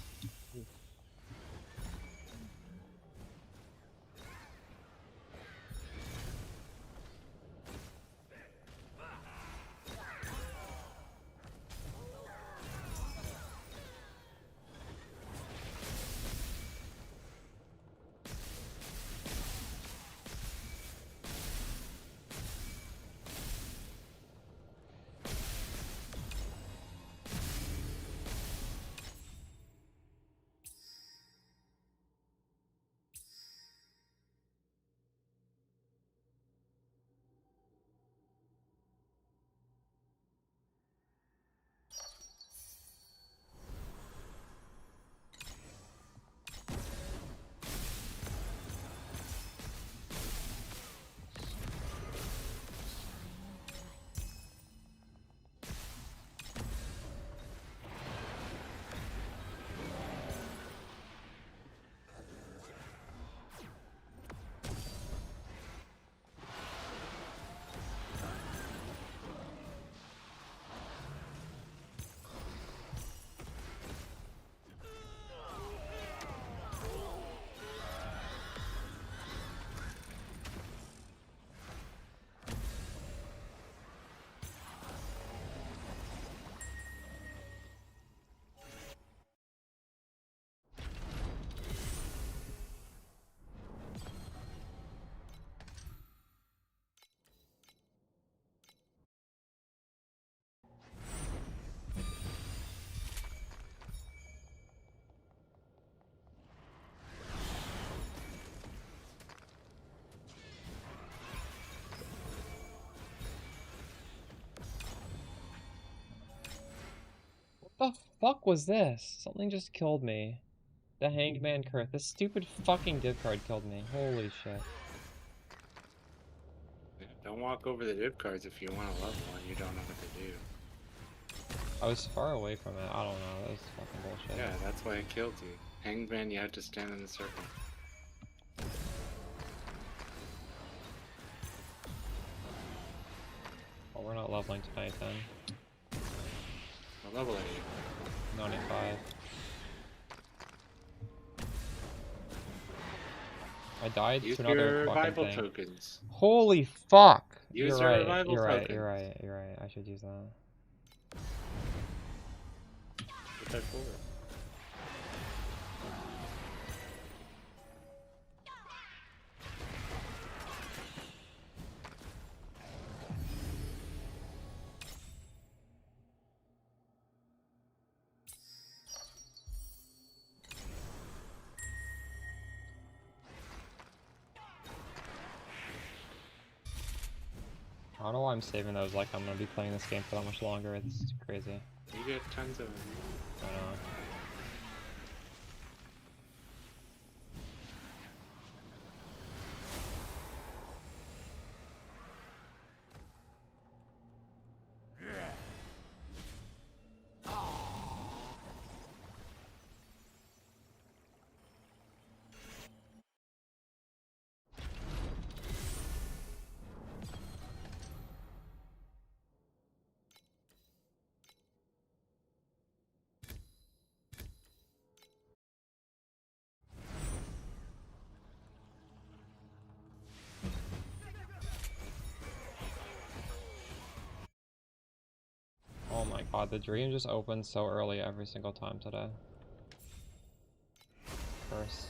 What the fuck was this? Something just killed me. The Hanged Man Curse. This stupid fucking div card killed me. Holy shit. Yeah, don't walk over the dip cards if you want to level and you don't know what to do. I was far away from it. I don't know. That was fucking bullshit. Yeah, that's why it killed you. Hanged Man, you had to stand in the circle. Well, we're not leveling tonight then. What level are you? 95. I died Use to another your fucking revival thing. tokens. Holy fuck! Use You're your right. revival You're right. tokens. You're right. You're right. I should use that. What that for? I don't know why I'm saving those like I'm gonna be playing this game for that much longer. It's crazy. You get tons of them. I know. Oh my god, the dream just opened so early every single time today. First.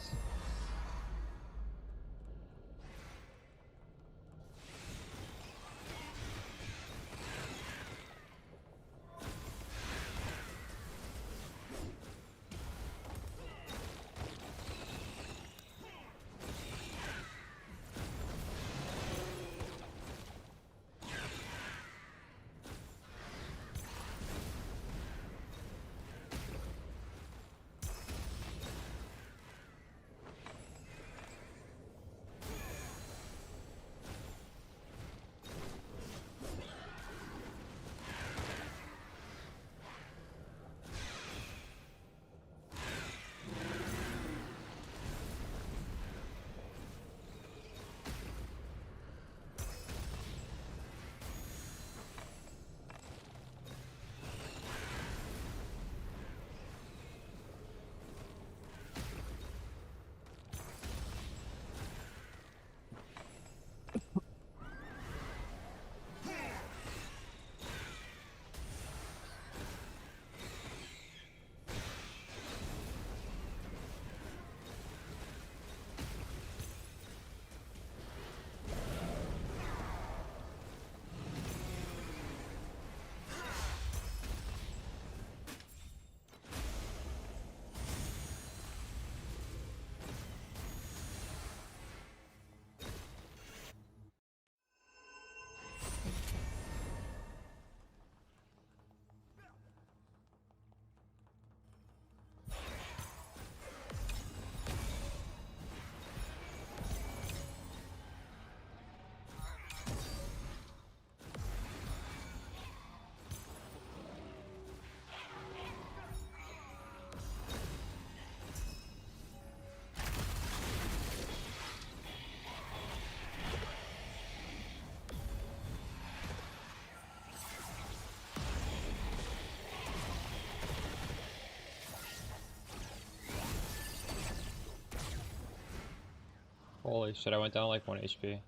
Holy shit, I went down like 1 HP.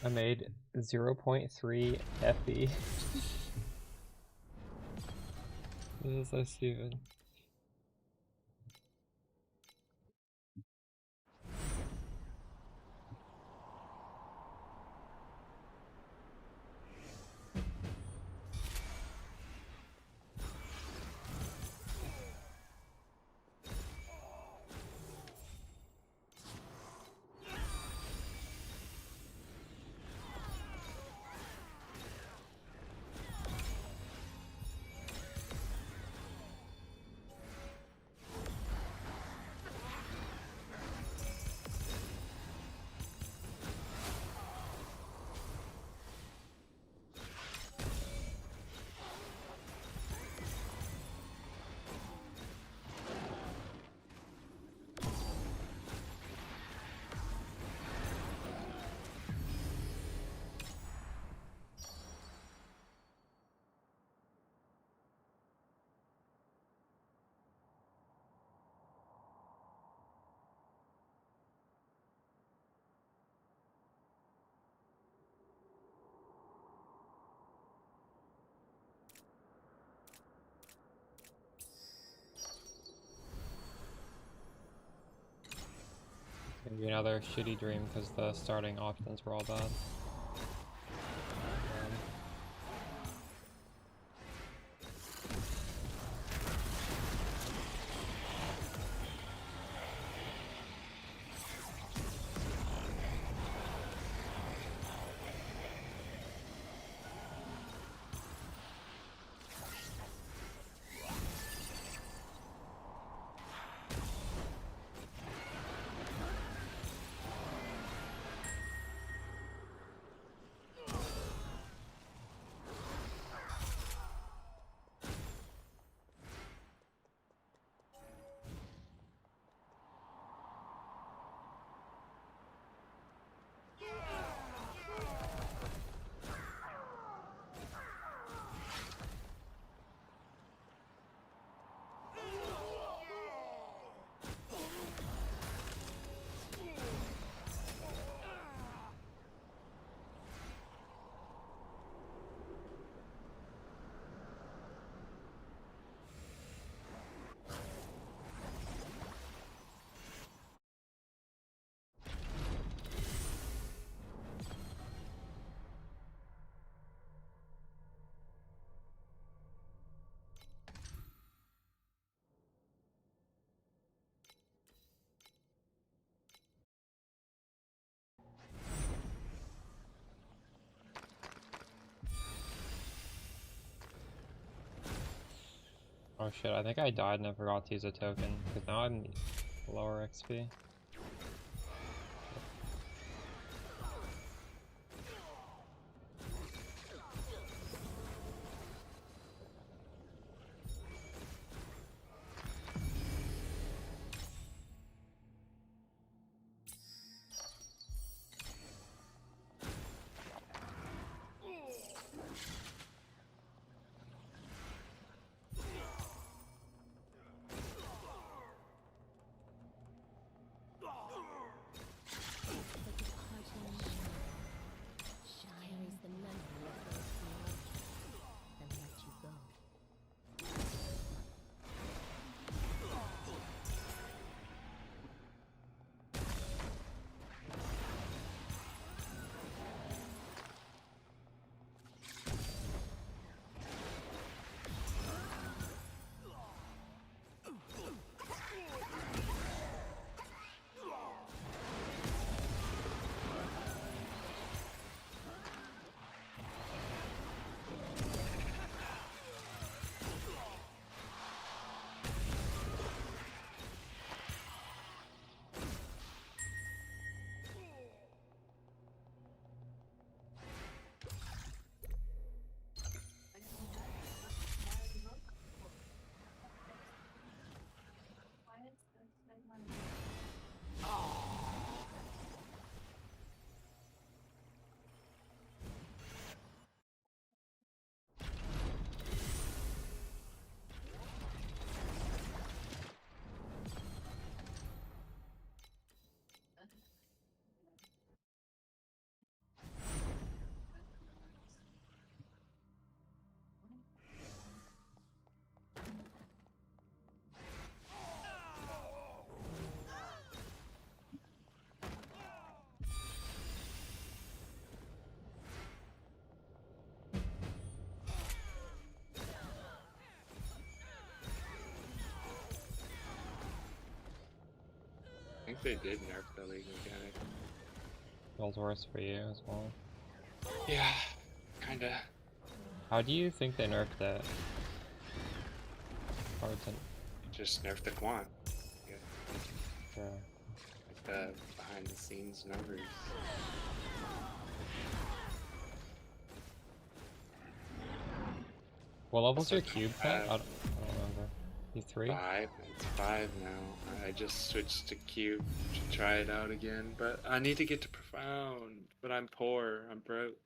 I made 0.3 FE. This is so stupid. Maybe another shitty dream because the starting options were all bad. Oh shit, I think I died and I forgot to use a token, because now I'm lower XP. they did nerf the league mechanic. Feels worse for you as well. Yeah, kinda. How do you think they nerfed it? Hard to... Just nerf the quant. Yeah. Like the behind the scenes numbers. What level's So your cube pet? I don't remember. You 3? 5. It's 5 now. I just switched to cube to try it out again, but I need to get to profound. But I'm poor. I'm broke.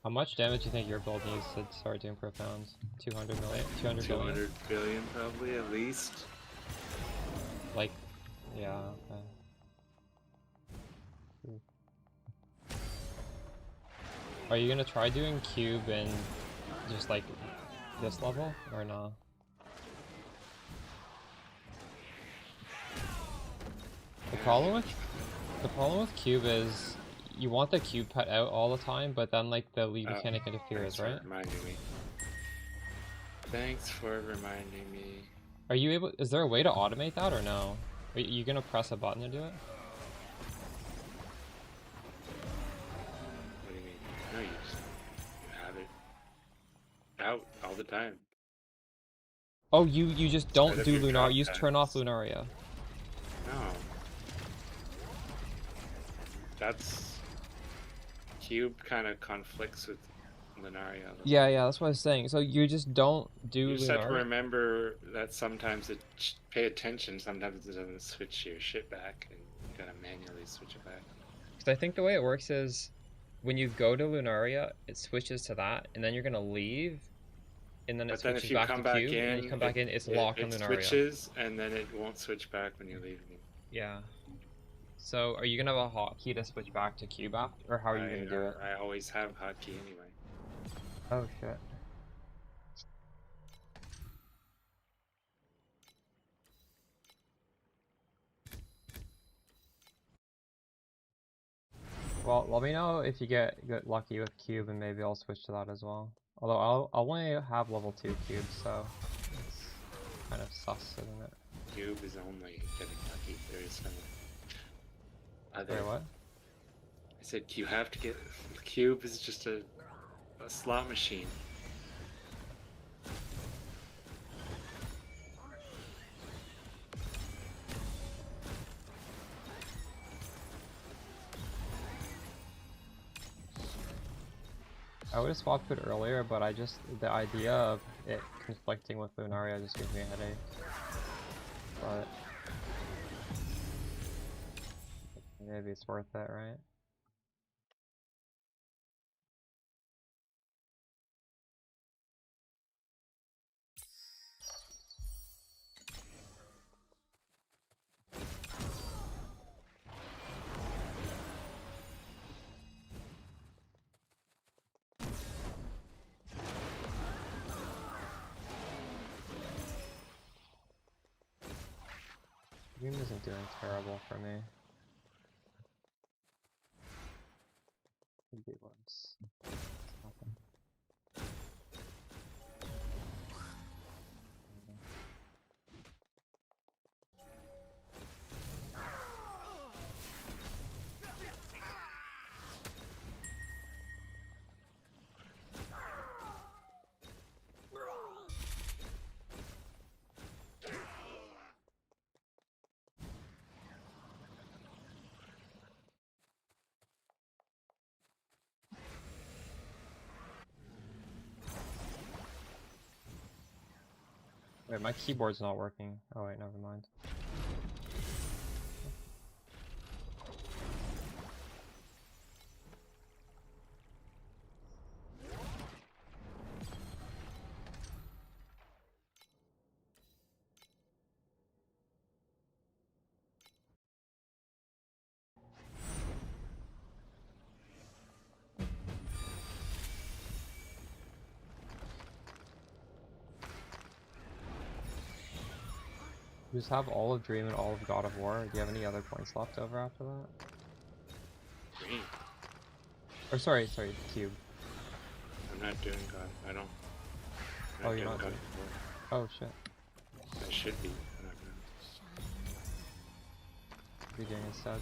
How much damage do you think your build needs to start doing profounds? 200 million? 200 billion? 200 billion probably at least. Like, yeah, okay. Are you gonna try doing cube in just like this level or no? The problem with cube is you want the cube pet out all the time, but then like the lead mechanic interferes, Thanks right? for reminding me. Thanks for reminding me. Are you able? Is there a way to automate that or no? Are you gonna press a button to do it? What do you mean? No, you have it out all the time. Oh, you just don't Instead of do your Lunar. drop You just turn off pads. Lunaria. No. That's... Cube kind of conflicts with Lunaria. Yeah, that's what I was saying. So you just don't do You just have to Lunaria? remember that sometimes it... Pay attention, sometimes it doesn't switch your shit back, and you gotta manually switch it back. Because I think the way it works is when you go to Lunaria, it switches to that, and then you're gonna leave, and then it But then switches if you back come to back cube, and then you in, come back in, it's locked on it Lunaria. switches, and then it won't switch back when you leave again. Yeah. So are you gonna have a hotkey to switch back to cube after, or how are you gonna do it? I always have hotkey anyway. Oh shit. Well, let me know if you get lucky with cube, and maybe I'll switch to that as well. Although I'll only have level 2 cubes, so it's kind of sus, isn't it? Cube is only getting lucky. There is no other. Wait, what? I said you have to get... Cube is just a slot machine. I would have swapped it earlier, but the idea of it conflicting with Lunaria just gives me a headache. But maybe it's worth it, right? The game isn't doing terrible for me. Maybe once. Nothing. Wait, my keyboard's not working. Oh wait, never mind. You just have all of Dream and all of God of War. Do you have any other points left over after that? Green. Or sorry, Cube. I'm not doing God. I don't. Oh, you're not God doing... of War. Oh shit. I should be. I'm not be doing instead?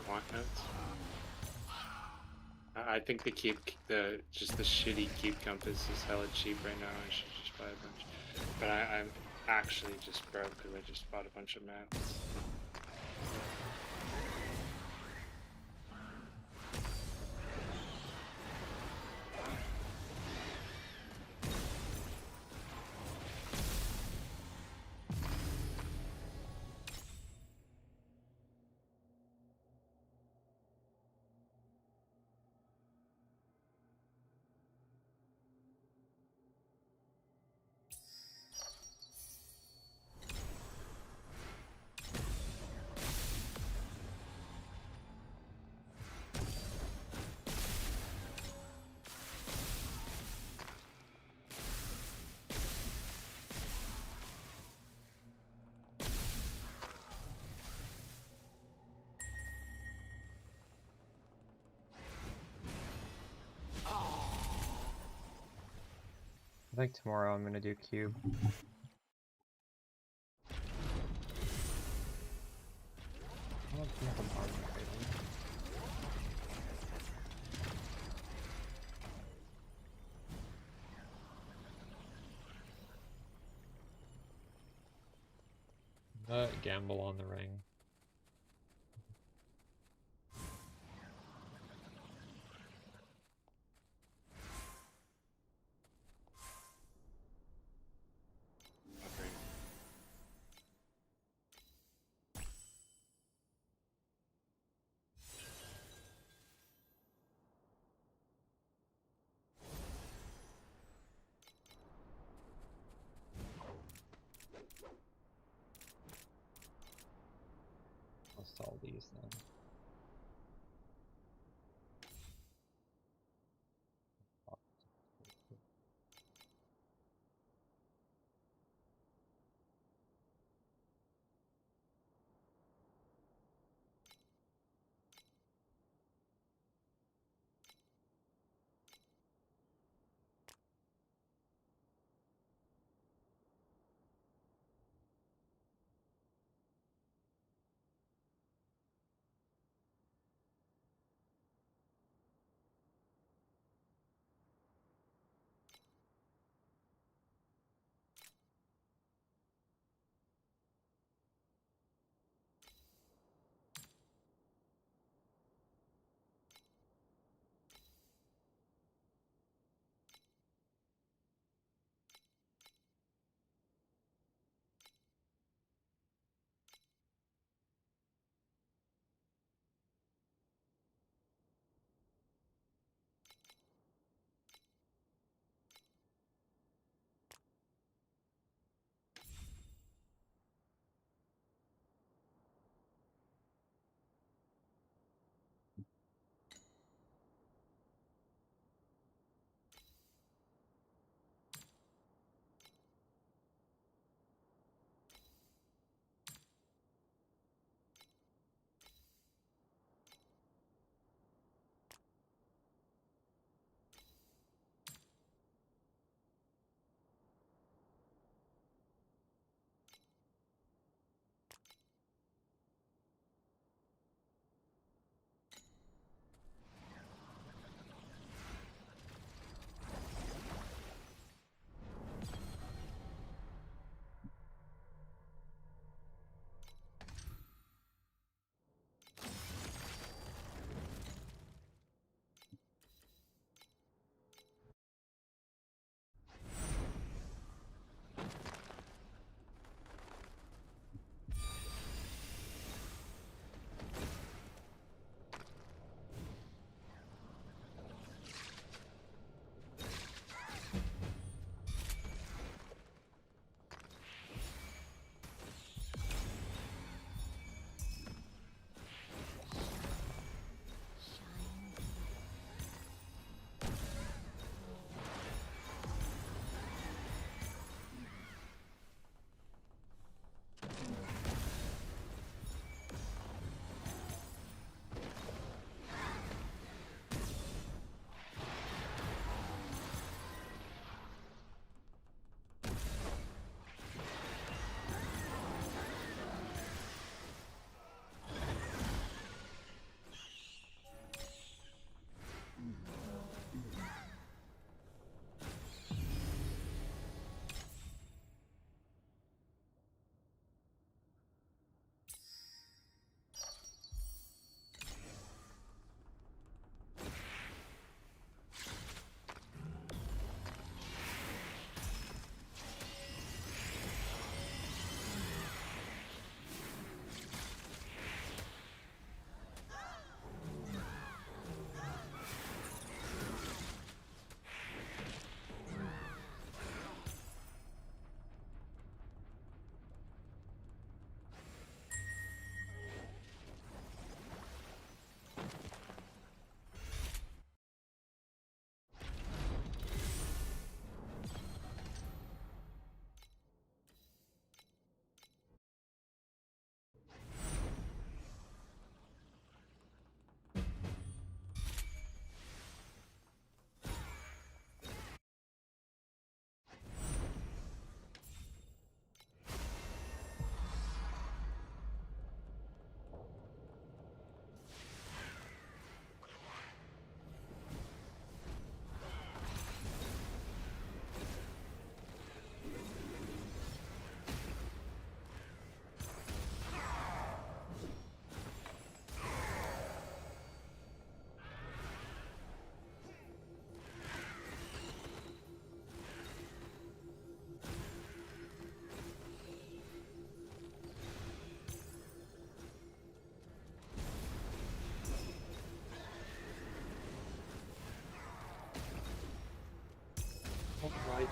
Quant notes. I think the just the shitty cube compass is hella cheap right now. I should just buy a bunch. But I'm actually just broke because I just bought a bunch of maps. I think tomorrow I'm gonna do cube. I don't think I'm on right. Gamble on the ring. Okay. I'll solve these then.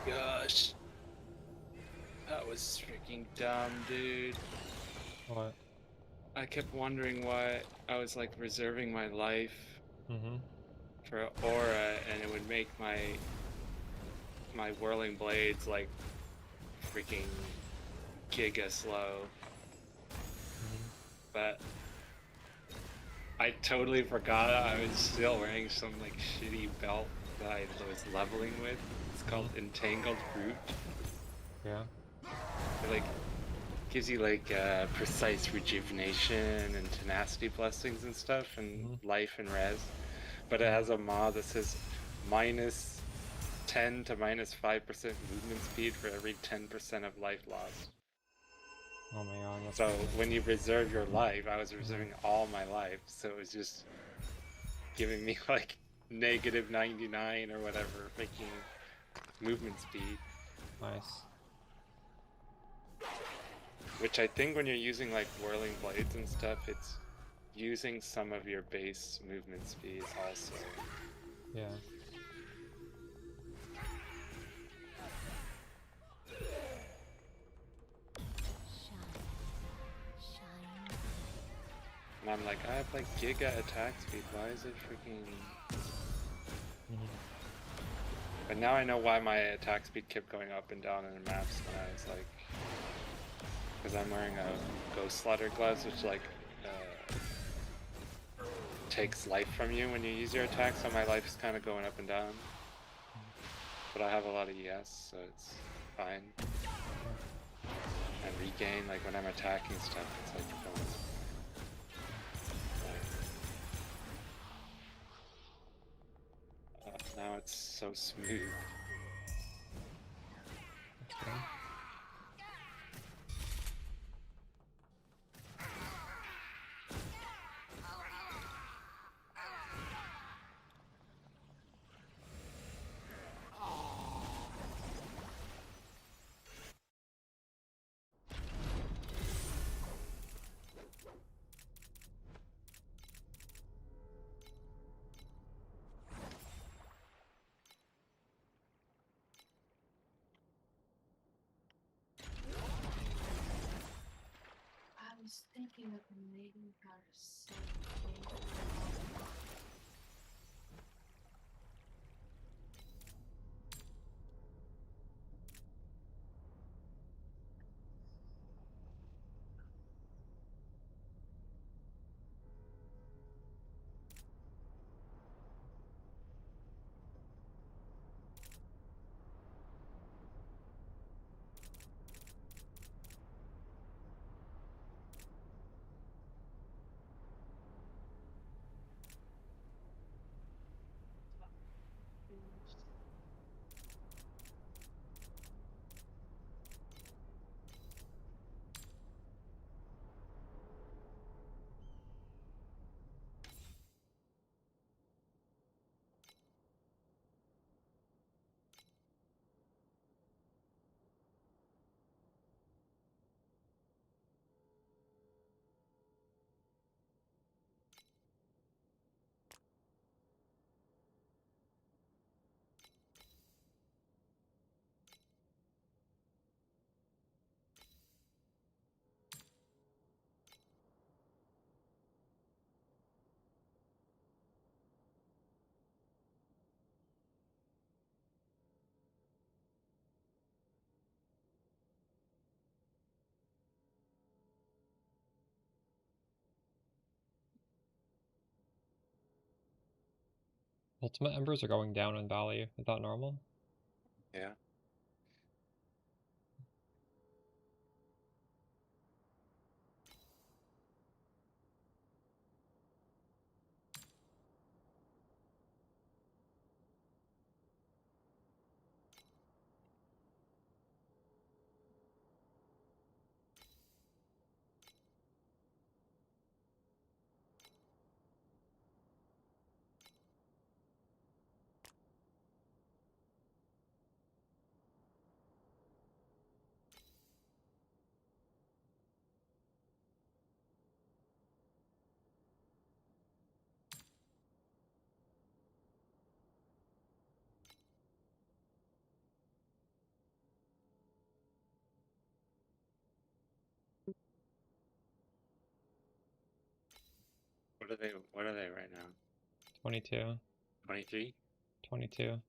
gosh. That was freaking dumb, dude. What? I kept wondering why I was like reserving my life Mm-hmm. for aura, and it would make my whirling blades like freaking giga slow. Mm-hmm. But I totally forgot I was still wearing some like shitty belt that I was leveling with. It's called Mm-hmm. Entangled Root. Yeah. It like gives you like precise rejuvenation and tenacity blessings and stuff and Mm-hmm. life and res. But it Mm-hmm. has a mod that says minus 10 to minus 5% movement speed for every 10% of life lost. Oh my god, that's So crazy. when you reserve your life, I was Mm-hmm. reserving all my life, so it was just giving me like negative 99 or whatever, making movement speed. Nice. Which I think when you're using like whirling blades and stuff, it's using some of your base movement speed also. Yeah. Shine, shine. And I'm like, I have like giga attack speed, why is it freaking... Mm-hmm. But now I know why my attack speed kept going up and down in the maps when I was like... Because I'm wearing a Ghost Slaughter gloves, which like takes life from you when you use your attack, so my life is kind of going up and down. But I have a lot of ES, so it's fine. And regain, like when I'm attacking stuff, it's like going... now it's so smooth. That's good. I was thinking of a maiden house. Ultimate embers are going down in value. Is that normal? Yeah. What are they right now? 22. 23? 22.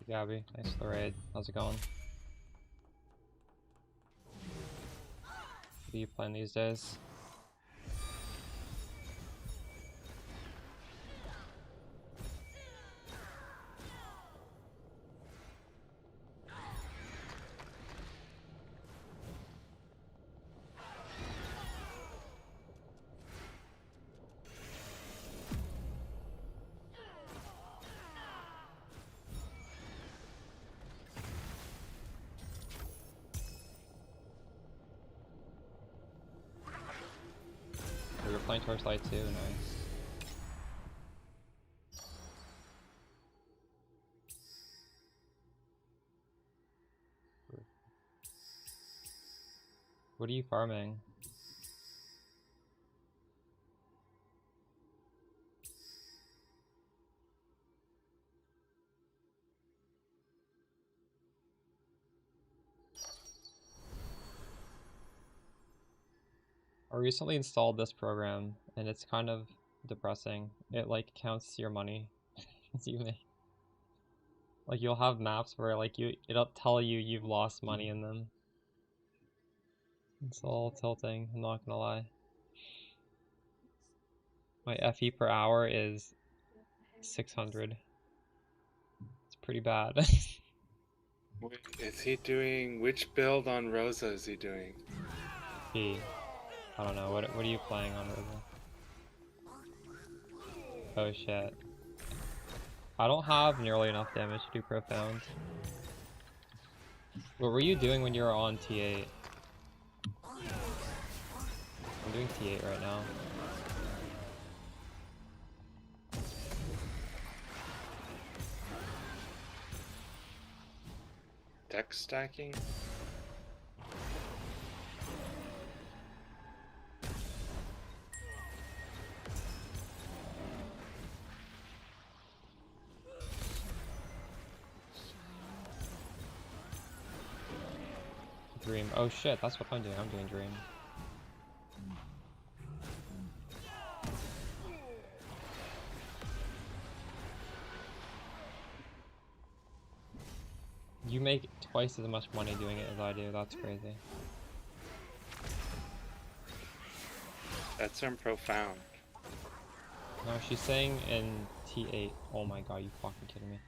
Gabby, thanks for the raid. How's it going? What are you playing these days? Oh, you're playing Torchlight too, nice. What are you farming? I recently installed this program and it's kind of depressing. It like counts your money as you make. Like you'll have maps where like it'll tell you you've lost money in them. It's all tilting, I'm not gonna lie. My FE per hour is 600. It's pretty bad. Wait, is he doing, which build on Rosa is he doing? I don't know, what are you playing on Rosa? Oh shit. I don't have nearly enough damage to do profound. What were you doing when you were on T8? I'm doing T8 right now. Deck stacking? Dream. Oh shit, that's what I'm doing. I'm doing Dream. You make twice as much money doing it as I do. That's crazy. That's in profound. No, she's saying in T8. Oh my god, you fucking kidding me.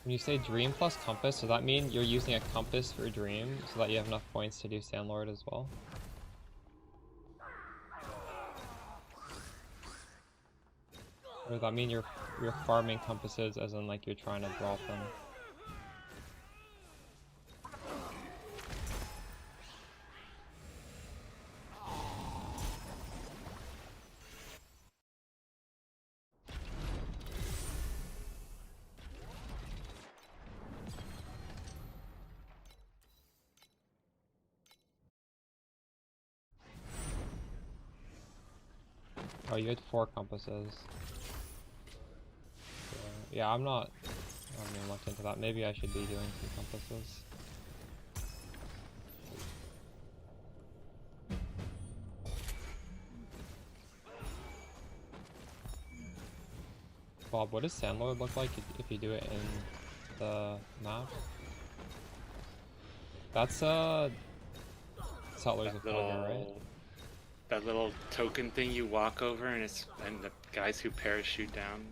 When you say Dream plus Compass, does that mean you're using a Compass for Dream so that you have enough points to do Sandlord as well? Or does that mean you're farming compasses as in like you're trying to drop them? Oh, you had 4 compasses. Yeah, I haven't even looked into that. Maybe I should be doing some compasses. Bob, what does Sandlord look like if you do it in the map? That's Settlers of Pelgar, right? That little token thing you walk over, and the guys who parachute down.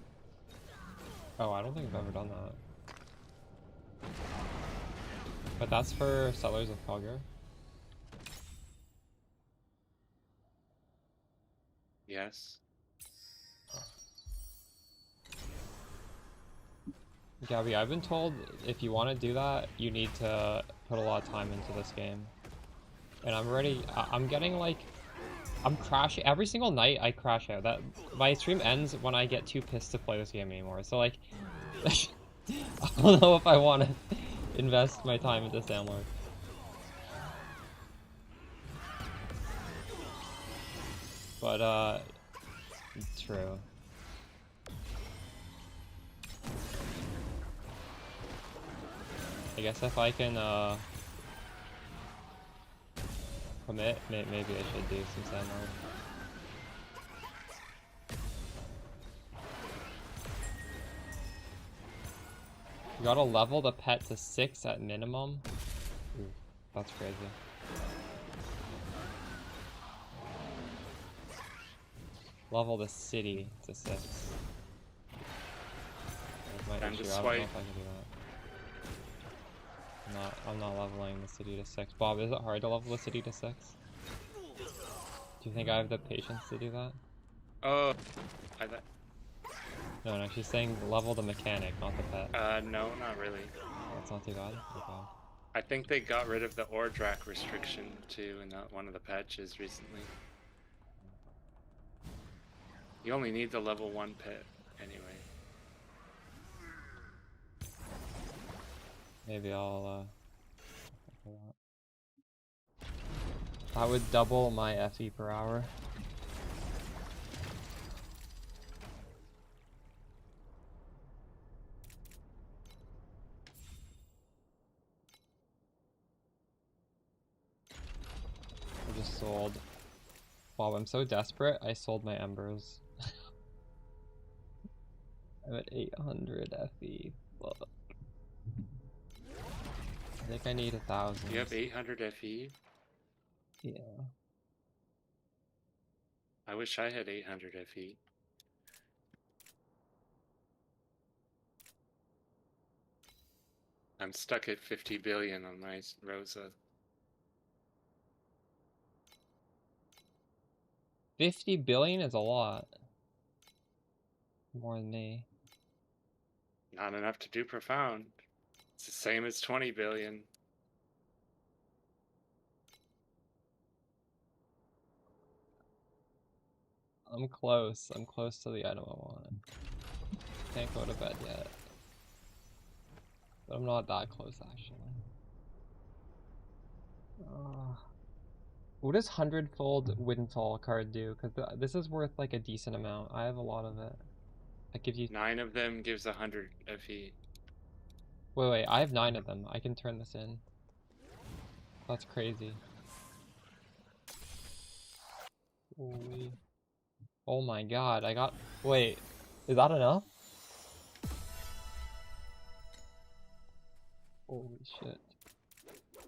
Oh, I don't think I've ever done that. But that's for Settlers of Pelgar. Yes. Gabby, I've been told if you want to do that, you need to put a lot of time into this game. And I'm getting like, I'm crashing, every single night I crash out. My stream ends when I get too pissed to play this game anymore. So like, I don't know if I want to invest my time into Sandlord. But, true. I guess if I can, commit, maybe I should do some Sandlord. You gotta level the pet to 6 at minimum. Ooh, that's crazy. Level the city to 6. That's my issue. I don't know if I can do that. I'm not leveling the city to 6. Bob, is it hard to level the city to 6? Do you think I have the patience to do that? Oh, No, she's saying level the mechanic, not the pet. no, not really. That's not too bad. Okay. I think they got rid of the Ordrak restriction too in one of the patches recently. You only need the level 1 pet anyway. Maybe I'll that would double my FE per hour. I just sold. Wow, I'm so desperate, I sold my embers. I'm at 800 FE. Well, I think I need 1,000. You have 800 FE? Yeah. I wish I had 800 FE. I'm stuck at 50 billion on my Rosa. 50 billion is a lot. More than me. Not enough to do profound. It's the same as 20 billion. I'm close. I'm close to the item I want. Can't go to bed yet. But I'm not that close, actually. What does 100-fold Windfall card do? Because this is worth like a decent amount. I have a lot of it. That gives you... 9 of them gives 100 FE. Wait, I have 9 of them. I can turn this in. That's crazy. Holy... Oh my god, I got... Wait, is that enough? Holy shit.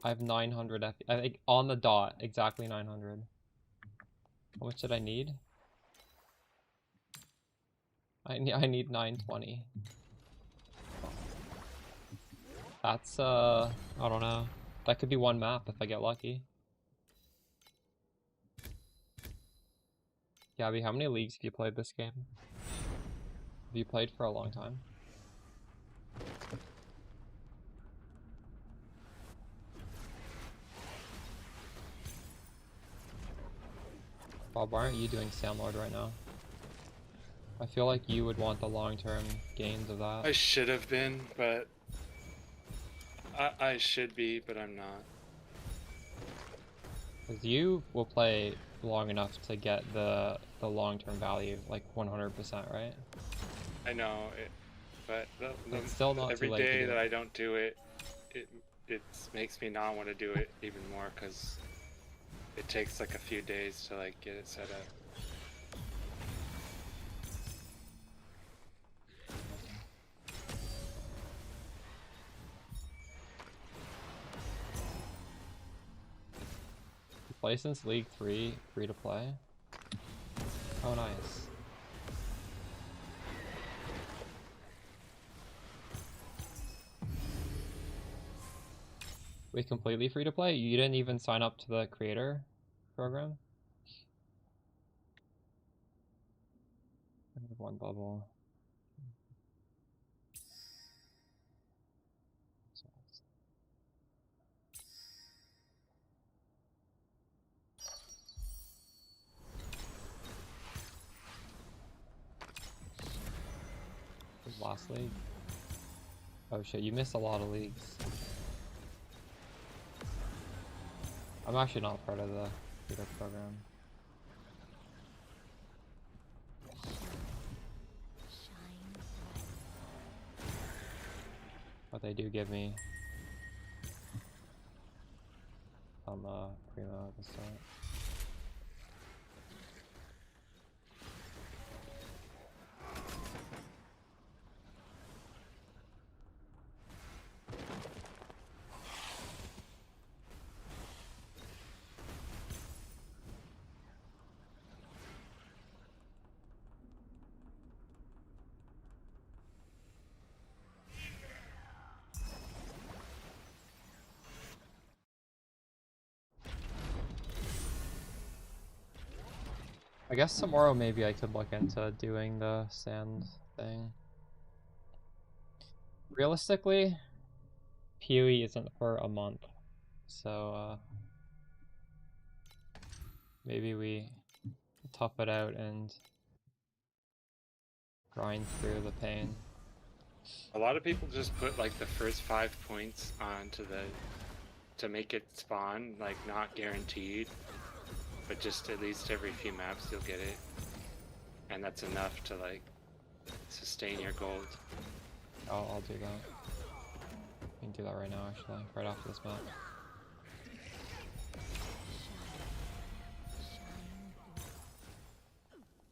I have 900 FE. I think on the dot, exactly 900. How much did I need? I need 920. That's, I don't know. That could be one map if I get lucky. Gabby, how many leagues have you played this game? you played for a long time? Bob, why aren't you doing Sandlord right now? I feel like you would want the long-term gains of that. I should have been, but I should be, but I'm not. Because you will play long enough to get the long-term value, like 100%, right? I know it, but It's still not every too late to day do that it. I don't do it, it makes me not want to do it even more because it takes like a few days to like get it set up. You play since League 3, free to play? Oh, nice. Wait, completely free to play? You didn't even sign up to the creator program? I have one bubble. Last league? Oh shit, you missed a lot of leagues. I'm actually not part of the creator program. But they do give me some primo at the start. I guess tomorrow maybe I could look into doing the sand thing. Realistically, PoE isn't for a month, so maybe we tough it out and grind through the pain. A lot of people just put like the first 5 points onto the to make it spawn, like not guaranteed, but just at least every few maps you'll get it, and that's enough to like sustain your gold. I'll do that. I can do that right now, actually, right after this map.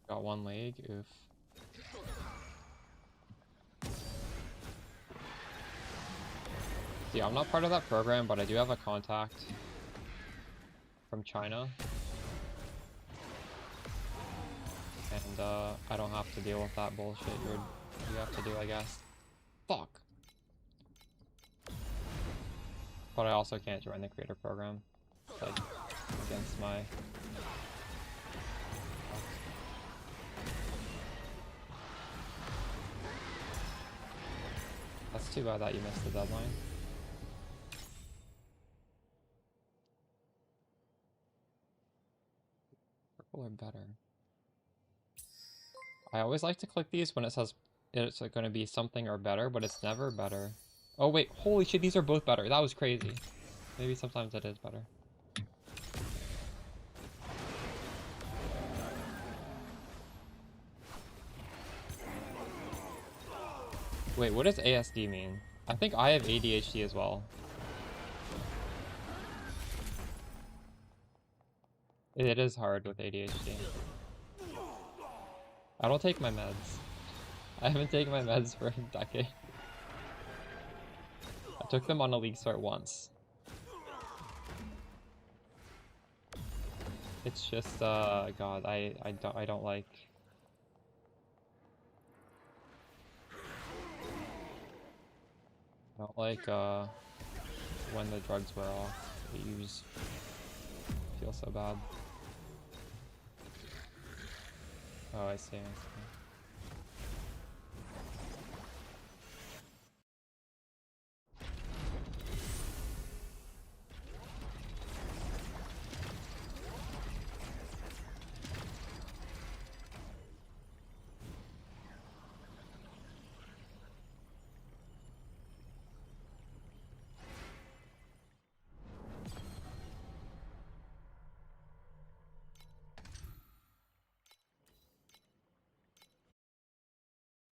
Got one league, oof. See, I'm not part of that program, but I do have a contact from China. And I don't have to deal with that bullshit you have to do, I guess. Fuck! But I also can't join the creator program. It's like against my... That's too bad that you missed the deadline. Purple are better. I always like to click these when it says it's going to be something or better, but it's never better. Oh wait, holy shit, these are both better. That was crazy. Maybe sometimes it is better. Wait, what does ASD mean? I think I have ADHD as well. It is hard with ADHD. I don't take my meds. I haven't taken my meds for a decade. I took them on a league start once. It's just, God, I don't like... I don't like, when the drugs wear off. You just feel so bad. Oh, I see, I see.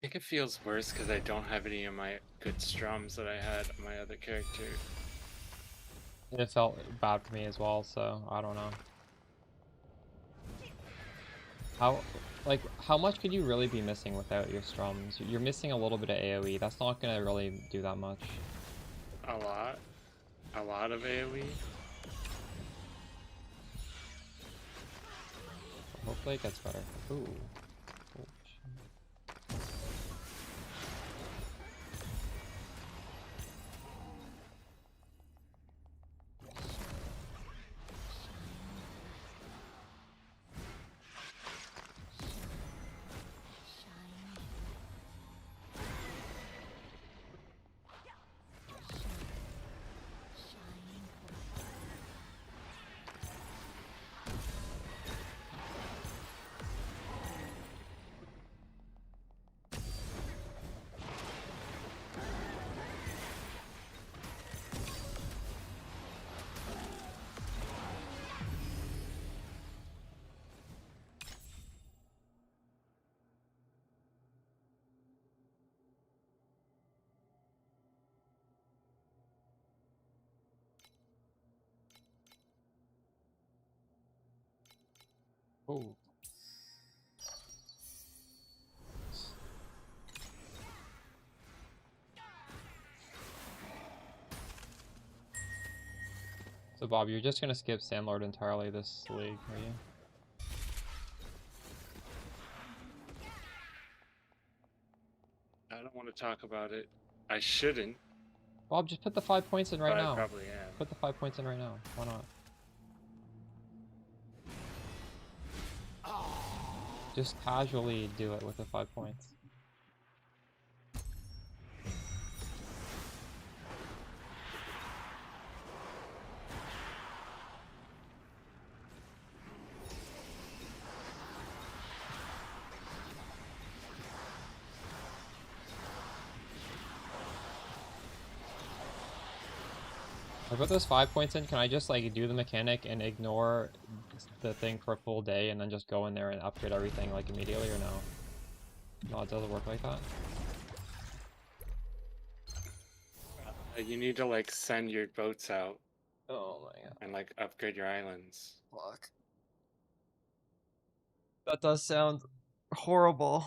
think it feels worse because I don't have any of my good strums that I had on my other character. It felt bad for me as well, so I don't know. How much could you really be missing without your strums? You're missing a little bit of AoE. That's not gonna really do that much. A lot. A lot of AoE. Hopefully it gets better. Ooh. Oh, shit. Ooh. So Bob, you're just gonna skip Sandlord entirely this league, are you? I don't want to talk about it. I shouldn't, Bob, just put the 5 points in right but I now. probably am. Put the 5 points in right now. Why not? Just casually do it with the 5 points. I put those 5 points in. Can I just like do the mechanic and ignore the thing for a full day and then just go in there and upgrade everything like immediately, or no? No, it doesn't work like that. You need to like send your boats out Oh my god. and like upgrade your islands. Fuck. That does sound horrible.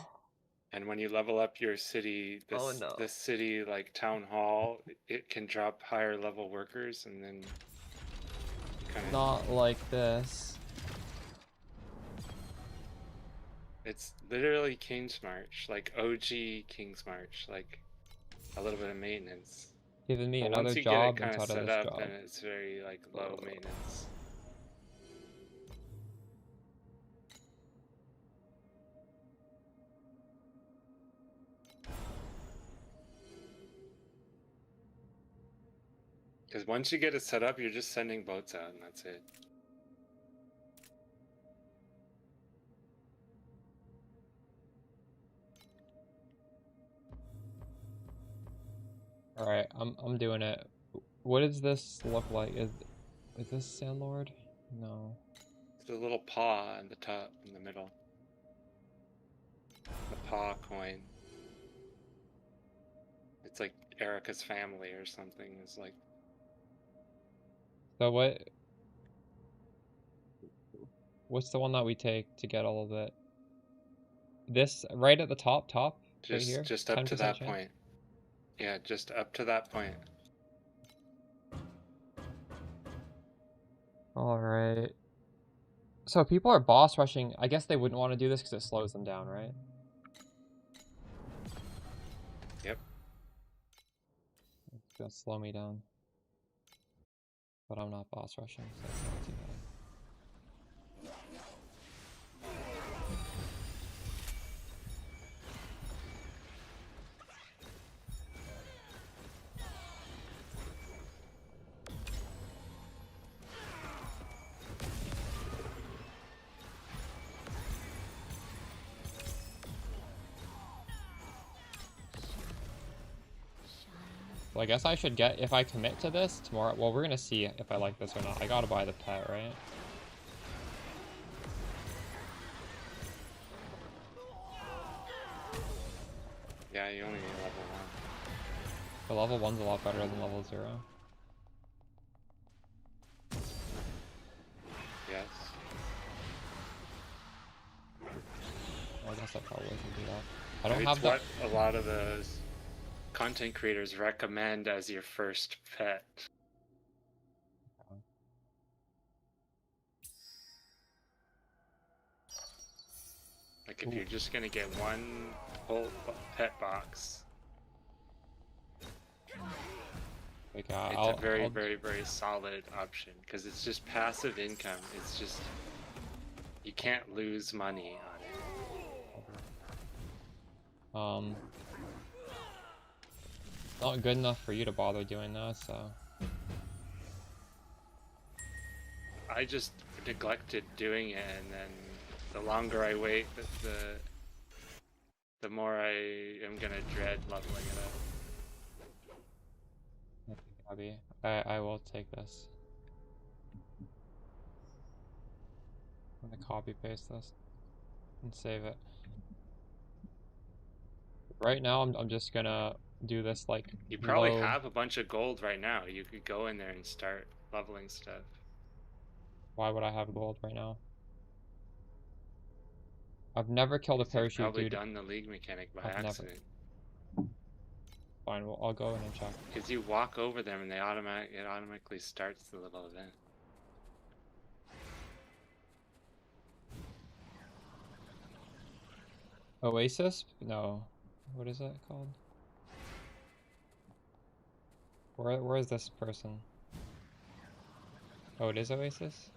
And when you level up your city, Oh this no. this city like town hall, it can drop higher level workers, and then kind of Not like this. it's literally King's March, like OG King's March, like a little bit of maintenance. Giving me But another once you get it job kind of inside of set this up, job. then it's very like low maintenance. Because once you get it set up, you're just sending boats out, and that's it. Alright, I'm doing it. What does this look like? Is this Sandlord? No. It's a little paw on the top, in the middle. The paw coin. It's like Erica's family or something. It's like So what's the one that we take to get all of it? This right at the top, right here? just up 10% to that chance? point. Yeah, just up to that point. Alright. So people are boss rushing. I guess they wouldn't want to do this because it slows them down, right? Yep. It's gonna slow me down. But I'm not boss rushing, so it's not too bad. So I guess I should get, if I commit to this tomorrow, well, we're gonna see if I like this or not. I gotta buy the pet, right? Yeah, you only need level 1. But level 1's a lot better than level 0. Yes. I guess I probably should do that. I don't It's have what that. a lot of those content creators recommend as your first pet. Like if Ooh. you're just gonna get one whole pet box, Like, it's a very, very, very solid option because it's just passive income. It's just you can't lose money on it. Not good enough for you to bother doing that, so. I just neglected doing it, and then the longer I wait, the more I am gonna dread leveling it up. Abby, I will take this. I'm gonna copy paste this and save it. Right now, I'm just gonna do this like You probably low. have a bunch of gold right now. You could go in there and start leveling stuff. Why would I have gold right now? I've never killed a Because you've parachute probably dude. done the league mechanic by I've never. accident. Fine, well, I'll go in and check. Because you walk over them and it automatically starts the little event. Oasis? No. What is that called? Where is this person? Oh, it is Oasis?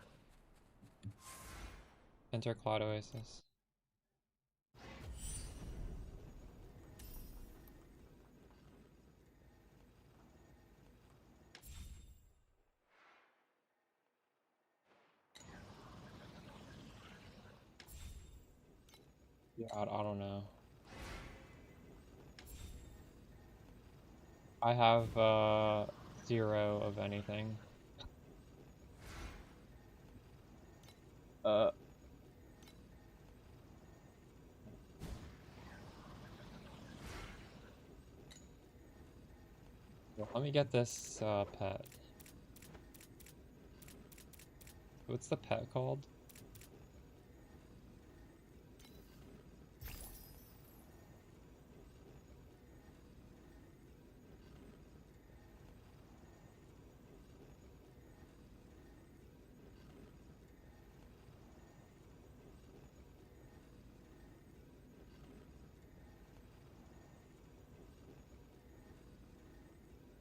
Enter Cloud Oasis. Yeah, I don't know. I have 0 of anything. Well, let me get this pet. What's the pet called?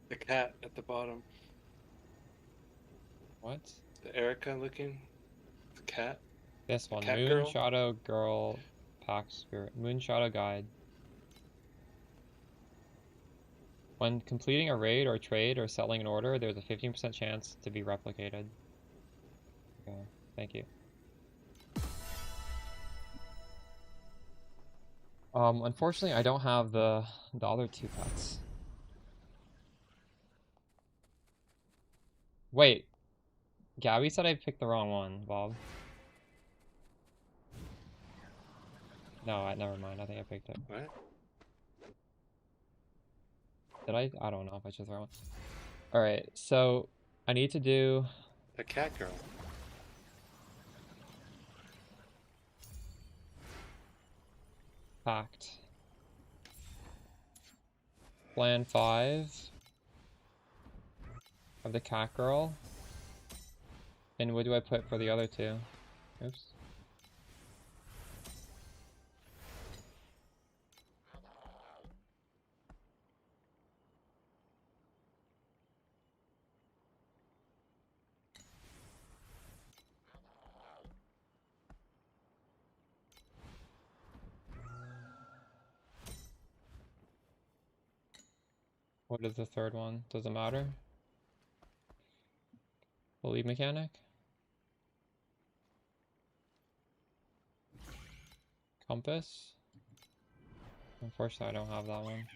The cat at the bottom. What? The Erica looking. The cat. This one. Cat Moon girl? Shadow Girl Pack Spirit. Moon Shadow Guide. When completing a raid or trade or selling an order, there's a 15% chance to be replicated. Okay, thank you. Unfortunately, I don't have the other 2 pets. Wait, Gabby said I picked the wrong one, Bob. No, never mind. I think I picked it. What? Did I? I don't know if I chose the wrong one. Alright, so I need to do... The cat girl. Pact. Plan 5 of the cat girl. And what do I put for the other 2? Oops. What is the third one? Does it matter? The lead mechanic? Compass? Unfortunately, I don't have that one.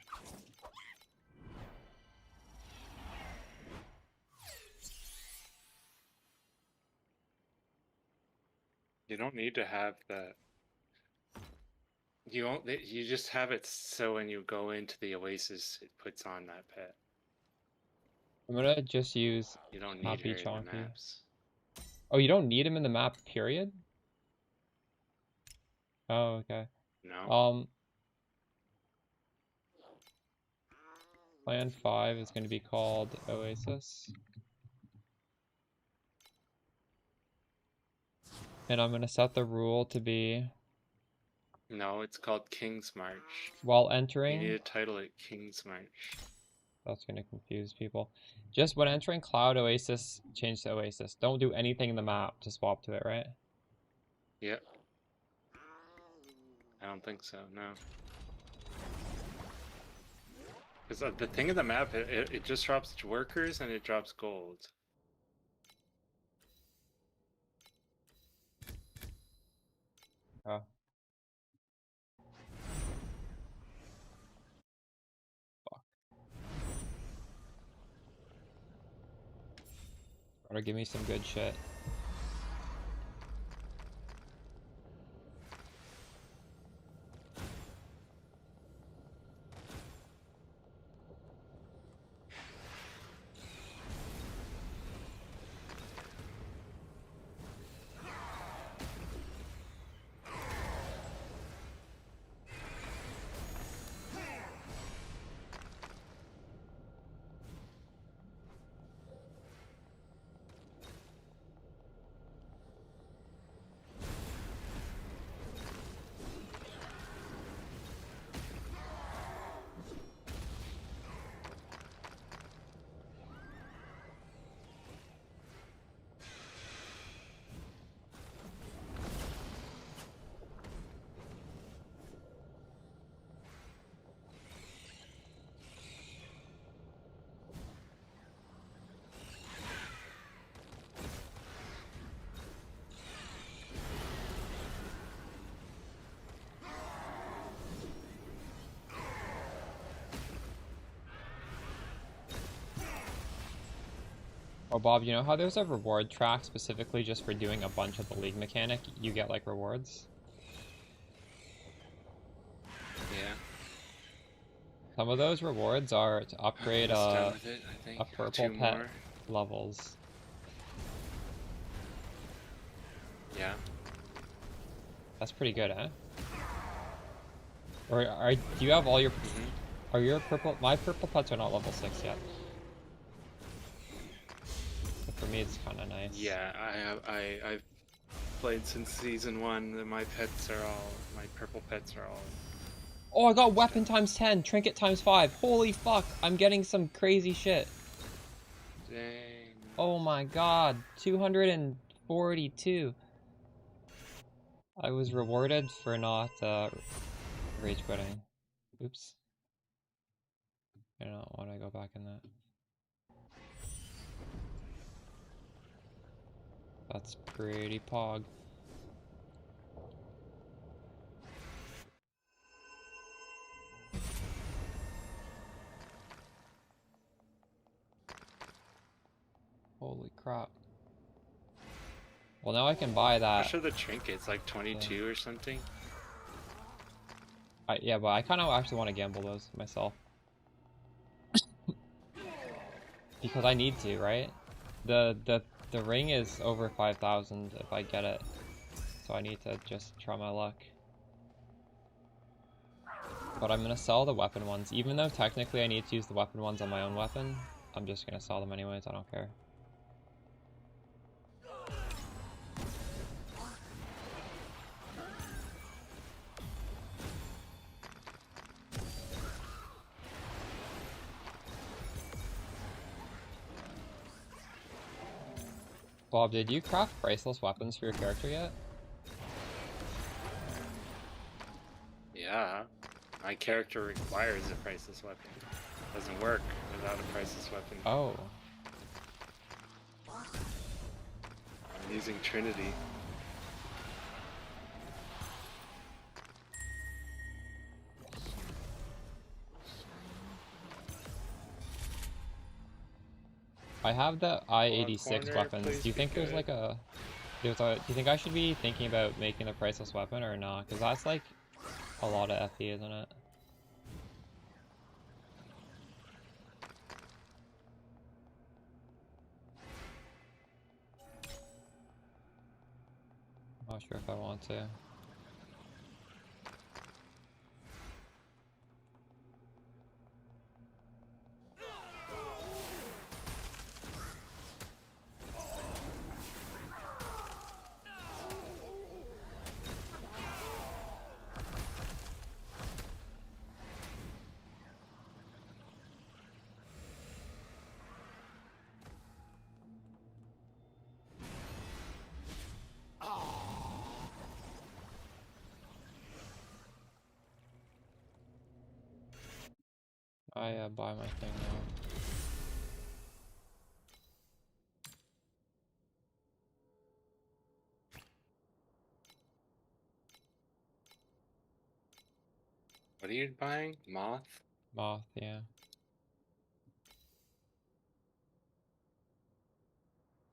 You don't need to have the You just have it so when you go into the oasis, it puts on that pet. I'm gonna just use You don't need not her be in the chonky. maps. Oh, you don't need him in the map, period? Oh, okay. No. Um, Plan 5 is going to be called Oasis. And I'm going to set the rule to be No, it's called King's March. while You need entering. to title it King's March. That's going to confuse people. Just when entering Cloud Oasis, change to Oasis. Don't do anything in the map to swap to it, right? Yep. I don't think so, no. Because the thing in the map, it just drops workers and it drops gold. Oh. Fuck. Better give me some good shit. Oh, Bob, you know how there's a reward track specifically just for doing a bunch of the league mechanic? You get, like, rewards? Yeah. Some of those rewards are to upgrade Done with it, I think. a purple 2 pet more. levels. Yeah. That's pretty good, eh? Or do you have all your... Are your purple... My purple pets are not level 6 yet. But for me, it's kind of nice. Yeah, I've played since season 1. And my purple pets are all. Oh, I got weapon times 10, trinket times 5. Holy fuck, I'm getting some crazy shit. Dang. Oh my god, 242. I was rewarded for not rage quitting. Oops. I don't want to go back in that. That's pretty pog. Holy crap. Well, now I can buy that. How much are the trinkets? Like 22 or something? Yeah, but I kind of actually want to gamble those myself. Because I need to, right? The ring is over 5,000 if I get it. So I need to just try my luck. But I'm gonna sell the weapon ones. Even though technically I need to use the weapon ones on my own weapon, I'm just gonna sell them anyways, I don't care. Bob, did you craft priceless weapons for your character yet? Yeah. My character requires a priceless weapon. Doesn't work without a priceless weapon. Oh. I'm using Trinity. I have the I-86 corner, weapons. please Do you be think there's good. like a... Do you think I should be thinking about making the priceless weapon or not? Because that's like a lot of FE, isn't it? I'm not sure if I want to. I buy my thing now. What are you buying? Moth? Moth, yeah.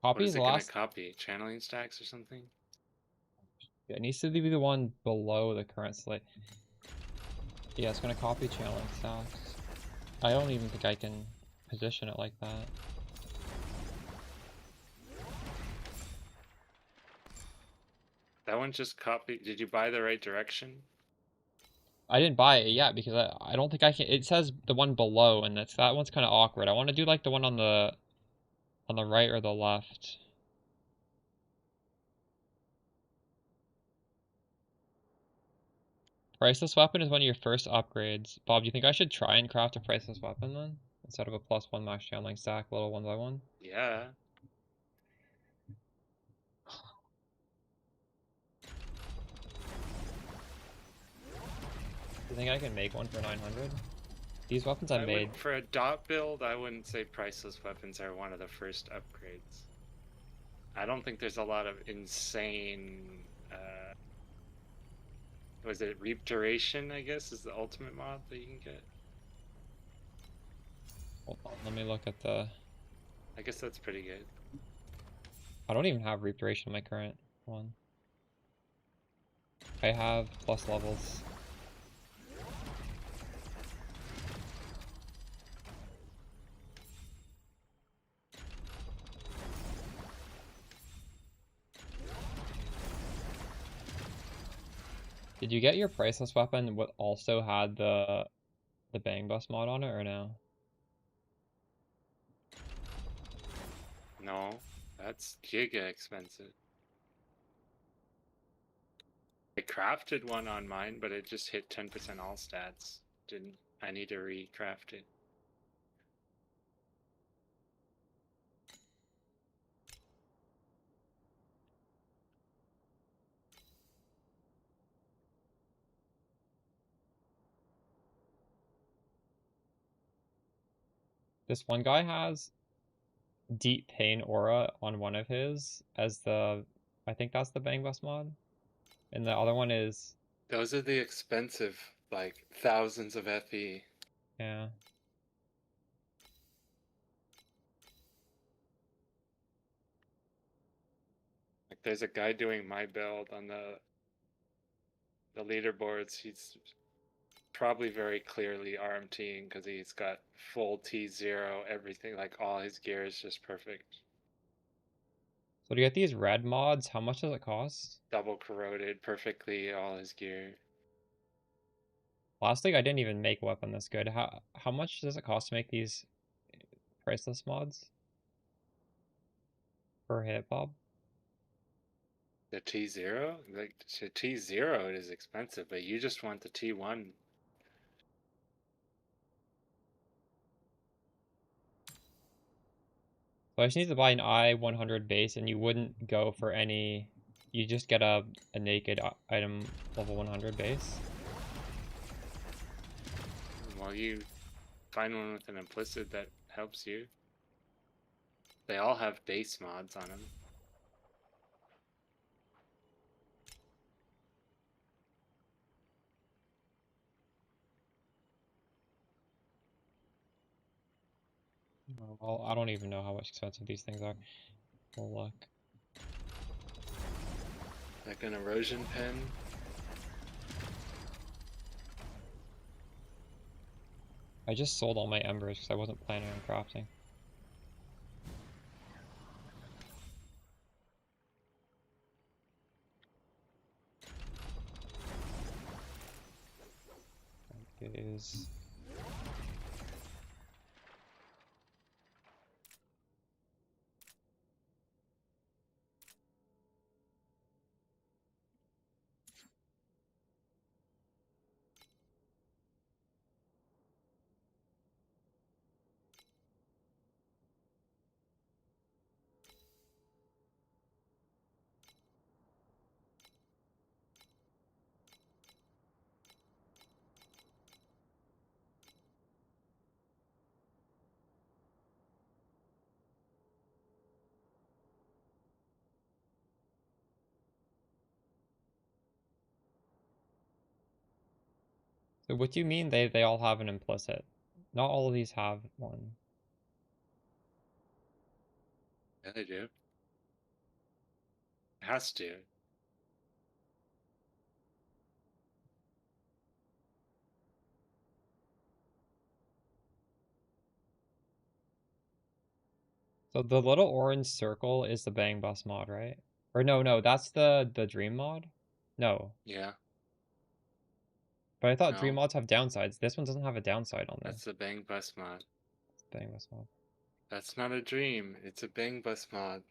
What Copy's is the it gonna last. copy? Channeling stacks or something? Yeah, it needs to be the one below the current slate. Yeah, it's gonna copy channeling stacks. I don't even think I can position it like that. That one just copied. Did you buy the right direction? I didn't buy it yet because I don't think I can. It says the one below, and that one's kind of awkward. I want to do like the one on the right or the left. Priceless weapon is one of your first upgrades. Bob, do you think I should try and craft a priceless weapon then? Instead of a +1 max channeling stack, little 1x1? Yeah. Do you think I can make one for 900? These weapons I I would, made. for a dot build, I wouldn't say priceless weapons are one of the first upgrades. I don't think there's a lot of insane. Was it Reap Duration? I guess is the ultimate mod that you can get. Hold on, let me look at the. I guess that's pretty good. I don't even have reap duration on my current one. I have plus levels. Did you get your priceless weapon what also had the bang bus mod on it or no? No, that's giga expensive. I crafted one on mine, but it just hit 10% all stats. Didn't I need to recraft it? This one guy has deep pain aura on one of his as the, I think that's the bang bus mod. And the other one is, Those are the expensive, like thousands of FE. yeah. Like there's a guy doing my build on the leaderboards. He's probably very clearly RMTing because he's got full T0, everything, like all his gear is just perfect. So to get these red mods, how much does it cost? Double corroded perfectly, all his gear. Last league I didn't even make a weapon this good. How much does it cost to make these priceless mods? Per hit, Bob? The T0? Like to T0 it is expensive, but you just want the T1. So I just need to buy an I-100 base, and you wouldn't go for any. You just get a naked item level 100 base. Well, you find one with an implicit that helps you. They all have base mods on them. Well, I don't even know how much expensive these things are. We'll look. Like an erosion pen. I just sold all my embers because I wasn't planning on crafting. That is... So what do you mean they all have an implicit? Not all of these have one. Yeah, they do. It has to. So the little orange circle is the Bang Bus mod, right? Or no, that's the Dream mod? No. Yeah. But I thought Dream No. mods have downsides. This one doesn't have a downside on the That's the Bang Bus mod. Bang Bus mod. That's not a dream. It's a Bang Bus mod.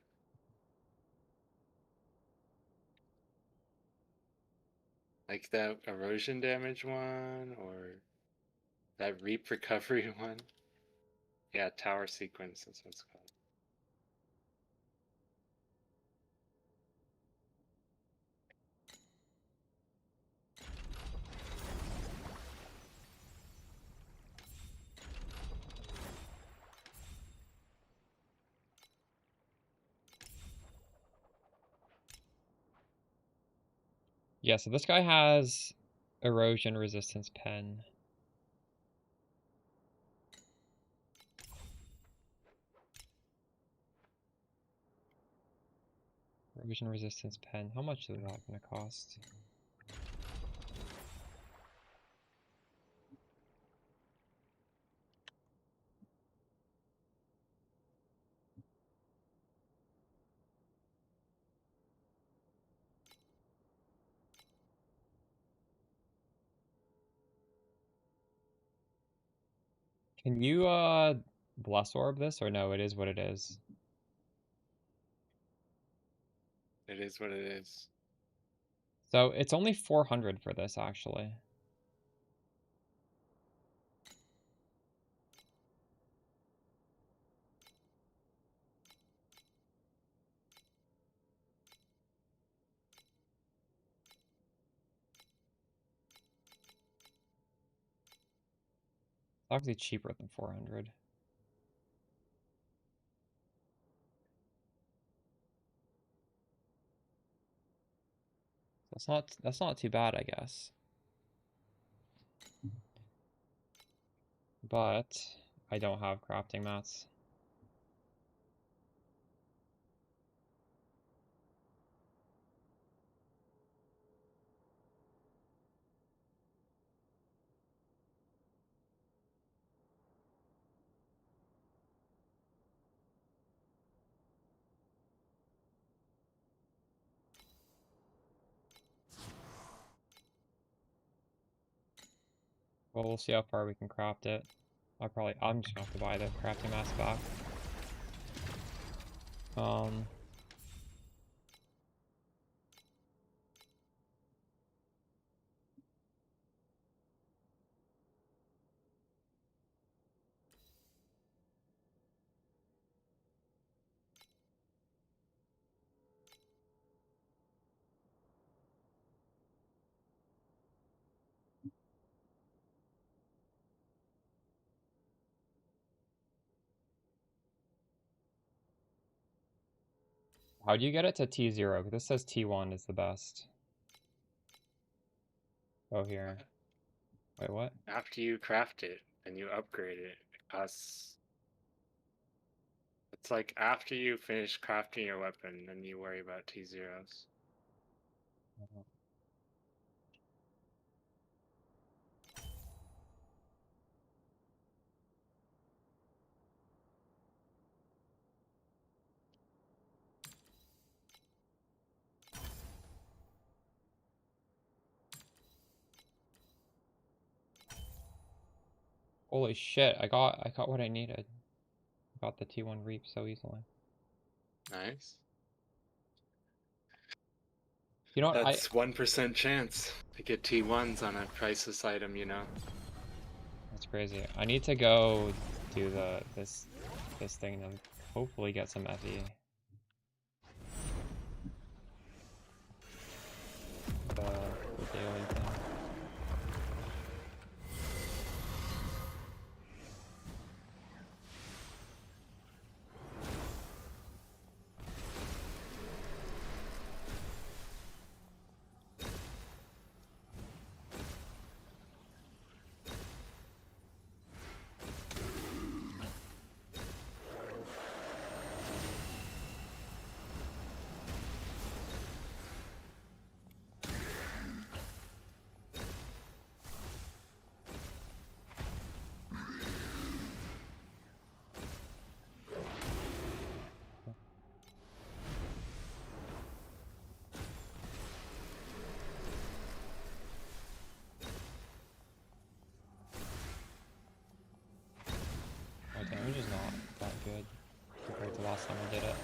Like that erosion damage one or that reap recovery one. Yeah, tower sequence, that's what it's called. Yeah, so this guy has erosion resistance pen. Erosion resistance pen. How much is that gonna cost? Can you bless orb this or no, it is what it is. It is what it is. So it's only 400 for this actually. It's obviously cheaper than 400. That's not too bad, I guess. But I don't have crafting mats. Well, we'll see how far we can craft it. I'm just gonna have to buy the crafting mats back. Um, how do you get it to T0? This says T1 is the best. Oh, here. Wait, what? After you craft it and you upgrade it, it costs. It's like after you finish crafting your weapon, then you worry about T0s. Holy shit, I got what I needed. I got the T1 Reap so easily. Nice. You know what, That's 1% chance to get T1s on a priceless item, you know? that's crazy. I need to go do this thing and hopefully get some FE. The daily thing. My damage is not that good compared to last time I did it.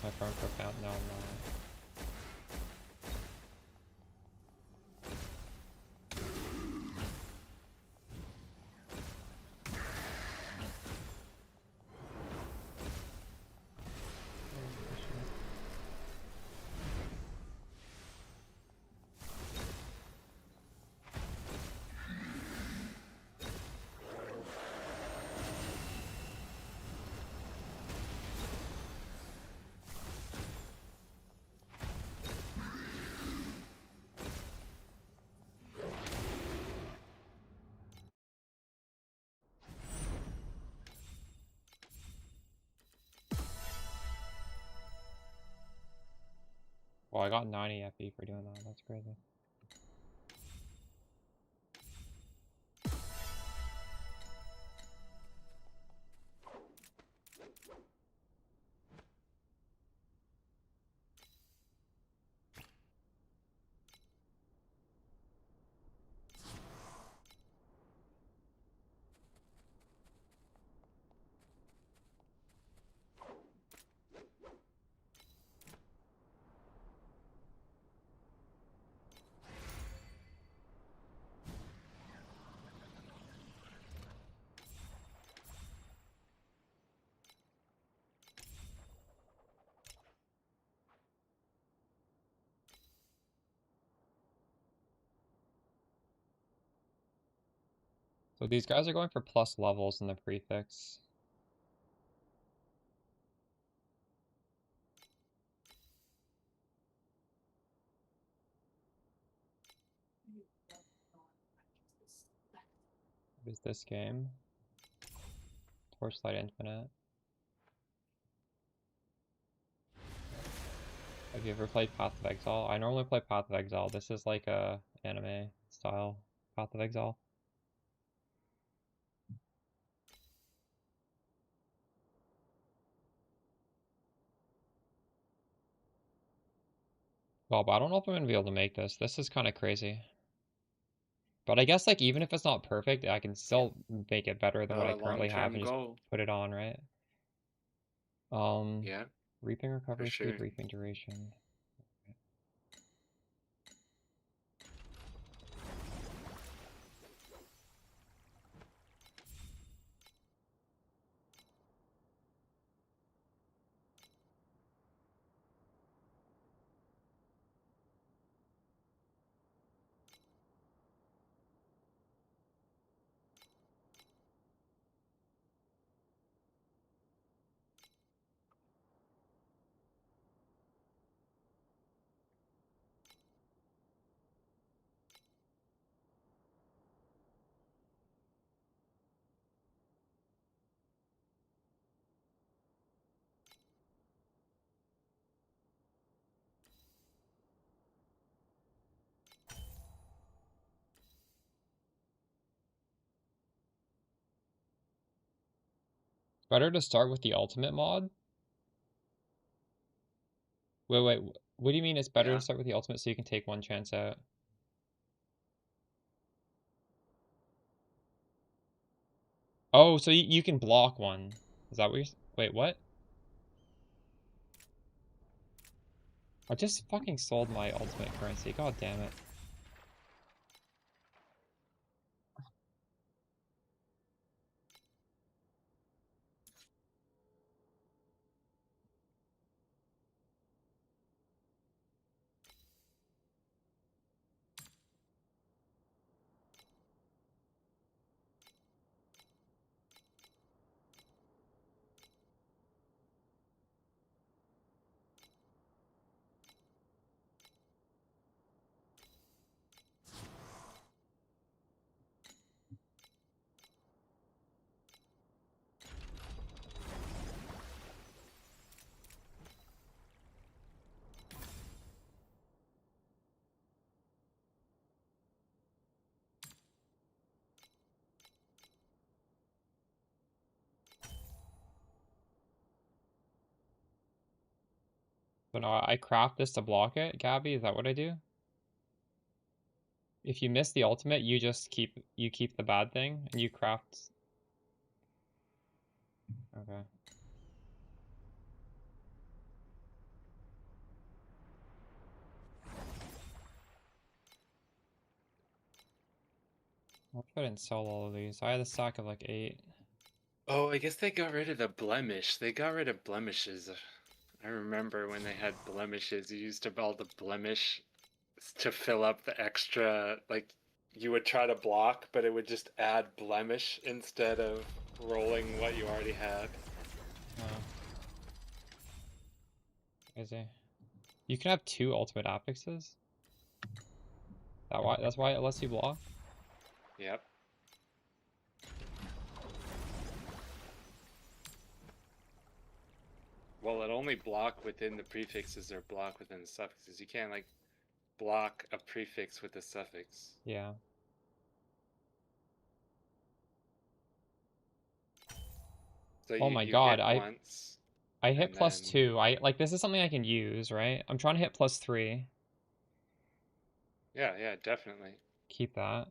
My farm profound now I'm not. Well, I got 90 FE for doing that. That's crazy. So these guys are going for plus levels in the prefix. What is this game? Torchlight Infinite. Have you ever played Path of Exile? I normally play Path of Exile. This is like a anime style Path of Exile. Well, but I don't know if I'm gonna be able to make this. This is kind of crazy. But I guess like even if it's not perfect, I can still make it better than what I currently have Long-term and just goal. put it on, right? Yeah, Reaping for recovery speed, sure. reaping duration. Better to start with the ultimate mod? Wait, What do you mean it's better Yeah. to start with the ultimate so you can take one chance out? Oh, so you can block one. Is that what you're... Wait, what? I just fucking sold my ultimate currency. God damn it. But no, I craft this to block it, Gabby? Is that what I do? If you miss the ultimate, you just keep the bad thing and you craft. Okay. I'll try and sell all of these. I had a stack of like 8. Oh, I guess they got rid of the blemish. They got rid of blemishes. I remember when they had blemishes, you used to all the blemish to fill up the extra, like you would try to block, but it would just add blemish instead of rolling what you already had. Oh. Is it? You can have 2 ultimate affixes? That's why it lets you block? Yep. Well, it only block within the prefixes or block within the suffixes. You can't like block a prefix with a suffix. Yeah. So Oh you, my you god, hit once I hit and plus then 2. Like this is something I can use, right? I'm trying to hit plus 3. yeah, definitely. Keep that.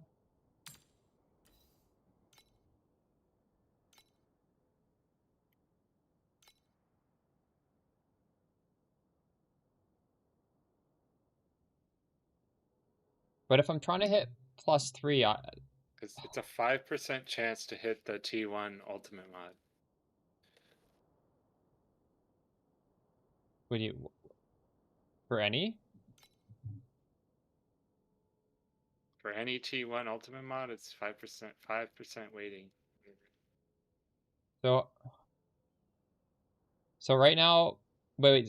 But if I'm trying to hit plus 3, Because it's a 5% chance to hit the T1 ultimate mod. would you for any? For any T1 ultimate mod, it's 5% waiting. So right now, but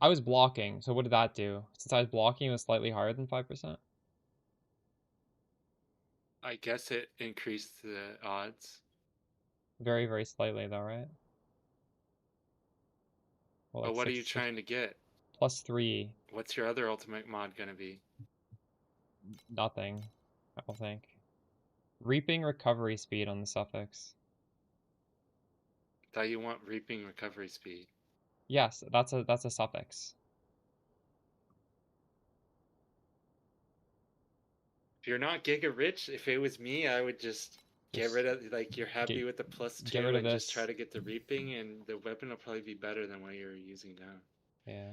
I was blocking. So what did that do? Since I was blocking, it was slightly higher than 5%. I guess it increased the odds. Very, very slightly though, right? Well, But like what are you 6 trying to get? plus 3, What's your other ultimate mod gonna be? nothing. I don't think. Reaping recovery speed on the suffix. Thought you want reaping recovery speed. Yes, that's a suffix. If you're not giga rich, if it was me, I would just get Just rid of, like, you're get happy with the plus get 2 rid of and just try this. to get the reaping, and the weapon will probably be better than what you're using now. Yeah.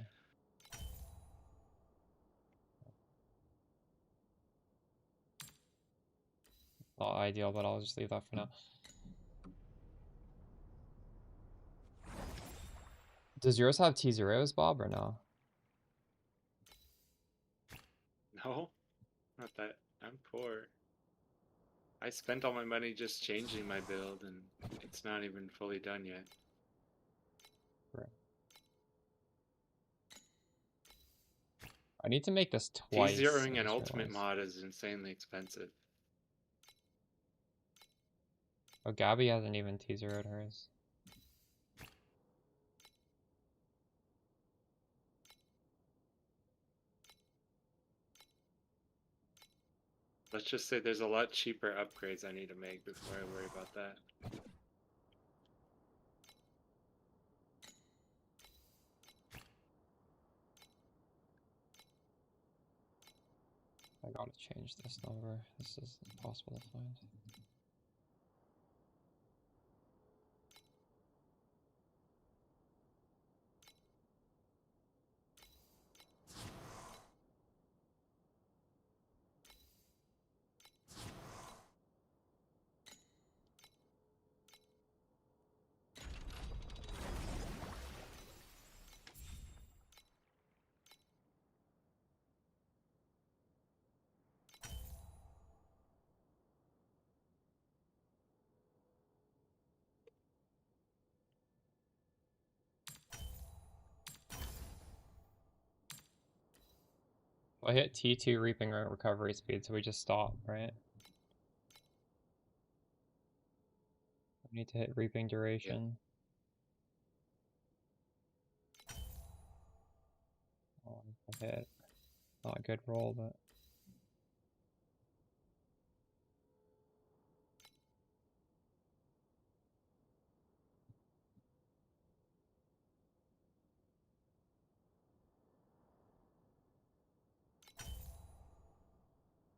Not ideal, but I'll just leave that for now. Does yours have T0s, Bob, or no? No, not that. I'm poor. I spent all my money just changing my build, and it's not even fully done yet. Right. I need to make this twice. T-zeroing I an just ultimate realized. mod is insanely expensive. Oh, Gabby hasn't even T0'd hers. Let's just say there's a lot cheaper upgrades I need to make before I worry about that. I gotta change this number. This is impossible to find. I hit T2 reaping recovery speed, so we just stop, right? We need to hit reaping duration. Oh, I hit. Not a good roll, but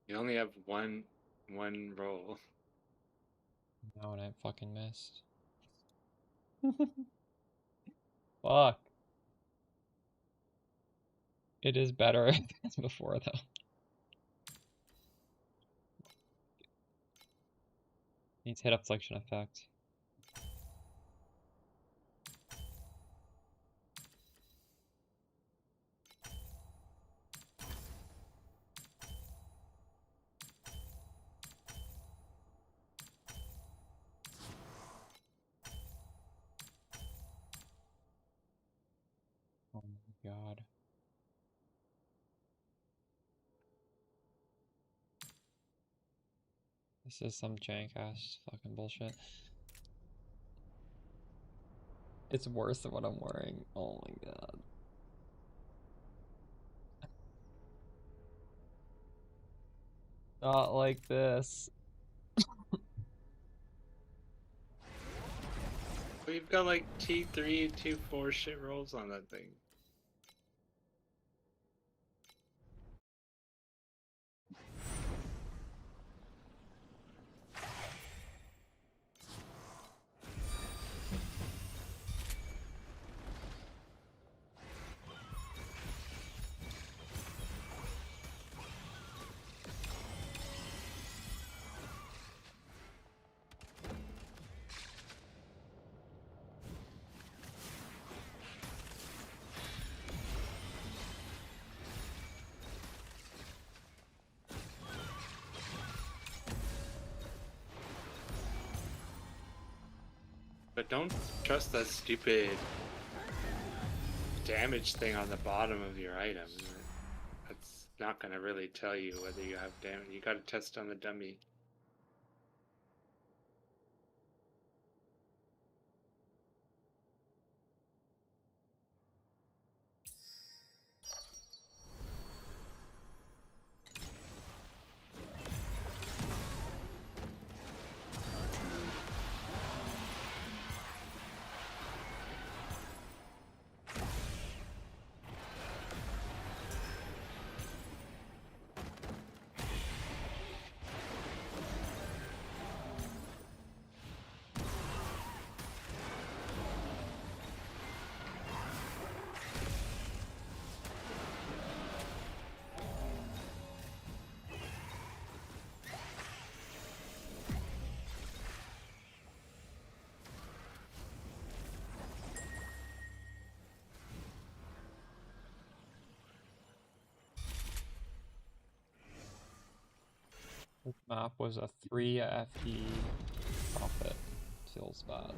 You only have one roll. no, and I fucking missed. Fuck. It is better than before, though. Needs hit affliction effect. Oh my god. This is some jank ass fucking bullshit. It's worse than what I'm wearing. Oh my god. Not like this. We've got like T3, T4 shit rolls on that thing. But don't trust that stupid damage thing on the bottom of your item. That's not gonna really tell you whether you have damage. You gotta test on the dummy. This map was a 3 FE profit. Feels bad.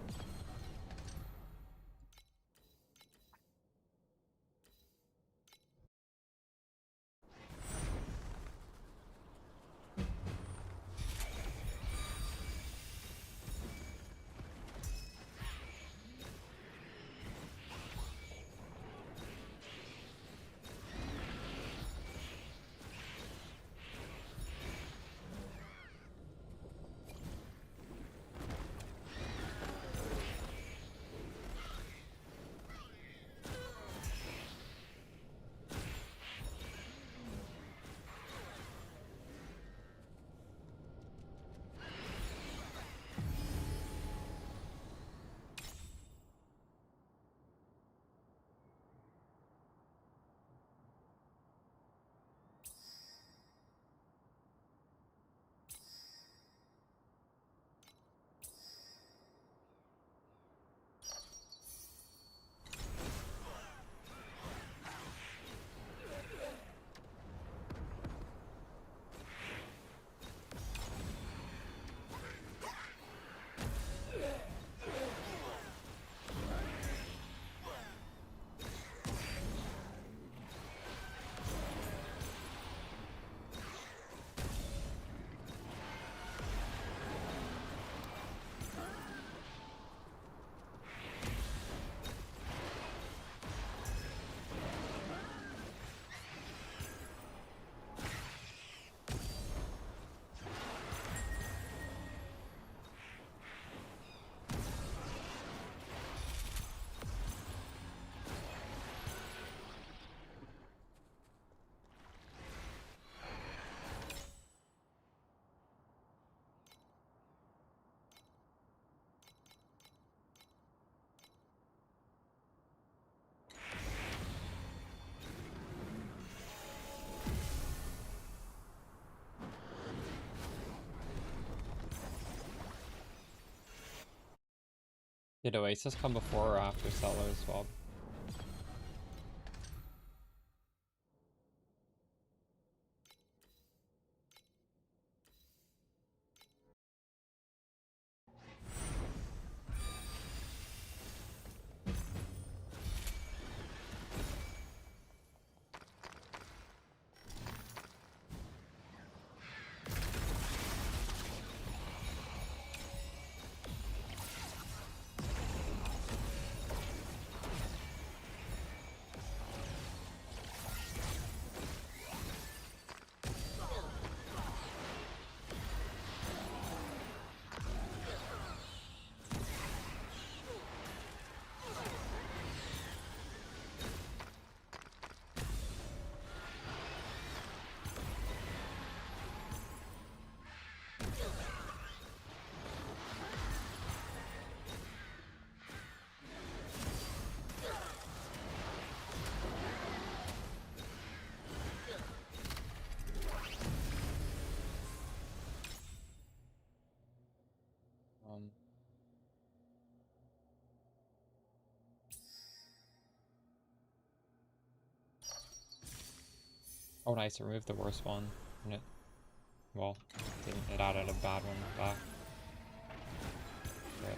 Did Oasis come before or after Settlers Swap? Oh nice, it removed the worst one. And it, well, it added a bad one back. Right.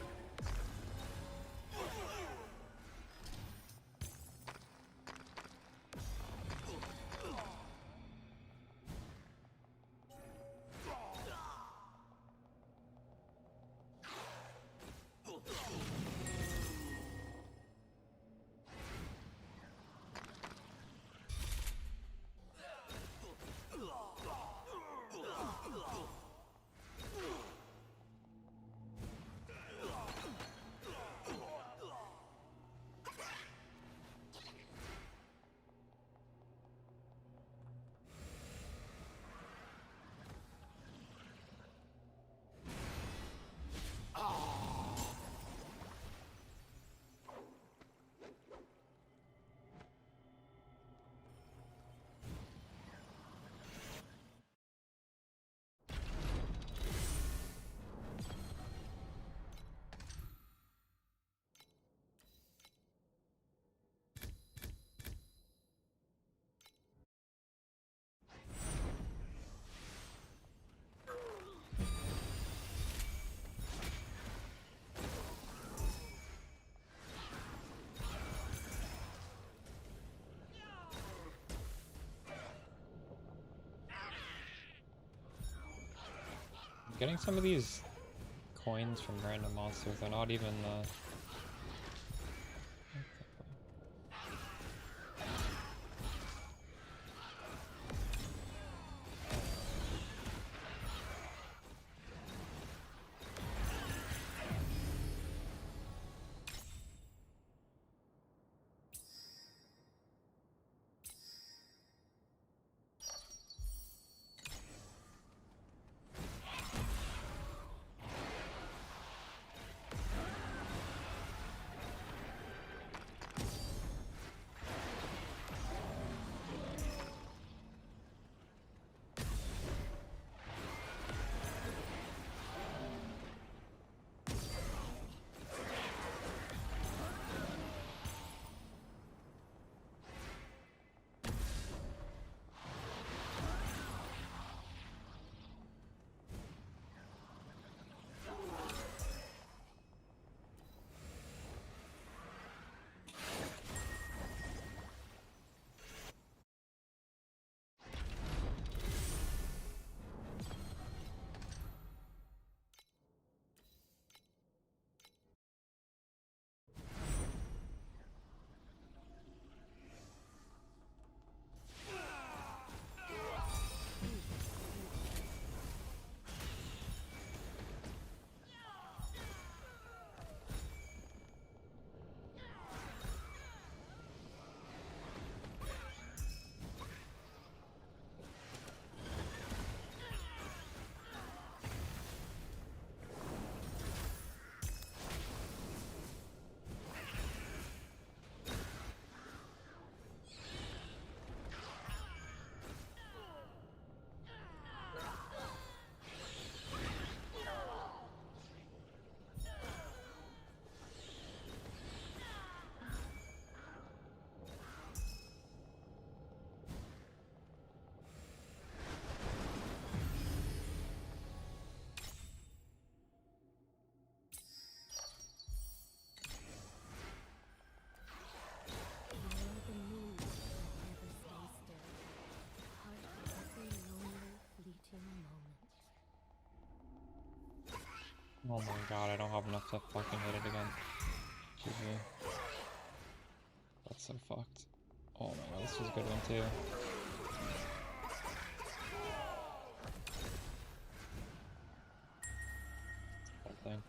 I'm getting some of these coins from random monsters, they're not even Oh my god, I don't have enough to fucking hit it again. GG. That's so fucked. Oh my god, this was a good one too. Whole thing.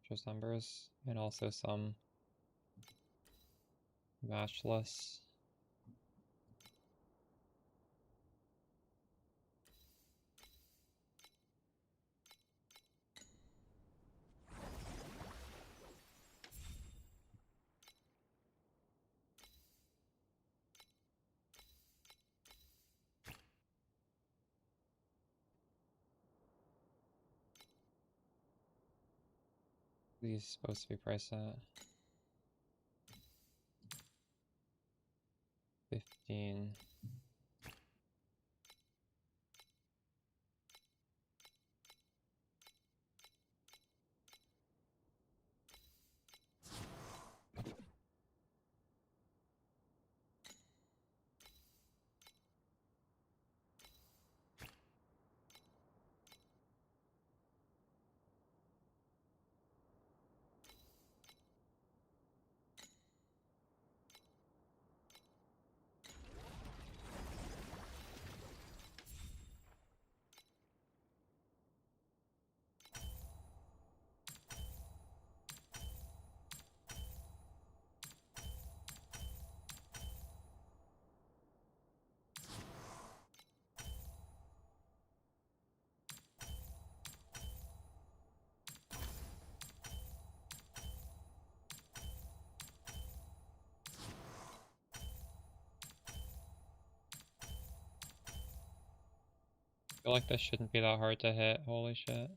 Just numbers, and also some matchless. These supposed to be priced at 15. I feel like this shouldn't be that hard to hit. Holy shit.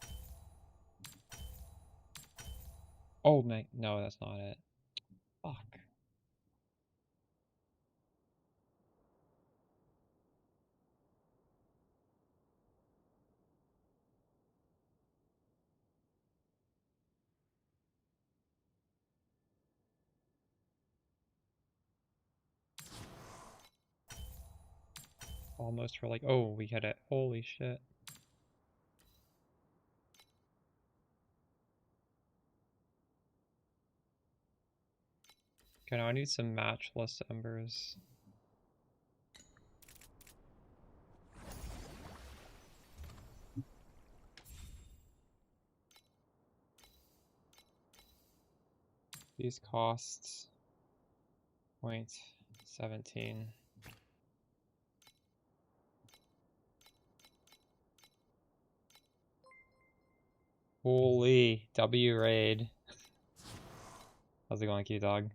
Oh my, no, that's not it. Fuck. Almost for like, oh, we hit it. Holy shit. Okay, now I need some matchless embers. These costs 0.17. Holy W raid. How's it going, Q Dog?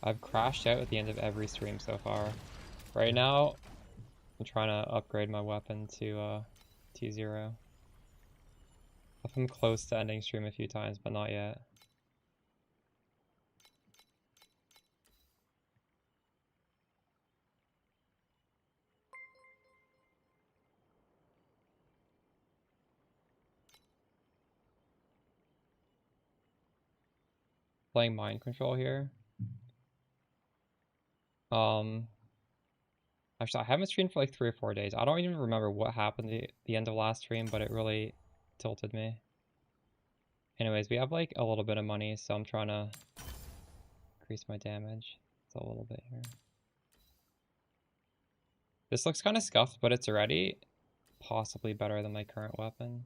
I've crashed out at the end of every stream so far. Right now, I'm trying to upgrade my weapon to T0. I've come close to ending stream a few times, but not yet. Playing mind control here. I Actually, I haven't streamed for like 3 or 4 days. I don't even remember what happened at the end of last stream, but it really tilted me. Anyways, we have like a little bit of money, so I'm trying to increase my damage. It's a little bit here. This looks kind of scuffed, but it's already possibly better than my current weapon.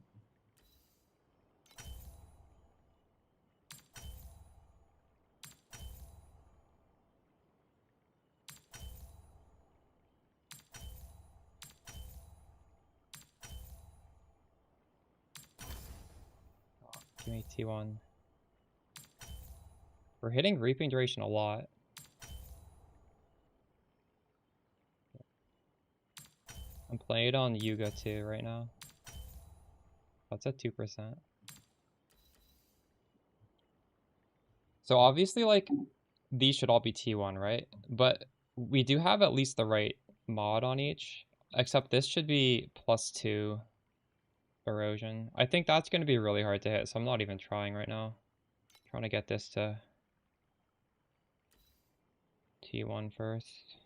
Give me T1. We're hitting reaping duration a lot. I'm playing it on Yuga too right now. That's at 2%. So obviously, like, these should all be T1, right? But we do have at least the right mod on each. Except this should be +2 erosion. I think that's going to be really hard to hit, so I'm not even trying right now. I'm trying to get this to T1 first.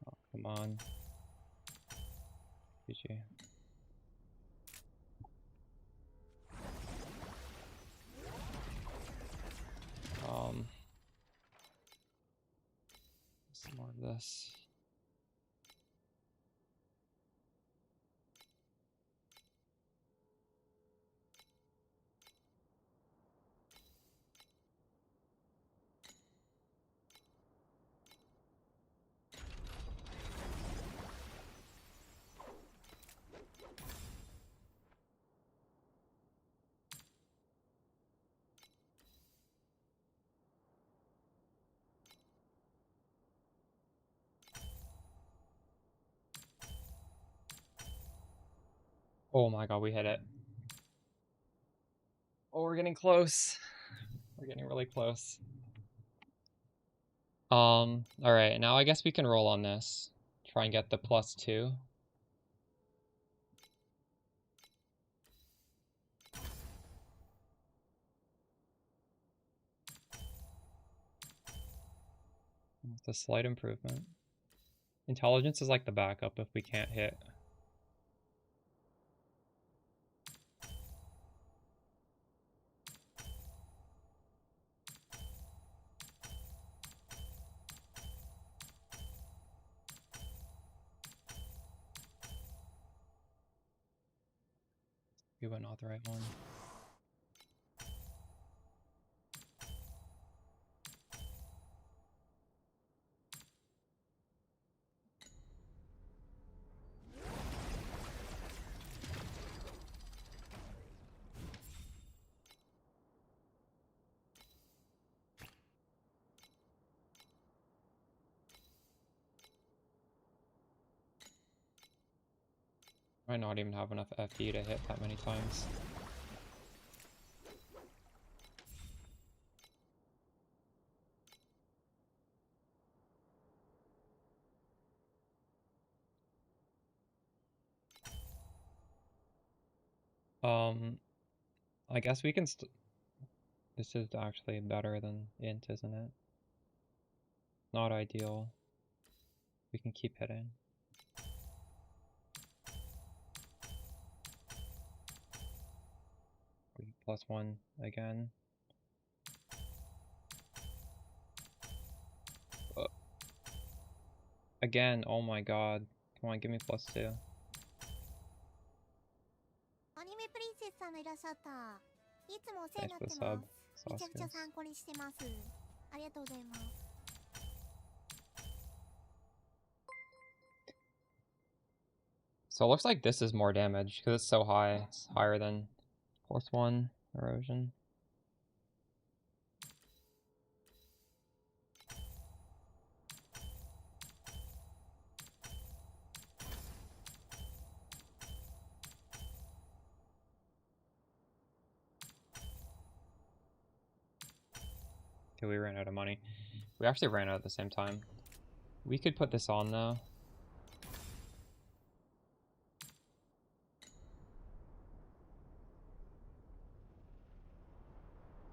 Oh, come on. GG. Some more of this. Oh my god, we hit it. Oh, we're getting close. We're getting really close. Alright, now I guess we can roll on this. Try and get the +2. It's a slight improvement. Intelligence is like the backup if we can't hit. We went not the right one. Might not even have enough FD to hit that many times. I guess we can this is actually better than int, isn't it? Not ideal. We can keep hitting. +1 again. Again, oh my god. Come on, give me +2. アニメプリンセスさんがいらっしゃった。いつもお世話になって Thanks ま for the す。 sub, めちゃくちゃ Sauskins. 参考にしてます。ありがとうございます。So it looks like this is more damage because it's so high. It's higher than +1 erosion. Okay, we ran out of money. We actually ran out at the same time. We could put this on though.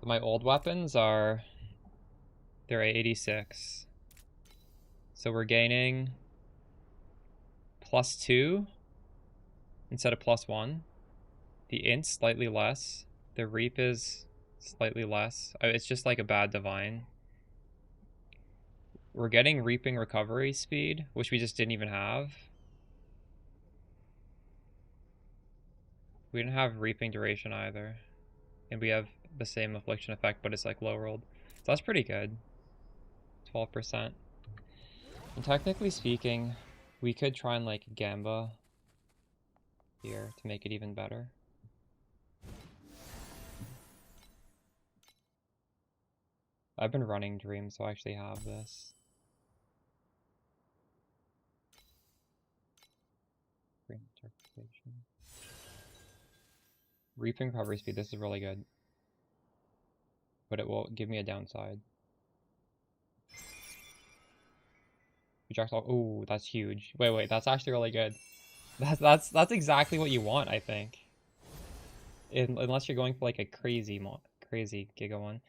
My old weapons are They're at 86. So we're gaining +2 instead of +1. The int's slightly less. The reap is slightly less. It's just like a bad divine. We're getting reaping recovery speed, which we just didn't even have. We didn't have reaping duration either. And we have the same affliction effect, but it's like low rolled. So that's pretty good. 12%. And technically speaking, we could try and like Gamba here to make it even better. I've been running Dream, so I actually have this. Dream interpretation. Reaping recovery speed, this is really good. But it will give me a downside. Ooh, that's huge. Wait, that's actually really good. That's exactly what you want, I think. Unless you're going for like a crazy Giga one.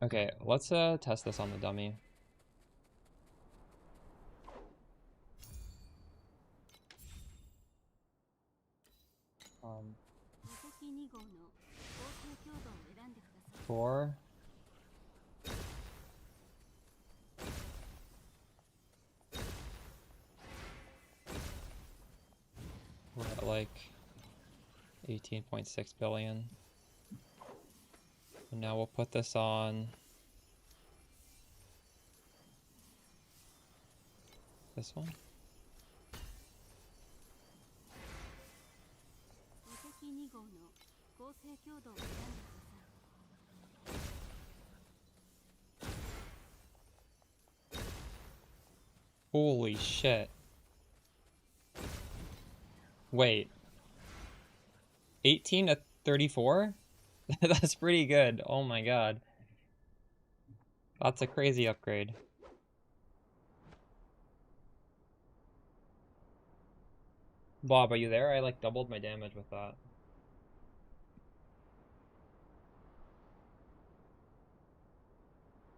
Okay, let's test this on the dummy. Four. We're at like 18.6 billion. And now we'll put this on this one. Holy shit. Wait. 18 to 34? That's pretty good. Oh my god. That's a crazy upgrade. Bob, are you there? I like doubled my damage with that.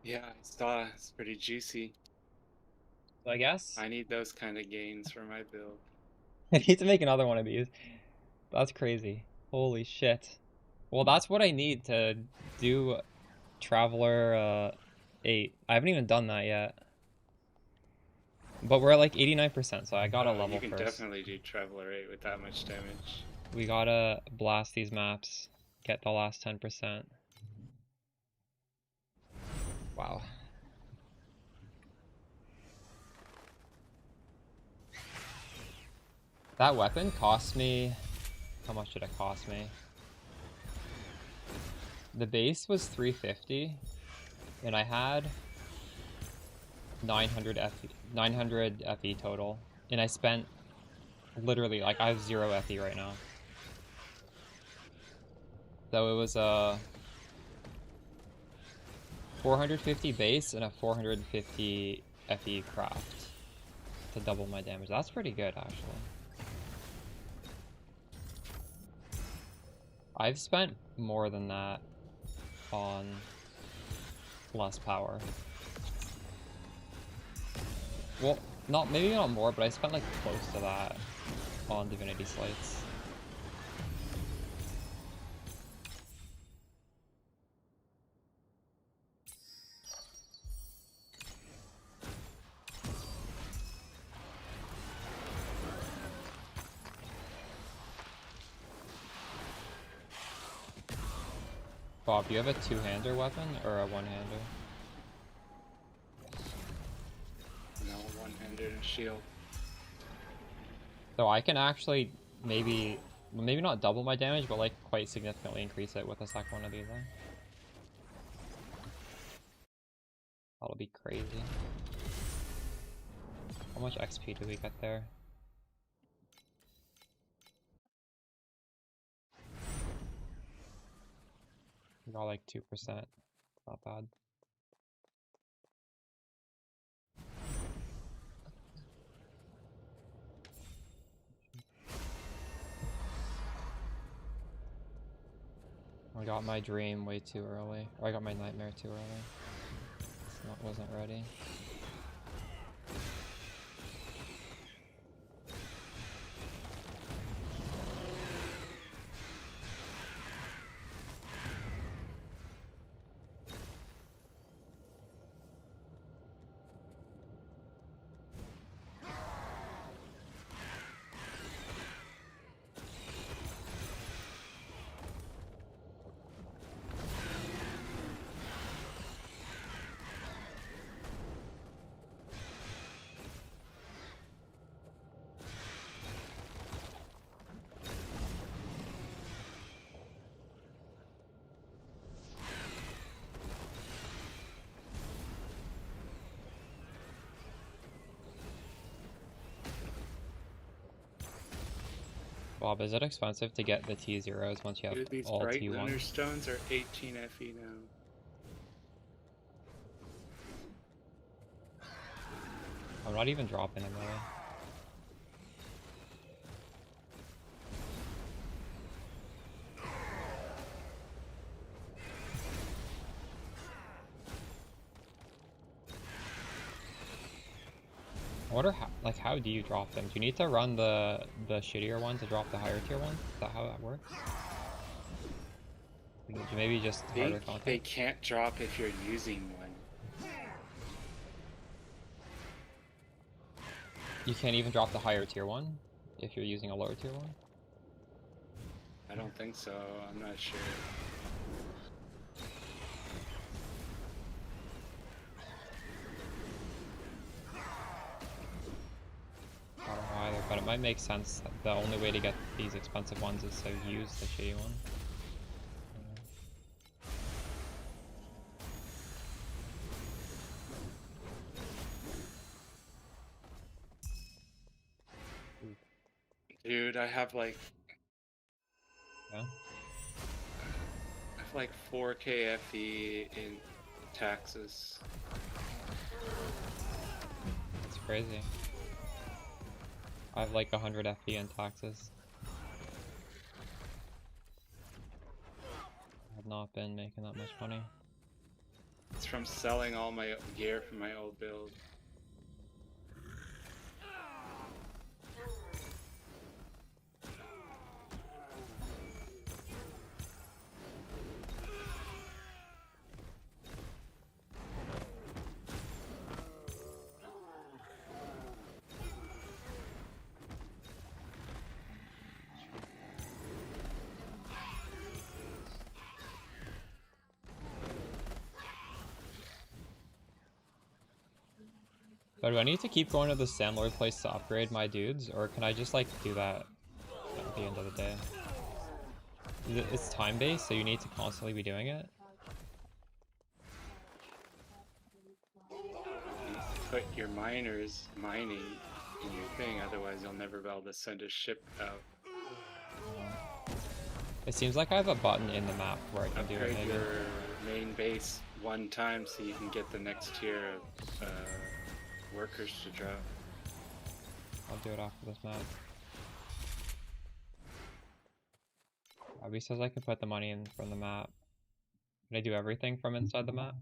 Yeah, I saw. It's pretty juicy. So I guess I need those kind of gains for my build. I need to make another one of these. That's crazy. Holy shit. Well, that's what I need to do Traveler 8. I haven't even done that yet. But we're at like 89%, so I gotta level You can first. definitely do Traveler 8 with that much damage. We gotta blast these maps, get the last 10%. Wow. That weapon cost me... How much did it cost me? The base was 350, and I had 900 FE total, and I spent literally, like, I have 0 FE right now. So it was a 450 base and a 450 FE craft to double my damage. That's pretty good, actually. I've spent more than that on less power. Well, maybe not more, but I spent like close to that on Divinity Slights. Bob, do you have a two-hander weapon or a one-hander? No, one-handed and shield. So I can actually maybe not double my damage, but like quite significantly increase it with a second one of these. That'll be crazy. How much XP do we get there? We got like 2%. Not bad. I got my dream way too early. Or I got my nightmare too early. Wasn't ready. Bob, is it expensive to get the T0s once you have Dude, these all bright T1s? lunar stones are 18 FE now. I'm not even dropping them really. I wonder how do you drop them? Do you need to run the shittier one to drop the higher tier one? Is that how that works? Maybe just harder content? They can't drop if you're using one. You can't even drop the higher tier one if you're using a lower tier one? I don't think so. I'm not sure. I don't know either, but it might make sense that the only way to get these expensive ones is to use the shitty one. Dude, I have like... Yeah? I have like 4k FE in taxes. It's crazy. I have like 100 FP in taxes. I have not been making that much money. It's from selling all my gear from my old build. But do I need to keep going to the Sandlord place to upgrade my dudes, or can I just like do that at the end of the day? It's time-based, so you need to constantly be doing it? Put your miners mining in your thing, otherwise you'll never be able to send a ship out. It seems like I have a button in the map where I can do it Upgrade maybe. your main base one time so you can get the next tier of workers to drop. I'll do it after this map. Abby says I can put the money in from the map. Can I do everything from inside the map?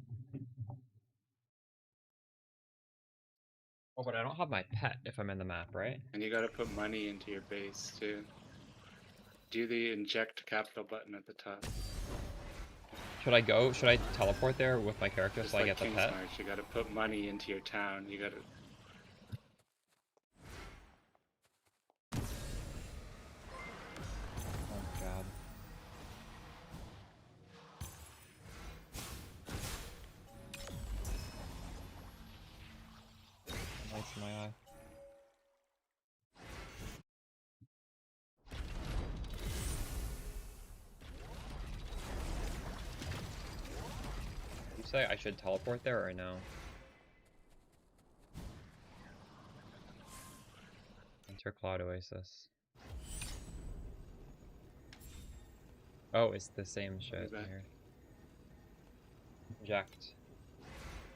Oh, but I don't have my pet if I'm in the map, right? And you gotta put money into your base too. Do the inject capital button at the top. Should I teleport there with my character Just so I like get the King's pet? March, you gotta put money into your town. You gotta... Oh god. Lights in my eye. You say I should teleport there or no? Enter Cloud Oasis. Oh, it's the same shit here. Inject.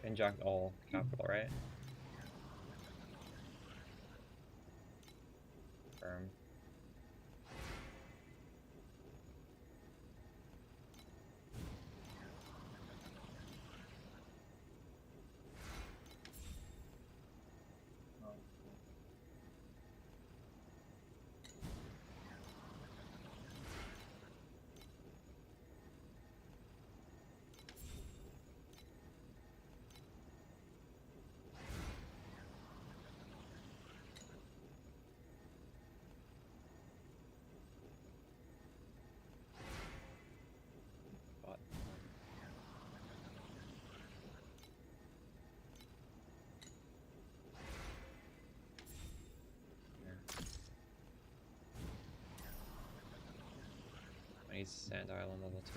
Inject all capital, right? Confirm. he's Sand Island level 2.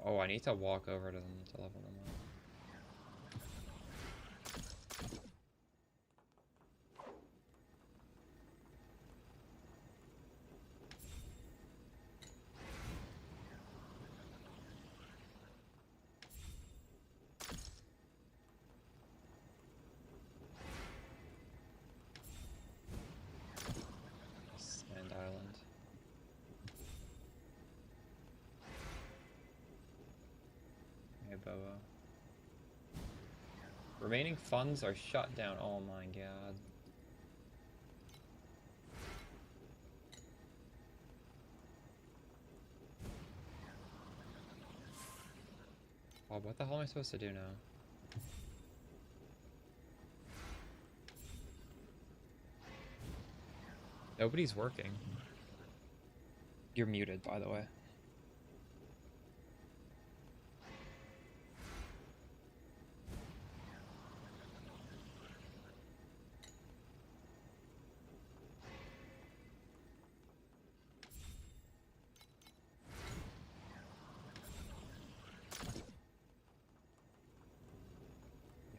Oh, I need to walk over to them to level them up. Sand Island. Hey, Boa. Remaining funds are shut down. Oh my god. Oh, what the hell am I supposed to do now? Nobody's working. You're muted, by the way.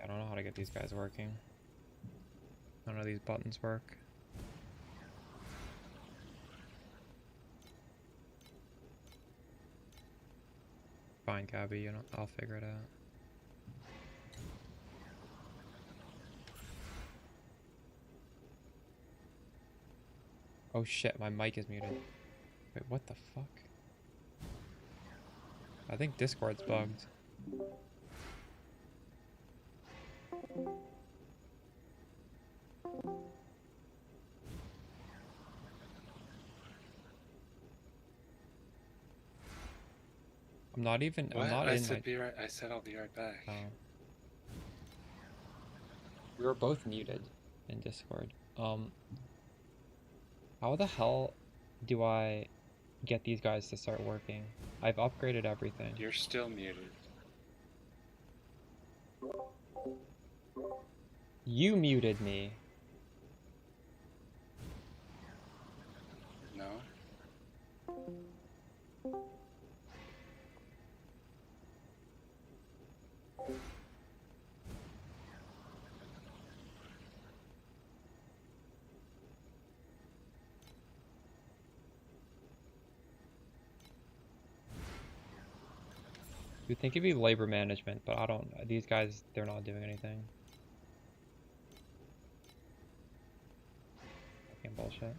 I don't know how to get these guys working. None of these buttons work. Fine, Gabby, you know, I'll figure it out. Oh shit, my mic is muted. Wait, what the fuck? I think Discord's bugged. I'm not even. What? I'm not I in said my. be right. I said I'll be right back. Oh. We were both muted in Discord. How the hell do I get these guys to start working? I've upgraded everything. You're still muted. You muted me. No? You'd think it'd be labor management, but I don't. These guys, they're not doing anything. Fucking bullshit.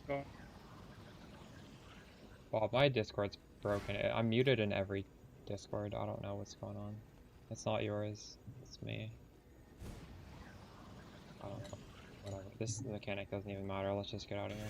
Oh. Well, my Discord's broken. I'm muted in every Discord. I don't know what's going on. It's not yours. It's me. I don't know. Whatever. This mechanic doesn't even matter. Let's just get out of here.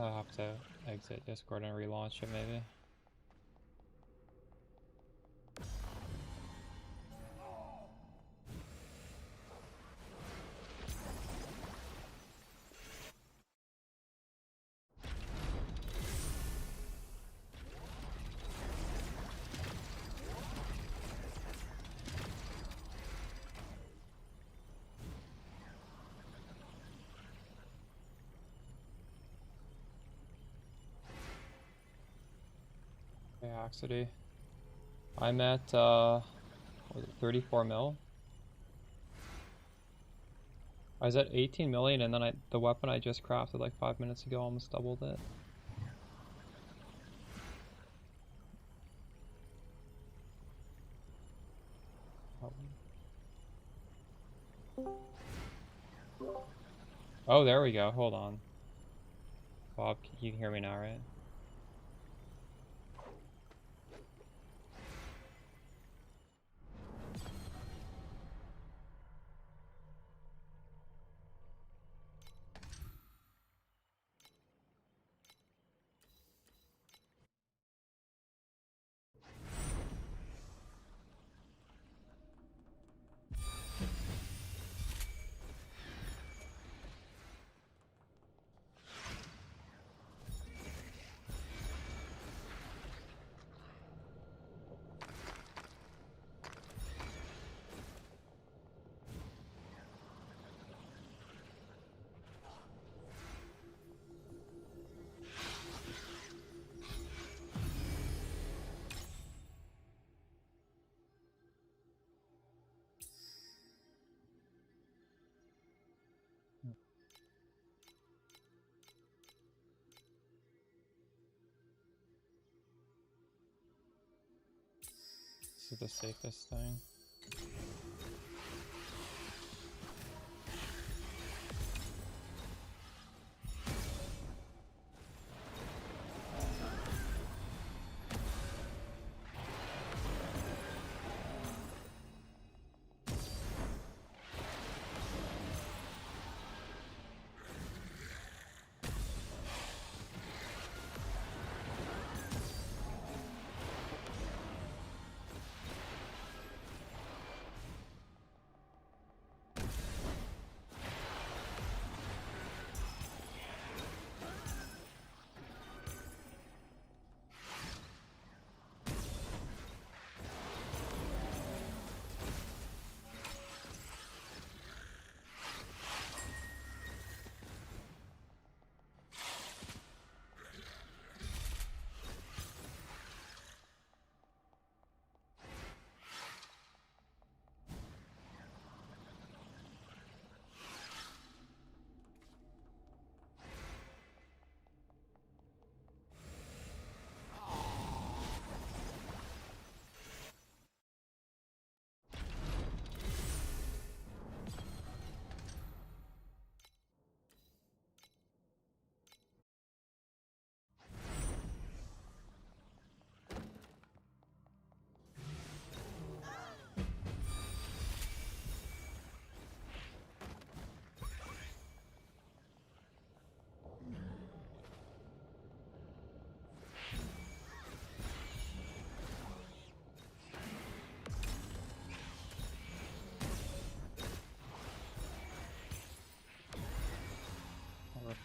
I'll have to exit Discord and relaunch it maybe. Okay, Axidy. I'm at, what was it, 34 mil? I was at 18 million and then the weapon I just crafted like 5 minutes ago almost doubled it. Oh, there we go. Hold on. Bob, you can hear me now, right? This is the safest thing.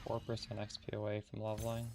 We're 4% XP away from leveling.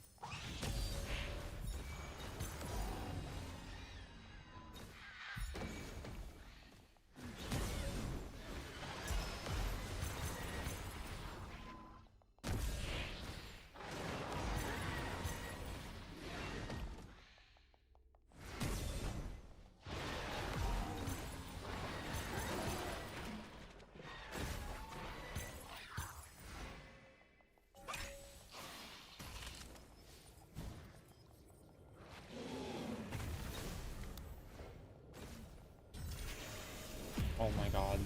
Oh my god.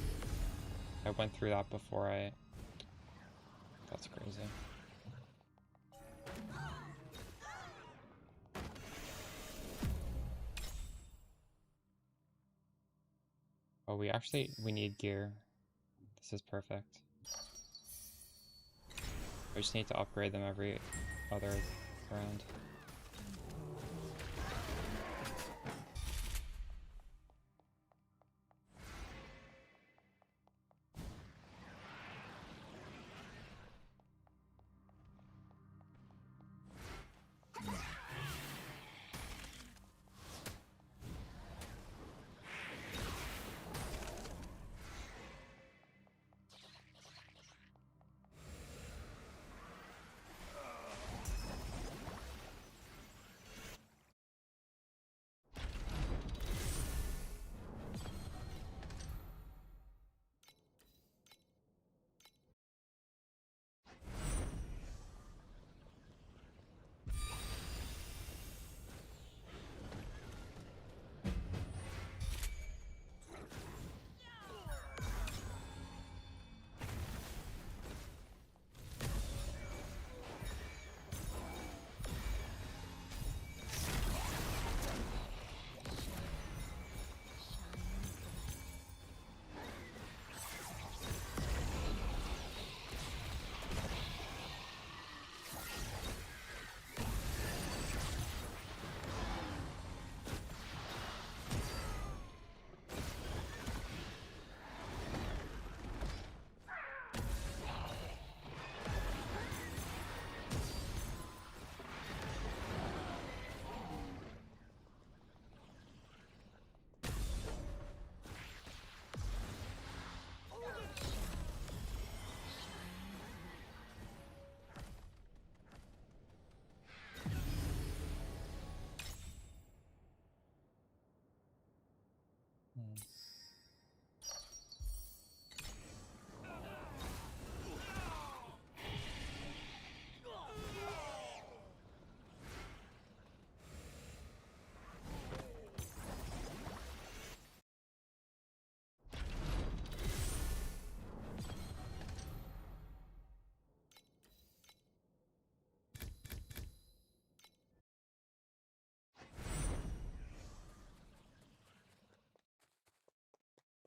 I went through that before That's crazy. Oh, we need gear. This is perfect. We just need to upgrade them every other around.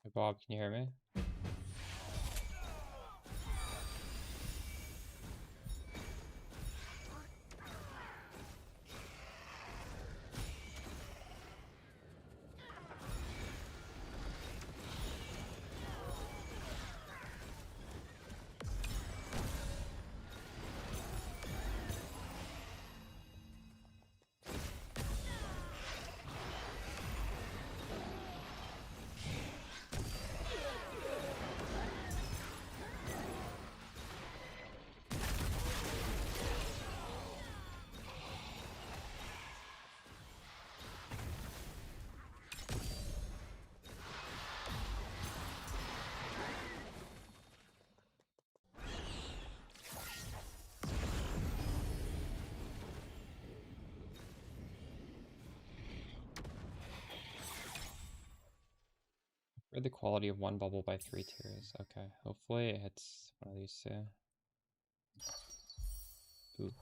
Hey Bob, can you hear me? Upgrade the quality of one bubble by 3 tiers. Okay, hopefully it hits one of these two. Ooh.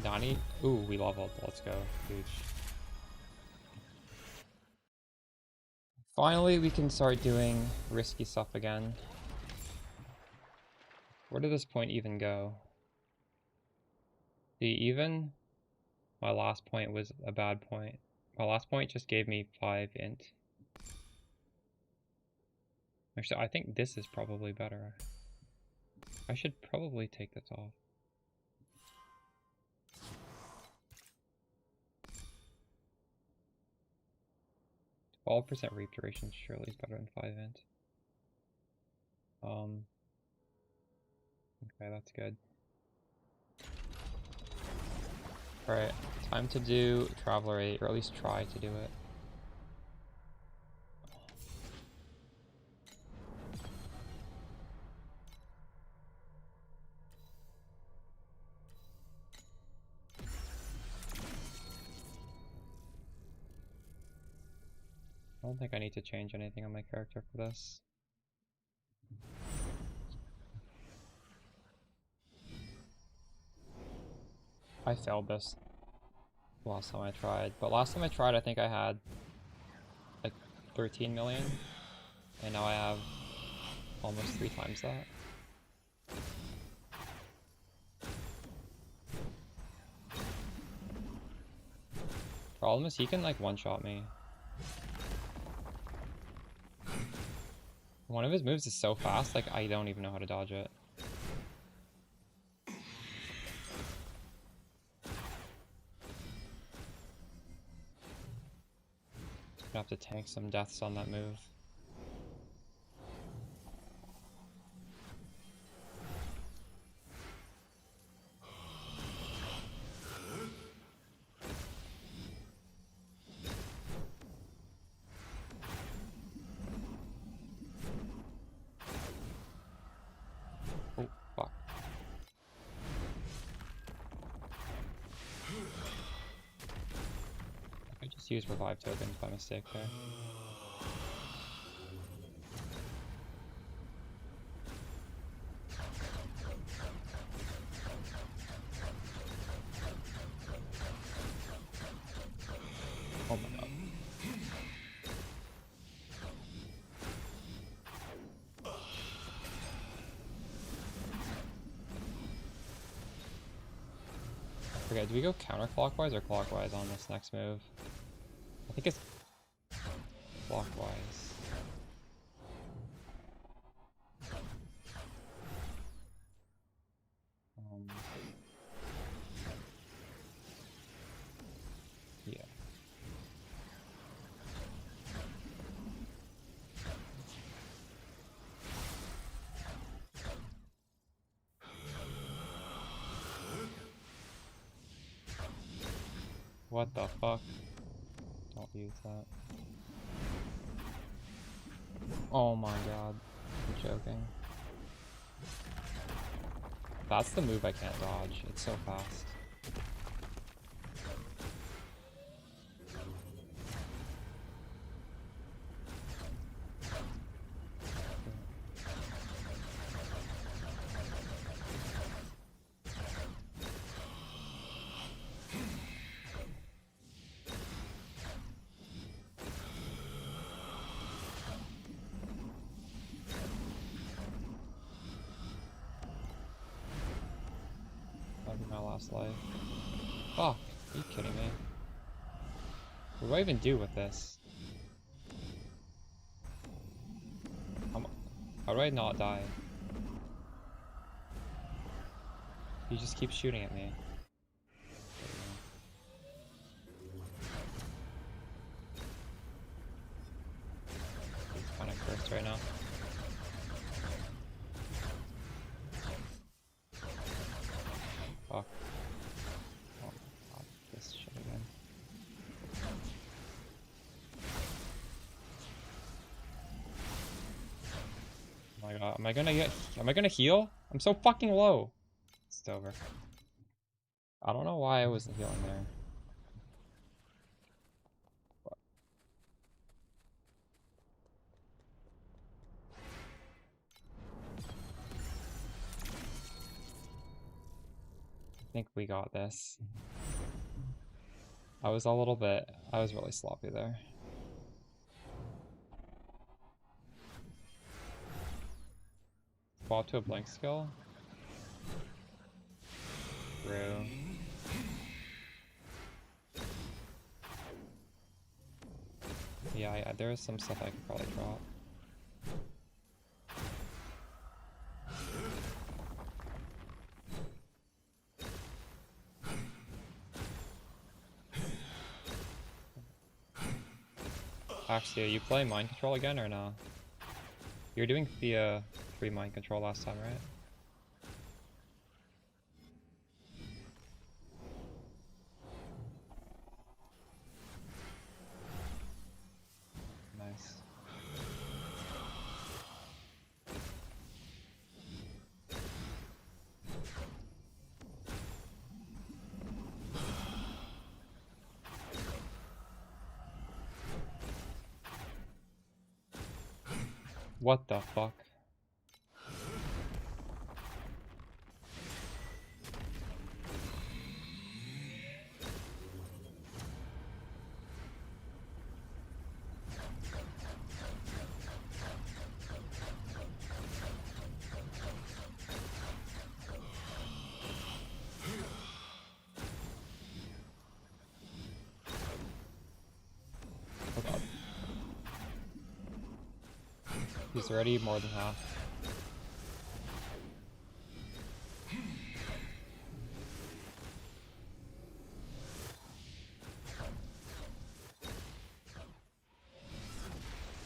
90. Ooh, we leveled. Let's go. Huge. Finally, we can start doing risky stuff again. Where did this point even go? See, even my last point was a bad point. My last point just gave me 5 int. Actually, I think this is probably better. I should probably take this off. 12% reap duration surely is better than 5 int. Okay, that's good. Alright, time to do Traveler 8, or at least try to do it. I don't think I need to change anything on my character for this. I failed this last time I tried, but last time I tried I think I had like 13 million, and now I have almost 3 times that. Problem is he can like one-shot me. One of his moves is so fast, like I don't even know how to dodge it. I have to tank some deaths on that move. Oh, fuck. I just used revive tokens by mistake there. Oh my god. Okay, do we go counterclockwise or clockwise on this next move? I think it's clockwise. Yeah. What the fuck? Don't use that. Oh my god. I'm joking. That's the move I can't dodge. It's so fast. That'd be my last life. Fuck. Are you kidding me? What do I even do with this? How do I not die? He just keeps shooting at me. He's kind of cursed right now. Fuck. Oh my god, this shit again. Oh my god, am I gonna heal? I'm so fucking low. It's over. I don't know why I wasn't healing there. think we got this. I was really sloppy there. Swap to a blink skill. True. Yeah, there is some stuff I could probably drop. Axia, you play mind control again or no? You're doing the free mind control last time, right? Nice. What the fuck? Oh god. He's already more than half.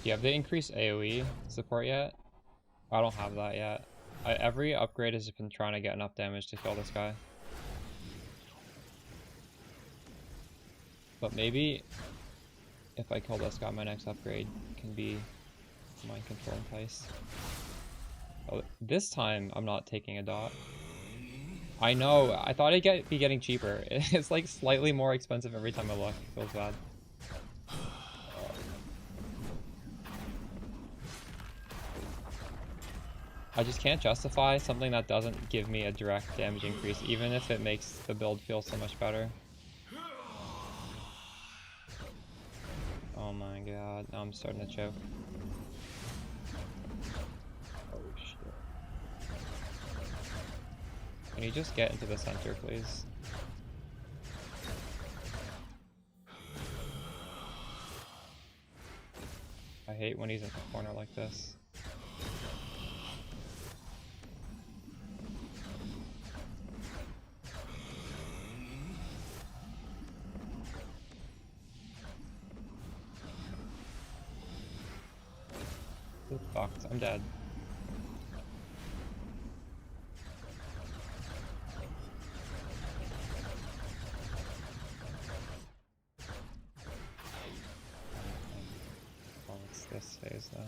Do you have the increased AoE support yet? I don't have that yet. Every upgrade has been trying to get enough damage to kill this guy. But maybe if I kill this guy, my next upgrade can be mind control in place. Oh, this time I'm not taking a dot. I know, I thought it'd be getting cheaper. It's like slightly more expensive every time I look. It feels bad. I just can't justify something that doesn't give me a direct damage increase, even if it makes the build feel so much better. Oh my god, now I'm starting to choke. Oh shit. Can you just get into the center, please? I hate when he's in the corner like this. Get fucked. I'm dead. Oh, it's this phase though.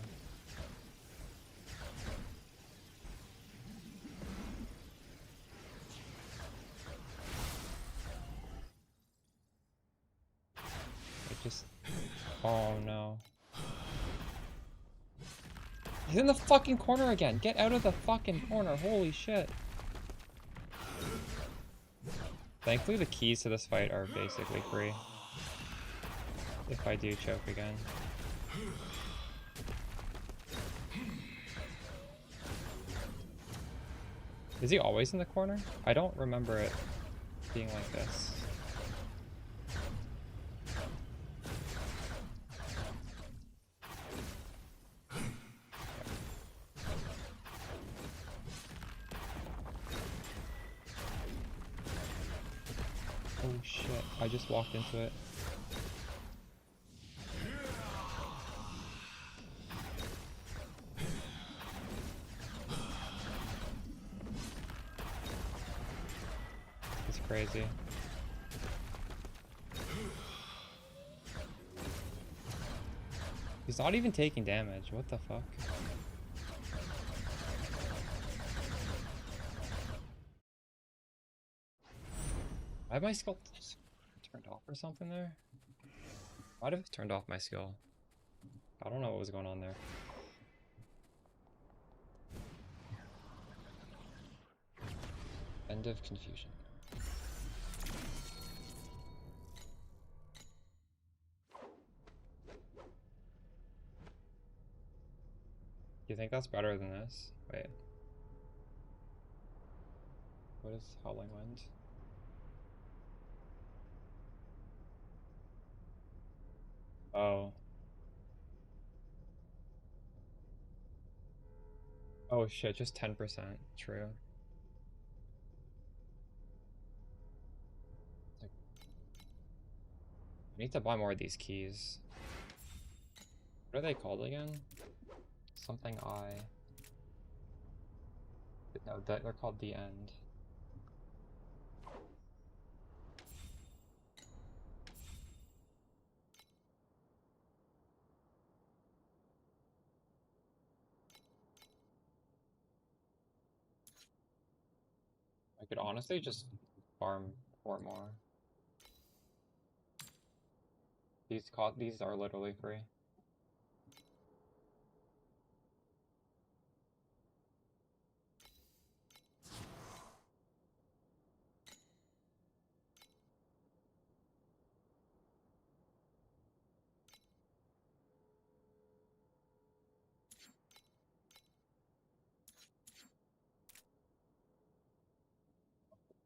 It just... Oh no. He's in the fucking corner again! Get out of the fucking corner, holy shit! Thankfully the keys to this fight are basically free. If I do choke again. Is he always in the corner? I don't remember it being like this. Oh shit, I just walked into it. It's crazy. He's not even taking damage, what the fuck? I have my skill turned off or something there? Might have turned off my skill. I don't know what was going on there. End of confusion. you think that's better than this? Wait. What is Howling Wind? Oh. Oh shit, just 10%. True. Like, I need to buy more of these keys. What are they called again? Something I... No, they're called the end. I could honestly just farm 4 more. These are literally free.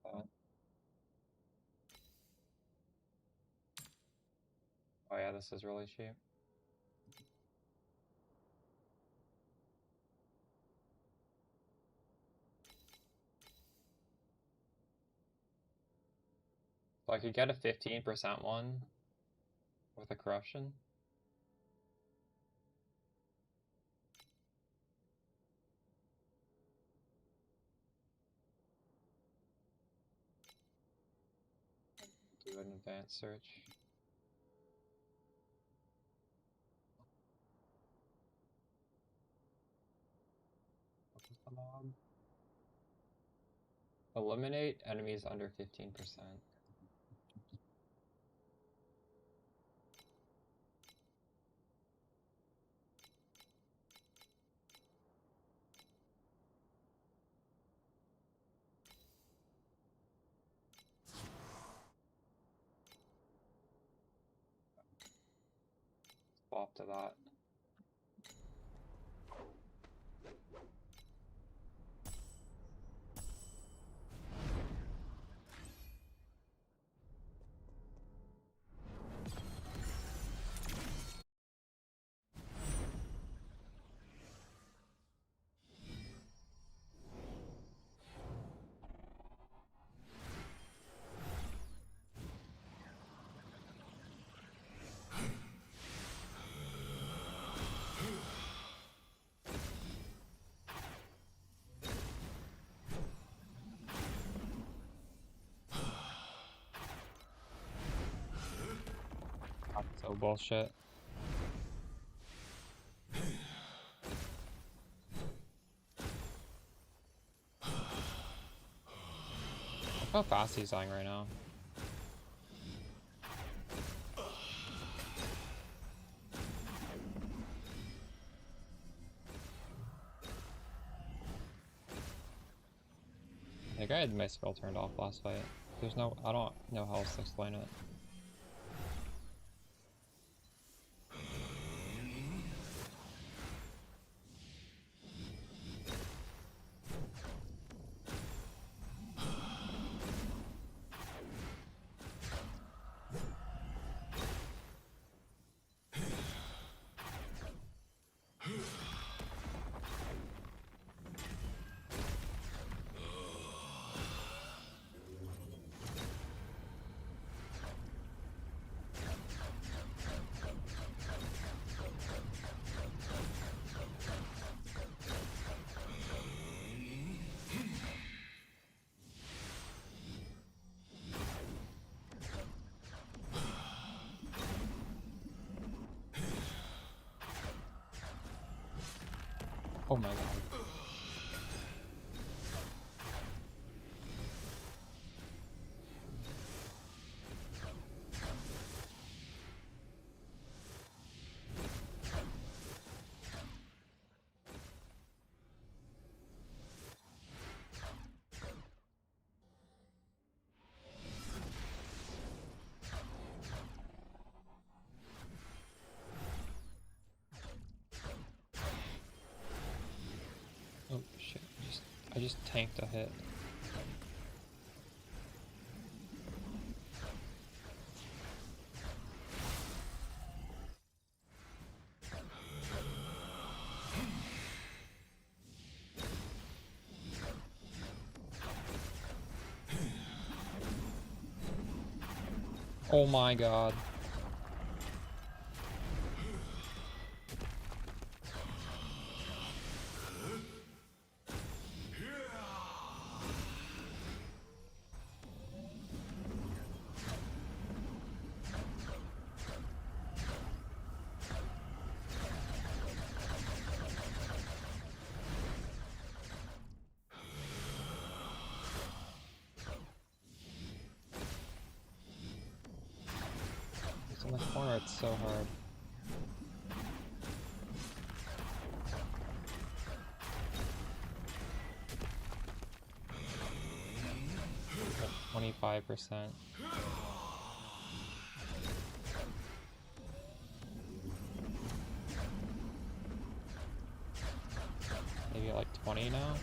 Uh, oh yeah, this is really cheap. So I could get a 15% one with a corruption. Do an advanced search. What was the mob? Eliminate enemies under 15%. Swap to that. That's so bullshit. Look how fast he's dying right now. I think I had my spell turned off last fight. There's no, I don't know how else to explain it. Oh my god. I just tanked a hit. Oh my god. It's in the corner, it's so hard. Like 25%. Maybe like 20 now?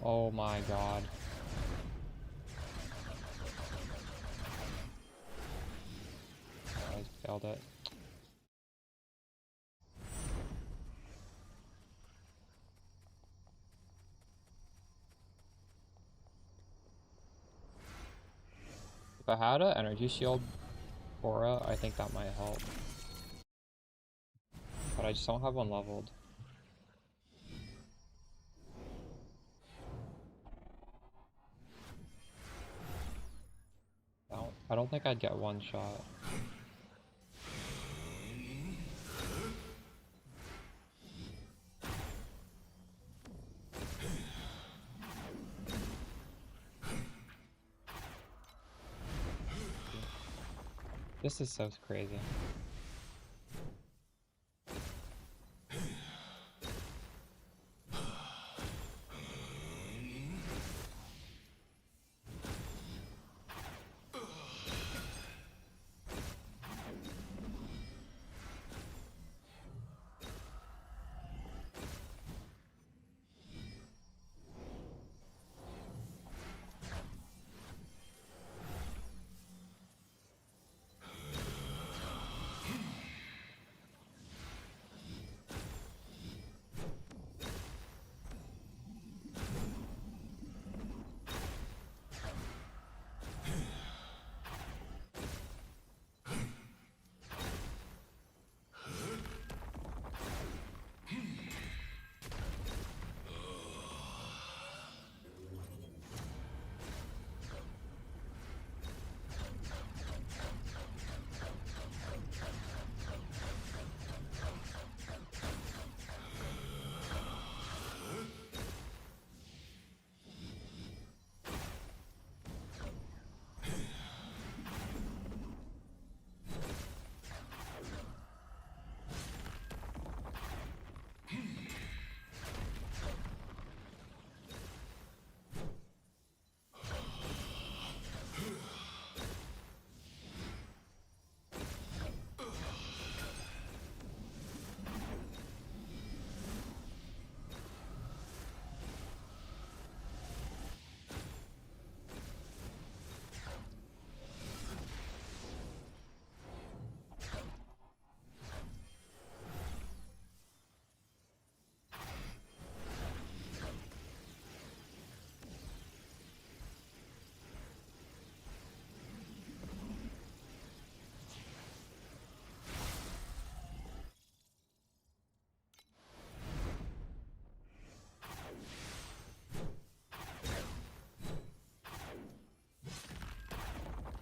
Oh my god. I failed it. If I had an energy shield aura, I think that might help. But I just don't have one leveled. I don't think I'd get one shot. This is so crazy.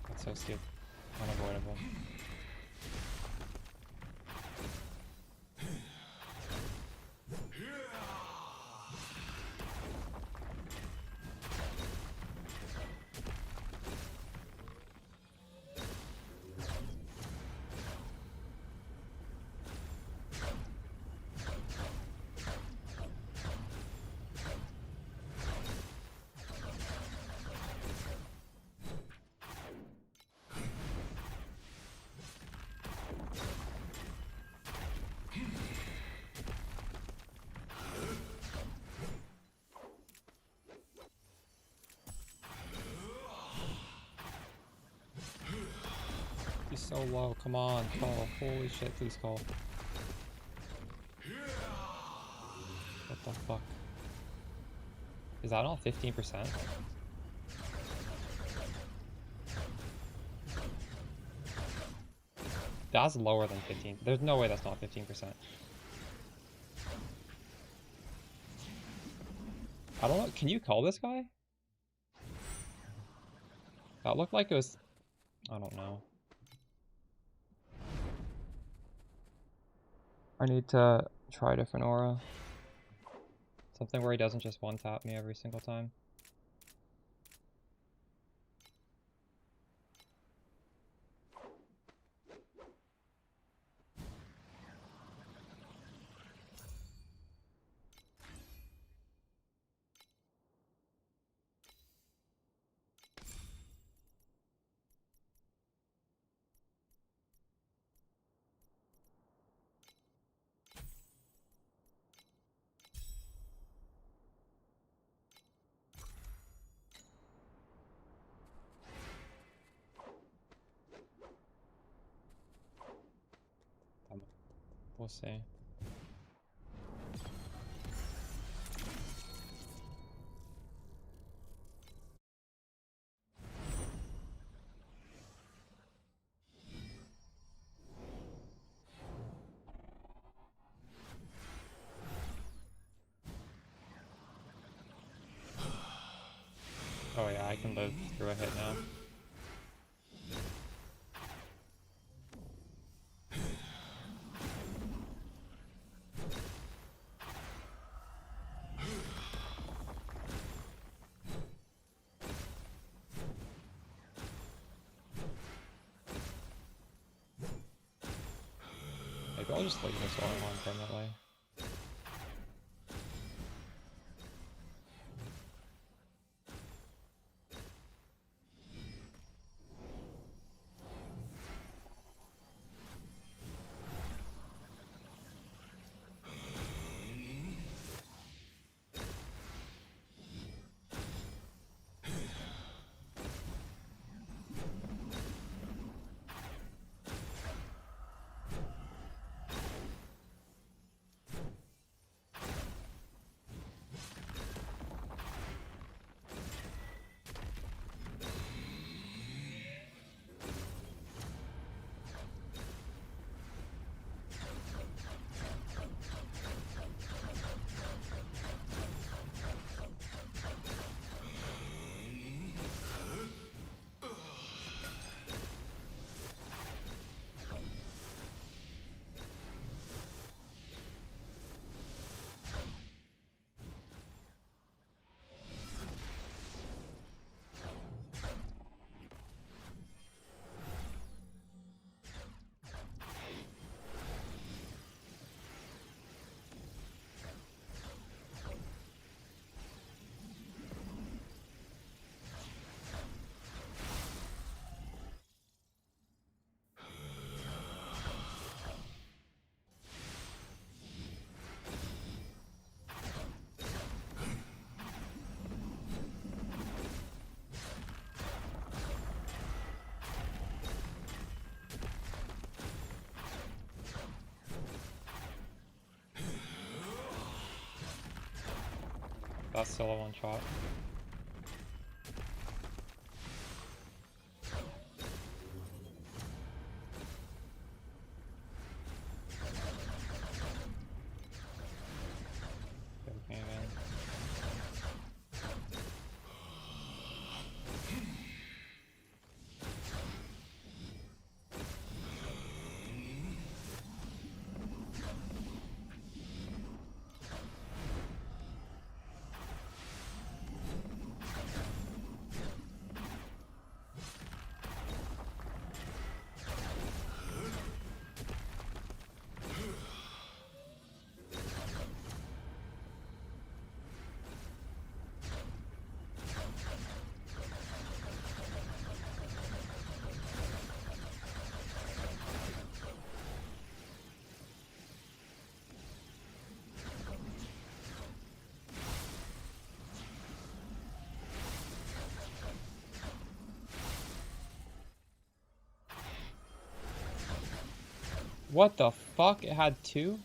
That's so stupid. Unavoidable. so low. Come on, call. Holy shit, please call. What the fuck? Is that on 15%? That's lower than 15. There's no way that's not 15%. I don't know. Can you call this guy? That looked like it was... I don't know. I need to try a different aura. Something where he doesn't just one-tap me every single time. We'll see. Oh yeah, I can live through a hit now. Maybe I'll just leave this one on permanently. That's still a one shot. Joking again. What the fuck? It had 2?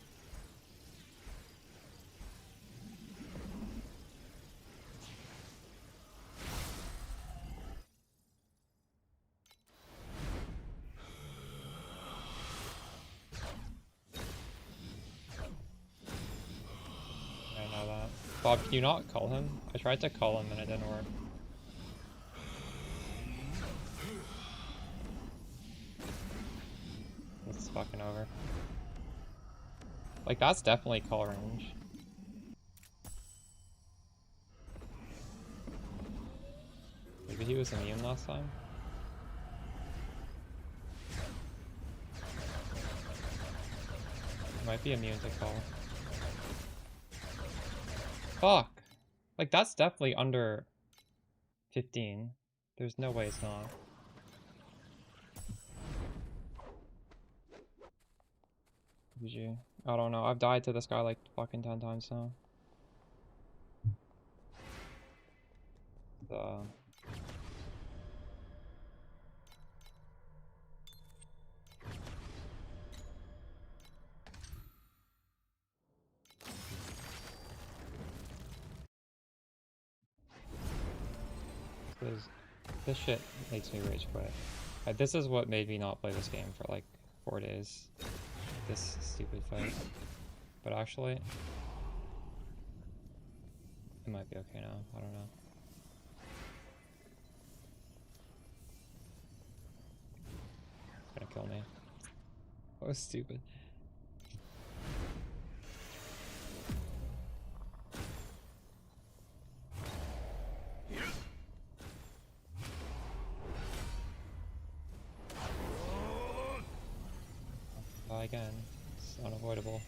I know that. Bob, can you not call him? I tried to call him and it didn't work. It's fucking over. Like, that's definitely call range. Maybe he was immune last time? He might be immune to call. Fuck! Like, that's definitely under 15. There's no way it's not. GG. I don't know. I've died to this guy like fucking 10 times now. The... This shit makes me rage quit. This is what made me not play this game for like 4 days. This stupid fight. But actually, it might be okay now. I don't know. It's gonna kill me. That was stupid. Again, it's unavoidable.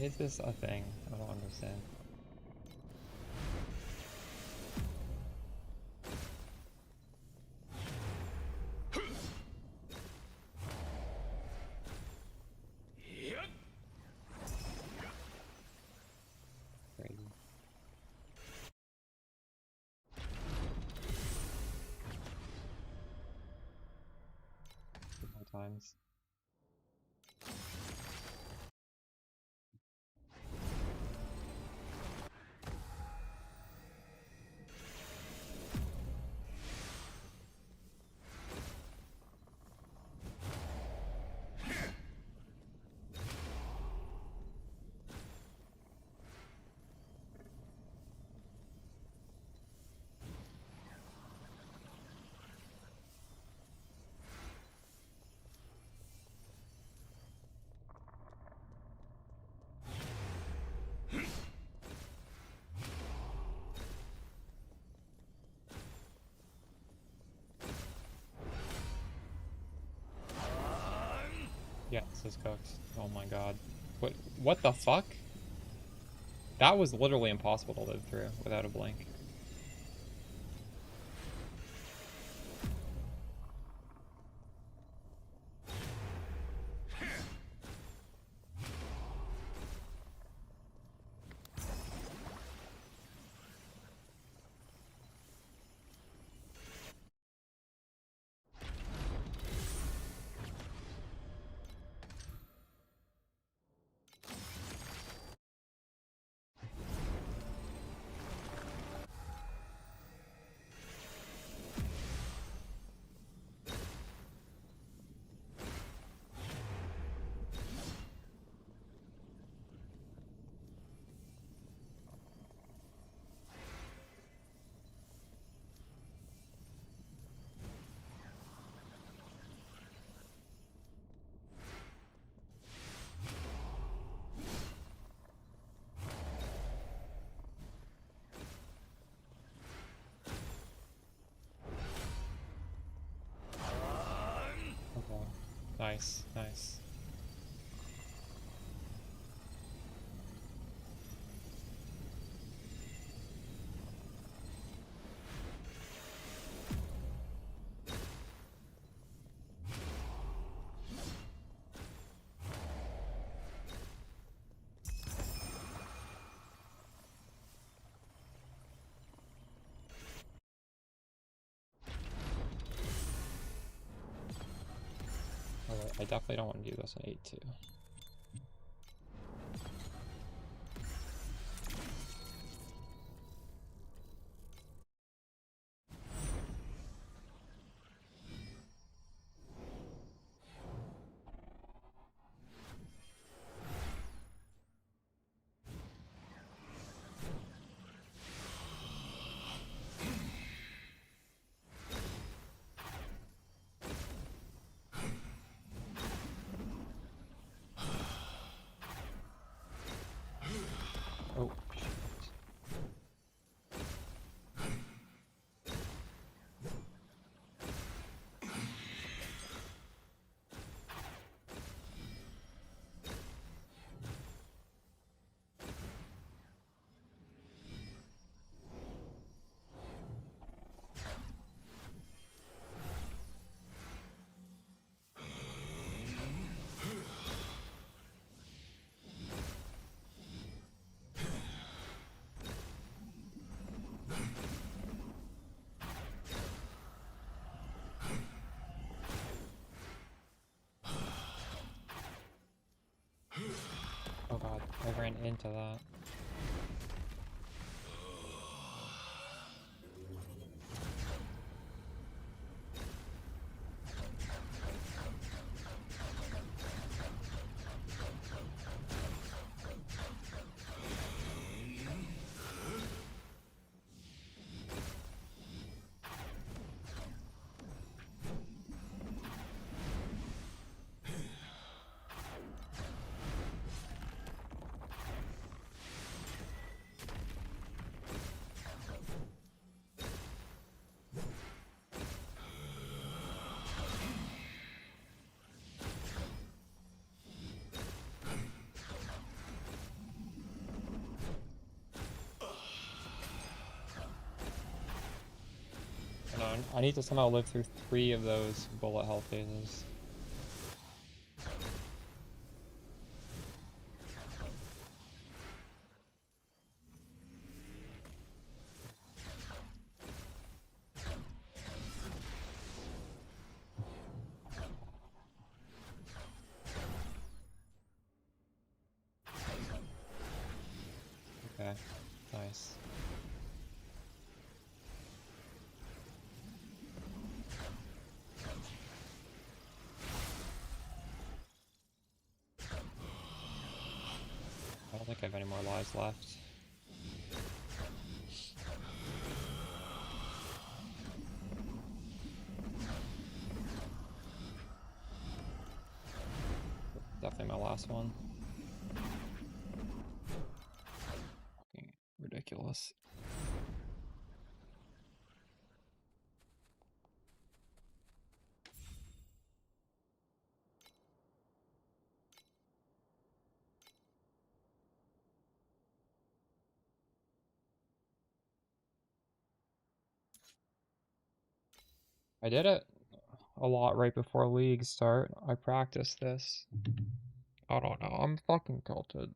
Is this a thing? I don't understand. Crazy. More times. Yeah, this is cooked. Oh my god. What the fuck? That was literally impossible to live through without a blink. Okay. Nice, nice. I definitely don't want to do this in 8-2. Oh, shit. Oh god, I ran into that. Hold on, I need to somehow live through 3 of those bullet hell phases. Okay, nice. I don't think I have any more lives left. Definitely my last one. Fucking ridiculous. I did it a lot right before league start. I practiced this. I don't know, I'm fucking tilted.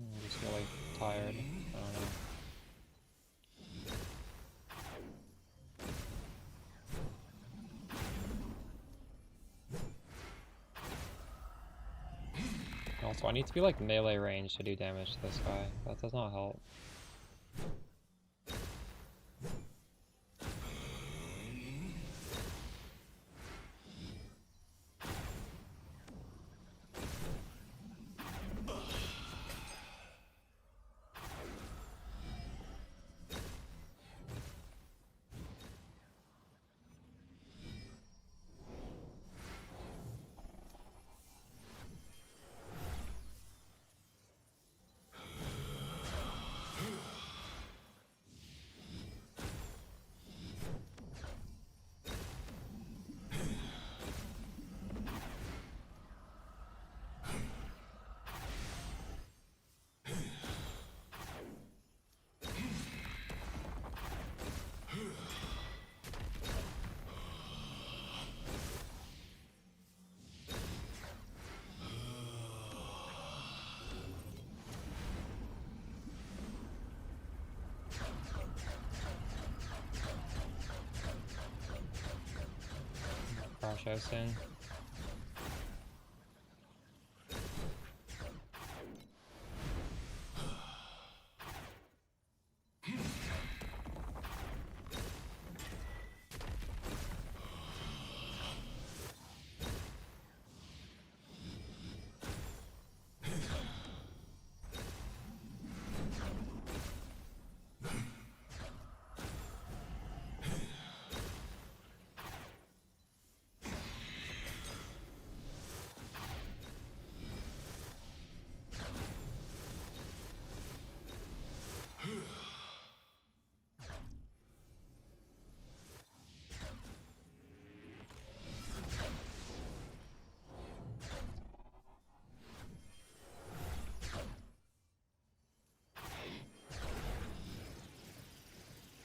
I'm just really tired. I don't know. Also, I need to be like melee range to do damage to this guy. That does not help. show soon.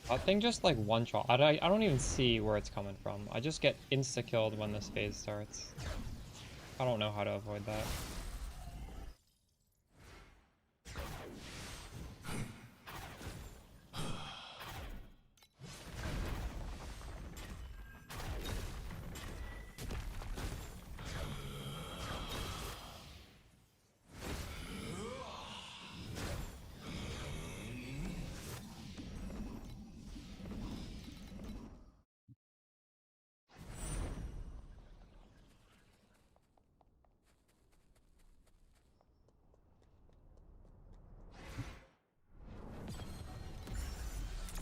That thing just like one shot. I don't even see where it's coming from. I just get insta-killed when this phase starts. I don't know how to avoid that.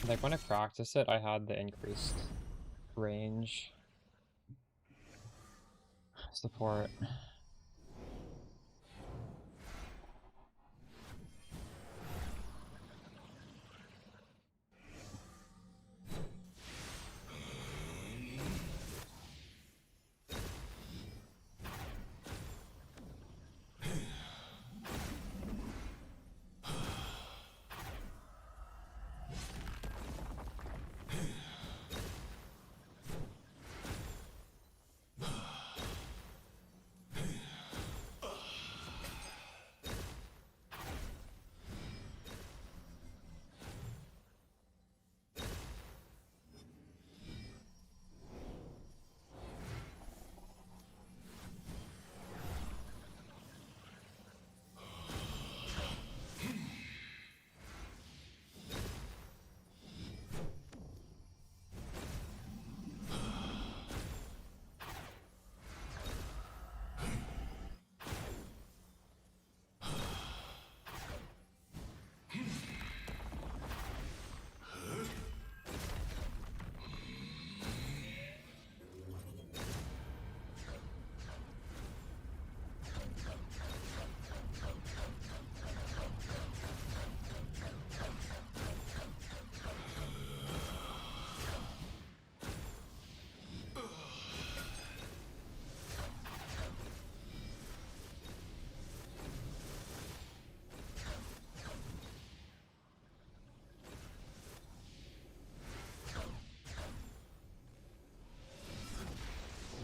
Like when I practiced it, I had the increased range support.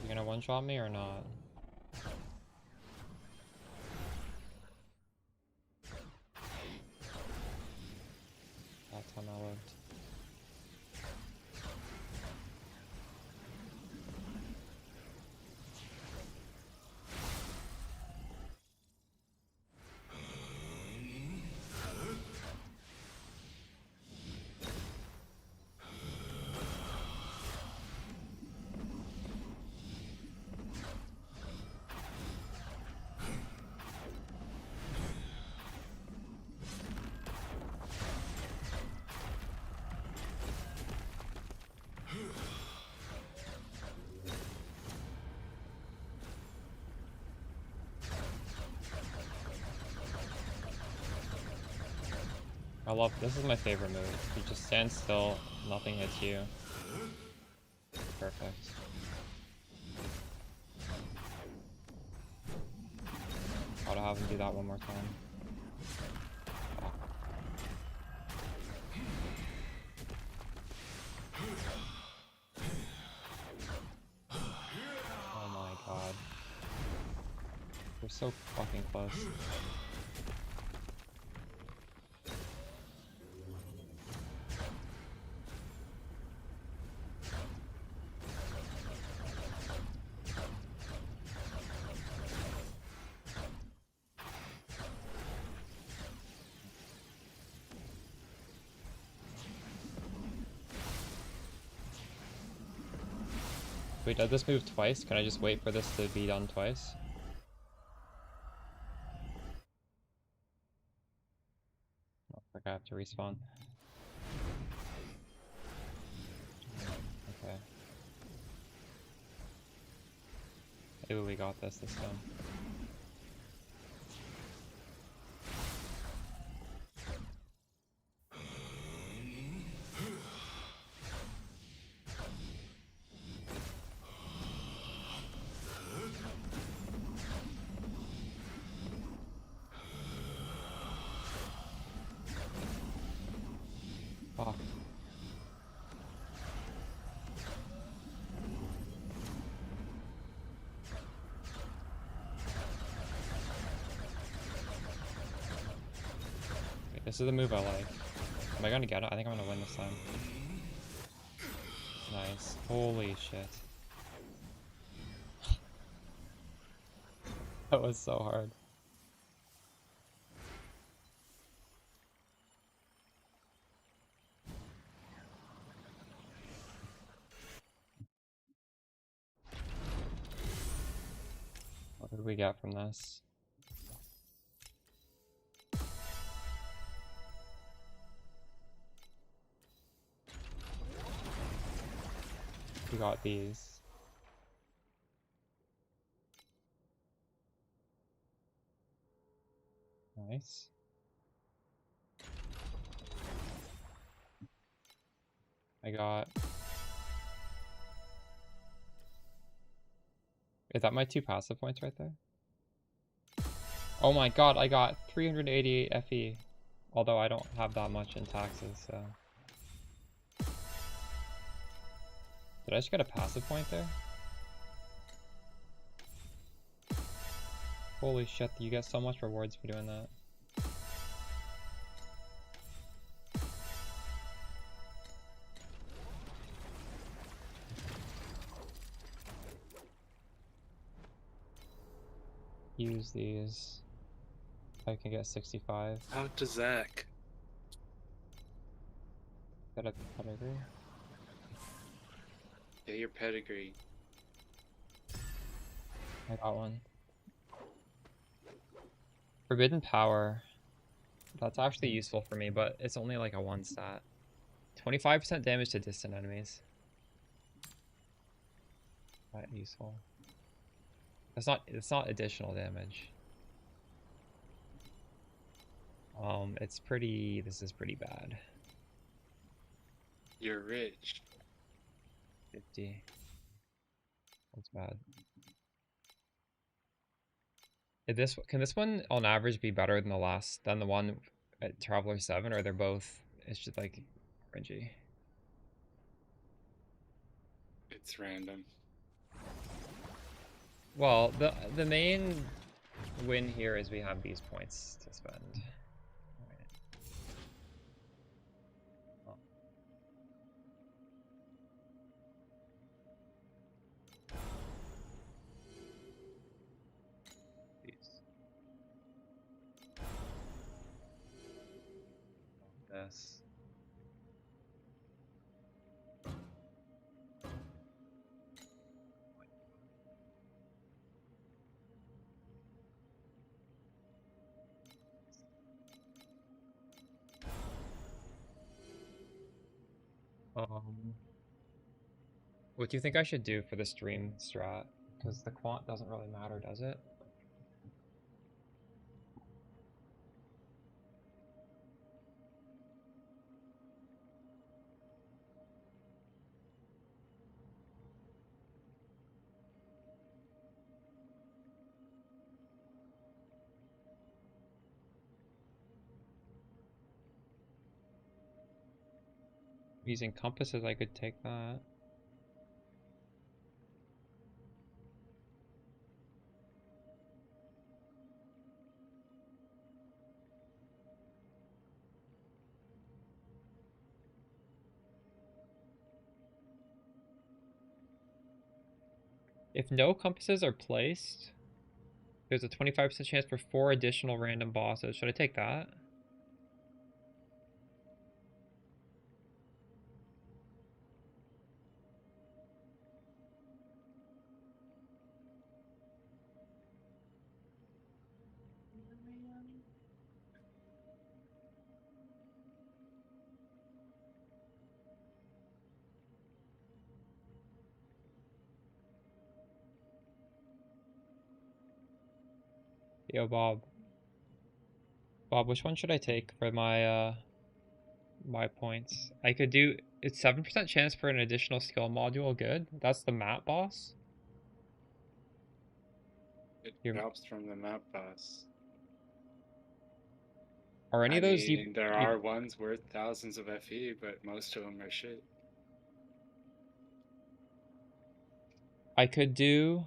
You gonna one-shot me or not? That time I lived. I love, this is my favorite move. You just stand still, nothing hits you. Perfect. Gotta have him do that one more time. Oh my god. We're so fucking close. Wait, did this move twice? Can I just wait for this to be done twice? Oh, I think I have to respawn. Okay. Maybe we got this time. Fuck. Okay, this is the move I like. Am I gonna get it? I think I'm gonna win this time. Nice. Holy shit. That was so hard. What did we get from this? We got these. Nice. I got... Is that my 2 passive points right there? Oh my god, I got 388 FE. Although I don't have that much in taxes, so... Did I just get a passive point there? Holy shit, you get so much rewards for doing that. Use these. I can get 65. Out to Zach. Got a pedigree. Get your pedigree. I got one. Forbidden Power. That's actually useful for me, but it's only like a 1 stat. 25% damage to distant enemies. Not useful. It's not additional damage. This is pretty bad. You're rich. 50. That's bad. Can this one on average be better than the one at Traveler 7, or they're both it's just like cringy? It's random. Well, the main win here is we have these points to spend. Alright. Oh. These. This. What do you think I should do for the stream strat? Because the quant doesn't really matter, does it? Using compasses, I could take that. If no compasses are placed, there's a 25% chance for 4 additional random bosses. Should I take that? Yo, Bob. Bob, which one should I take for my points? I could do it's 7% chance for an additional skill module. Good. That's the map boss. It You're, drops from the map boss. are any I of those mean, there you are ones worth thousands of FE, but most of them are shit. I could do.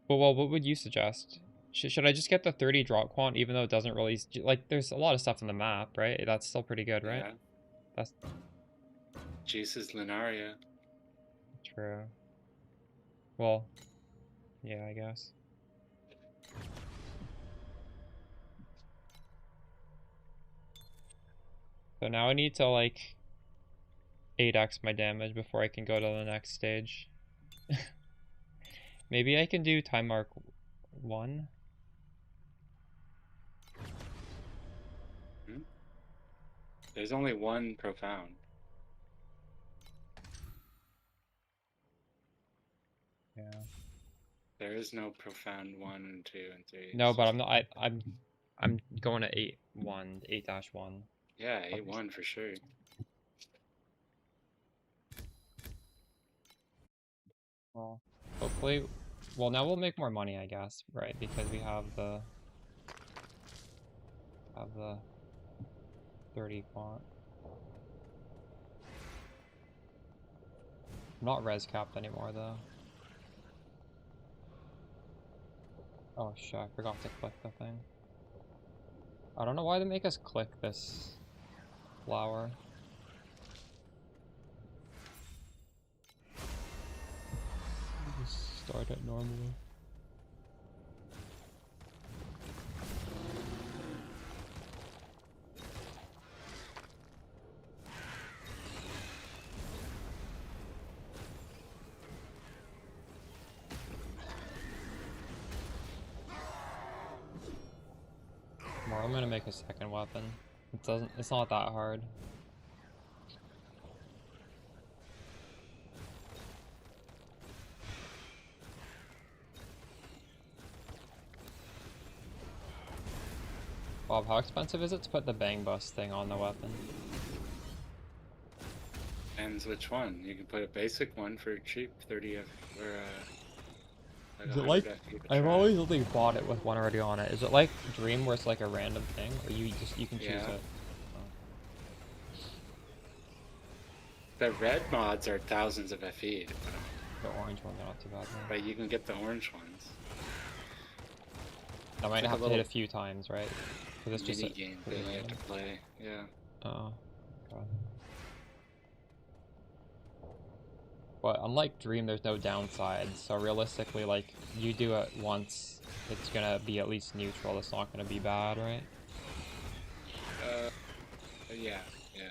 Well, what would you suggest? Should I just get the 30 drop quant even though it doesn't really like there's a lot of stuff on the map, right? That's still pretty good, right? Yeah. That's Jesus Lunaria. true. Well, yeah, I guess. So now I need to like 8x my damage before I can go to the next stage. Maybe I can do time mark 1. Hmm? There's only one profound. Yeah. There is no profound 1 and 2 and 3. No, It's but just I'm not. I'm going to 8-1, 8-1. yeah, 8-1 for sure. Well, hopefully. Well, now we'll make more money, I guess, right? Because we have the 30 quant. I'm not res capped anymore though. Oh shit, I forgot to click the thing. I don't know why they make us click this flower. Just start it normally. Tomorrow I'm gonna make a second weapon. It's not that hard. Bob, how expensive is it to put the bang bus thing on the weapon? Depends which one. You can put a basic one for cheap, 30 F or like Is it 100 like FE to I've try. always only bought it with one already on it. Is it like Dream where it's like a random thing, or you can choose Yeah. it? The red mods are thousands of FE to put on, The orange one, they're not too bad. Though. but you can get the orange ones. I might It's like have a to hit a little few times, right? Because it's just mini game pretty thing you have to random. play. Yeah. Oh, okay. But unlike Dream, there's no downsides. So realistically, like you do it once, it's gonna be at least neutral. It's not gonna be bad, right? Uh, yeah, yeah.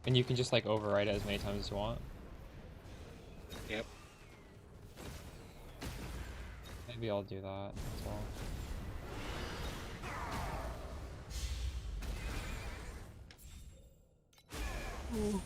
And you can just like overwrite it as many times as you want. Yep. Maybe I'll do that as well. Ooh.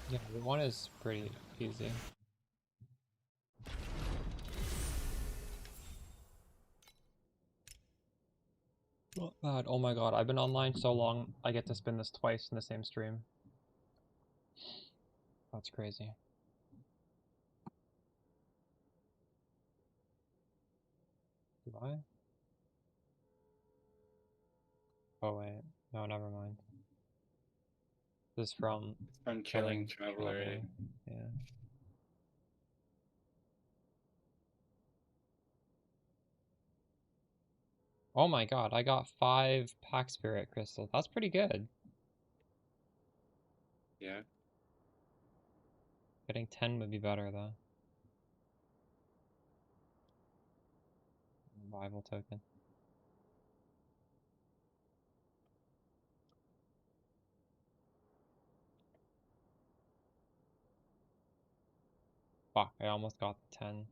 Yeah, the one is pretty easy. Not bad. Oh my god, I've been online so long, I get to spin this twice in the same stream. That's crazy. Do I? Oh wait, no, never mind. This is from From killing Traveler. Yeah. Oh my god, I got 5 Pack Spirit crystals. That's pretty good. Yeah. Getting 10 would be better though. Rival token. Fuck, I almost got 10.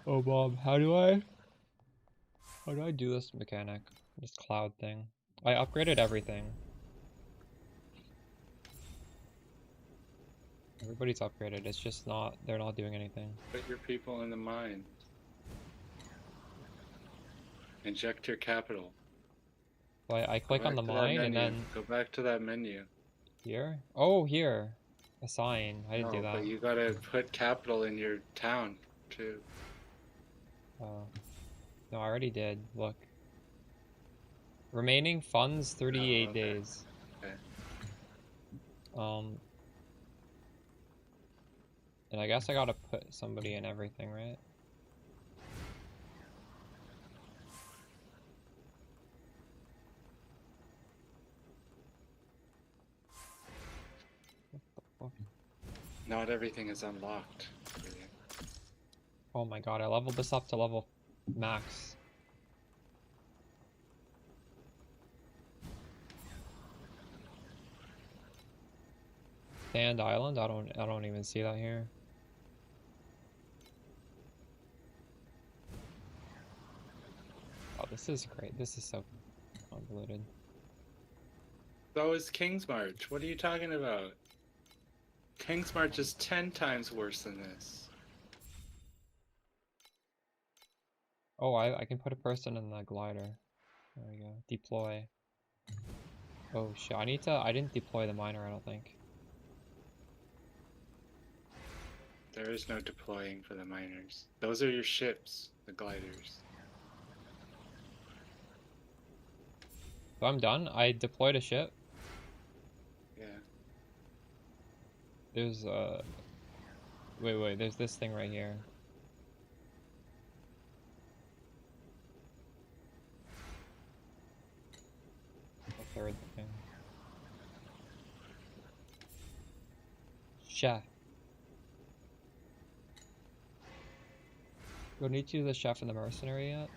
Oh Bob, how do I do this mechanic? This cloud thing. I upgraded everything. Everybody's upgraded, it's just not, they're not doing anything. Put your people in the mine. Inject your capital. So I click on the mine and then... Go back to that menu. Here? Oh, here. Assign. I didn't do No, that. but you gotta put capital in your town, too. Oh. No, I already did. Look. Remaining funds 38 okay. days. Okay. And I guess I gotta put somebody in everything, right? What the fuck? Not everything is unlocked. Oh my god, I leveled this up to level max. Sand Island? I don't even see that here. Oh, this is great. This is so convoluted. So is King's March. What are you talking about? King's March is 10 times worse than this. Oh, I can put a person in the glider. There we go. Deploy. Oh shit, I didn't deploy the miner, I don't think. There is no deploying for the miners. Those are your ships, the gliders. So I'm done. I deployed a ship. Yeah. There's wait, there's this thing right here. The third thing. Chef. Do I need to do the chef and the mercenary yet?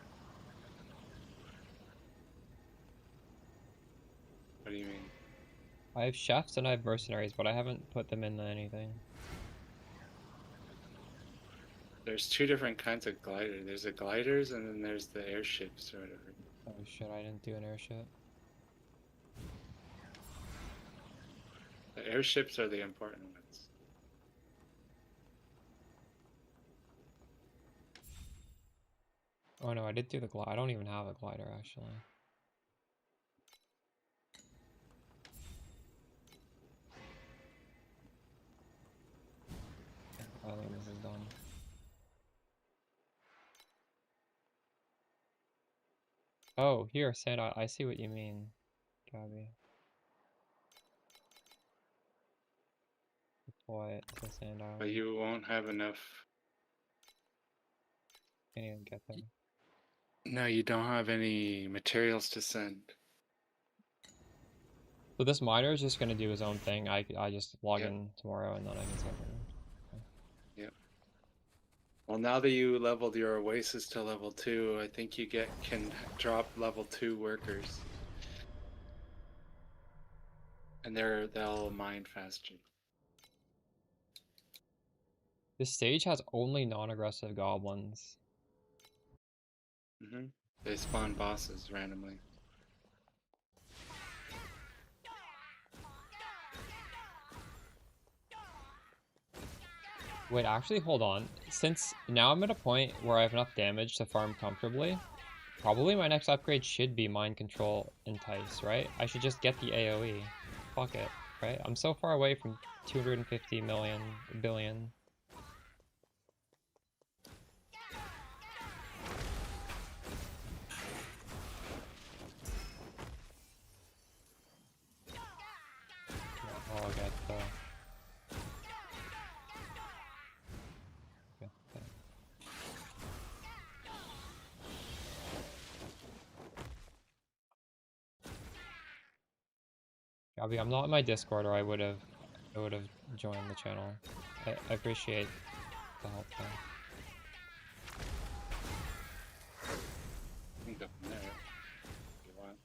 What do you mean? I have chefs and I have mercenaries, but I haven't put them in anything. There's two different kinds of glider. There's the gliders and then there's the airships or whatever. Oh shit, I didn't do an airship. The airships are the important ones. Oh no, I did do the glider. I don't even have a glider actually. I think this is done. Oh, here, Sand Island. I see what you mean, Gabby. Deploy it to Sand Island. But you won't have enough. Can't even get there. No, you don't have any materials to send. So this miner is just gonna do his own thing. I just log Yep. in tomorrow and then I can send it. Yep. Well, now that you leveled your Oasis to level 2, I think you can drop level 2 workers. And they'll mine faster. This stage has only non-aggressive goblins. They spawn bosses randomly. Wait, actually, hold on. Since now I'm at a point where I have enough damage to farm comfortably, probably my next upgrade should be Mind Control Entice, right? I should just get the AoE. Fuck it, right? I'm so far away from 250 million, billion. Oh, I'll get the... Gabby, I'm not in my Discord, or I would have joined the channel. I appreciate the help though. You can go from there if you want.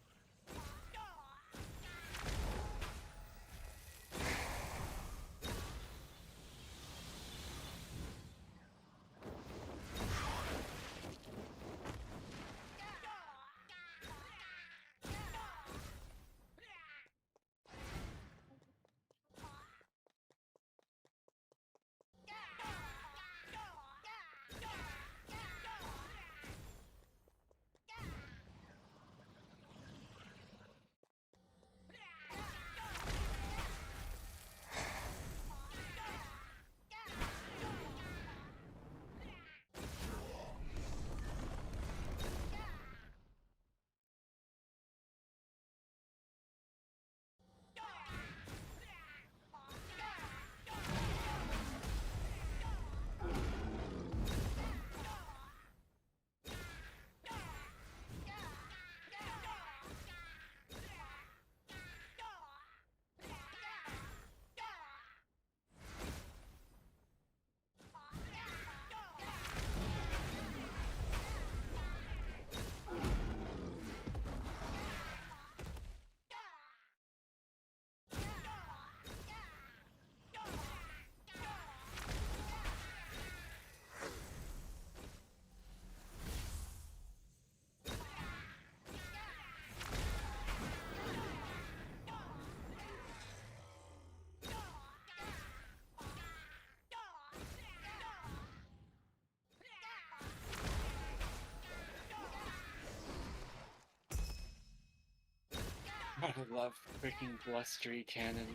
I love freaking blustery canyon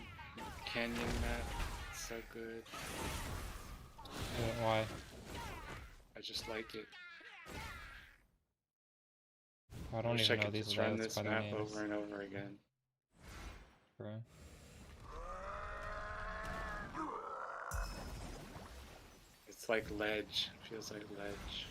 map. It's so good. Why? I just like it. I I don't wish I even know could these just run layouts this by their map names. over and over again. Bro. It's like ledge. Feels like ledge.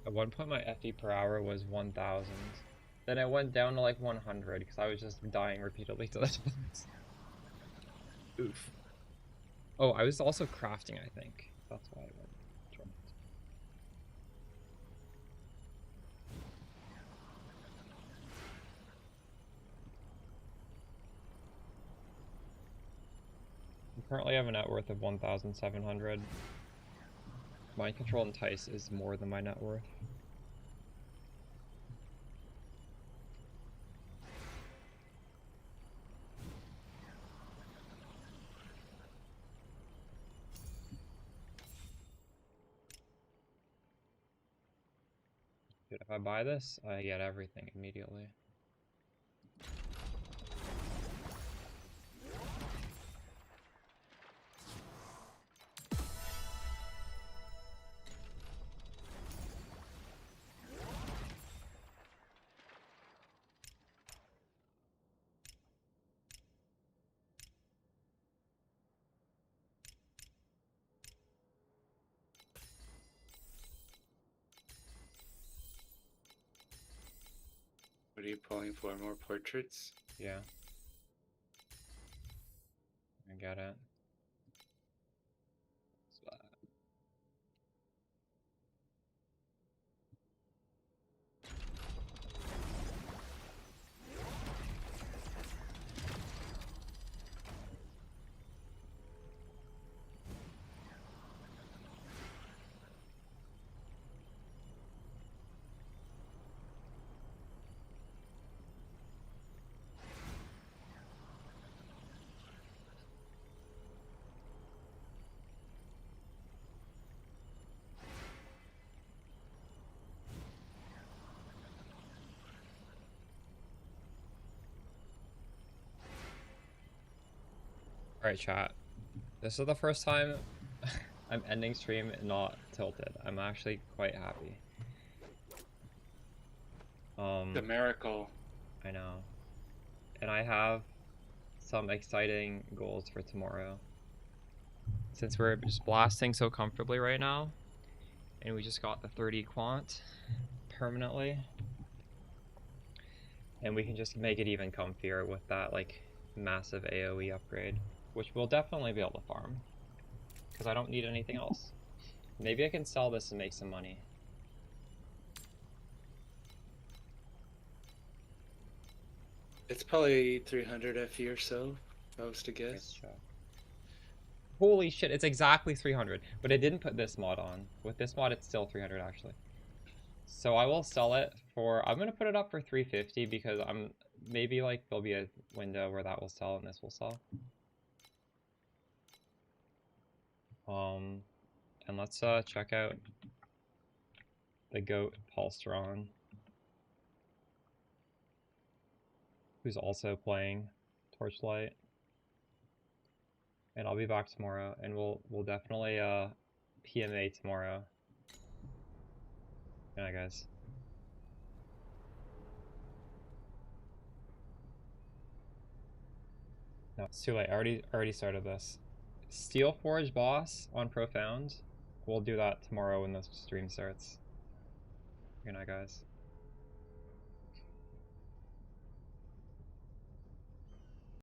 At one point my FE per hour was 1000. Then it went down to like 100 because I was just dying repeatedly to the defense. Oof. Oh, I was also crafting, I think. That's why I went dropped. I currently have a net worth of 1,700. Mind Control Entice is more than my net worth. Dude, if I buy this, I get everything immediately. What are you pulling for? More portraits? Yeah. I get it. Alright, chat. This is the first time I'm ending stream not tilted. I'm actually quite happy. The miracle. I know. And I have some exciting goals for tomorrow. Since we're just blasting so comfortably right now, and we just got the 30 quant permanently, and we can just make it even comfier with that like massive AoE upgrade, which we'll definitely be able to farm, because I don't need anything else. Maybe I can sell this and make some money. It's probably 300 FE or so, if I was to guess. Holy shit, it's exactly 300, but it didn't put this mod on. With this mod, it's still 300 actually. So I will sell it for, I'm gonna put it up for 350 because maybe like there'll be a window where that will sell and this will sell. And let's check out the goat Paulstron, who's also playing Torchlight. And I'll be back tomorrow, and we'll definitely PMA tomorrow. Yeah, guys. No, it's too late. I already started this. Steel Forge boss on Profound. We'll do that tomorrow when the stream starts. Good night, guys.